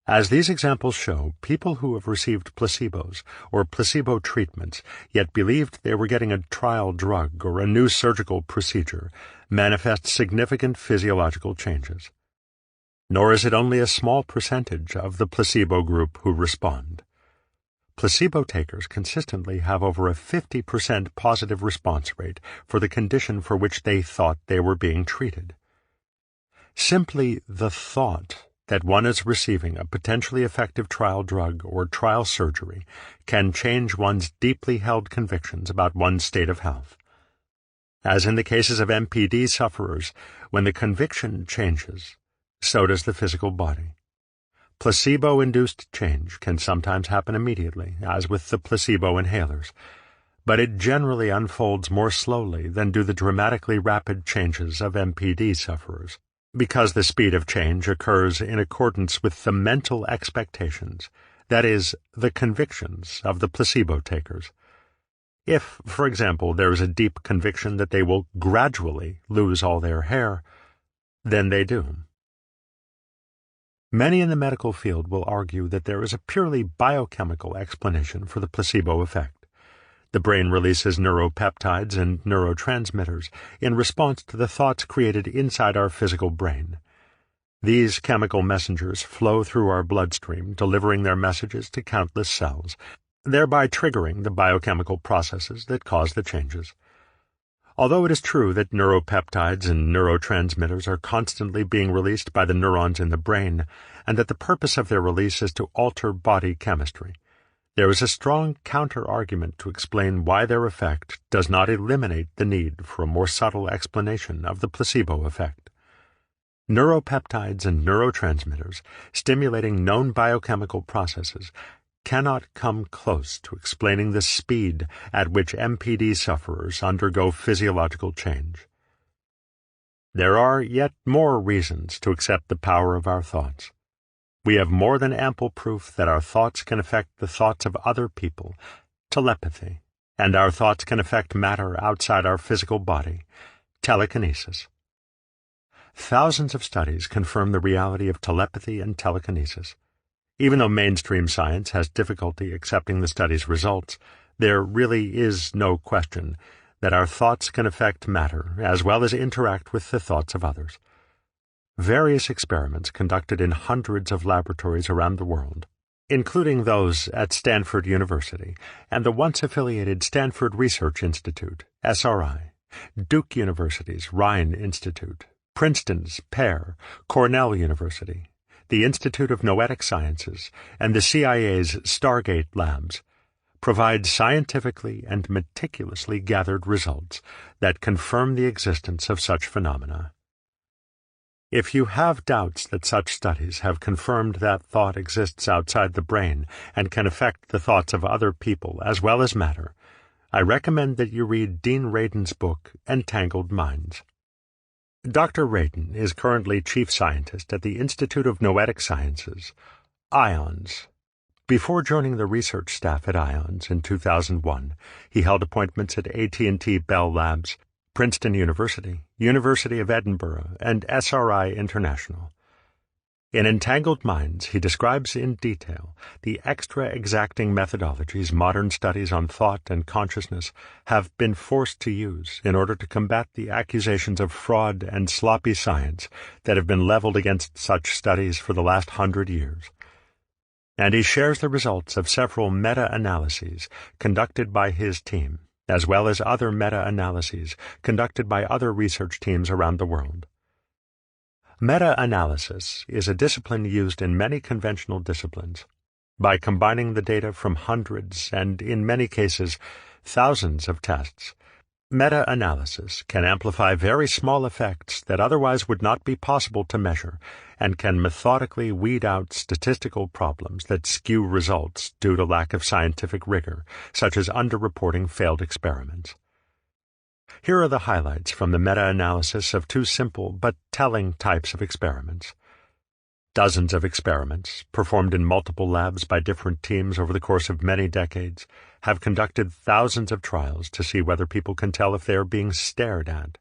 As these examples show, people who have received placebos or placebo treatments yet believed they were getting a trial drug or a new surgical procedure manifest significant physiological changes. Nor is it only a small percentage of the placebo group who respond. Placebo takers consistently have over a 50% positive response rate for the condition for which they thought they were being treated. Simply the thought that one is receiving a potentially effective trial drug or trial surgery can change one's deeply held convictions about one's state of health. As in the cases of MPD sufferers, when the conviction changes, so does the physical body. Placebo-induced change can sometimes happen immediately, as with the placebo inhalers, but it generally unfolds more slowly than do the dramatically rapid changes of MPD sufferers, because the speed of change occurs in accordance with the mental expectations, that is, the convictions of the placebo takers. If, for example, there is a deep conviction that they will gradually lose all their hair, then they do. Many in the medical field will argue that there is a purely biochemical explanation for the placebo effect. The brain releases neuropeptides and neurotransmitters in response to the thoughts created inside our physical brain. These chemical messengers flow through our bloodstream, delivering their messages to countless cells, thereby triggering the biochemical processes that cause the changes. Although it is true that neuropeptides and neurotransmitters are constantly being released by the neurons in the brain, and that the purpose of their release is to alter body chemistry, there is a strong counter-argument to explain why their effect does not eliminate the need for a more subtle explanation of the placebo effect. Neuropeptides and neurotransmitters, stimulating known biochemical processes, cannot come close to explaining the speed at which MPD sufferers undergo physiological change. There are yet more reasons to accept the power of our thoughts. We have more than ample proof that our thoughts can affect the thoughts of other people, telepathy, and our thoughts can affect matter outside our physical body, telekinesis. Thousands of studies confirm the reality of telepathy and telekinesis. Even though mainstream science has difficulty accepting the study's results, there really is no question that our thoughts can affect matter as well as interact with the thoughts of others. Various experiments conducted in hundreds of laboratories around the world, including those at Stanford University and the once-affiliated Stanford Research Institute, SRI, Duke University's Rhine Institute, Princeton's Pear, Cornell University, the Institute of Noetic Sciences, and the CIA's Stargate Labs, provide scientifically and meticulously gathered results that confirm the existence of such phenomena. If you have doubts that such studies have confirmed that thought exists outside the brain and can affect the thoughts of other people as well as matter, I recommend that you read Dean Radin's book, Entangled Minds. Dr. Radin is currently chief scientist at the Institute of Noetic Sciences, IONS. Before joining the research staff at IONS in 2001, he held appointments at AT&T Bell Labs, Princeton University, University of Edinburgh, and SRI International. In Entangled Minds, he describes in detail the extra-exacting methodologies modern studies on thought and consciousness have been forced to use in order to combat the accusations of fraud and sloppy science that have been leveled against such studies for the last 100 years. And he shares the results of several meta-analyses conducted by his team, as well as other meta-analyses conducted by other research teams around the world. Meta-analysis is a discipline used in many conventional disciplines. By combining the data from hundreds and, in many cases, thousands of tests, Meta-analysis can amplify very small effects that otherwise would not be possible to measure, and can methodically weed out statistical problems that skew results due to lack of scientific rigor, such as underreporting failed experiments. Here are the highlights from the meta-analysis of two simple but telling types of experiments. Dozens of experiments, performed in multiple labs by different teams over the course of many decades, have conducted thousands of trials to see whether people can tell if they are being stared at.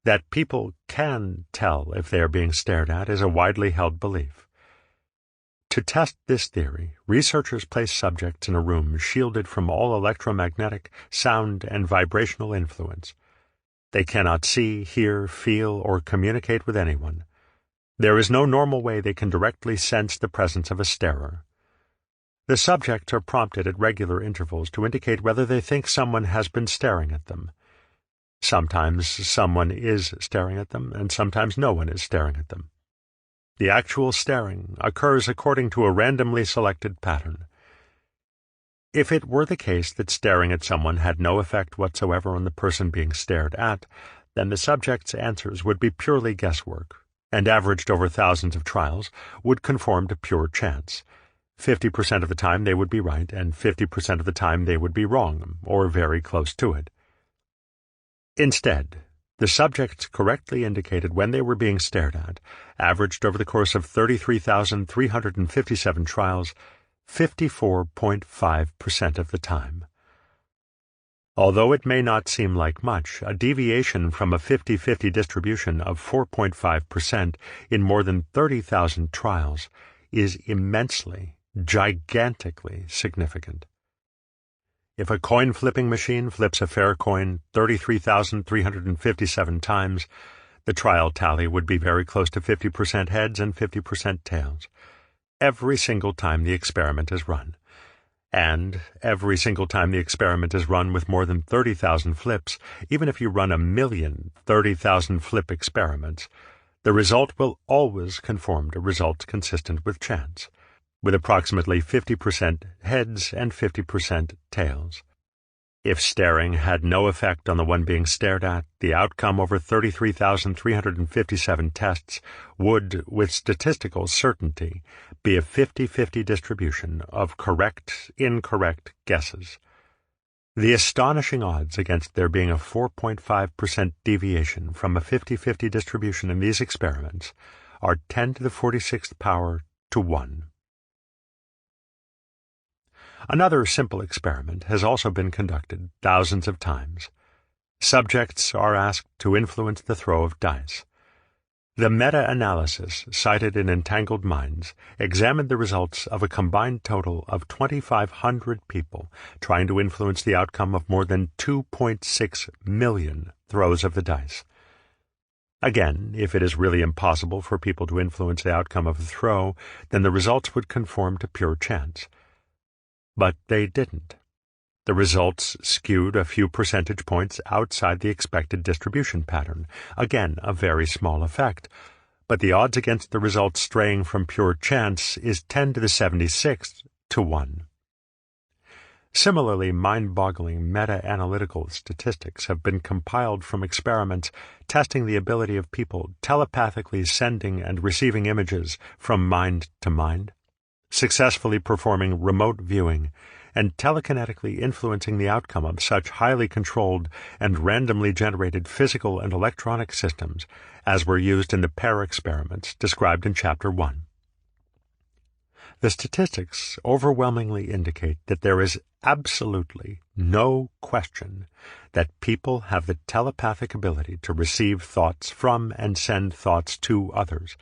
That people can tell if they are being stared at is a widely held belief. To test this theory, researchers place subjects in a room shielded from all electromagnetic, sound, and vibrational influence. They cannot see, hear, feel, or communicate with anyone. There is no normal way they can directly sense the presence of a starer. The subjects are prompted at regular intervals to indicate whether they think someone has been staring at them. Sometimes someone is staring at them, and sometimes no one is staring at them. The actual staring occurs according to a randomly selected pattern. If it were the case that staring at someone had no effect whatsoever on the person being stared at, then the subject's answers would be purely guesswork, and averaged over thousands of trials, would conform to pure chance. 50% of the time they would be right, and 50% of the time they would be wrong, or very close to it. Instead, the subjects correctly indicated when they were being stared at, averaged over the course of 33,357 trials, 54.5% of the time. Although it may not seem like much, a deviation from a 50-50 distribution of 4.5% in more than 30,000 trials is immensely, gigantically significant. If a coin-flipping machine flips a fair coin 33,357 times, the trial tally would be very close to 50% heads and 50% tails, every single time the experiment is run. And every single time the experiment is run with more than 30,000 flips, even if you run 1,000,000 30,000 flip experiments, the result will always conform to results consistent with chance, with approximately 50% heads and 50% tails. If staring had no effect on the one being stared at, the outcome over 33,357 tests would, with statistical certainty, be a 50-50 distribution of correct, incorrect guesses. The astonishing odds against there being a 4.5% deviation from a 50-50 distribution in these experiments are 10 to the 46th power to 1. Another simple experiment has also been conducted thousands of times. Subjects are asked to influence the throw of dice. The meta-analysis cited in Entangled Minds examined the results of a combined total of 2,500 people trying to influence the outcome of more than 2.6 million throws of the dice. Again, if it is really impossible for people to influence the outcome of a throw, then the results would conform to pure chance. But they didn't. The results skewed a few percentage points outside the expected distribution pattern, again a very small effect, but the odds against the results straying from pure chance is 10 to the 76th to 1. Similarly, mind-boggling meta-analytical statistics have been compiled from experiments testing the ability of people telepathically sending and receiving images from mind to mind, successfully performing remote viewing, and telekinetically influencing the outcome of such highly controlled and randomly generated physical and electronic systems as were used in the pair experiments described in Chapter 1. The statistics overwhelmingly indicate that there is absolutely no question that people have the telepathic ability to receive thoughts from and send thoughts to others,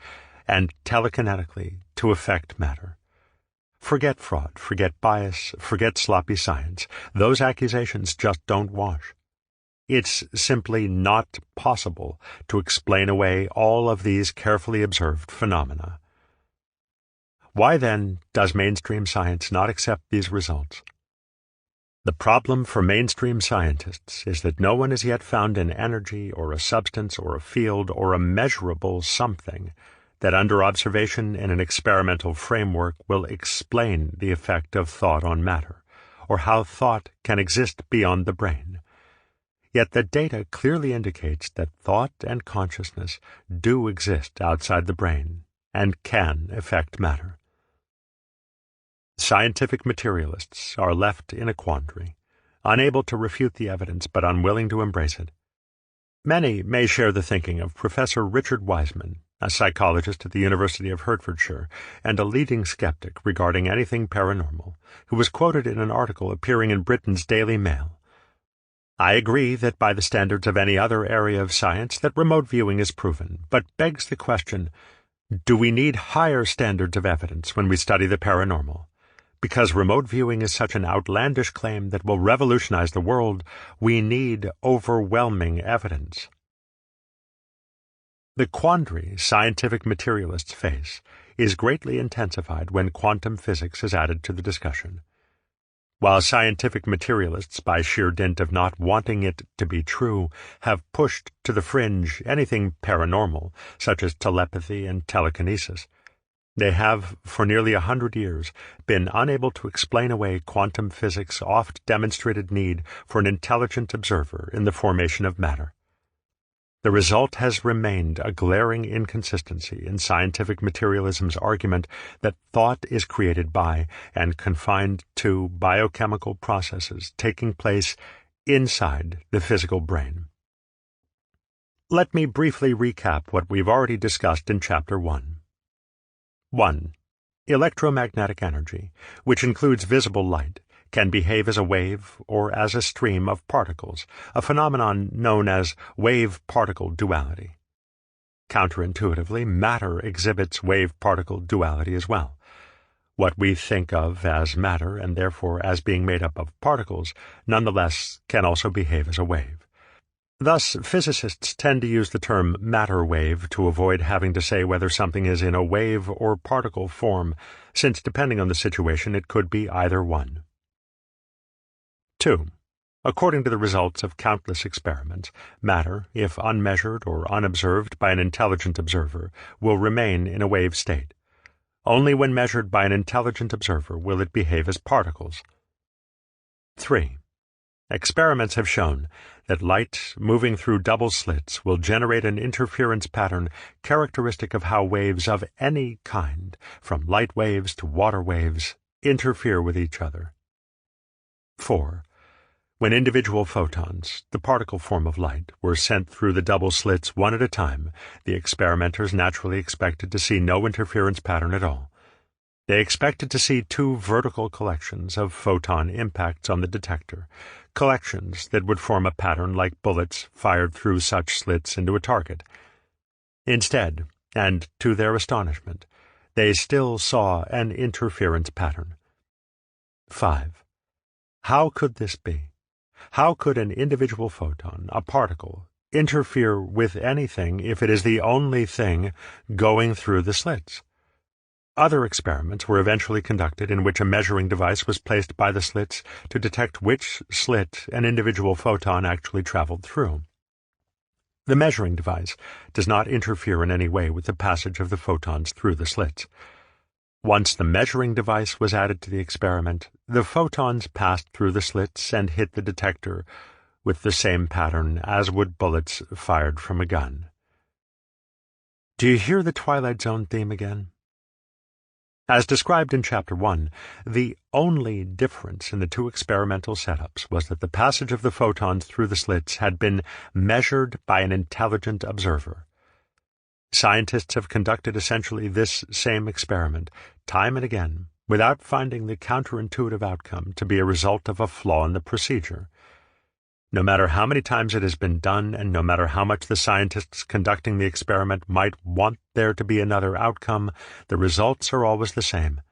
and telekinetically to affect matter. Forget fraud, forget bias, forget sloppy science. Those accusations just don't wash. It's simply not possible to explain away all of these carefully observed phenomena. Why, then, does mainstream science not accept these results? The problem for mainstream scientists is that no one has yet found an energy or a substance or a field or a measurable something that under observation in an experimental framework will explain the effect of thought on matter, or how thought can exist beyond the brain. Yet the data clearly indicates that thought and consciousness do exist outside the brain and can affect matter. Scientific materialists are left in a quandary, unable to refute the evidence but unwilling to embrace it. Many may share the thinking of Professor Richard Wiseman, a psychologist at the University of Hertfordshire and a leading skeptic regarding anything paranormal, who was quoted in an article appearing in Britain's Daily Mail. "I agree that by the standards of any other area of science that remote viewing is proven, but begs the question, do we need higher standards of evidence when we study the paranormal? Because remote viewing is such an outlandish claim that will revolutionize the world, we need overwhelming evidence." The quandary scientific materialists face is greatly intensified when quantum physics is added to the discussion. While scientific materialists, by sheer dint of not wanting it to be true, have pushed to the fringe anything paranormal, such as telepathy and telekinesis, they have, for nearly 100 years, been unable to explain away quantum physics' oft-demonstrated need for an intelligent observer in the formation of matter. The result has remained a glaring inconsistency in scientific materialism's argument that thought is created by and confined to biochemical processes taking place inside the physical brain. Let me briefly recap what we've already discussed in Chapter 1. 1. Electromagnetic energy, which includes visible light, can behave as a wave or as a stream of particles, a phenomenon known as wave-particle duality. Counterintuitively, matter exhibits wave-particle duality as well. What we think of as matter, and therefore as being made up of particles, nonetheless can also behave as a wave. Thus, physicists tend to use the term matter wave to avoid having to say whether something is in a wave or particle form, since depending on the situation it could be either one. 2. According to the results of countless experiments, matter, if unmeasured or unobserved by an intelligent observer, will remain in a wave state. Only when measured by an intelligent observer will it behave as particles. 3. Experiments have shown that light moving through double slits will generate an interference pattern characteristic of how waves of any kind, from light waves to water waves, interfere with each other. 4. When individual photons, the particle form of light, were sent through the double slits one at a time, the experimenters naturally expected to see no interference pattern at all. They expected to see two vertical collections of photon impacts on the detector, collections that would form a pattern like bullets fired through such slits into a target. Instead, and to their astonishment, they still saw an interference pattern. 5. How could this be? How could an individual photon, a particle, interfere with anything if it is the only thing going through the slits? Other experiments were eventually conducted in which a measuring device was placed by the slits to detect which slit an individual photon actually traveled through. The measuring device does not interfere in any way with the passage of the photons through the slits. Once the measuring device was added to the experiment, the photons passed through the slits and hit the detector with the same pattern as would bullets fired from a gun. Do you hear the Twilight Zone theme again? As described in Chapter 1, the only difference in the two experimental setups was that the passage of the photons through the slits had been measured by an intelligent observer. Scientists have conducted essentially this same experiment, time and again, without finding the counterintuitive outcome to be a result of a flaw in the procedure. No matter how many times it has been done, and no matter how much the scientists conducting the experiment might want there to be another outcome, the results are always the same.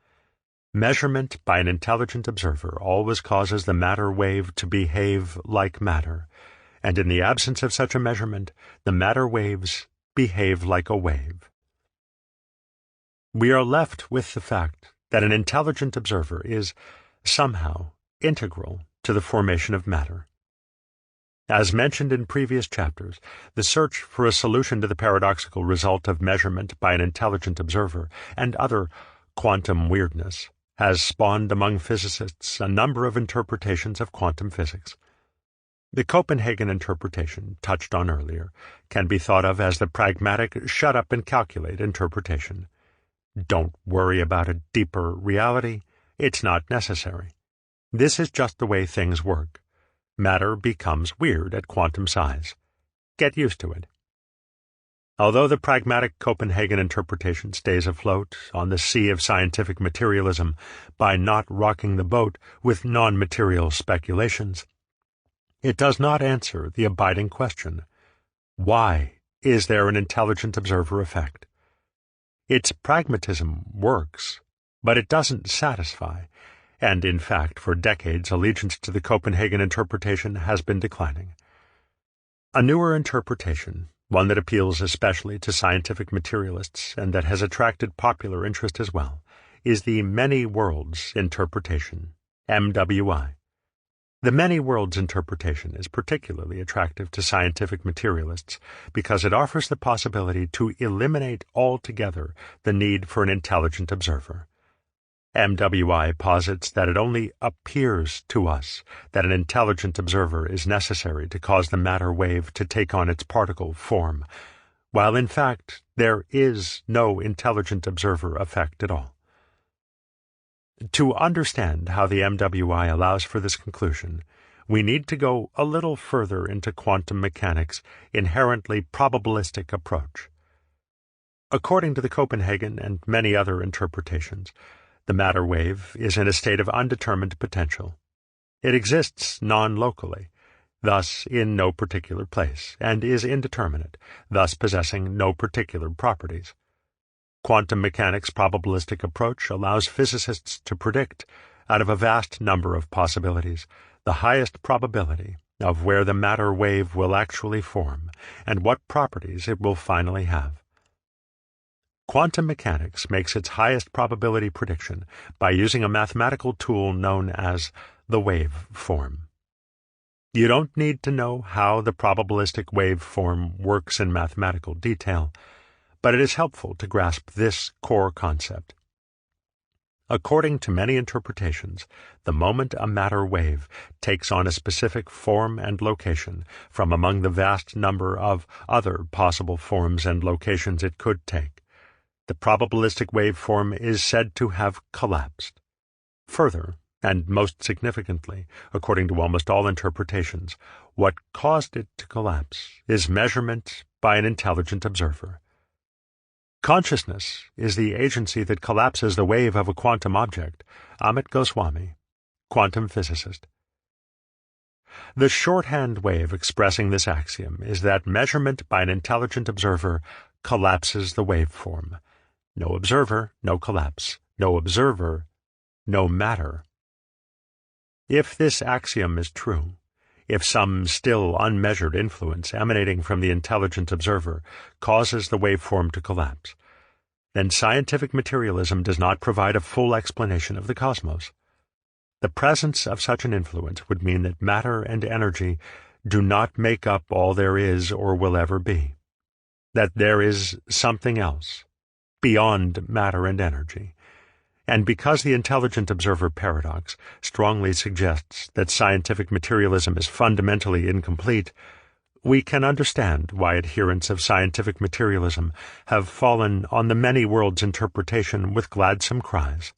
Measurement by an intelligent observer always causes the matter wave to behave like matter, and in the absence of such a measurement, the matter waves behave like a wave. We are left with the fact that an intelligent observer is, somehow, integral to the formation of matter. As mentioned in previous chapters, the search for a solution to the paradoxical result of measurement by an intelligent observer and other quantum weirdness has spawned among physicists a number of interpretations of quantum physics. The Copenhagen interpretation, touched on earlier, can be thought of as the pragmatic shut-up-and-calculate interpretation. Don't worry about a deeper reality. It's not necessary. This is just the way things work. Matter becomes weird at quantum size. Get used to it. Although the pragmatic Copenhagen interpretation stays afloat on the sea of scientific materialism by not rocking the boat with non-material speculations, it does not answer the abiding question: why is there an intelligent observer effect? Its pragmatism works, but it doesn't satisfy, and in fact, for decades, allegiance to the Copenhagen interpretation has been declining. A newer interpretation, one that appeals especially to scientific materialists and that has attracted popular interest as well, is the many worlds interpretation, MWI. The many worlds interpretation is particularly attractive to scientific materialists because it offers the possibility to eliminate altogether the need for an intelligent observer. MWI posits that it only appears to us that an intelligent observer is necessary to cause the matter wave to take on its particle form, while in fact there is no intelligent observer effect at all. To understand how the MWI allows for this conclusion, we need to go a little further into quantum mechanics' inherently probabilistic approach. According to the Copenhagen and many other interpretations, the matter wave is in a state of undetermined potential. It exists non-locally, thus in no particular place, and is indeterminate, thus possessing no particular properties. Quantum mechanics' probabilistic approach allows physicists to predict, out of a vast number of possibilities, the highest probability of where the matter wave will actually form and what properties it will finally have. Quantum mechanics makes its highest probability prediction by using a mathematical tool known as the waveform. You don't need to know how the probabilistic waveform works in mathematical detail, but it is helpful to grasp this core concept. According to many interpretations, the moment a matter wave takes on a specific form and location from among the vast number of other possible forms and locations it could take, the probabilistic waveform is said to have collapsed. Further, and most significantly, according to almost all interpretations, what caused it to collapse is measurement by an intelligent observer. Consciousness is the agency that collapses the wave of a quantum object. Amit Goswami, quantum physicist. The shorthand way of expressing this axiom is that measurement by an intelligent observer collapses the waveform. No observer, no collapse. No observer, no matter. If this axiom is true, if some still unmeasured influence emanating from the intelligent observer causes the waveform to collapse, then scientific materialism does not provide a full explanation of the cosmos. The presence of such an influence would mean that matter and energy do not make up all there is or will ever be, that there is something else, beyond matter and energy. And because the intelligent observer paradox strongly suggests that scientific materialism is fundamentally incomplete, we can understand why adherents of scientific materialism have fallen on the many worlds interpretation with gladsome cries.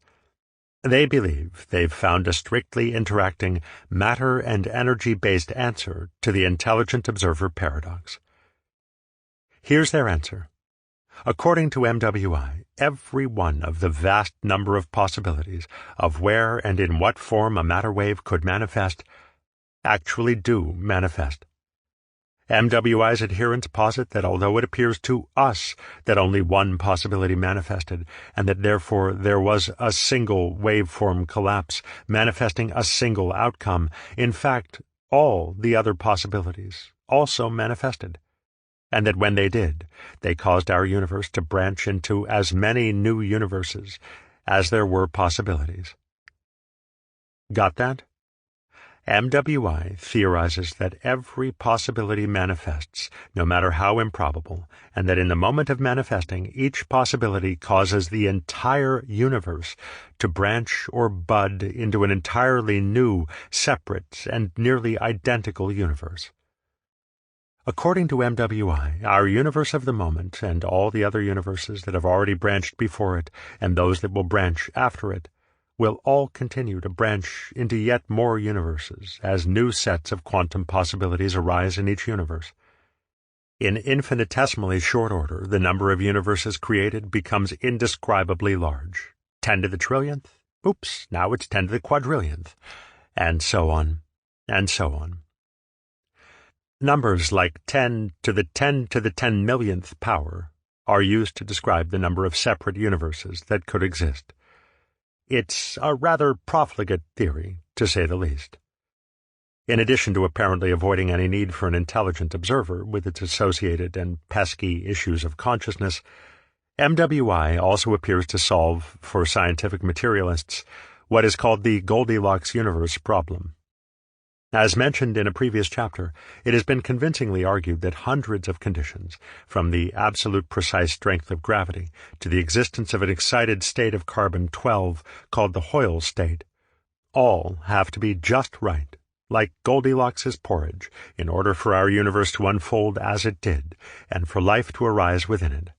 They believe they've found a strictly interacting matter and energy-based answer to the intelligent observer paradox. Here's their answer. According to MWI, every one of the vast number of possibilities of where and in what form a matter wave could manifest actually do manifest. MWI's adherents posit that although it appears to us that only one possibility manifested, and that therefore there was a single waveform collapse manifesting a single outcome, in fact, all the other possibilities also manifested, and that when they did, they caused our universe to branch into as many new universes as there were possibilities. Got that? MWI theorizes that every possibility manifests, no matter how improbable, and that in the moment of manifesting, each possibility causes the entire universe to branch or bud into an entirely new, separate, and nearly identical universe. According to MWI, our universe of the moment, and all the other universes that have already branched before it, and those that will branch after it, will all continue to branch into yet more universes as new sets of quantum possibilities arise in each universe. In infinitesimally short order, the number of universes created becomes indescribably large. 10 to the trillionth? Oops, now it's 10 to the quadrillionth. And so on, and so on. Numbers like 10 to the 10 to the 10 millionth power are used to describe the number of separate universes that could exist. It's a rather profligate theory, to say the least. In addition to apparently avoiding any need for an intelligent observer with its associated and pesky issues of consciousness, MWI also appears to solve, for scientific materialists, what is called the Goldilocks universe problem. As mentioned in a previous chapter, it has been convincingly argued that hundreds of conditions, from the absolute precise strength of gravity to the existence of an excited state of carbon-12 called the Hoyle state, all have to be just right, like Goldilocks's porridge, in order for our universe to unfold as it did, and for life to arise within it.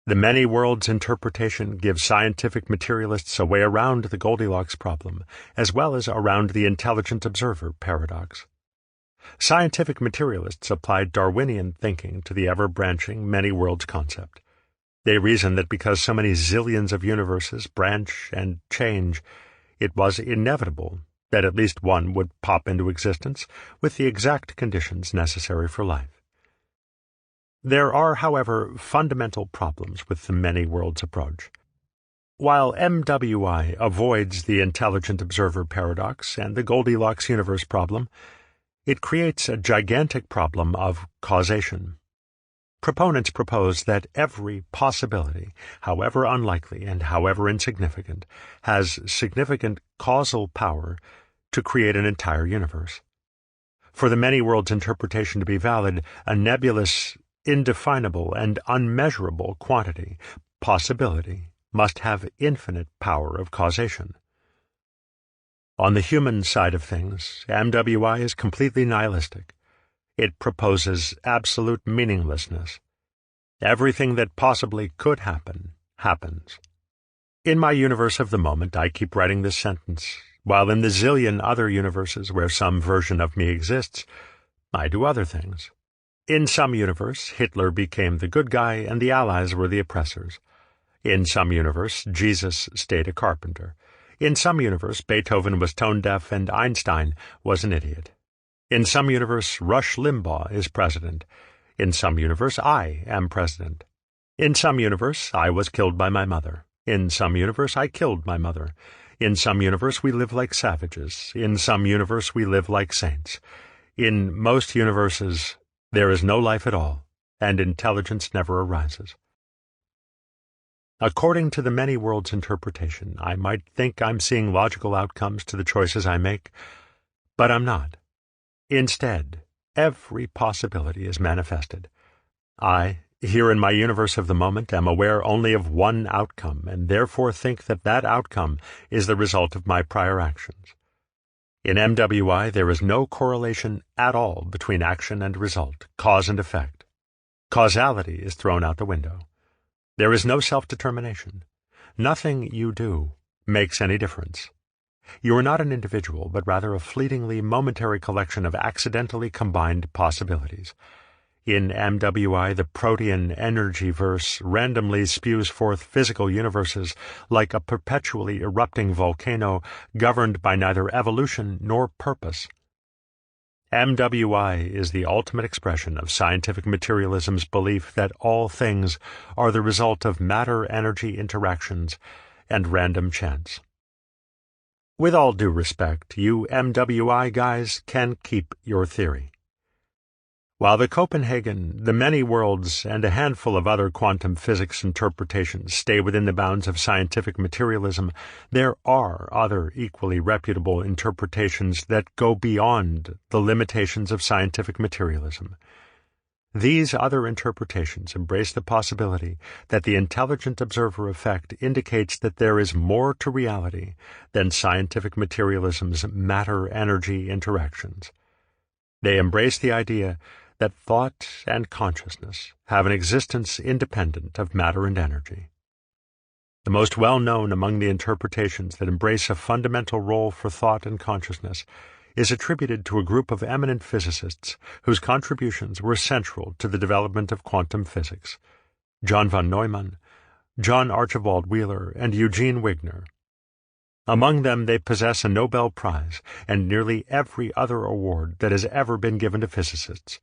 The many worlds interpretation gives scientific materialists a way around the Goldilocks problem, as well as around the intelligent observer paradox. Scientific materialists applied Darwinian thinking to the ever-branching many worlds concept. They reason that because so many zillions of universes branch and change, it was inevitable that at least one would pop into existence with the exact conditions necessary for life. There are, however, fundamental problems with the many worlds approach. While MWI avoids the intelligent observer paradox and the Goldilocks universe problem, it creates a gigantic problem of causation. Proponents propose that every possibility, however unlikely and however insignificant, has significant causal power to create an entire universe. For the many worlds interpretation to be valid, a nebulous, indefinable, and unmeasurable quantity, possibility, must have infinite power of causation. On the human side of things, MWI is completely nihilistic. It proposes absolute meaninglessness. Everything that possibly could happen, happens. In my universe of the moment, I keep writing this sentence, while in the zillion other universes where some version of me exists, I do other things. In some universe, Hitler became the good guy and the Allies were the oppressors. In some universe, Jesus stayed a carpenter. In some universe, Beethoven was tone-deaf and Einstein was an idiot. In some universe, Rush Limbaugh is president. In some universe, I am president. In some universe, I was killed by my mother. In some universe, I killed my mother. In some universe, we live like savages. In some universe, we live like saints. In most universes, there is no life at all, and intelligence never arises. According to the many worlds interpretation, I might think I'm seeing logical outcomes to the choices I make, but I'm not. Instead, every possibility is manifested. I, here in my universe of the moment, am aware only of one outcome, and therefore think that that outcome is the result of my prior actions. In MWI, there is no correlation at all between action and result, cause and effect. Causality is thrown out the window. There is no self-determination. Nothing you do makes any difference. You are not an individual, but rather a fleetingly momentary collection of accidentally combined possibilities. In MWI, the protean energy verse randomly spews forth physical universes like a perpetually erupting volcano governed by neither evolution nor purpose. MWI is the ultimate expression of scientific materialism's belief that all things are the result of matter-energy interactions and random chance. With all due respect, you MWI guys can keep your theory. While the Copenhagen, the many worlds, and a handful of other quantum physics interpretations stay within the bounds of scientific materialism, there are other equally reputable interpretations that go beyond the limitations of scientific materialism. These other interpretations embrace the possibility that the intelligent observer effect indicates that there is more to reality than scientific materialism's matter-energy interactions. They embrace the idea that thought and consciousness have an existence independent of matter and energy. The most well-known among the interpretations that embrace a fundamental role for thought and consciousness is attributed to a group of eminent physicists whose contributions were central to the development of quantum physics: John von Neumann, John Archibald Wheeler, and Eugene Wigner. Among them they possess a Nobel Prize and nearly every other award that has ever been given to physicists.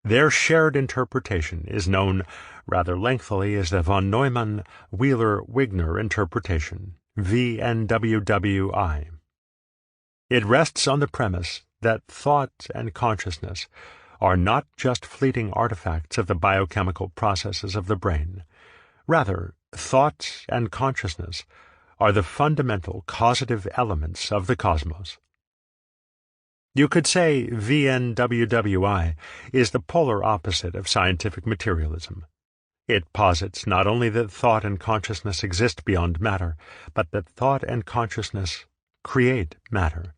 Their shared interpretation is known rather lengthily as the von Neumann-Wheeler-Wigner interpretation, VNWWI. It rests on the premise that thought and consciousness are not just fleeting artifacts of the biochemical processes of the brain. Rather, thought and consciousness are the fundamental causative elements of the cosmos. You could say VNWWI is the polar opposite of scientific materialism. It posits not only that thought and consciousness exist beyond matter, but that thought and consciousness create matter.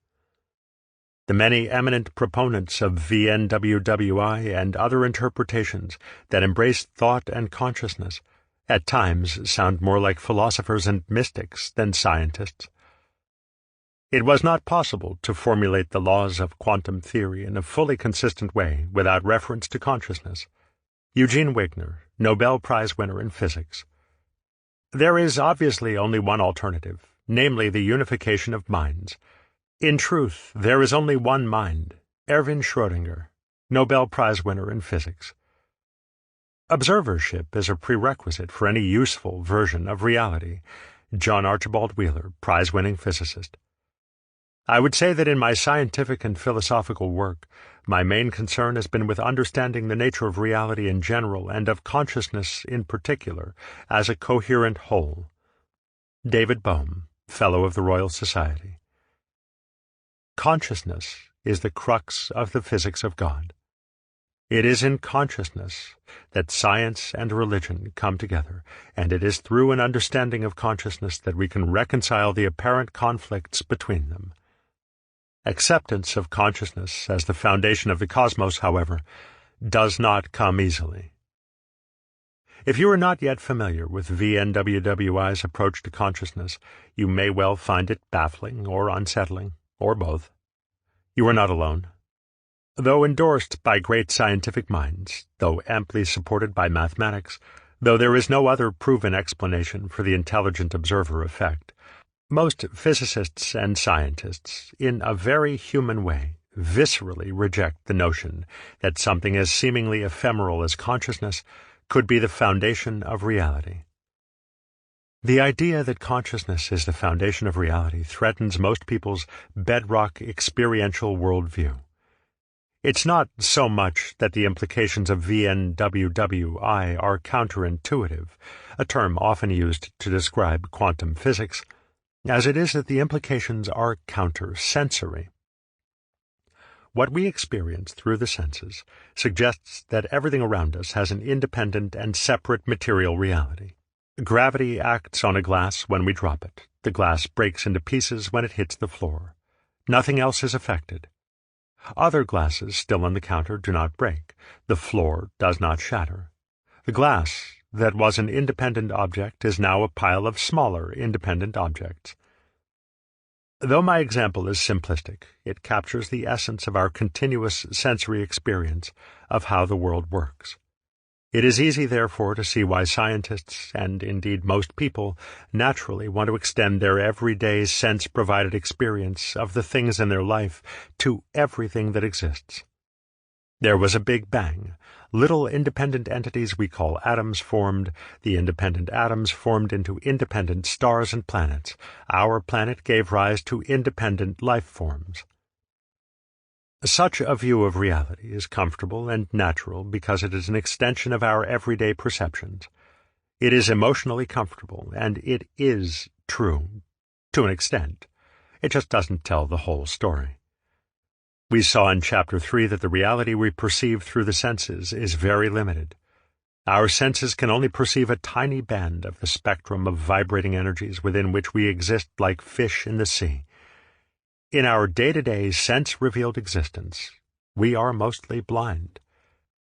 The many eminent proponents of VNWWI and other interpretations that embrace thought and consciousness at times sound more like philosophers and mystics than scientists. It was not possible to formulate the laws of quantum theory in a fully consistent way without reference to consciousness. Eugene Wigner, Nobel Prize winner in physics. There is obviously only one alternative, namely the unification of minds. In truth, there is only one mind, Erwin Schrödinger, Nobel Prize winner in physics. Observership is a prerequisite for any useful version of reality, John Archibald Wheeler, prize-winning physicist. I would say that in my scientific and philosophical work, my main concern has been with understanding the nature of reality in general and of consciousness in particular as a coherent whole. David Bohm, Fellow of the Royal Society. Consciousness is the crux of the physics of God. It is in consciousness that science and religion come together, and it is through an understanding of consciousness that we can reconcile the apparent conflicts between them. Acceptance of consciousness as the foundation of the cosmos, however, does not come easily. If you are not yet familiar with VNWWI's approach to consciousness, you may well find it baffling or unsettling, or both. You are not alone. Though endorsed by great scientific minds, though amply supported by mathematics, though there is no other proven explanation for the intelligent observer effect, most physicists and scientists, in a very human way, viscerally reject the notion that something as seemingly ephemeral as consciousness could be the foundation of reality. The idea that consciousness is the foundation of reality threatens most people's bedrock experiential worldview. It's not so much that the implications of VNWWI are counterintuitive, a term often used to describe quantum physics, as it is that the implications are counter-sensory. What we experience through the senses suggests that everything around us has an independent and separate material reality. Gravity acts on a glass when we drop it. The glass breaks into pieces when it hits the floor. Nothing else is affected. Other glasses still on the counter do not break. The floor does not shatter. The glass that was an independent object is now a pile of smaller independent objects. Though my example is simplistic, it captures the essence of our continuous sensory experience of how the world works. It is easy, therefore, to see why scientists, and indeed most people, naturally want to extend their everyday sense-provided experience of the things in their life to everything that exists. There was a Big Bang. Little independent entities we call atoms formed. The independent atoms formed into independent stars and planets. Our planet gave rise to independent life forms. Such a view of reality is comfortable and natural because it is an extension of our everyday perceptions. It is emotionally comfortable, and it is true, to an extent. It just doesn't tell the whole story. We saw in Chapter 3 that the reality we perceive through the senses is very limited. Our senses can only perceive a tiny band of the spectrum of vibrating energies within which we exist like fish in the sea. In our day-to-day sense-revealed existence, we are mostly blind.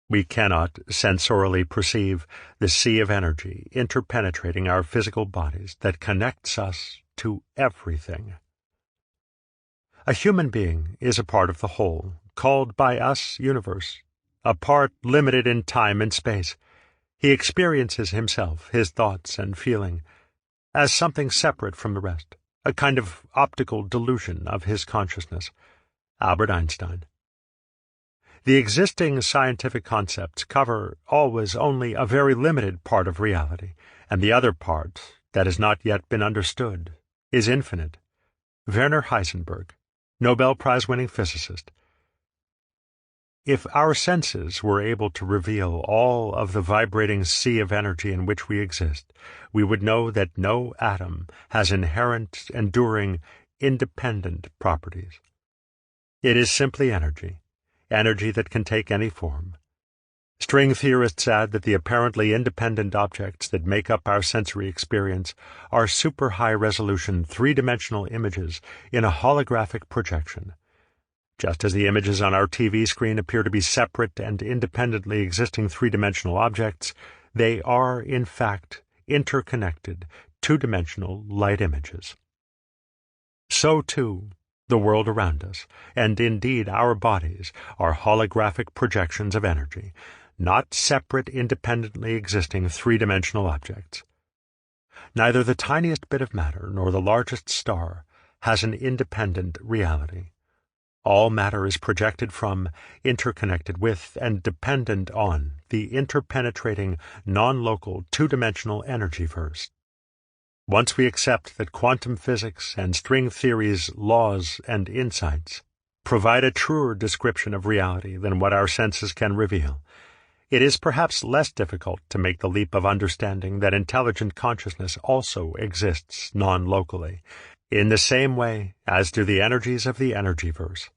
We cannot sensorially perceive the sea of energy interpenetrating our physical bodies that connects us to everything. A human being is a part of the whole, called by us universe, a part limited in time and space. He experiences himself, his thoughts and feeling, as something separate from the rest, a kind of optical delusion of his consciousness. Albert Einstein. The existing scientific concepts cover always only a very limited part of reality, and the other part, that has not yet been understood, is infinite. Werner Heisenberg, Nobel Prize-winning physicist. If our senses were able to reveal all of the vibrating sea of energy in which we exist, we would know that no atom has inherent, enduring, independent properties. It is simply energy, energy that can take any form. String theorists add that the apparently independent objects that make up our sensory experience are super high-resolution three-dimensional images in a holographic projection. Just as the images on our TV screen appear to be separate and independently existing three-dimensional objects, they are, in fact, interconnected, two-dimensional light images. So, too, the world around us, and indeed our bodies, are holographic projections of energy, not separate, independently existing three-dimensional objects. Neither the tiniest bit of matter nor the largest star has an independent reality. All matter is projected from, interconnected with, and dependent on the interpenetrating, non-local, two-dimensional energy-verse. Once we accept that quantum physics and string theory's laws and insights provide a truer description of reality than what our senses can reveal, it is perhaps less difficult to make the leap of understanding that intelligent consciousness also exists non-locally, in the same way as do the energies of the energy-verse.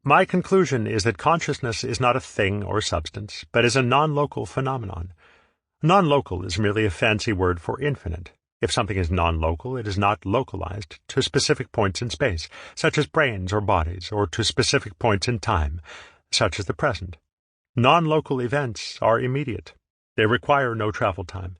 My conclusion is that consciousness is not a thing or substance, but is a non-local phenomenon. Non-local is merely a fancy word for infinite. If something is non-local, it is not localized to specific points in space, such as brains or bodies, or to specific points in time, such as the present. Non-local events are immediate. They require no travel time.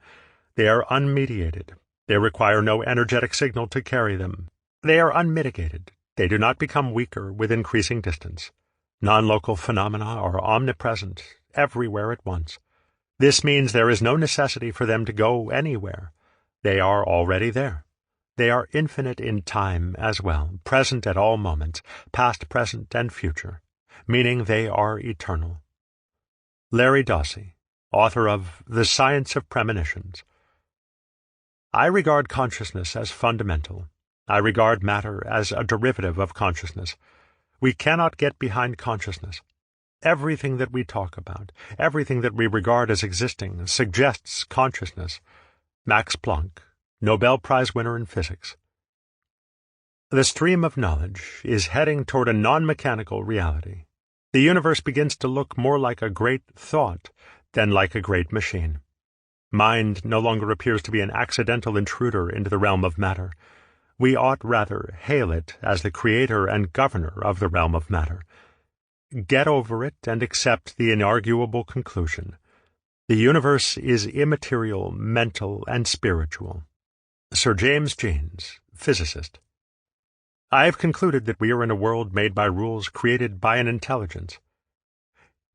They are unmediated. They require no energetic signal to carry them. They are unmitigated. They do not become weaker with increasing distance. Non-local phenomena are omnipresent, everywhere at once. This means there is no necessity for them to go anywhere. They are already there. They are infinite in time as well, present at all moments, past, present, and future, meaning they are eternal. Larry Dossey, author of The Science of Premonitions. I regard consciousness as fundamental. I regard matter as a derivative of consciousness. We cannot get behind consciousness. Everything that we talk about, everything that we regard as existing, suggests consciousness. Max Planck, Nobel Prize winner in physics. The stream of knowledge is heading toward a non-mechanical reality. The universe begins to look more like a great thought than like a great machine. Mind no longer appears to be an accidental intruder into the realm of matter. We ought rather hail it as the creator and governor of the realm of matter. Get over it and accept the inarguable conclusion. The universe is immaterial, mental, and spiritual. Sir James Jeans, physicist. I have concluded that we are in a world made by rules created by an intelligence.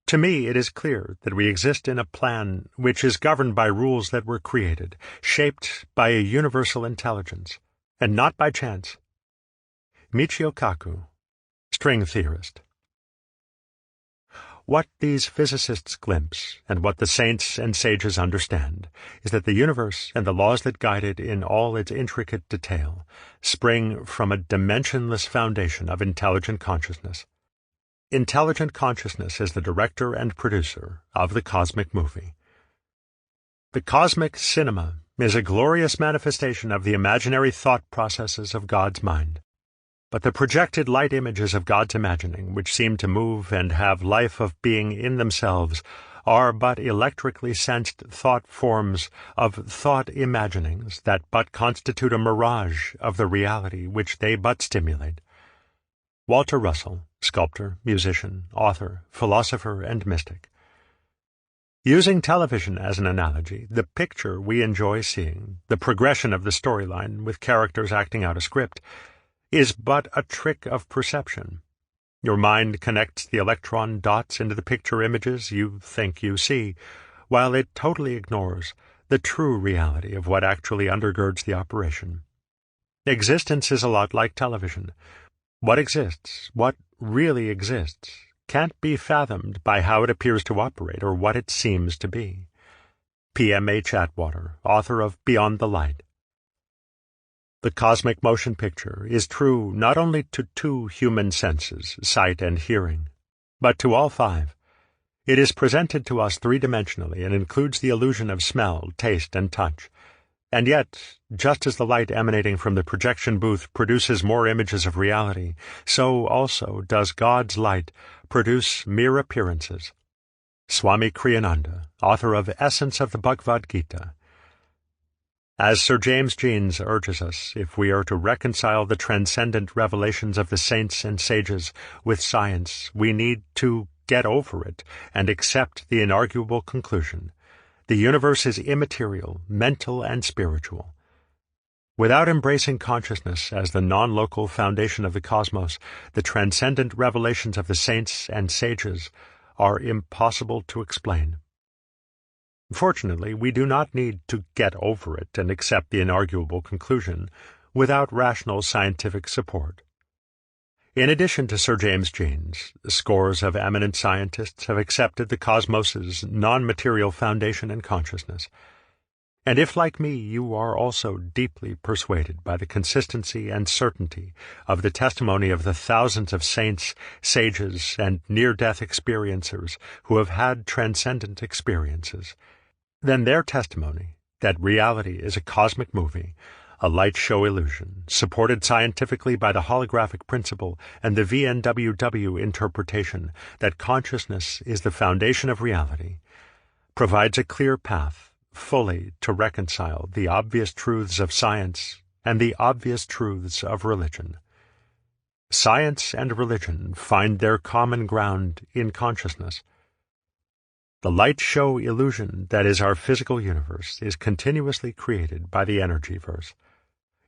To me, it is clear that we exist in a plan which is governed by rules that were created, shaped by a universal intelligence, and not by chance. Michio Kaku, string theorist. What these physicists glimpse, and what the saints and sages understand, is that the universe and the laws that guide it in all its intricate detail spring from a dimensionless foundation of intelligent consciousness. Intelligent consciousness is the director and producer of the cosmic movie. The cosmic cinema is a glorious manifestation of the imaginary thought processes of God's mind. But the projected light images of God's imagining, which seem to move and have life of being in themselves, are but electrically sensed thought forms of thought imaginings that but constitute a mirage of the reality which they but stimulate. Walter Russell, sculptor, musician, author, philosopher, and mystic. Using television as an analogy, the picture we enjoy seeing, the progression of the storyline with characters acting out a script, is but a trick of perception. Your mind connects the electron dots into the picture images you think you see, while it totally ignores the true reality of what actually undergirds the operation. Existence is a lot like television. What exists, what really exists, can't be fathomed by how it appears to operate or what it seems to be. P.M.A. Chatwater, author of Beyond the Light. The cosmic motion picture is true not only to two human senses, sight and hearing, but to all five. It is presented to us three-dimensionally and includes the illusion of smell, taste, and touch. And yet, just as the light emanating from the projection booth produces more images of reality, so also does God's light produce mere appearances. Swami Kriyananda, author of Essence of the Bhagavad Gita. As Sir James Jeans urges us, if we are to reconcile the transcendent revelations of the saints and sages with science, we need to get over it and accept the inarguable conclusion. The universe is immaterial, mental, and spiritual. Without embracing consciousness as the non-local foundation of the cosmos, the transcendent revelations of the saints and sages are impossible to explain. Fortunately, we do not need to get over it and accept the inarguable conclusion without rational scientific support. In addition to Sir James Jeans, scores of eminent scientists have accepted the cosmos's non-material foundation and consciousness. And if, like me, you are also deeply persuaded by the consistency and certainty of the testimony of the thousands of saints, sages, and near-death experiencers who have had transcendent experiences, then their testimony that reality is a cosmic movie, a light show illusion, supported scientifically by the holographic principle and the VNWW interpretation that consciousness is the foundation of reality, provides a clear path fully to reconcile the obvious truths of science and the obvious truths of religion. Science and religion find their common ground in consciousness. The light show illusion that is our physical universe is continuously created by the energy-verse.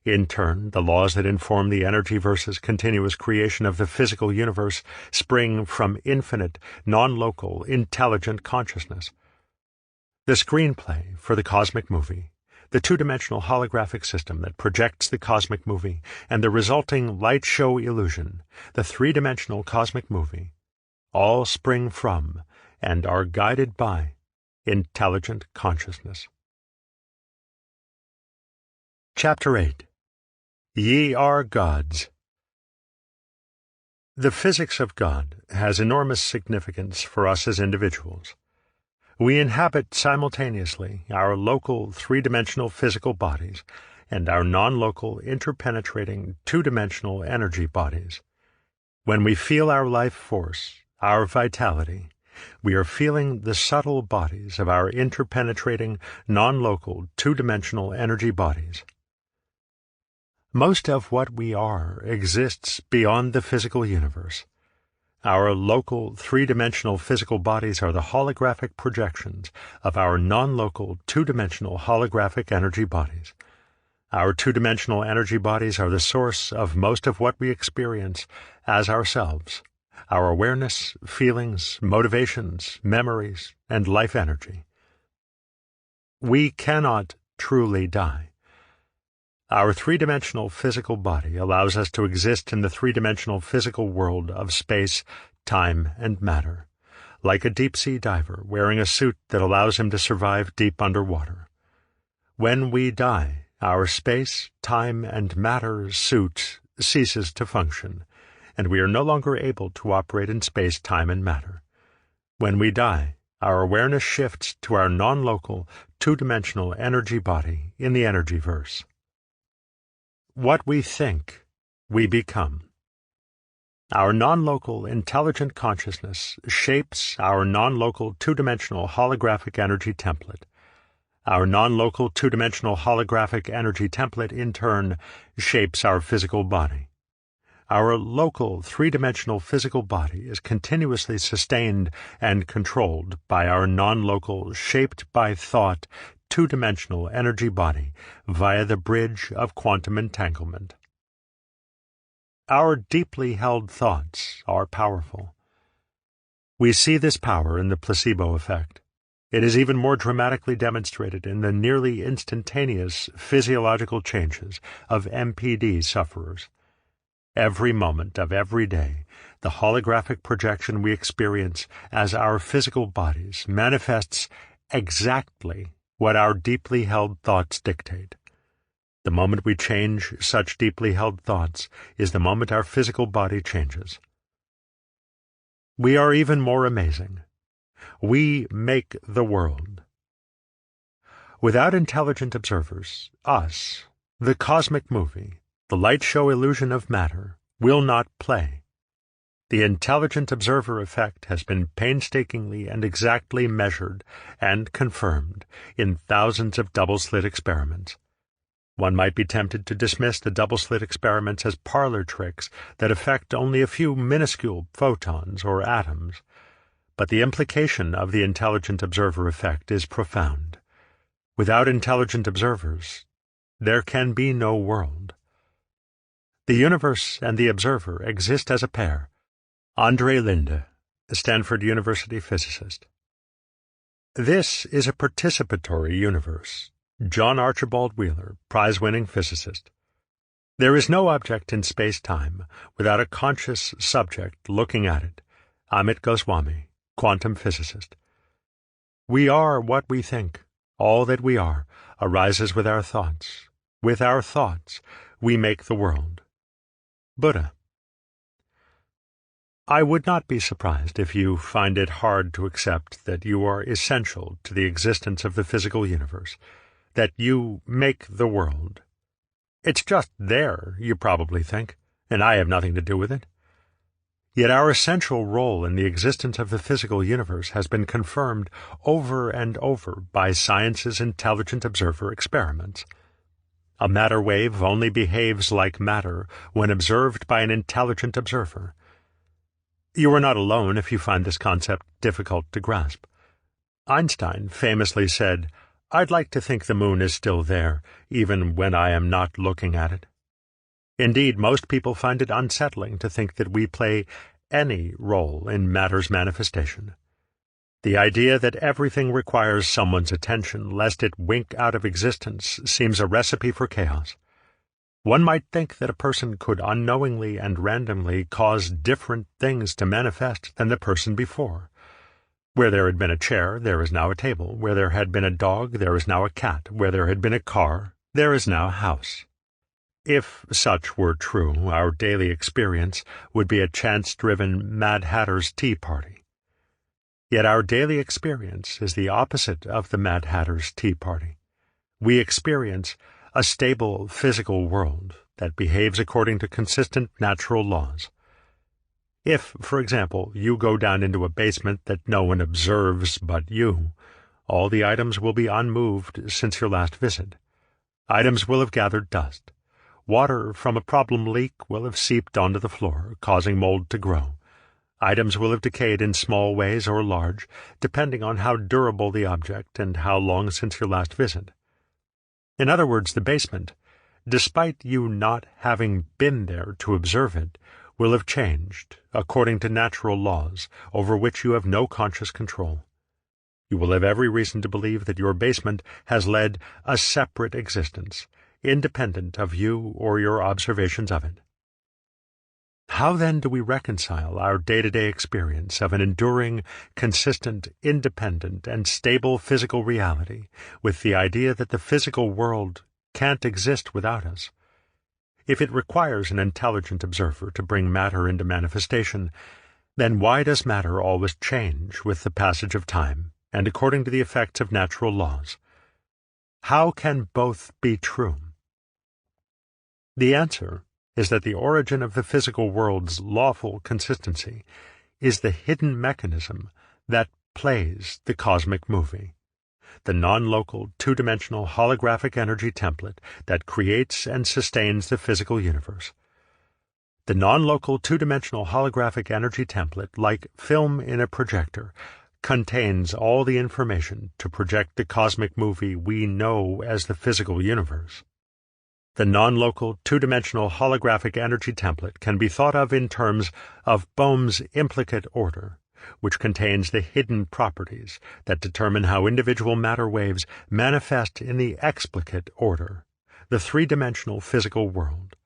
In turn, the laws that inform the energy-verse's continuous creation of the physical universe spring from infinite, non-local, intelligent consciousness. The screenplay for the cosmic movie, the two-dimensional holographic system that projects the cosmic movie, and the resulting light show illusion, the three-dimensional cosmic movie, all spring from and are guided by intelligent consciousness. Chapter 8. Ye are gods. The physics of God has enormous significance for us as individuals. We inhabit simultaneously our local three-dimensional physical bodies and our non-local interpenetrating two-dimensional energy bodies. When we feel our life force, our vitality, we are feeling the subtle bodies of our interpenetrating, non-local, two-dimensional energy bodies. Most of what we are exists beyond the physical universe. Our local, three-dimensional physical bodies are the holographic projections of our non-local, two-dimensional holographic energy bodies. Our two-dimensional energy bodies are the source of most of what we experience as ourselves. Our awareness, feelings, motivations, memories, and life energy. We cannot truly die. Our three-dimensional physical body allows us to exist in the three-dimensional physical world of space, time, and matter, like a deep-sea diver wearing a suit that allows him to survive deep underwater. When we die, our space, time, and matter suit ceases to function, and we are no longer able to operate in space, time, and matter. When we die, our awareness shifts to our non-local, two-dimensional energy body in the energy-verse. What we think, we become. Our non-local intelligent consciousness shapes our non-local two-dimensional holographic energy template. Our non-local two-dimensional holographic energy template, in turn, shapes our physical body. Our local three-dimensional physical body is continuously sustained and controlled by our non-local, shaped-by-thought, two-dimensional energy body via the bridge of quantum entanglement. Our deeply held thoughts are powerful. We see this power in the placebo effect. It is even more dramatically demonstrated in the nearly instantaneous physiological changes of MPD sufferers. Every moment of every day, the holographic projection we experience as our physical bodies manifests exactly what our deeply held thoughts dictate. The moment we change such deeply held thoughts is the moment our physical body changes. We are even more amazing. We make the world. Without intelligent observers, us, the cosmic movie, the light show illusion of matter, will not play. The intelligent observer effect has been painstakingly and exactly measured and confirmed in thousands of double-slit experiments. One might be tempted to dismiss the double-slit experiments as parlor tricks that affect only a few minuscule photons or atoms, but the implication of the intelligent observer effect is profound. Without intelligent observers, there can be no world. The universe and the observer exist as a pair. Andre Linde, Stanford University physicist. This is a participatory universe. John Archibald Wheeler, prize-winning physicist. There is no object in space-time without a conscious subject looking at it. Amit Goswami, quantum physicist. We are what we think. All that we are arises with our thoughts. With our thoughts, we make the world. Buddha. I would not be surprised if you find it hard to accept that you are essential to the existence of the physical universe, that you make the world. It's just there, you probably think, and I have nothing to do with it. Yet our essential role in the existence of the physical universe has been confirmed over and over by science's intelligent observer experiments. A matter wave only behaves like matter when observed by an intelligent observer. You are not alone if you find this concept difficult to grasp. Einstein famously said, "I'd like to think the moon is still there, even when I am not looking at it." Indeed, most people find it unsettling to think that we play any role in matter's manifestation. The idea that everything requires someone's attention lest it wink out of existence seems a recipe for chaos. One might think that a person could unknowingly and randomly cause different things to manifest than the person before. Where there had been a chair, there is now a table. Where there had been a dog, there is now a cat. Where there had been a car, there is now a house. If such were true, our daily experience would be a chance-driven Mad Hatter's tea party. Yet our daily experience is the opposite of the Mad Hatter's tea party. We experience a stable physical world that behaves according to consistent natural laws. If, for example, you go down into a basement that no one observes but you, all the items will be unmoved since your last visit. Items will have gathered dust. Water from a problem leak will have seeped onto the floor, causing mold to grow. Items will have decayed in small ways or large, depending on how durable the object and how long since your last visit. In other words, the basement, despite you not having been there to observe it, will have changed according to natural laws over which you have no conscious control. You will have every reason to believe that your basement has led a separate existence, independent of you or your observations of it. How then do we reconcile our day-to-day experience of an enduring, consistent, independent, and stable physical reality with the idea that the physical world can't exist without us? If it requires an intelligent observer to bring matter into manifestation, then why does matter always change with the passage of time and according to the effects of natural laws? How can both be true? The answer is that the origin of the physical world's lawful consistency is the hidden mechanism that plays the cosmic movie, the non-local, two-dimensional holographic energy template that creates and sustains the physical universe. The non-local, two-dimensional holographic energy template, like film in a projector, contains all the information to project the cosmic movie we know as the physical universe. The non-local, two-dimensional holographic energy template can be thought of in terms of Bohm's implicate order, which contains the hidden properties that determine how individual matter waves manifest in the explicate order, the three-dimensional physical world.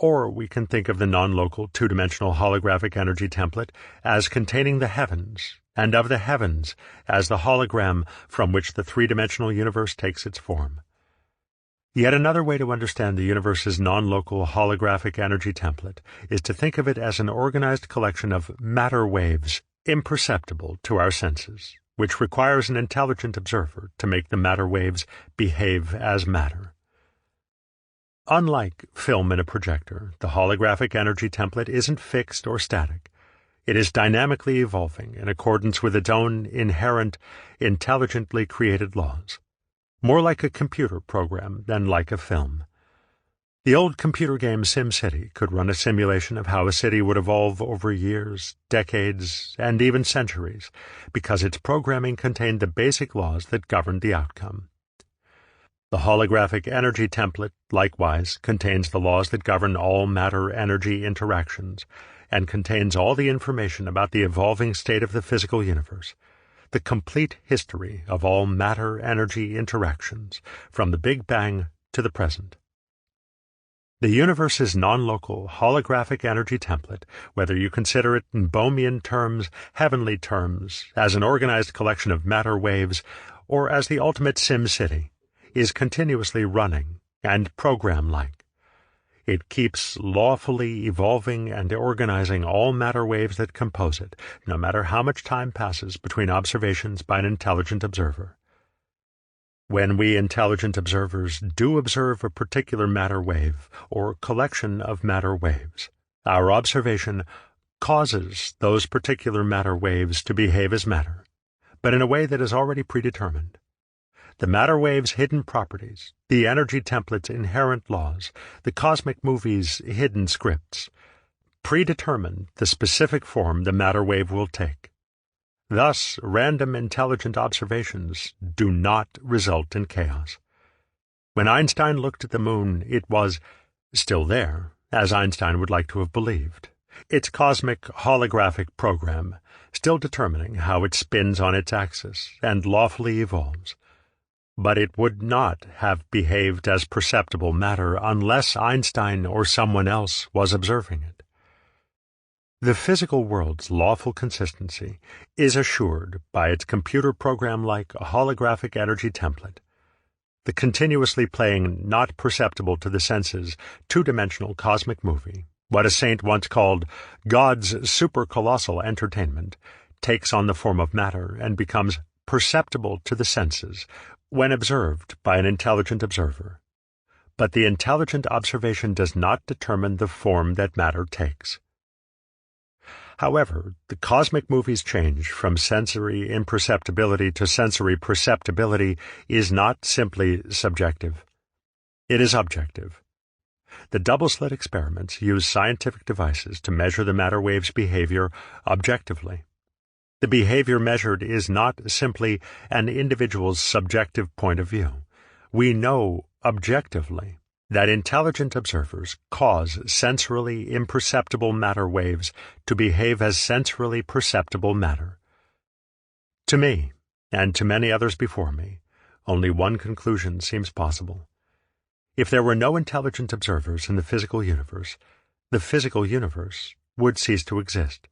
Or we can think of the non-local, two-dimensional holographic energy template as containing the heavens, and of the heavens as the hologram from which the three-dimensional universe takes its form. Yet another way to understand the universe's non-local holographic energy template is to think of it as an organized collection of matter waves imperceptible to our senses, which requires an intelligent observer to make the matter waves behave as matter. Unlike film in a projector, the holographic energy template isn't fixed or static. It is dynamically evolving in accordance with its own inherent, intelligently created laws. More like a computer program than like a film. The old computer game SimCity could run a simulation of how a city would evolve over years, decades, and even centuries, because its programming contained the basic laws that governed the outcome. The holographic energy template, likewise, contains the laws that govern all matter-energy interactions, and contains all the information about the evolving state of the physical universe, the complete history of all matter-energy interactions, from the Big Bang to the present. The universe's non-local, holographic energy template, whether you consider it in Bohmian terms, heavenly terms, as an organized collection of matter waves, or as the ultimate SimCity, is continuously running and program-like. It keeps lawfully evolving and organizing all matter waves that compose it, no matter how much time passes between observations by an intelligent observer. When we intelligent observers do observe a particular matter wave or collection of matter waves, our observation causes those particular matter waves to behave as matter, but in a way that is already predetermined. The matter wave's hidden properties, the energy template's inherent laws, the cosmic movie's hidden scripts, predetermine the specific form the matter wave will take. Thus, random intelligent observations do not result in chaos. When Einstein looked at the moon, it was still there, as Einstein would like to have believed, its cosmic holographic program still determining how it spins on its axis and lawfully evolves. But it would not have behaved as perceptible matter unless Einstein or someone else was observing it. The physical world's lawful consistency is assured by its computer program-like holographic energy template, the continuously playing, not perceptible to the senses, two-dimensional cosmic movie, what a saint once called God's supercolossal entertainment, takes on the form of matter and becomes perceptible to the senses when observed by an intelligent observer. But the intelligent observation does not determine the form that matter takes. However, the cosmic movie's change from sensory imperceptibility to sensory perceptibility is not simply subjective. It is objective. The double-slit experiments use scientific devices to measure the matter wave's behavior objectively. The behavior measured is not simply an individual's subjective point of view. We know objectively that intelligent observers cause sensorily imperceptible matter waves to behave as sensorily perceptible matter. To me, and to many others before me, only one conclusion seems possible. If there were no intelligent observers in the physical universe, the physical universe would cease to exist.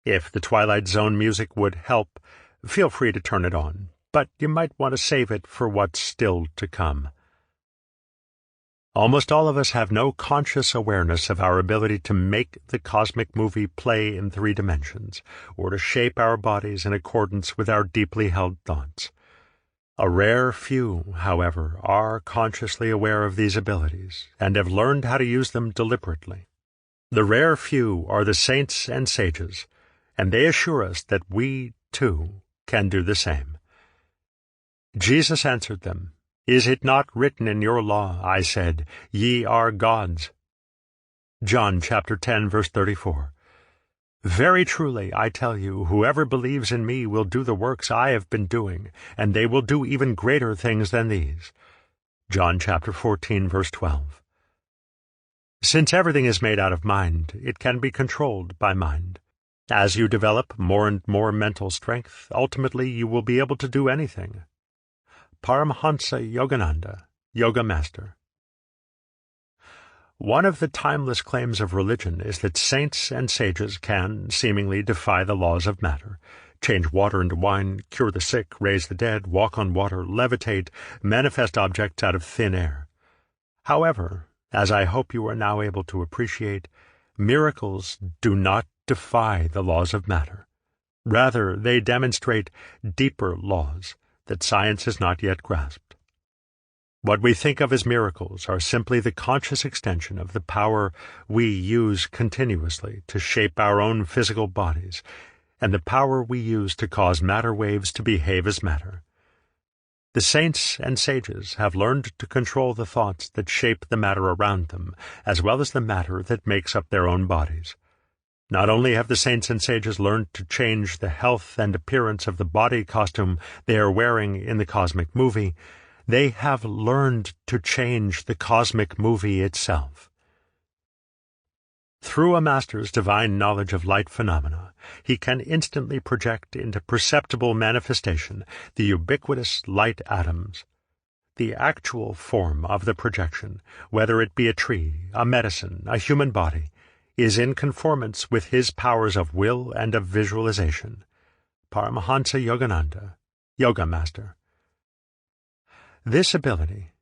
If the Twilight Zone music would help, feel free to turn it on, but you might want to save it for what's still to come. Almost all of us have no conscious awareness of our ability to make the cosmic movie play in 3 dimensions, or to shape our bodies in accordance with our deeply held thoughts. A rare few, however, are consciously aware of these abilities, and have learned how to use them deliberately. The rare few are the saints and sages, and they assure us that we, too, can do the same. Jesus answered them, "Is it not written in your law, I said, ye are gods?" John chapter 10, verse 34. Very truly, I tell you, whoever believes in me will do the works I have been doing, and they will do even greater things than these. John chapter 14, verse 12. Since everything is made out of mind, it can be controlled by mind. As you develop more and more mental strength, ultimately you will be able to do anything. Paramahansa Yogananda, Yoga Master. One of the timeless claims of religion is that saints and sages can, seemingly, defy the laws of matter, change water into wine, cure the sick, raise the dead, walk on water, levitate, manifest objects out of thin air. However, as I hope you are now able to appreciate, miracles do not defy the laws of matter. Rather, they demonstrate deeper laws that science has not yet grasped. What we think of as miracles are simply the conscious extension of the power we use continuously to shape our own physical bodies, and the power we use to cause matter waves to behave as matter. The saints and sages have learned to control the thoughts that shape the matter around them, as well as the matter that makes up their own bodies. Not only have the saints and sages learned to change the health and appearance of the body costume they are wearing in the cosmic movie, they have learned to change the cosmic movie itself. Through a master's divine knowledge of light phenomena, he can instantly project into perceptible manifestation the ubiquitous light atoms. The actual form of the projection, whether it be a tree, a medicine, a human body, is in conformance with his powers of will and of visualization. Paramahansa Yogananda, Yoga Master. This ability,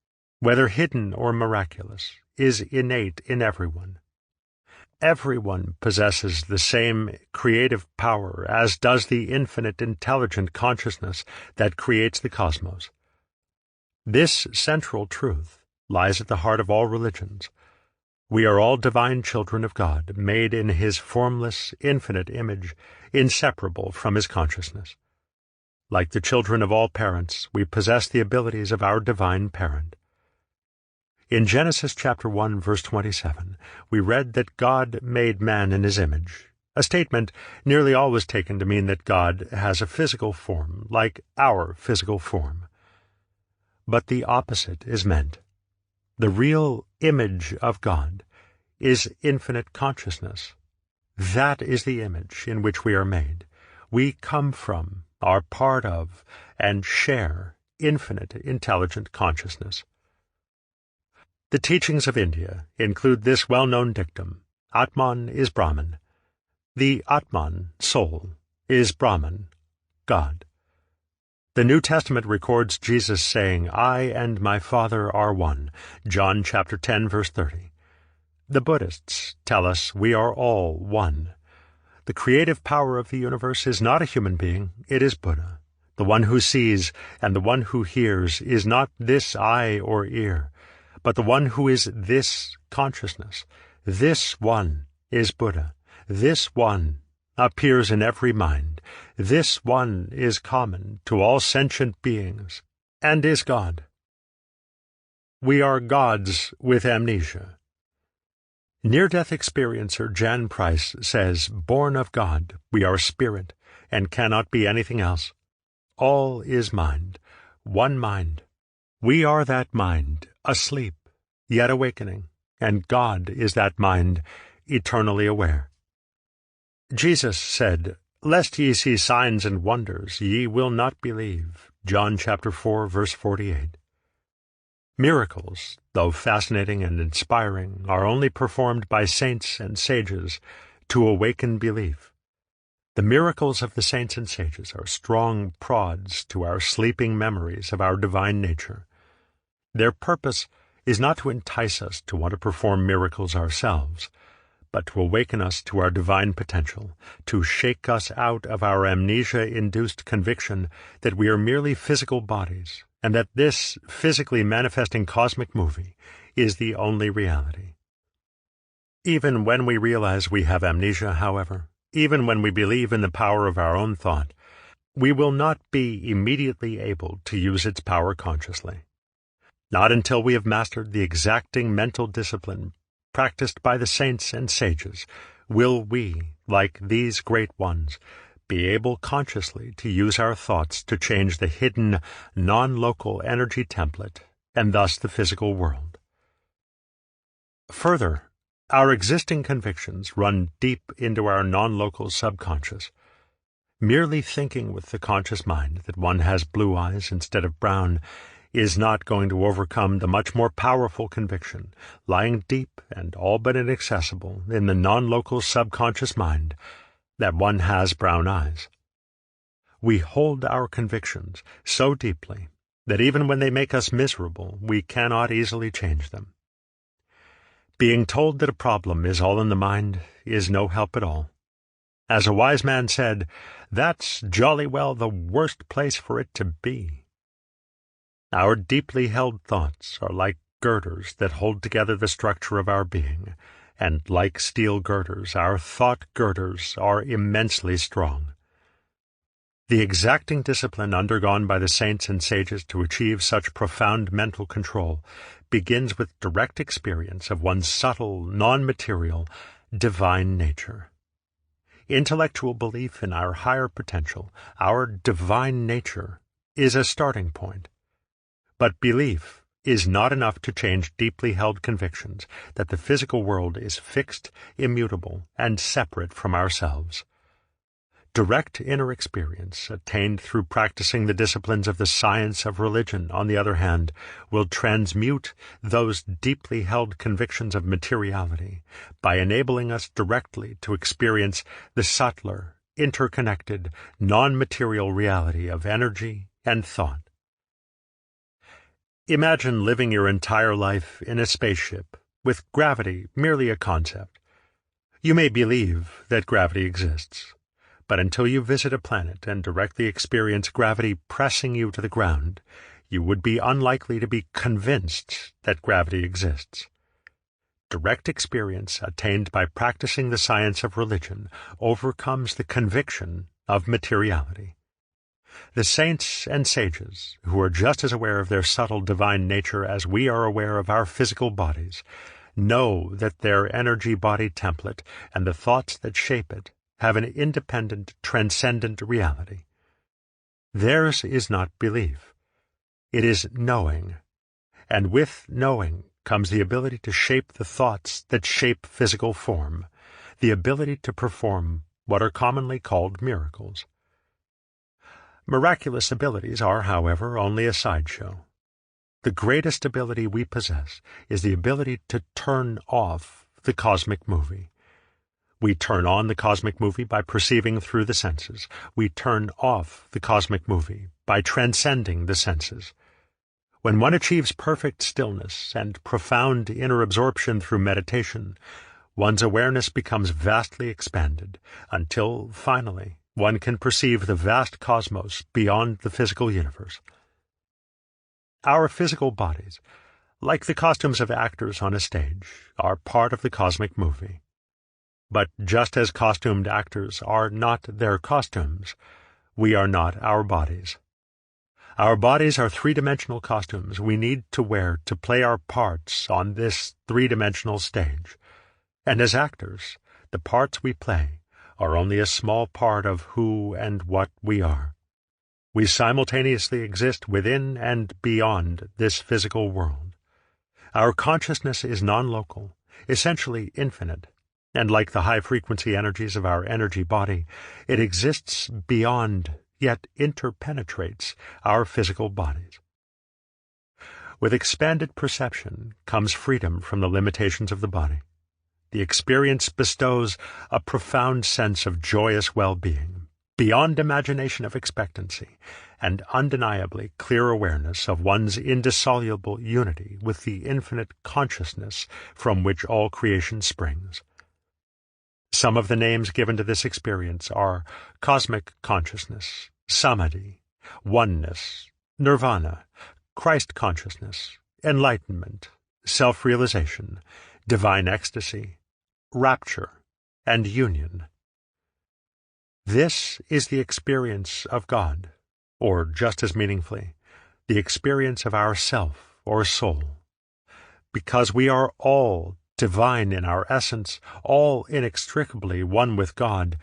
whether hidden or miraculous, is innate in everyone. Everyone possesses the same creative power as does the infinite intelligent consciousness that creates the cosmos. This central truth lies at the heart of all religions. We are all divine children of God, made in His formless, infinite image, inseparable from His consciousness. Like the children of all parents, we possess the abilities of our divine parent. In Genesis chapter 1, verse 27, we read that God made man in His image, a statement nearly always taken to mean that God has a physical form, like our physical form. But the opposite is meant. The real image of God is infinite consciousness. That is the image in which we are made. We come from, are part of, and share infinite intelligent consciousness. The teachings of India include this well-known dictum: Atman is Brahman. The Atman, soul, is Brahman, God. The New Testament records Jesus saying, "I and my Father are one," John chapter 10, verse 30. The Buddhists tell us we are all one. The creative power of the universe is not a human being, it is Buddha. The one who sees and the one who hears is not this eye or ear, but the one who is this consciousness. This one is Buddha. This one appears in every mind. This one is common to all sentient beings, and is God. We are gods with amnesia. Near-death experiencer Jan Price says, "Born of God, we are spirit, and cannot be anything else. All is mind, one mind. We are that mind, asleep, yet awakening, and God is that mind, eternally aware." Jesus said, "Lest ye see signs and wonders, ye will not believe." John chapter 4, verse 48. Miracles, though fascinating and inspiring, are only performed by saints and sages to awaken belief. The miracles of the saints and sages are strong prods to our sleeping memories of our divine nature. Their purpose is not to entice us to want to perform miracles ourselves, but to awaken us to our divine potential, to shake us out of our amnesia-induced conviction that we are merely physical bodies, and that this physically manifesting cosmic movie is the only reality. Even when we realize we have amnesia, however, even when we believe in the power of our own thought, we will not be immediately able to use its power consciously. Not until we have mastered the exacting mental discipline practiced by the saints and sages will we, like these great ones, be able consciously to use our thoughts to change the hidden, non-local energy template and thus the physical world. Further, our existing convictions run deep into our non-local subconscious. Merely thinking with the conscious mind that one has blue eyes instead of brown is not going to overcome the much more powerful conviction, lying deep and all but inaccessible in the non-local subconscious mind, that one has brown eyes. We hold our convictions so deeply that even when they make us miserable, we cannot easily change them. Being told that a problem is all in the mind is no help at all. As a wise man said, "That's jolly well the worst place for it to be." Our deeply held thoughts are like girders that hold together the structure of our being, and like steel girders, our thought girders are immensely strong. The exacting discipline undergone by the saints and sages to achieve such profound mental control begins with direct experience of one's subtle, non-material, divine nature. Intellectual belief in our higher potential, our divine nature, is a starting point. But belief is not enough to change deeply held convictions that the physical world is fixed, immutable, and separate from ourselves. Direct inner experience, attained through practicing the disciplines of the science of religion, on the other hand, will transmute those deeply held convictions of materiality by enabling us directly to experience the subtler, interconnected, non-material reality of energy and thought. Imagine living your entire life in a spaceship, with gravity merely a concept. You may believe that gravity exists, but until you visit a planet and directly experience gravity pressing you to the ground, you would be unlikely to be convinced that gravity exists. Direct experience attained by practicing the science of religion overcomes the conviction of materiality. The saints and sages, who are just as aware of their subtle divine nature as we are aware of our physical bodies, know that their energy-body template and the thoughts that shape it have an independent, transcendent reality. Theirs is not belief. It is knowing, and with knowing comes the ability to shape the thoughts that shape physical form, the ability to perform what are commonly called miracles. Miraculous abilities are, however, only a sideshow. The greatest ability we possess is the ability to turn off the cosmic movie. We turn on the cosmic movie by perceiving through the senses. We turn off the cosmic movie by transcending the senses. When one achieves perfect stillness and profound inner absorption through meditation, one's awareness becomes vastly expanded, until, finally, one can perceive the vast cosmos beyond the physical universe. Our physical bodies, like the costumes of actors on a stage, are part of the cosmic movie. But just as costumed actors are not their costumes, we are not our bodies. Our bodies are three-dimensional costumes we need to wear to play our parts on this three-dimensional stage. And as actors, the parts we play are only a small part of who and what we are. We simultaneously exist within and beyond this physical world. Our consciousness is non-local, essentially infinite, and like the high-frequency energies of our energy body, it exists beyond, yet interpenetrates, our physical bodies. With expanded perception comes freedom from the limitations of the body. The experience bestows a profound sense of joyous well-being, beyond imagination of expectancy, and undeniably clear awareness of one's indissoluble unity with the infinite consciousness from which all creation springs. Some of the names given to this experience are cosmic consciousness, samadhi, oneness, nirvana, Christ consciousness, enlightenment, self-realization, divine ecstasy, rapture, and union. This is the experience of God, or just as meaningfully, the experience of our self or soul. Because we are all divine in our essence, all inextricably one with God,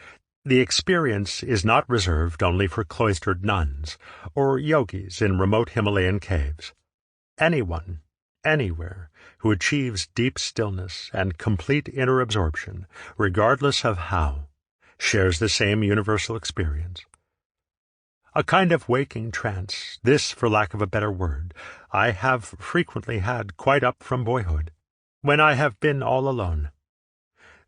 the experience is not reserved only for cloistered nuns or yogis in remote Himalayan caves. Anyone, anywhere, who achieves deep stillness and complete inner absorption, regardless of how, shares the same universal experience. A kind of waking trance, this, for lack of a better word, I have frequently had quite up from boyhood, when I have been all alone.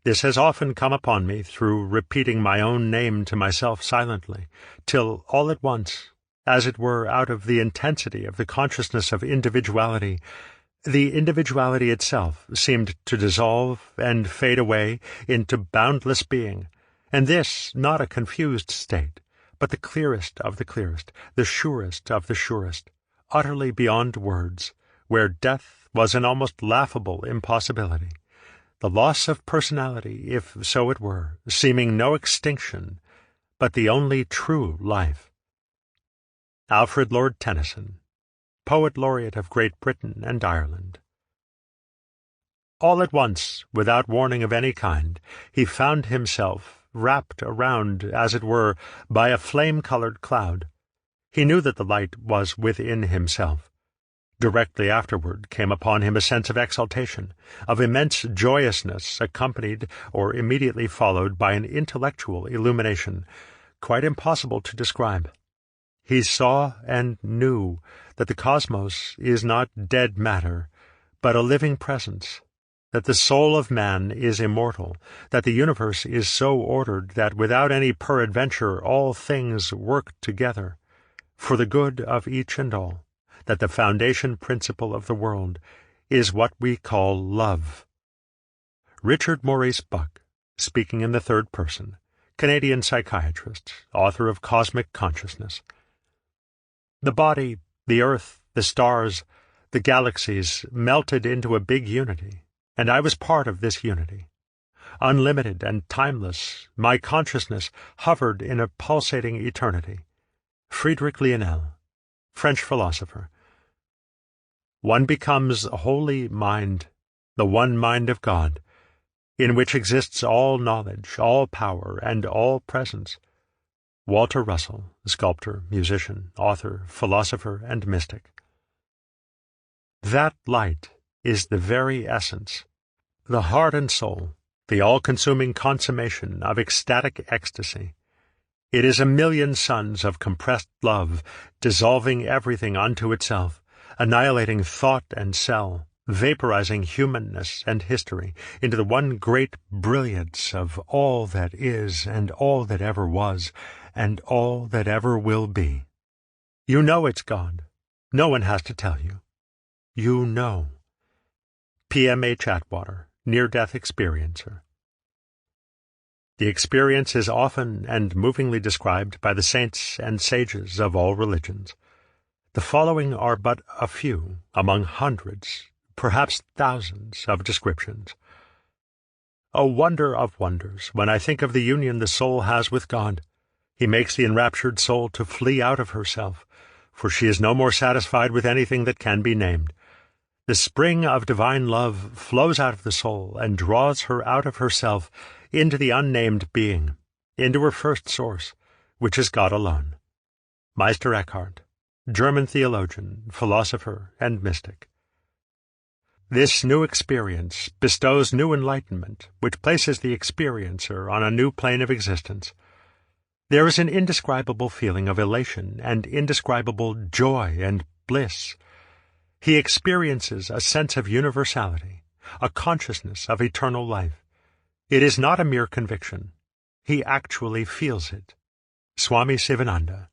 This has often come upon me through repeating my own name to myself silently, till all at once, as it were out of the intensity of the consciousness of individuality, the individuality itself seemed to dissolve and fade away into boundless being, and this not a confused state, but the clearest of the clearest, the surest of the surest, utterly beyond words, where death was an almost laughable impossibility, the loss of personality, if so it were, seeming no extinction, but the only true life. Alfred Lord Tennyson, Poet Laureate of Great Britain and Ireland. All at once, without warning of any kind, he found himself wrapped around, as it were, by a flame-colored cloud. He knew that the light was within himself. Directly afterward came upon him a sense of exaltation, of immense joyousness, accompanied or immediately followed by an intellectual illumination, quite impossible to describe. He saw and knew that the cosmos is not dead matter, but a living presence, that the soul of man is immortal, that the universe is so ordered that without any peradventure all things work together, for the good of each and all, that the foundation principle of the world is what we call love. Richard Maurice Bucke, speaking in the third person, Canadian psychiatrist, author of Cosmic Consciousness. The body, the earth, the stars, the galaxies melted into a big unity, and I was part of this unity. Unlimited and timeless, my consciousness hovered in a pulsating eternity. Friedrich Lionel, French philosopher. One becomes wholly mind, the one mind of God, in which exists all knowledge, all power, and all presence. Walter Russell, sculptor, musician, author, philosopher, and mystic. That light is the very essence, the heart and soul, the all-consuming consummation of ecstatic ecstasy. It is a million suns of compressed love, dissolving everything unto itself, annihilating thought and cell, vaporizing humanness and history into the one great brilliance of all that is and all that ever was and all that ever will be. You know it's God. No one has to tell you. You know. P.M.A. Chatwater, Near-Death Experiencer. The experience is often and movingly described by the saints and sages of all religions. The following are but a few among hundreds, perhaps thousands, of descriptions. O wonder of wonders, when I think of the union the soul has with God, He makes the enraptured soul to flee out of herself, for she is no more satisfied with anything that can be named. The spring of divine love flows out of the soul and draws her out of herself into the unnamed being, into her first source, which is God alone. Meister Eckhart, German theologian, philosopher, and mystic. This new experience bestows new enlightenment, which places the experiencer on a new plane of existence. There is an indescribable feeling of elation and indescribable joy and bliss. He experiences a sense of universality, a consciousness of eternal life. It is not a mere conviction. He actually feels it. Swami Sivananda.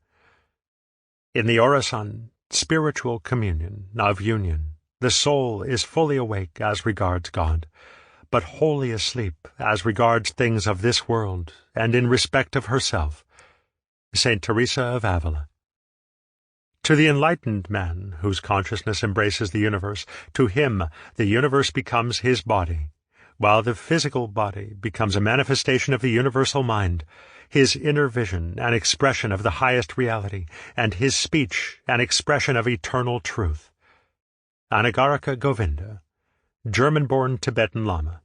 In the Orasan, spiritual communion of union, the soul is fully awake as regards God, but wholly asleep as regards things of this world and in respect of herself. Saint Teresa of Avila. To the enlightened man, whose consciousness embraces the universe, to him the universe becomes his body, while the physical body becomes a manifestation of the universal mind, his inner vision an expression of the highest reality, and his speech an expression of eternal truth. Anagarika Govinda, German-born Tibetan Lama.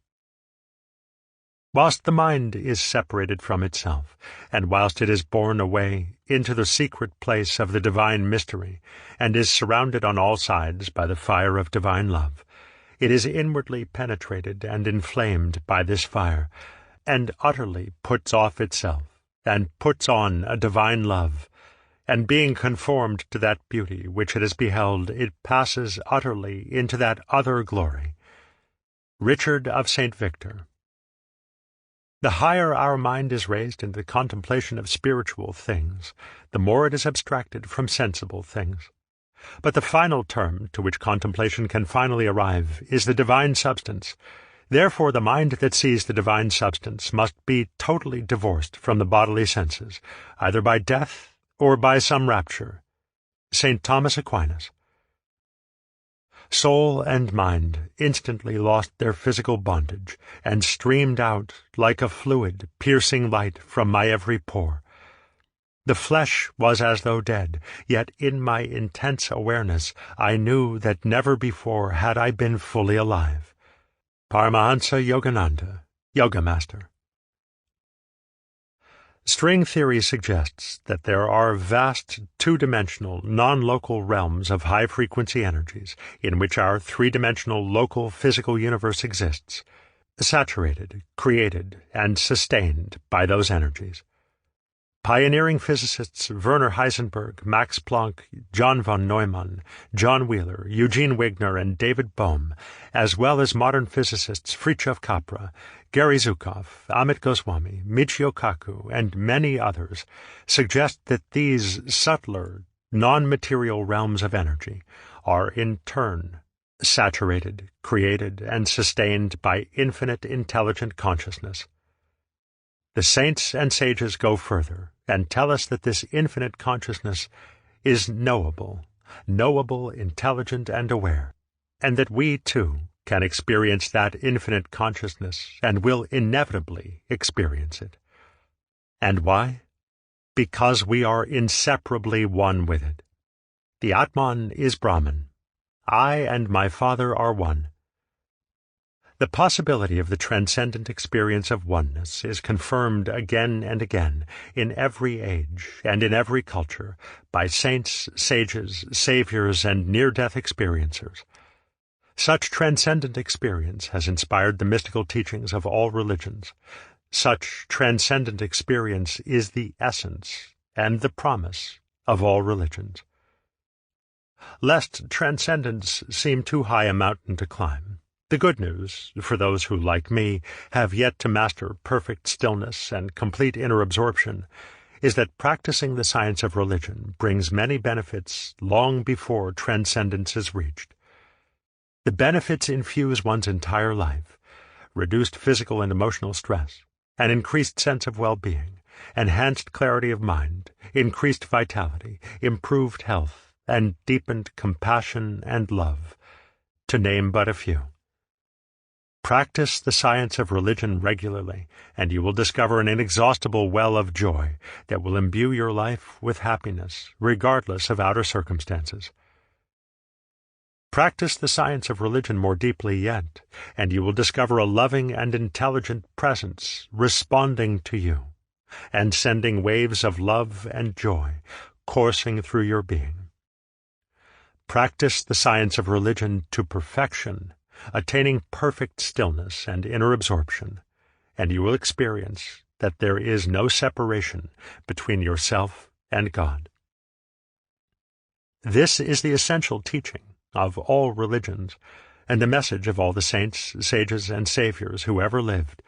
Whilst the mind is separated from itself, and whilst it is borne away into the secret place of the divine mystery, and is surrounded on all sides by the fire of divine love, it is inwardly penetrated and inflamed by this fire, and utterly puts off itself, and puts on a divine love, and being conformed to that beauty which it has beheld, it passes utterly into that other glory. Richard of St. Victor. The higher our mind is raised in the contemplation of spiritual things, the more it is abstracted from sensible things. But the final term to which contemplation can finally arrive is the divine substance. Therefore the mind that sees the divine substance must be totally divorced from the bodily senses, either by death or by some rapture. St. Thomas Aquinas. Soul and mind instantly lost their physical bondage, and streamed out like a fluid, piercing light from my every pore. The flesh was as though dead, yet in my intense awareness I knew that never before had I been fully alive. Paramahansa Yogananda, Yoga Master. String theory suggests that there are vast two-dimensional, non-local realms of high-frequency energies in which our three-dimensional local physical universe exists, saturated, created, and sustained by those energies. Pioneering physicists Werner Heisenberg, Max Planck, John von Neumann, John Wheeler, Eugene Wigner, and David Bohm, as well as modern physicists Fritjof Capra, Gary Zukav, Amit Goswami, Michio Kaku, and many others, suggest that these subtler, non-material realms of energy are in turn saturated, created, and sustained by infinite intelligent consciousness. The saints and sages go further and tell us that this infinite consciousness is knowable, intelligent, and aware, and that we, too, can experience that infinite consciousness and will inevitably experience it. And why? Because we are inseparably one with it. The Atman is Brahman. I and my Father are one. The possibility of the transcendent experience of oneness is confirmed again and again in every age and in every culture by saints, sages, saviors, and near-death experiencers. Such transcendent experience has inspired the mystical teachings of all religions. Such transcendent experience is the essence and the promise of all religions. Lest transcendence seem too high a mountain to climb, the good news, for those who, like me, have yet to master perfect stillness and complete inner absorption, is that practicing the science of religion brings many benefits long before transcendence is reached. The benefits infuse one's entire life: reduced physical and emotional stress, an increased sense of well-being, enhanced clarity of mind, increased vitality, improved health, and deepened compassion and love, to name but a few. Practice the science of religion regularly, and you will discover an inexhaustible well of joy that will imbue your life with happiness, regardless of outer circumstances. Practice the science of religion more deeply yet, and you will discover a loving and intelligent presence responding to you, and sending waves of love and joy coursing through your being. Practice the science of religion to perfection, attaining perfect stillness and inner absorption, and you will experience that there is no separation between yourself and God. This is the essential teaching of all religions, and the message of all the saints, sages, and saviors who ever lived,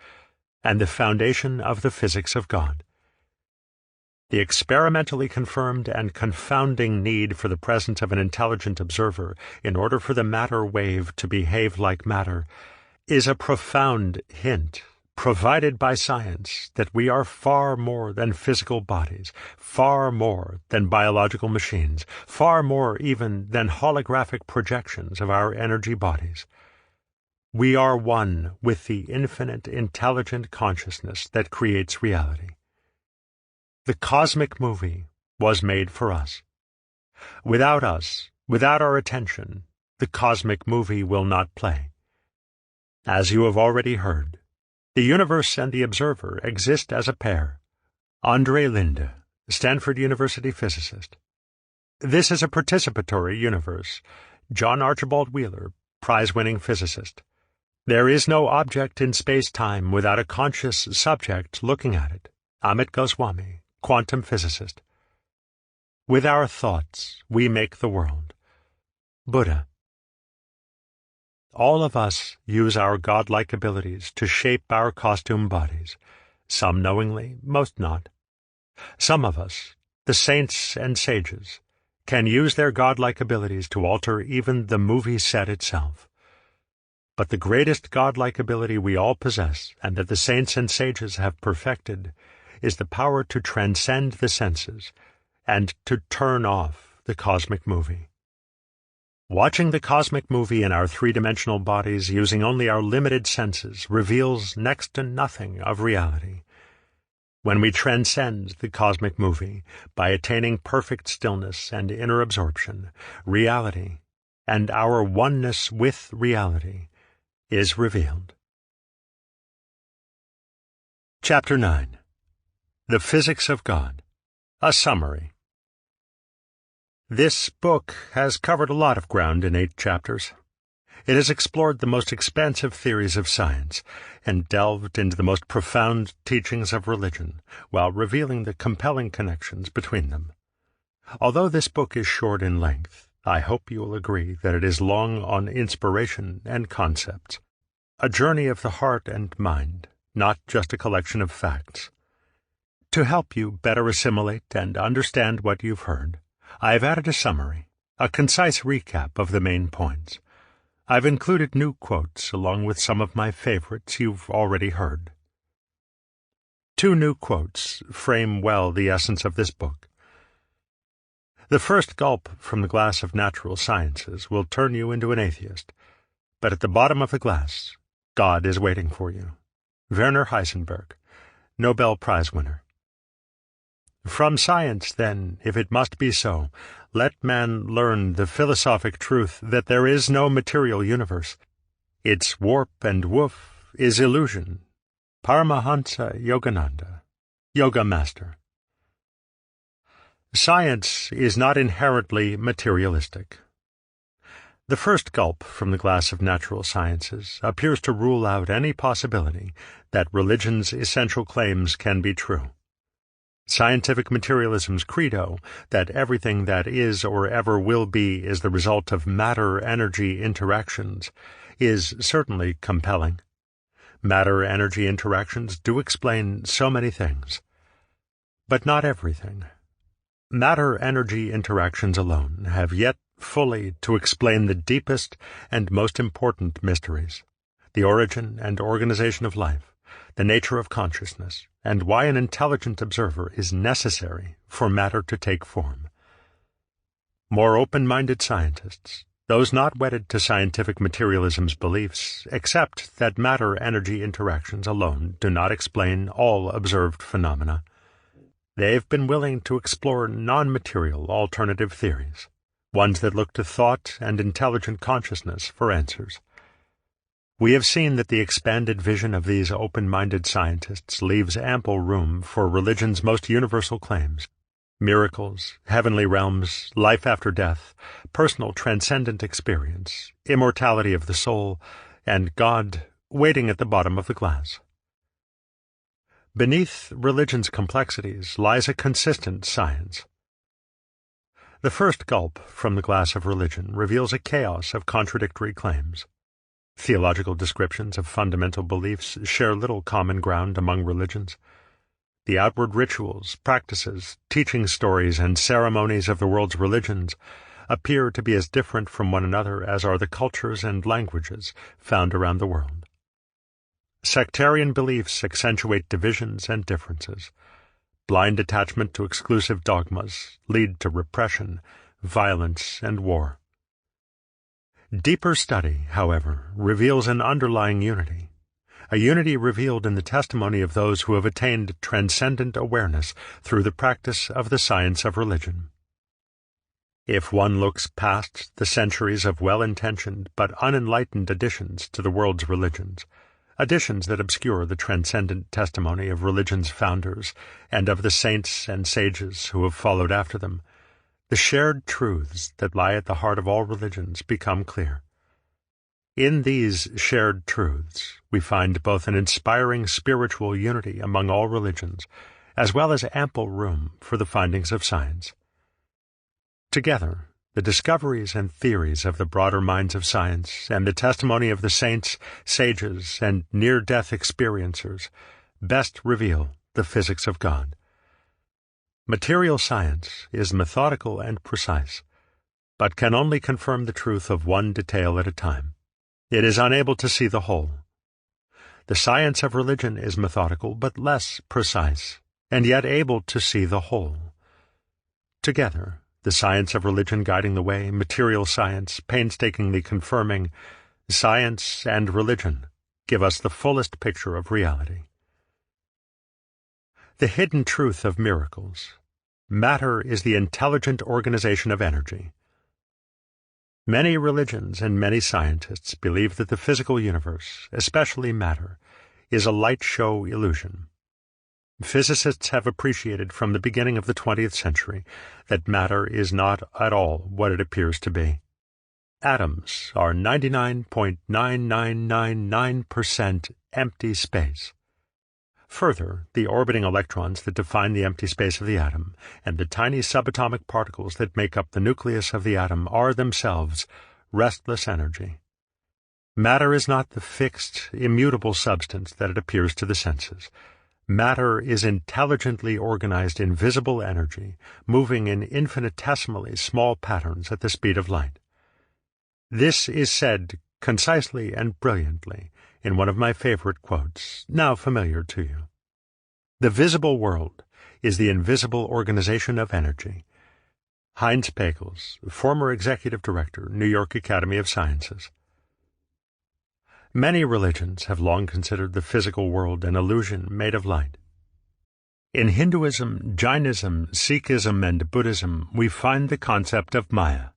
and the foundation of the physics of God. The experimentally confirmed and confounding need for the presence of an intelligent observer in order for the matter wave to behave like matter is a profound hint provided by science that we are far more than physical bodies, far more than biological machines, far more even than holographic projections of our energy bodies. We are one with the infinite intelligent consciousness that creates reality. The cosmic movie was made for us. Without us, without our attention, the cosmic movie will not play. As you have already heard, the universe and the observer exist as a pair. André Linde, Stanford University physicist. This is a participatory universe. John Archibald Wheeler, prize-winning physicist. There is no object in space-time without a conscious subject looking at it. Amit Goswami, quantum physicist. With our thoughts, we make the world. Buddha. All of us use our godlike abilities to shape our costume bodies, some knowingly, most not. Some of us, the saints and sages, can use their godlike abilities to alter even the movie set itself. But the greatest godlike ability we all possess, and that the saints and sages have perfected, is the power to transcend the senses and to turn off the cosmic movie. Watching the cosmic movie in our three-dimensional bodies using only our limited senses reveals next to nothing of reality. When we transcend the cosmic movie by attaining perfect stillness and inner absorption, reality, and our oneness with reality, is revealed. Chapter 9. The Physics of God. A Summary. This book has covered a lot of ground in 8 chapters. It has explored the most expansive theories of science and delved into the most profound teachings of religion, while revealing the compelling connections between them. Although this book is short in length, I hope you will agree that it is long on inspiration and concepts, a journey of the heart and mind, not just a collection of facts. To help you better assimilate and understand what you've heard, I have added a summary, a concise recap of the main points. I've included new quotes along with some of my favorites you've already heard. 2 new quotes frame well the essence of this book. The first gulp from the glass of natural sciences will turn you into an atheist, but at the bottom of the glass, God is waiting for you. Werner Heisenberg, Nobel Prize winner. From science, then, if it must be so, let man learn the philosophic truth that there is no material universe. Its warp and woof is illusion. Paramahansa Yogananda, Yoga Master. Science is not inherently materialistic. The first gulp from the glass of natural sciences appears to rule out any possibility that religion's essential claims can be true. Scientific materialism's credo, that everything that is or ever will be is the result of matter-energy interactions, is certainly compelling. Matter-energy interactions do explain so many things, but not everything. Matter-energy interactions alone have yet fully to explain the deepest and most important mysteries, the origin and organization of life, the nature of consciousness, and why an intelligent observer is necessary for matter to take form. More open-minded scientists, those not wedded to scientific materialism's beliefs, accept that matter-energy interactions alone do not explain all observed phenomena. They've been willing to explore non-material alternative theories, ones that look to thought and intelligent consciousness for answers. We have seen that the expanded vision of these open-minded scientists leaves ample room for religion's most universal claims: miracles, heavenly realms, life after death, personal transcendent experience, immortality of the soul, and God waiting at the bottom of the glass. Beneath religion's complexities lies a consistent science. The first gulp from the glass of religion reveals a chaos of contradictory claims. Theological descriptions of fundamental beliefs share little common ground among religions. The outward rituals, practices, teaching stories, and ceremonies of the world's religions appear to be as different from one another as are the cultures and languages found around the world. Sectarian beliefs accentuate divisions and differences. Blind attachment to exclusive dogmas lead to repression, violence, and war. Deeper study, however, reveals an underlying unity, a unity revealed in the testimony of those who have attained transcendent awareness through the practice of the science of religion. If one looks past the centuries of well-intentioned but unenlightened additions to the world's religions, additions that obscure the transcendent testimony of religion's founders and of the saints and sages who have followed after them, the shared truths that lie at the heart of all religions become clear. In these shared truths, we find both an inspiring spiritual unity among all religions, as well as ample room for the findings of science. Together, the discoveries and theories of the broader minds of science and the testimony of the saints, sages, and near-death experiencers best reveal the physics of God. Material science is methodical and precise, but can only confirm the truth of one detail at a time. It is unable to see the whole. The science of religion is methodical but less precise, and yet able to see the whole. Together, the science of religion guiding the way, material science painstakingly confirming, science and religion give us the fullest picture of reality. The hidden truth of miracles. Matter is the intelligent organization of energy. Many religions and many scientists believe that the physical universe, especially matter, is a light show illusion. Physicists have appreciated from the beginning of the 20th century that matter is not at all what it appears to be. Atoms are 99.9999% empty space. Further, the orbiting electrons that define the empty space of the atom and the tiny subatomic particles that make up the nucleus of the atom are themselves restless energy. Matter is not the fixed, immutable substance that it appears to the senses. Matter is intelligently organized invisible energy, moving in infinitesimally small patterns at the speed of light. This is said concisely and brilliantly in one of my favorite quotes, now familiar to you. The visible world is the invisible organization of energy. Heinz Pagels, former executive director, New York Academy of Sciences. Many religions have long considered the physical world an illusion made of light. In Hinduism, Jainism, Sikhism, and Buddhism, we find the concept of Maya.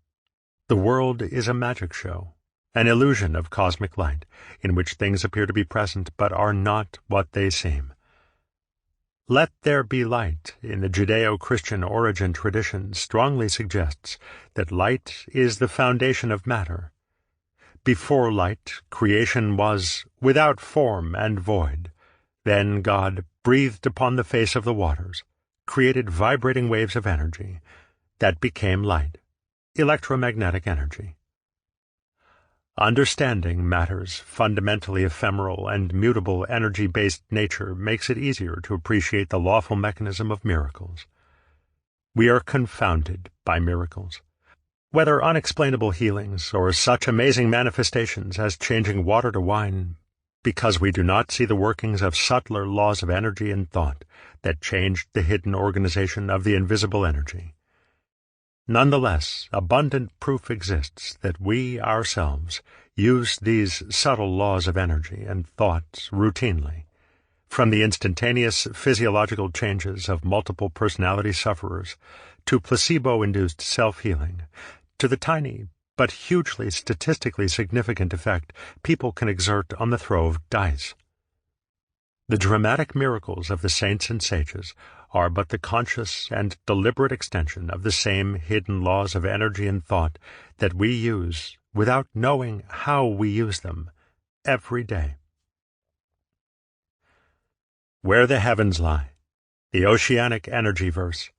The world is a magic show, an illusion of cosmic light, in which things appear to be present but are not what they seem. Let there be light in the Judeo-Christian origin tradition strongly suggests that light is the foundation of matter. Before light, creation was without form and void. Then God breathed upon the face of the waters, created vibrating waves of energy that became light, electromagnetic energy. Understanding matter's fundamentally ephemeral and mutable energy-based nature makes it easier to appreciate the lawful mechanism of miracles. We are confounded by miracles. Whether unexplainable healings or such amazing manifestations as changing water to wine, because we do not see the workings of subtler laws of energy and thought that changed the hidden organization of the invisible energy. Nonetheless, abundant proof exists that we ourselves use these subtle laws of energy and thought routinely, from the instantaneous physiological changes of multiple personality sufferers to placebo-induced self-healing, to the tiny but hugely statistically significant effect people can exert on the throw of dice. The dramatic miracles of the saints and sages are but the conscious and deliberate extension of the same hidden laws of energy and thought that we use, without knowing how we use them, every day. Where the Heavens Lie, the Oceanic Energy Verse.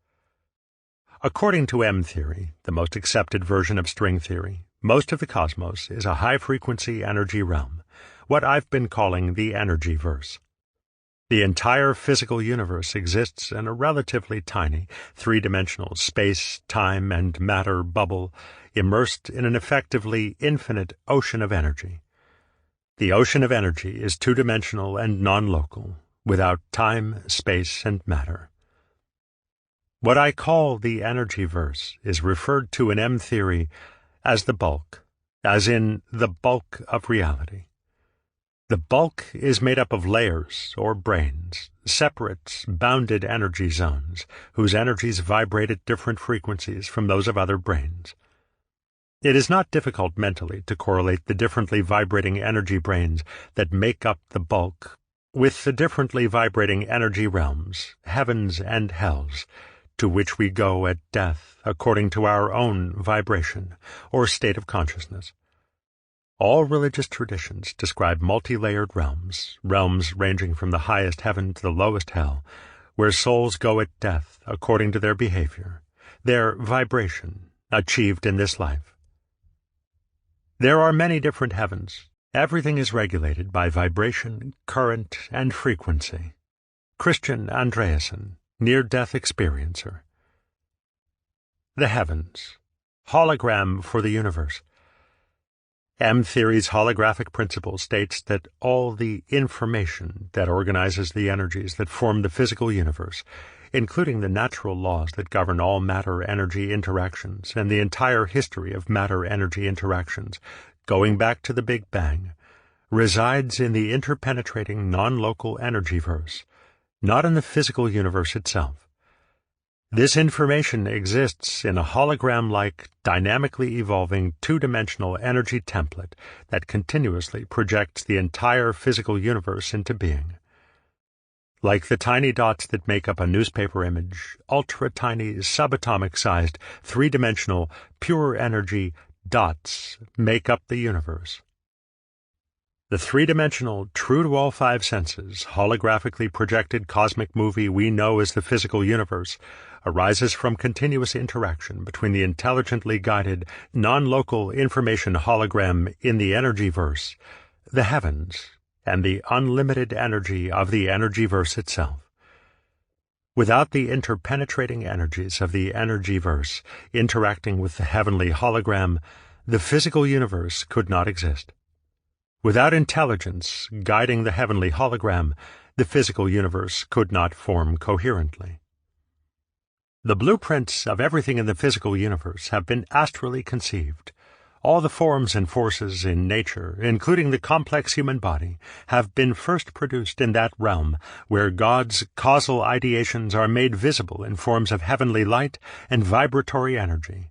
According to M-theory, the most accepted version of string theory, most of the cosmos is a high-frequency energy realm, what I've been calling the energy-verse. The entire physical universe exists in a relatively tiny, three-dimensional space, time, and matter bubble immersed in an effectively infinite ocean of energy. The ocean of energy is two-dimensional and non-local, without time, space, and matter. What I call the energy-verse is referred to in M-theory as the bulk, as in the bulk of reality. The bulk is made up of layers, or branes, separate, bounded energy zones, whose energies vibrate at different frequencies from those of other branes. It is not difficult mentally to correlate the differently vibrating energy branes that make up the bulk with the differently vibrating energy realms, heavens and hells, to which we go at death according to our own vibration or state of consciousness. All religious traditions describe multi-layered realms, realms ranging from the highest heaven to the lowest hell, where souls go at death according to their behavior, their vibration, achieved in this life. There are many different heavens. Everything is regulated by vibration, current, and frequency. Christian Andreasen, near-death experiencer. The heavens. Hologram for the universe. M-theory's holographic principle states that all the information that organizes the energies that form the physical universe, including the natural laws that govern all matter-energy interactions and the entire history of matter-energy interactions, going back to the Big Bang, resides in the interpenetrating non-local energy-verse, not in the physical universe itself. This information exists in a hologram-like, dynamically evolving two-dimensional energy template that continuously projects the entire physical universe into being. Like the tiny dots that make up a newspaper image, ultra-tiny, subatomic-sized, three-dimensional, pure energy dots make up the universe. The three-dimensional, true to all five senses, holographically projected cosmic movie we know as the physical universe arises from continuous interaction between the intelligently guided, non-local information hologram in the energy-verse, the heavens, and the unlimited energy of the energy-verse itself. Without the interpenetrating energies of the energy-verse interacting with the heavenly hologram, the physical universe could not exist. Without intelligence guiding the heavenly hologram, the physical universe could not form coherently. The blueprints of everything in the physical universe have been astrally conceived. All the forms and forces in nature, including the complex human body, have been first produced in that realm where God's causal ideations are made visible in forms of heavenly light and vibratory energy.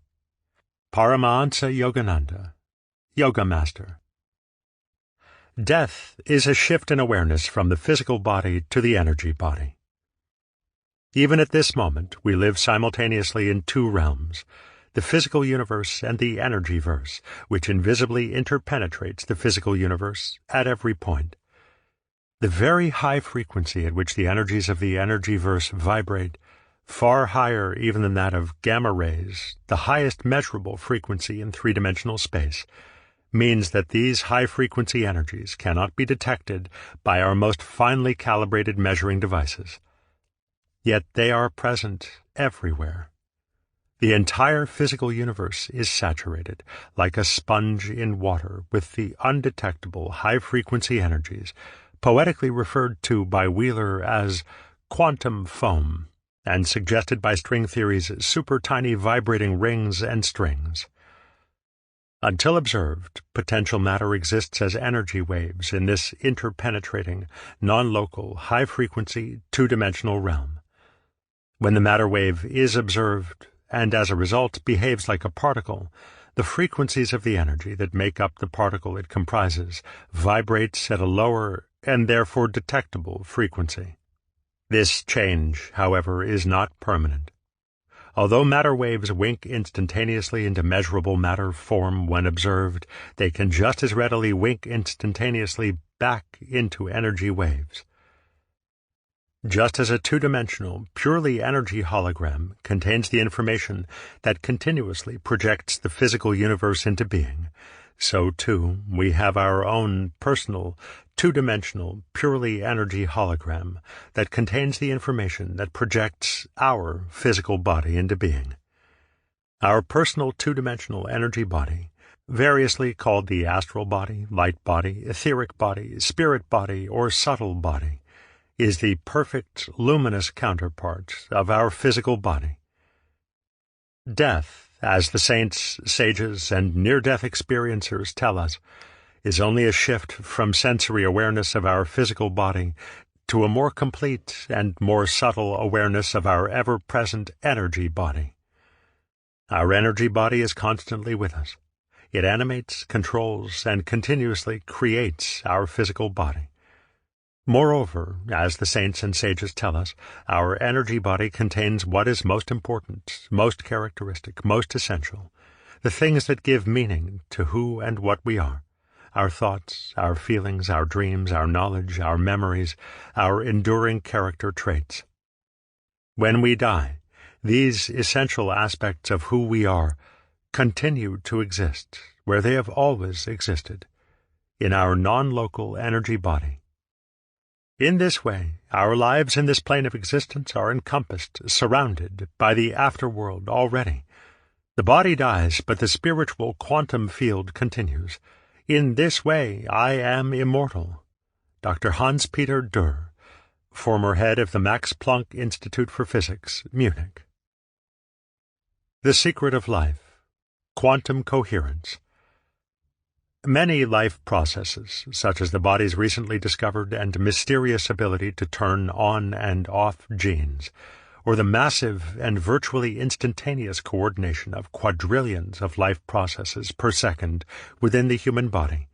Paramahansa Yogananda, Yoga Master. Death is a shift in awareness from the physical body to the energy body. Even at this moment, we live simultaneously in two realms, the physical universe and the energy-verse, which invisibly interpenetrates the physical universe at every point. The very high frequency at which the energies of the energy-verse vibrate, far higher even than that of gamma rays, the highest measurable frequency in three-dimensional space, means that these high-frequency energies cannot be detected by our most finely calibrated measuring devices. Yet they are present everywhere. The entire physical universe is saturated, like a sponge in water, with the undetectable high-frequency energies, poetically referred to by Wheeler as quantum foam, and suggested by string theory's super-tiny vibrating rings and strings. Until observed, potential matter exists as energy waves in this interpenetrating, non-local, high-frequency, two-dimensional realm. When the matter wave is observed, and as a result behaves like a particle, the frequencies of the energy that make up the particle it comprises vibrates at a lower and therefore detectable frequency. This change, however, is not permanent. Although matter waves wink instantaneously into measurable matter form when observed, they can just as readily wink instantaneously back into energy waves. Just as a two-dimensional, purely energy hologram contains the information that continuously projects the physical universe into being, so too we have our own personal, two-dimensional, purely energy hologram that contains the information that projects our physical body into being. Our personal two-dimensional energy body, variously called the astral body, light body, etheric body, spirit body, or subtle body, is the perfect, luminous counterpart of our physical body. Death, as the saints, sages, and near-death experiencers tell us, is only a shift from sensory awareness of our physical body to a more complete and more subtle awareness of our ever-present energy body. Our energy body is constantly with us. It animates, controls, and continuously creates our physical body. Moreover, as the saints and sages tell us, our energy body contains what is most important, most characteristic, most essential, the things that give meaning to who and what we are, our thoughts, our feelings, our dreams, our knowledge, our memories, our enduring character traits. When we die, these essential aspects of who we are continue to exist where they have always existed, in our non-local energy body. In this way, our lives in this plane of existence are encompassed, surrounded by the afterworld already. The body dies, but the spiritual quantum field continues. In this way, I am immortal. Dr. Hans-Peter Dürr, former head of the Max Planck Institute for Physics, Munich. The Secret of Life. Quantum Coherence. Many life processes, such as the body's recently discovered and mysterious ability to turn on and off genes, or the massive and virtually instantaneous coordination of quadrillions of life processes per second within the human body,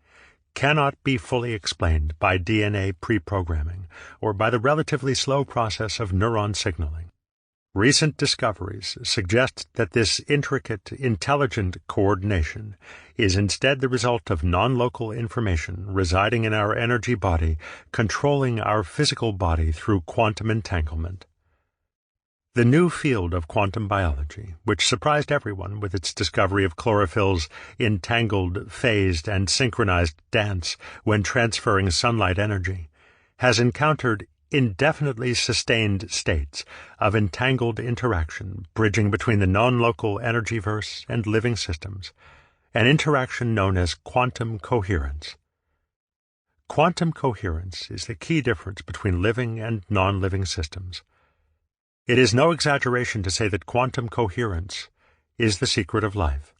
cannot be fully explained by DNA pre-programming or by the relatively slow process of neuron signaling. Recent discoveries suggest that this intricate, intelligent coordination is instead the result of non-local information residing in our energy body, controlling our physical body through quantum entanglement. The new field of quantum biology, which surprised everyone with its discovery of chlorophyll's entangled, phased, and synchronized dance when transferring sunlight energy, has encountered indefinitely sustained states of entangled interaction bridging between the non-local energy-verse and living systems, an interaction known as quantum coherence. Quantum coherence is the key difference between living and non-living systems. It is no exaggeration to say that quantum coherence is the secret of life.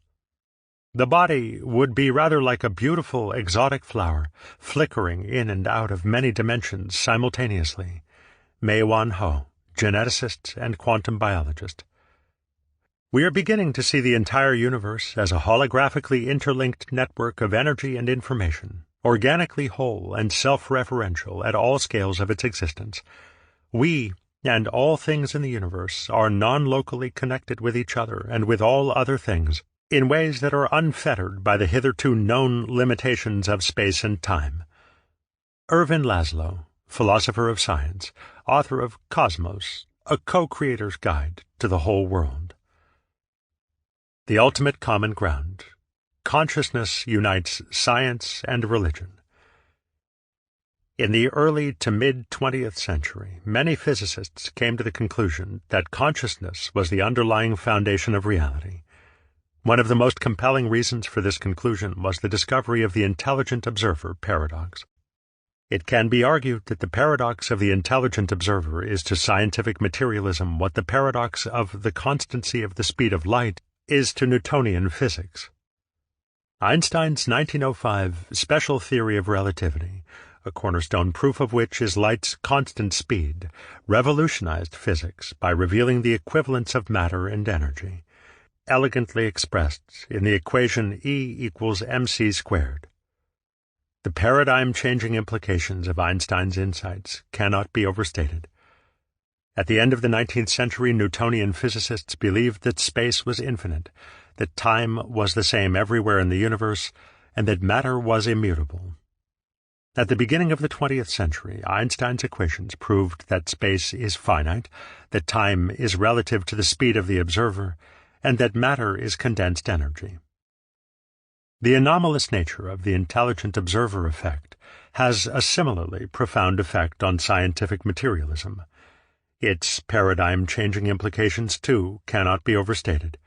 The body would be rather like a beautiful exotic flower, flickering in and out of many dimensions simultaneously. Mei-Wan Ho, geneticist and quantum biologist. We are beginning to see the entire universe as a holographically interlinked network of energy and information, organically whole and self-referential at all scales of its existence. We and all things in the universe are non-locally connected with each other and with all other things, in ways that are unfettered by the hitherto known limitations of space and time. Ervin Laszlo, philosopher of science, author of Cosmos, a co-creator's guide to the whole world. The ultimate common ground. Consciousness unites science and religion. In the early to mid-20th century, many physicists came to the conclusion that consciousness was the underlying foundation of reality. One of the most compelling reasons for this conclusion was the discovery of the intelligent observer paradox. It can be argued that the paradox of the intelligent observer is to scientific materialism what the paradox of the constancy of the speed of light is to Newtonian physics. Einstein's 1905 special theory of relativity, a cornerstone proof of which is light's constant speed, revolutionized physics by revealing the equivalence of matter and energy, elegantly expressed in the equation E equals mc squared. The paradigm-changing implications of Einstein's insights cannot be overstated. At the end of the 19th century, Newtonian physicists believed that space was infinite, that time was the same everywhere in the universe, and that matter was immutable. At the beginning of the 20th century, Einstein's equations proved that space is finite, that time is relative to the speed of the observer, and that matter is condensed energy. The anomalous nature of the intelligent observer effect has a similarly profound effect on scientific materialism. Its paradigm-changing implications, too, cannot be overstated.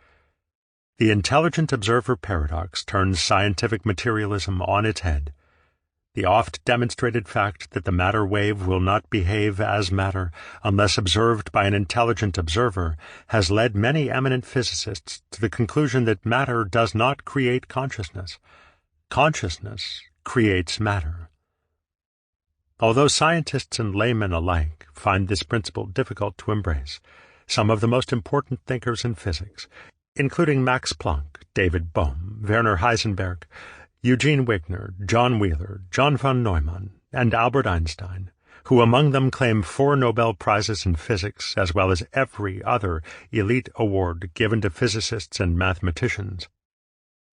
The intelligent observer paradox turns scientific materialism on its head. The oft-demonstrated fact that the matter wave will not behave as matter unless observed by an intelligent observer has led many eminent physicists to the conclusion that matter does not create consciousness. Consciousness creates matter. Although scientists and laymen alike find this principle difficult to embrace, some of the most important thinkers in physics, including Max Planck, David Bohm, Werner Heisenberg, Eugene Wigner, John Wheeler, John von Neumann, and Albert Einstein, who among them claim 4 Nobel Prizes in physics as well as every other elite award given to physicists and mathematicians,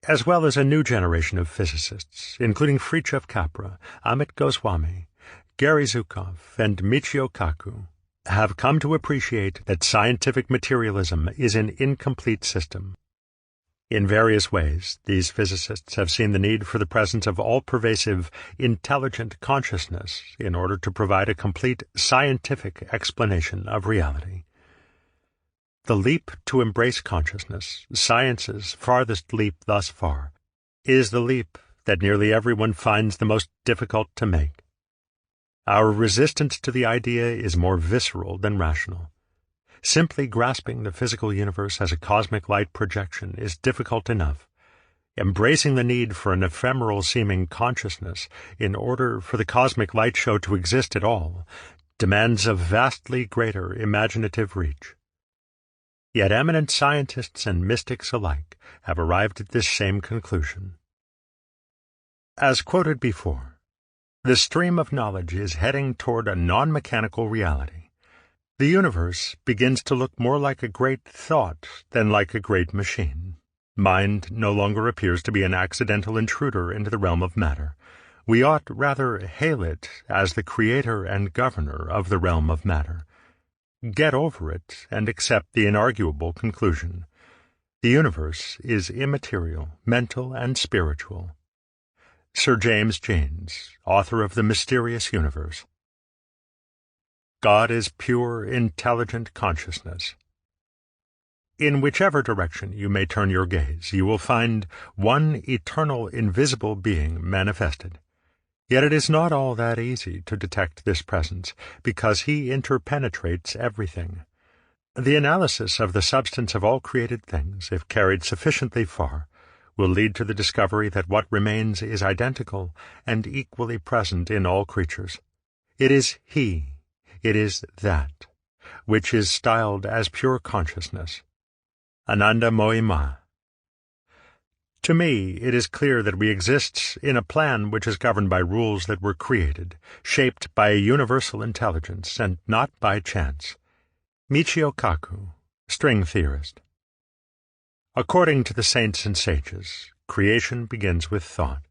as well as a new generation of physicists, including Fritjof Capra, Amit Goswami, Gary Zukov, and Michio Kaku, have come to appreciate that scientific materialism is an incomplete system. In various ways, these physicists have seen the need for the presence of all-pervasive, intelligent consciousness in order to provide a complete scientific explanation of reality. The leap to embrace consciousness, science's farthest leap thus far, is the leap that nearly everyone finds the most difficult to make. Our resistance to the idea is more visceral than rational. Simply grasping the physical universe as a cosmic light projection is difficult enough. Embracing the need for an ephemeral-seeming consciousness in order for the cosmic light show to exist at all demands a vastly greater imaginative reach. Yet eminent scientists and mystics alike have arrived at this same conclusion. As quoted before, the stream of knowledge is heading toward a non-mechanical reality. The universe begins to look more like a great thought than like a great machine. Mind no longer appears to be an accidental intruder into the realm of matter. We ought rather hail it as the creator and governor of the realm of matter. Get over it and accept the inarguable conclusion. The universe is immaterial, mental, and spiritual. Sir James Janes, author of The Mysterious Universe. God is pure, intelligent consciousness. In whichever direction you may turn your gaze, you will find one eternal, invisible being manifested. Yet it is not all that easy to detect this presence, because he interpenetrates everything. The analysis of the substance of all created things, if carried sufficiently far, will lead to the discovery that what remains is identical and equally present in all creatures. It is he. It is that, which is styled as pure consciousness. Ananda Moima. To me, it is clear that we exist in a plan which is governed by rules that were created, shaped by a universal intelligence, and not by chance. Michio Kaku, string theorist. According to the saints and sages, creation begins with thought.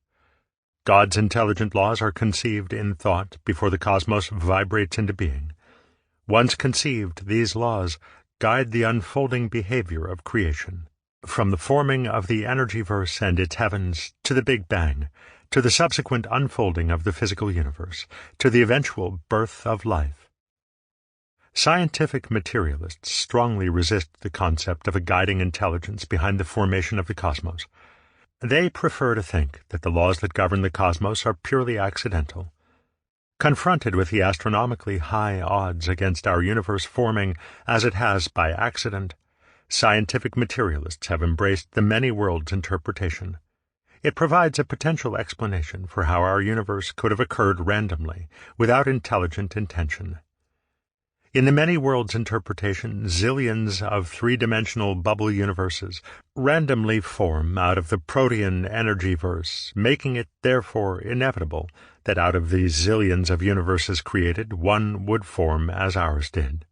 God's intelligent laws are conceived in thought before the cosmos vibrates into being. Once conceived, these laws guide the unfolding behavior of creation, from the forming of the energy-verse and its heavens to the Big Bang, to the subsequent unfolding of the physical universe, to the eventual birth of life. Scientific materialists strongly resist the concept of a guiding intelligence behind the formation of the cosmos. They prefer to think that the laws that govern the cosmos are purely accidental. Confronted with the astronomically high odds against our universe forming as it has by accident, scientific materialists have embraced the many worlds interpretation. It provides a potential explanation for how our universe could have occurred randomly, without intelligent intention. In the many worlds interpretation, zillions of three-dimensional bubble universes randomly form out of the protean energy-verse, making it therefore inevitable that out of these zillions of universes created, one would form as ours did.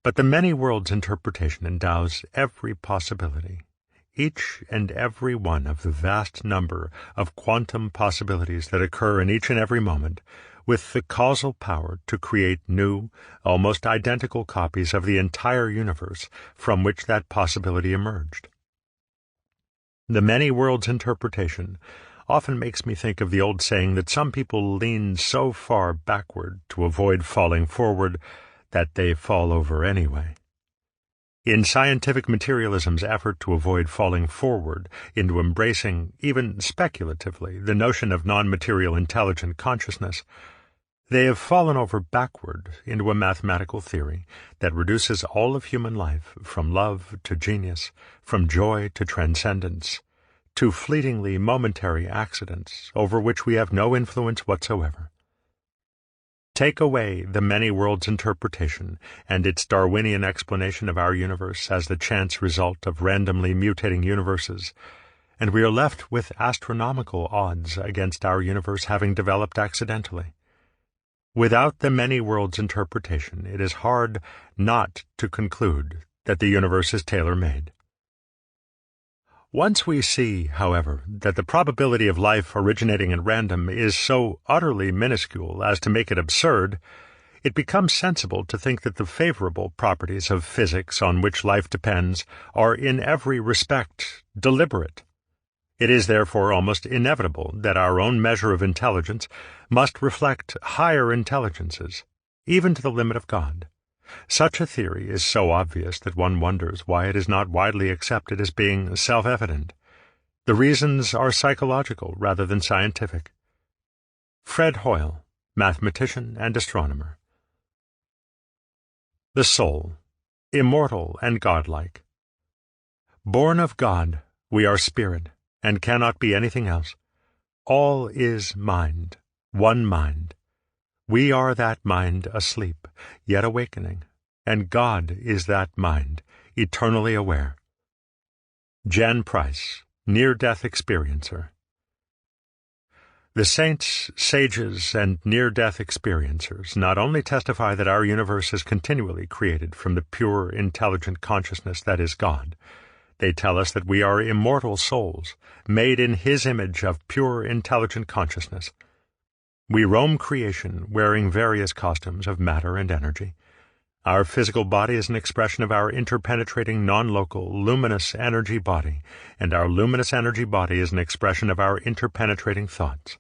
But the many worlds interpretation endows every possibility. each and every one of the vast number of quantum possibilities that occur in each and every moment, with the causal power to create new, almost identical copies of the entire universe from which that possibility emerged. The many worlds interpretation often makes me think of the old saying that some people lean so far backward to avoid falling forward that they fall over anyway. In scientific materialism's effort to avoid falling forward into embracing, even speculatively, the notion of non-material intelligent consciousness, they have fallen over backward into a mathematical theory that reduces all of human life, from love to genius, from joy to transcendence, to fleetingly momentary accidents over which we have no influence whatsoever. Take away the many worlds interpretation and its Darwinian explanation of our universe as the chance result of randomly mutating universes, and we are left with astronomical odds against our universe having developed accidentally. Without the many worlds interpretation, it is hard not to conclude that the universe is tailor-made. Once we see, however, that the probability of life originating at random is so utterly minuscule as to make it absurd, it becomes sensible to think that the favorable properties of physics on which life depends are in every respect deliberate. It is therefore almost inevitable that our own measure of intelligence must reflect higher intelligences, even to the limit of God. Such a theory is so obvious that one wonders why it is not widely accepted as being self-evident. The reasons are psychological rather than scientific. Fred Hoyle, mathematician and astronomer. The soul, immortal and godlike. Born of God, we are spirit, and cannot be anything else. All is mind, one mind. We are that mind asleep, yet awakening, and God is that mind, eternally aware. Jan Price, Near-Death Experiencer. The saints, sages, and near-death experiencers not only testify that our universe is continually created from the pure, intelligent consciousness that is God, they tell us that we are immortal souls, made in His image of pure, intelligent consciousness. We roam creation wearing various costumes of matter and energy. Our physical body is an expression of our interpenetrating, non-local, luminous energy body, and our luminous energy body is an expression of our interpenetrating thoughts.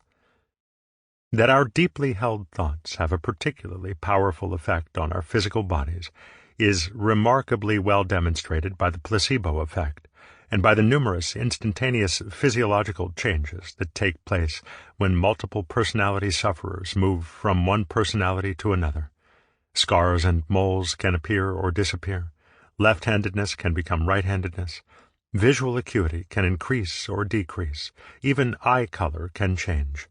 That our deeply held thoughts have a particularly powerful effect on our physical bodies is remarkably well demonstrated by the placebo effect, and by the numerous instantaneous physiological changes that take place when multiple personality sufferers move from one personality to another. Scars and moles can appear or disappear. Left-handedness can become right-handedness. Visual acuity can increase or decrease. Even eye color can change.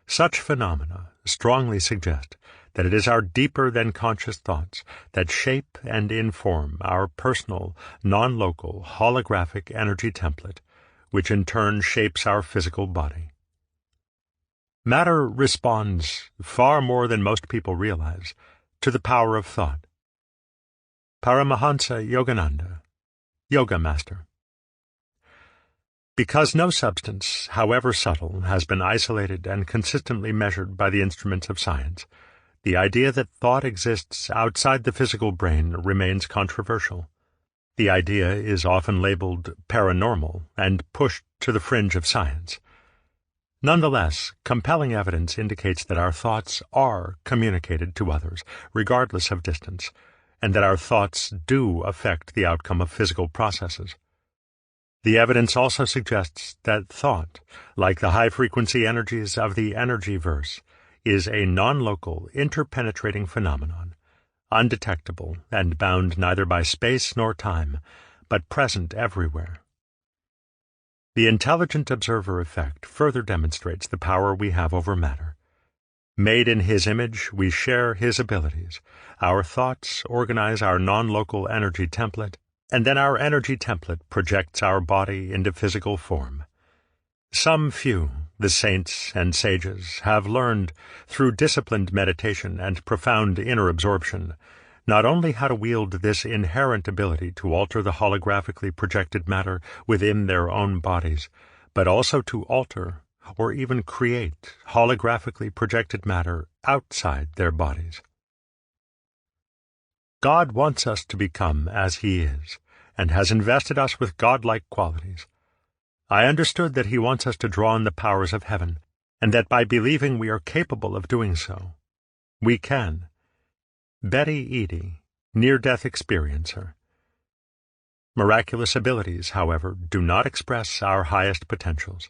Such phenomena strongly suggest that it is our deeper-than-conscious thoughts that shape and inform our personal, non-local, holographic energy template, which in turn shapes our physical body. Matter responds, far more than most people realize, to the power of thought. Paramahansa Yogananda, Yoga Master. Because no substance, however subtle, has been isolated and consistently measured by the instruments of science, the idea that thought exists outside the physical brain remains controversial. The idea is often labeled paranormal and pushed to the fringe of science. Nonetheless, compelling evidence indicates that our thoughts are communicated to others, regardless of distance, and that our thoughts do affect the outcome of physical processes. The evidence also suggests that thought, like the high-frequency energies of the energy-verse, is a non-local, interpenetrating phenomenon, undetectable and bound neither by space nor time, but present everywhere. The intelligent observer effect further demonstrates the power we have over matter. Made in His image, we share His abilities. Our thoughts organize our non-local energy template, and then our energy template projects our body into physical form. Some few, the saints and sages, have learned, through disciplined meditation and profound inner absorption, not only how to wield this inherent ability to alter the holographically projected matter within their own bodies, but also to alter or even create holographically projected matter outside their bodies. God wants us to become as He is, and has invested us with godlike qualities. I understood that He wants us to draw on the powers of heaven, and that by believing we are capable of doing so, we can. Betty Eady, near-death experiencer. Miraculous abilities, however, do not express our highest potentials.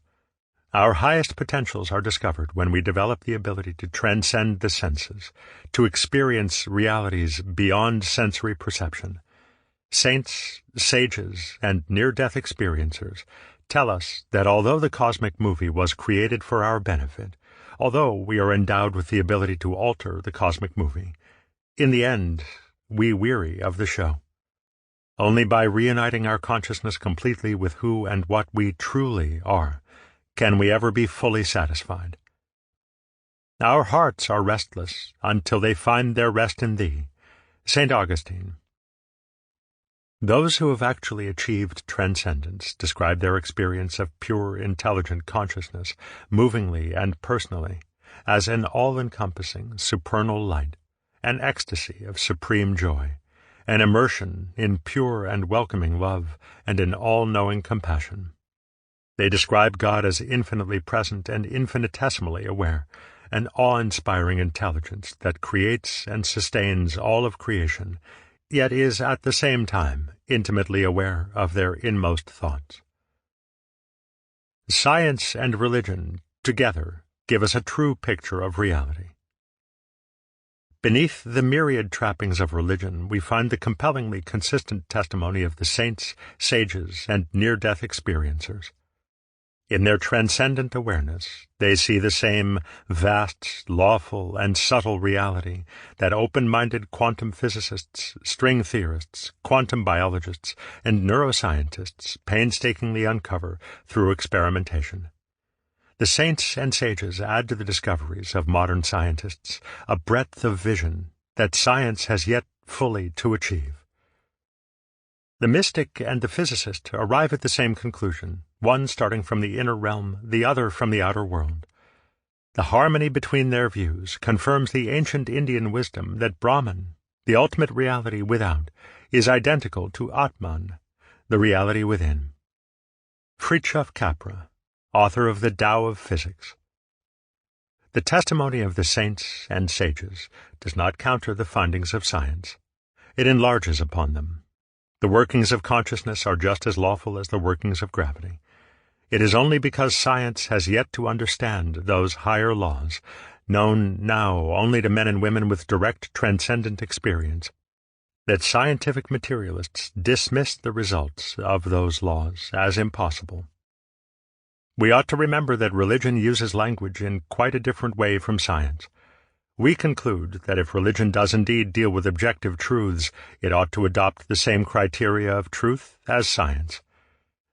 Our highest potentials are discovered when we develop the ability to transcend the senses, to experience realities beyond sensory perception. Saints, sages, and near-death experiencers tell us that although the cosmic movie was created for our benefit, although we are endowed with the ability to alter the cosmic movie, in the end, we weary of the show. Only by reuniting our consciousness completely with who and what we truly are can we ever be fully satisfied. Our hearts are restless until they find their rest in Thee. St. Augustine. Those who have actually achieved transcendence describe their experience of pure, intelligent consciousness, movingly and personally, as an all-encompassing, supernal light, an ecstasy of supreme joy, an immersion in pure and welcoming love, and an all-knowing compassion. They describe God as infinitely present and infinitesimally aware, an awe-inspiring intelligence that creates and sustains all of creation, yet is at the same time intimately aware of their inmost thoughts. Science and religion together give us a true picture of reality. Beneath the myriad trappings of religion, we find the compellingly consistent testimony of the saints, sages, and near-death experiencers. In their transcendent awareness, they see the same vast, lawful, and subtle reality that open-minded quantum physicists, string theorists, quantum biologists, and neuroscientists painstakingly uncover through experimentation. The saints and sages add to the discoveries of modern scientists a breadth of vision that science has yet fully to achieve. The mystic and the physicist arrive at the same conclusion, one starting from the inner realm, the other from the outer world. The harmony between their views confirms the ancient Indian wisdom that Brahman, the ultimate reality without, is identical to Atman, the reality within. Fritjof Capra, author of the Tao of Physics. The testimony of the saints and sages does not counter the findings of science. It enlarges upon them. The workings of consciousness are just as lawful as the workings of gravity. It is only because science has yet to understand those higher laws, known now only to men and women with direct transcendent experience, that scientific materialists dismiss the results of those laws as impossible. We ought to remember that religion uses language in quite a different way from science. We conclude that if religion does indeed deal with objective truths, it ought to adopt the same criteria of truth as science.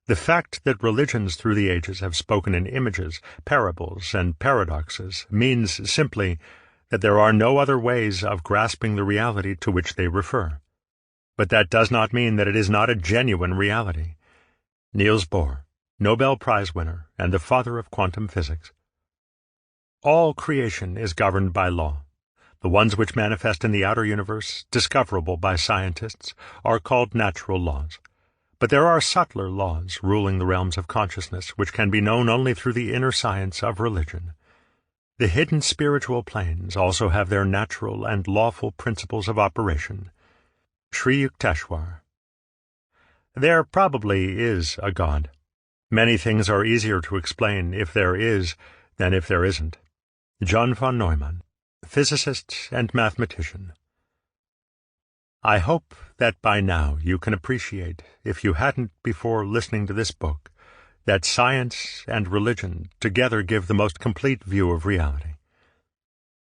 The fact that religions through the ages have spoken in images, parables, and paradoxes means simply that there are no other ways of grasping the reality to which they refer. But that does not mean that it is not a genuine reality. Niels Bohr, Nobel Prize winner and the father of quantum physics. All creation is governed by law. The ones which manifest in the outer universe, discoverable by scientists, are called natural laws. But there are subtler laws ruling the realms of consciousness which can be known only through the inner science of religion. The hidden spiritual planes also have their natural and lawful principles of operation. Sri Yukteswar. There probably is a God. Many things are easier to explain if there is than if there isn't. John von Neumann, physicist and mathematician. I hope that by now you can appreciate, if you hadn't before listening to this book, that science and religion together give the most complete view of reality.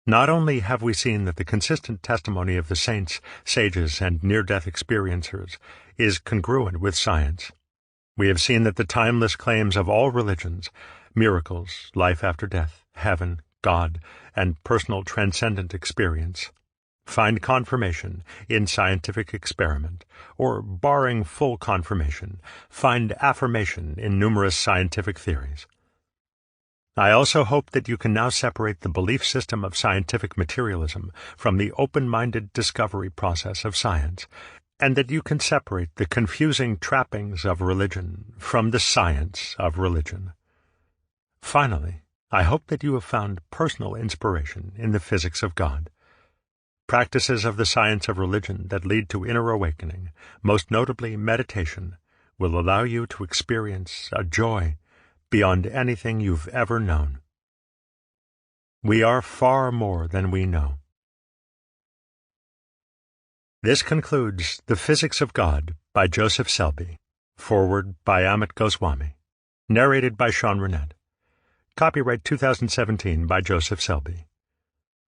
Not only have we seen that the consistent testimony of the saints, sages, and near-death experiencers is congruent with science, we have seen that the timeless claims of all religions, miracles, life after death, heaven, God, and personal transcendent experience, Find confirmation in scientific experiment, or, barring full confirmation, find affirmation in numerous scientific theories. I also hope that you can now separate the belief system of scientific materialism from the open-minded discovery process of science, and that you can separate the confusing trappings of religion from the science of religion. Finally, I hope that you have found personal inspiration in the physics of God. Practices of the science of religion that lead to inner awakening, most notably meditation, will allow you to experience a joy beyond anything you've ever known. We are far more than we know. This concludes The Physics of God by Joseph Selby, foreword by Amit Goswami, narrated by Sean Renette. Copyright 2017 by Joseph Selby.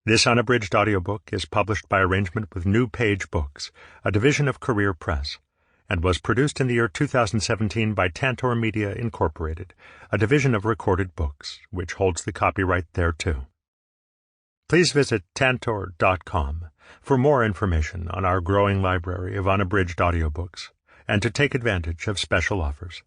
This unabridged audiobook is published by arrangement with New Page Books, a division of Career Press, and was produced in the year 2017 by Tantor Media Incorporated, a division of Recorded Books, which holds the copyright thereto. Please visit tantor.com for more information on our growing library of unabridged audiobooks and to take advantage of special offers.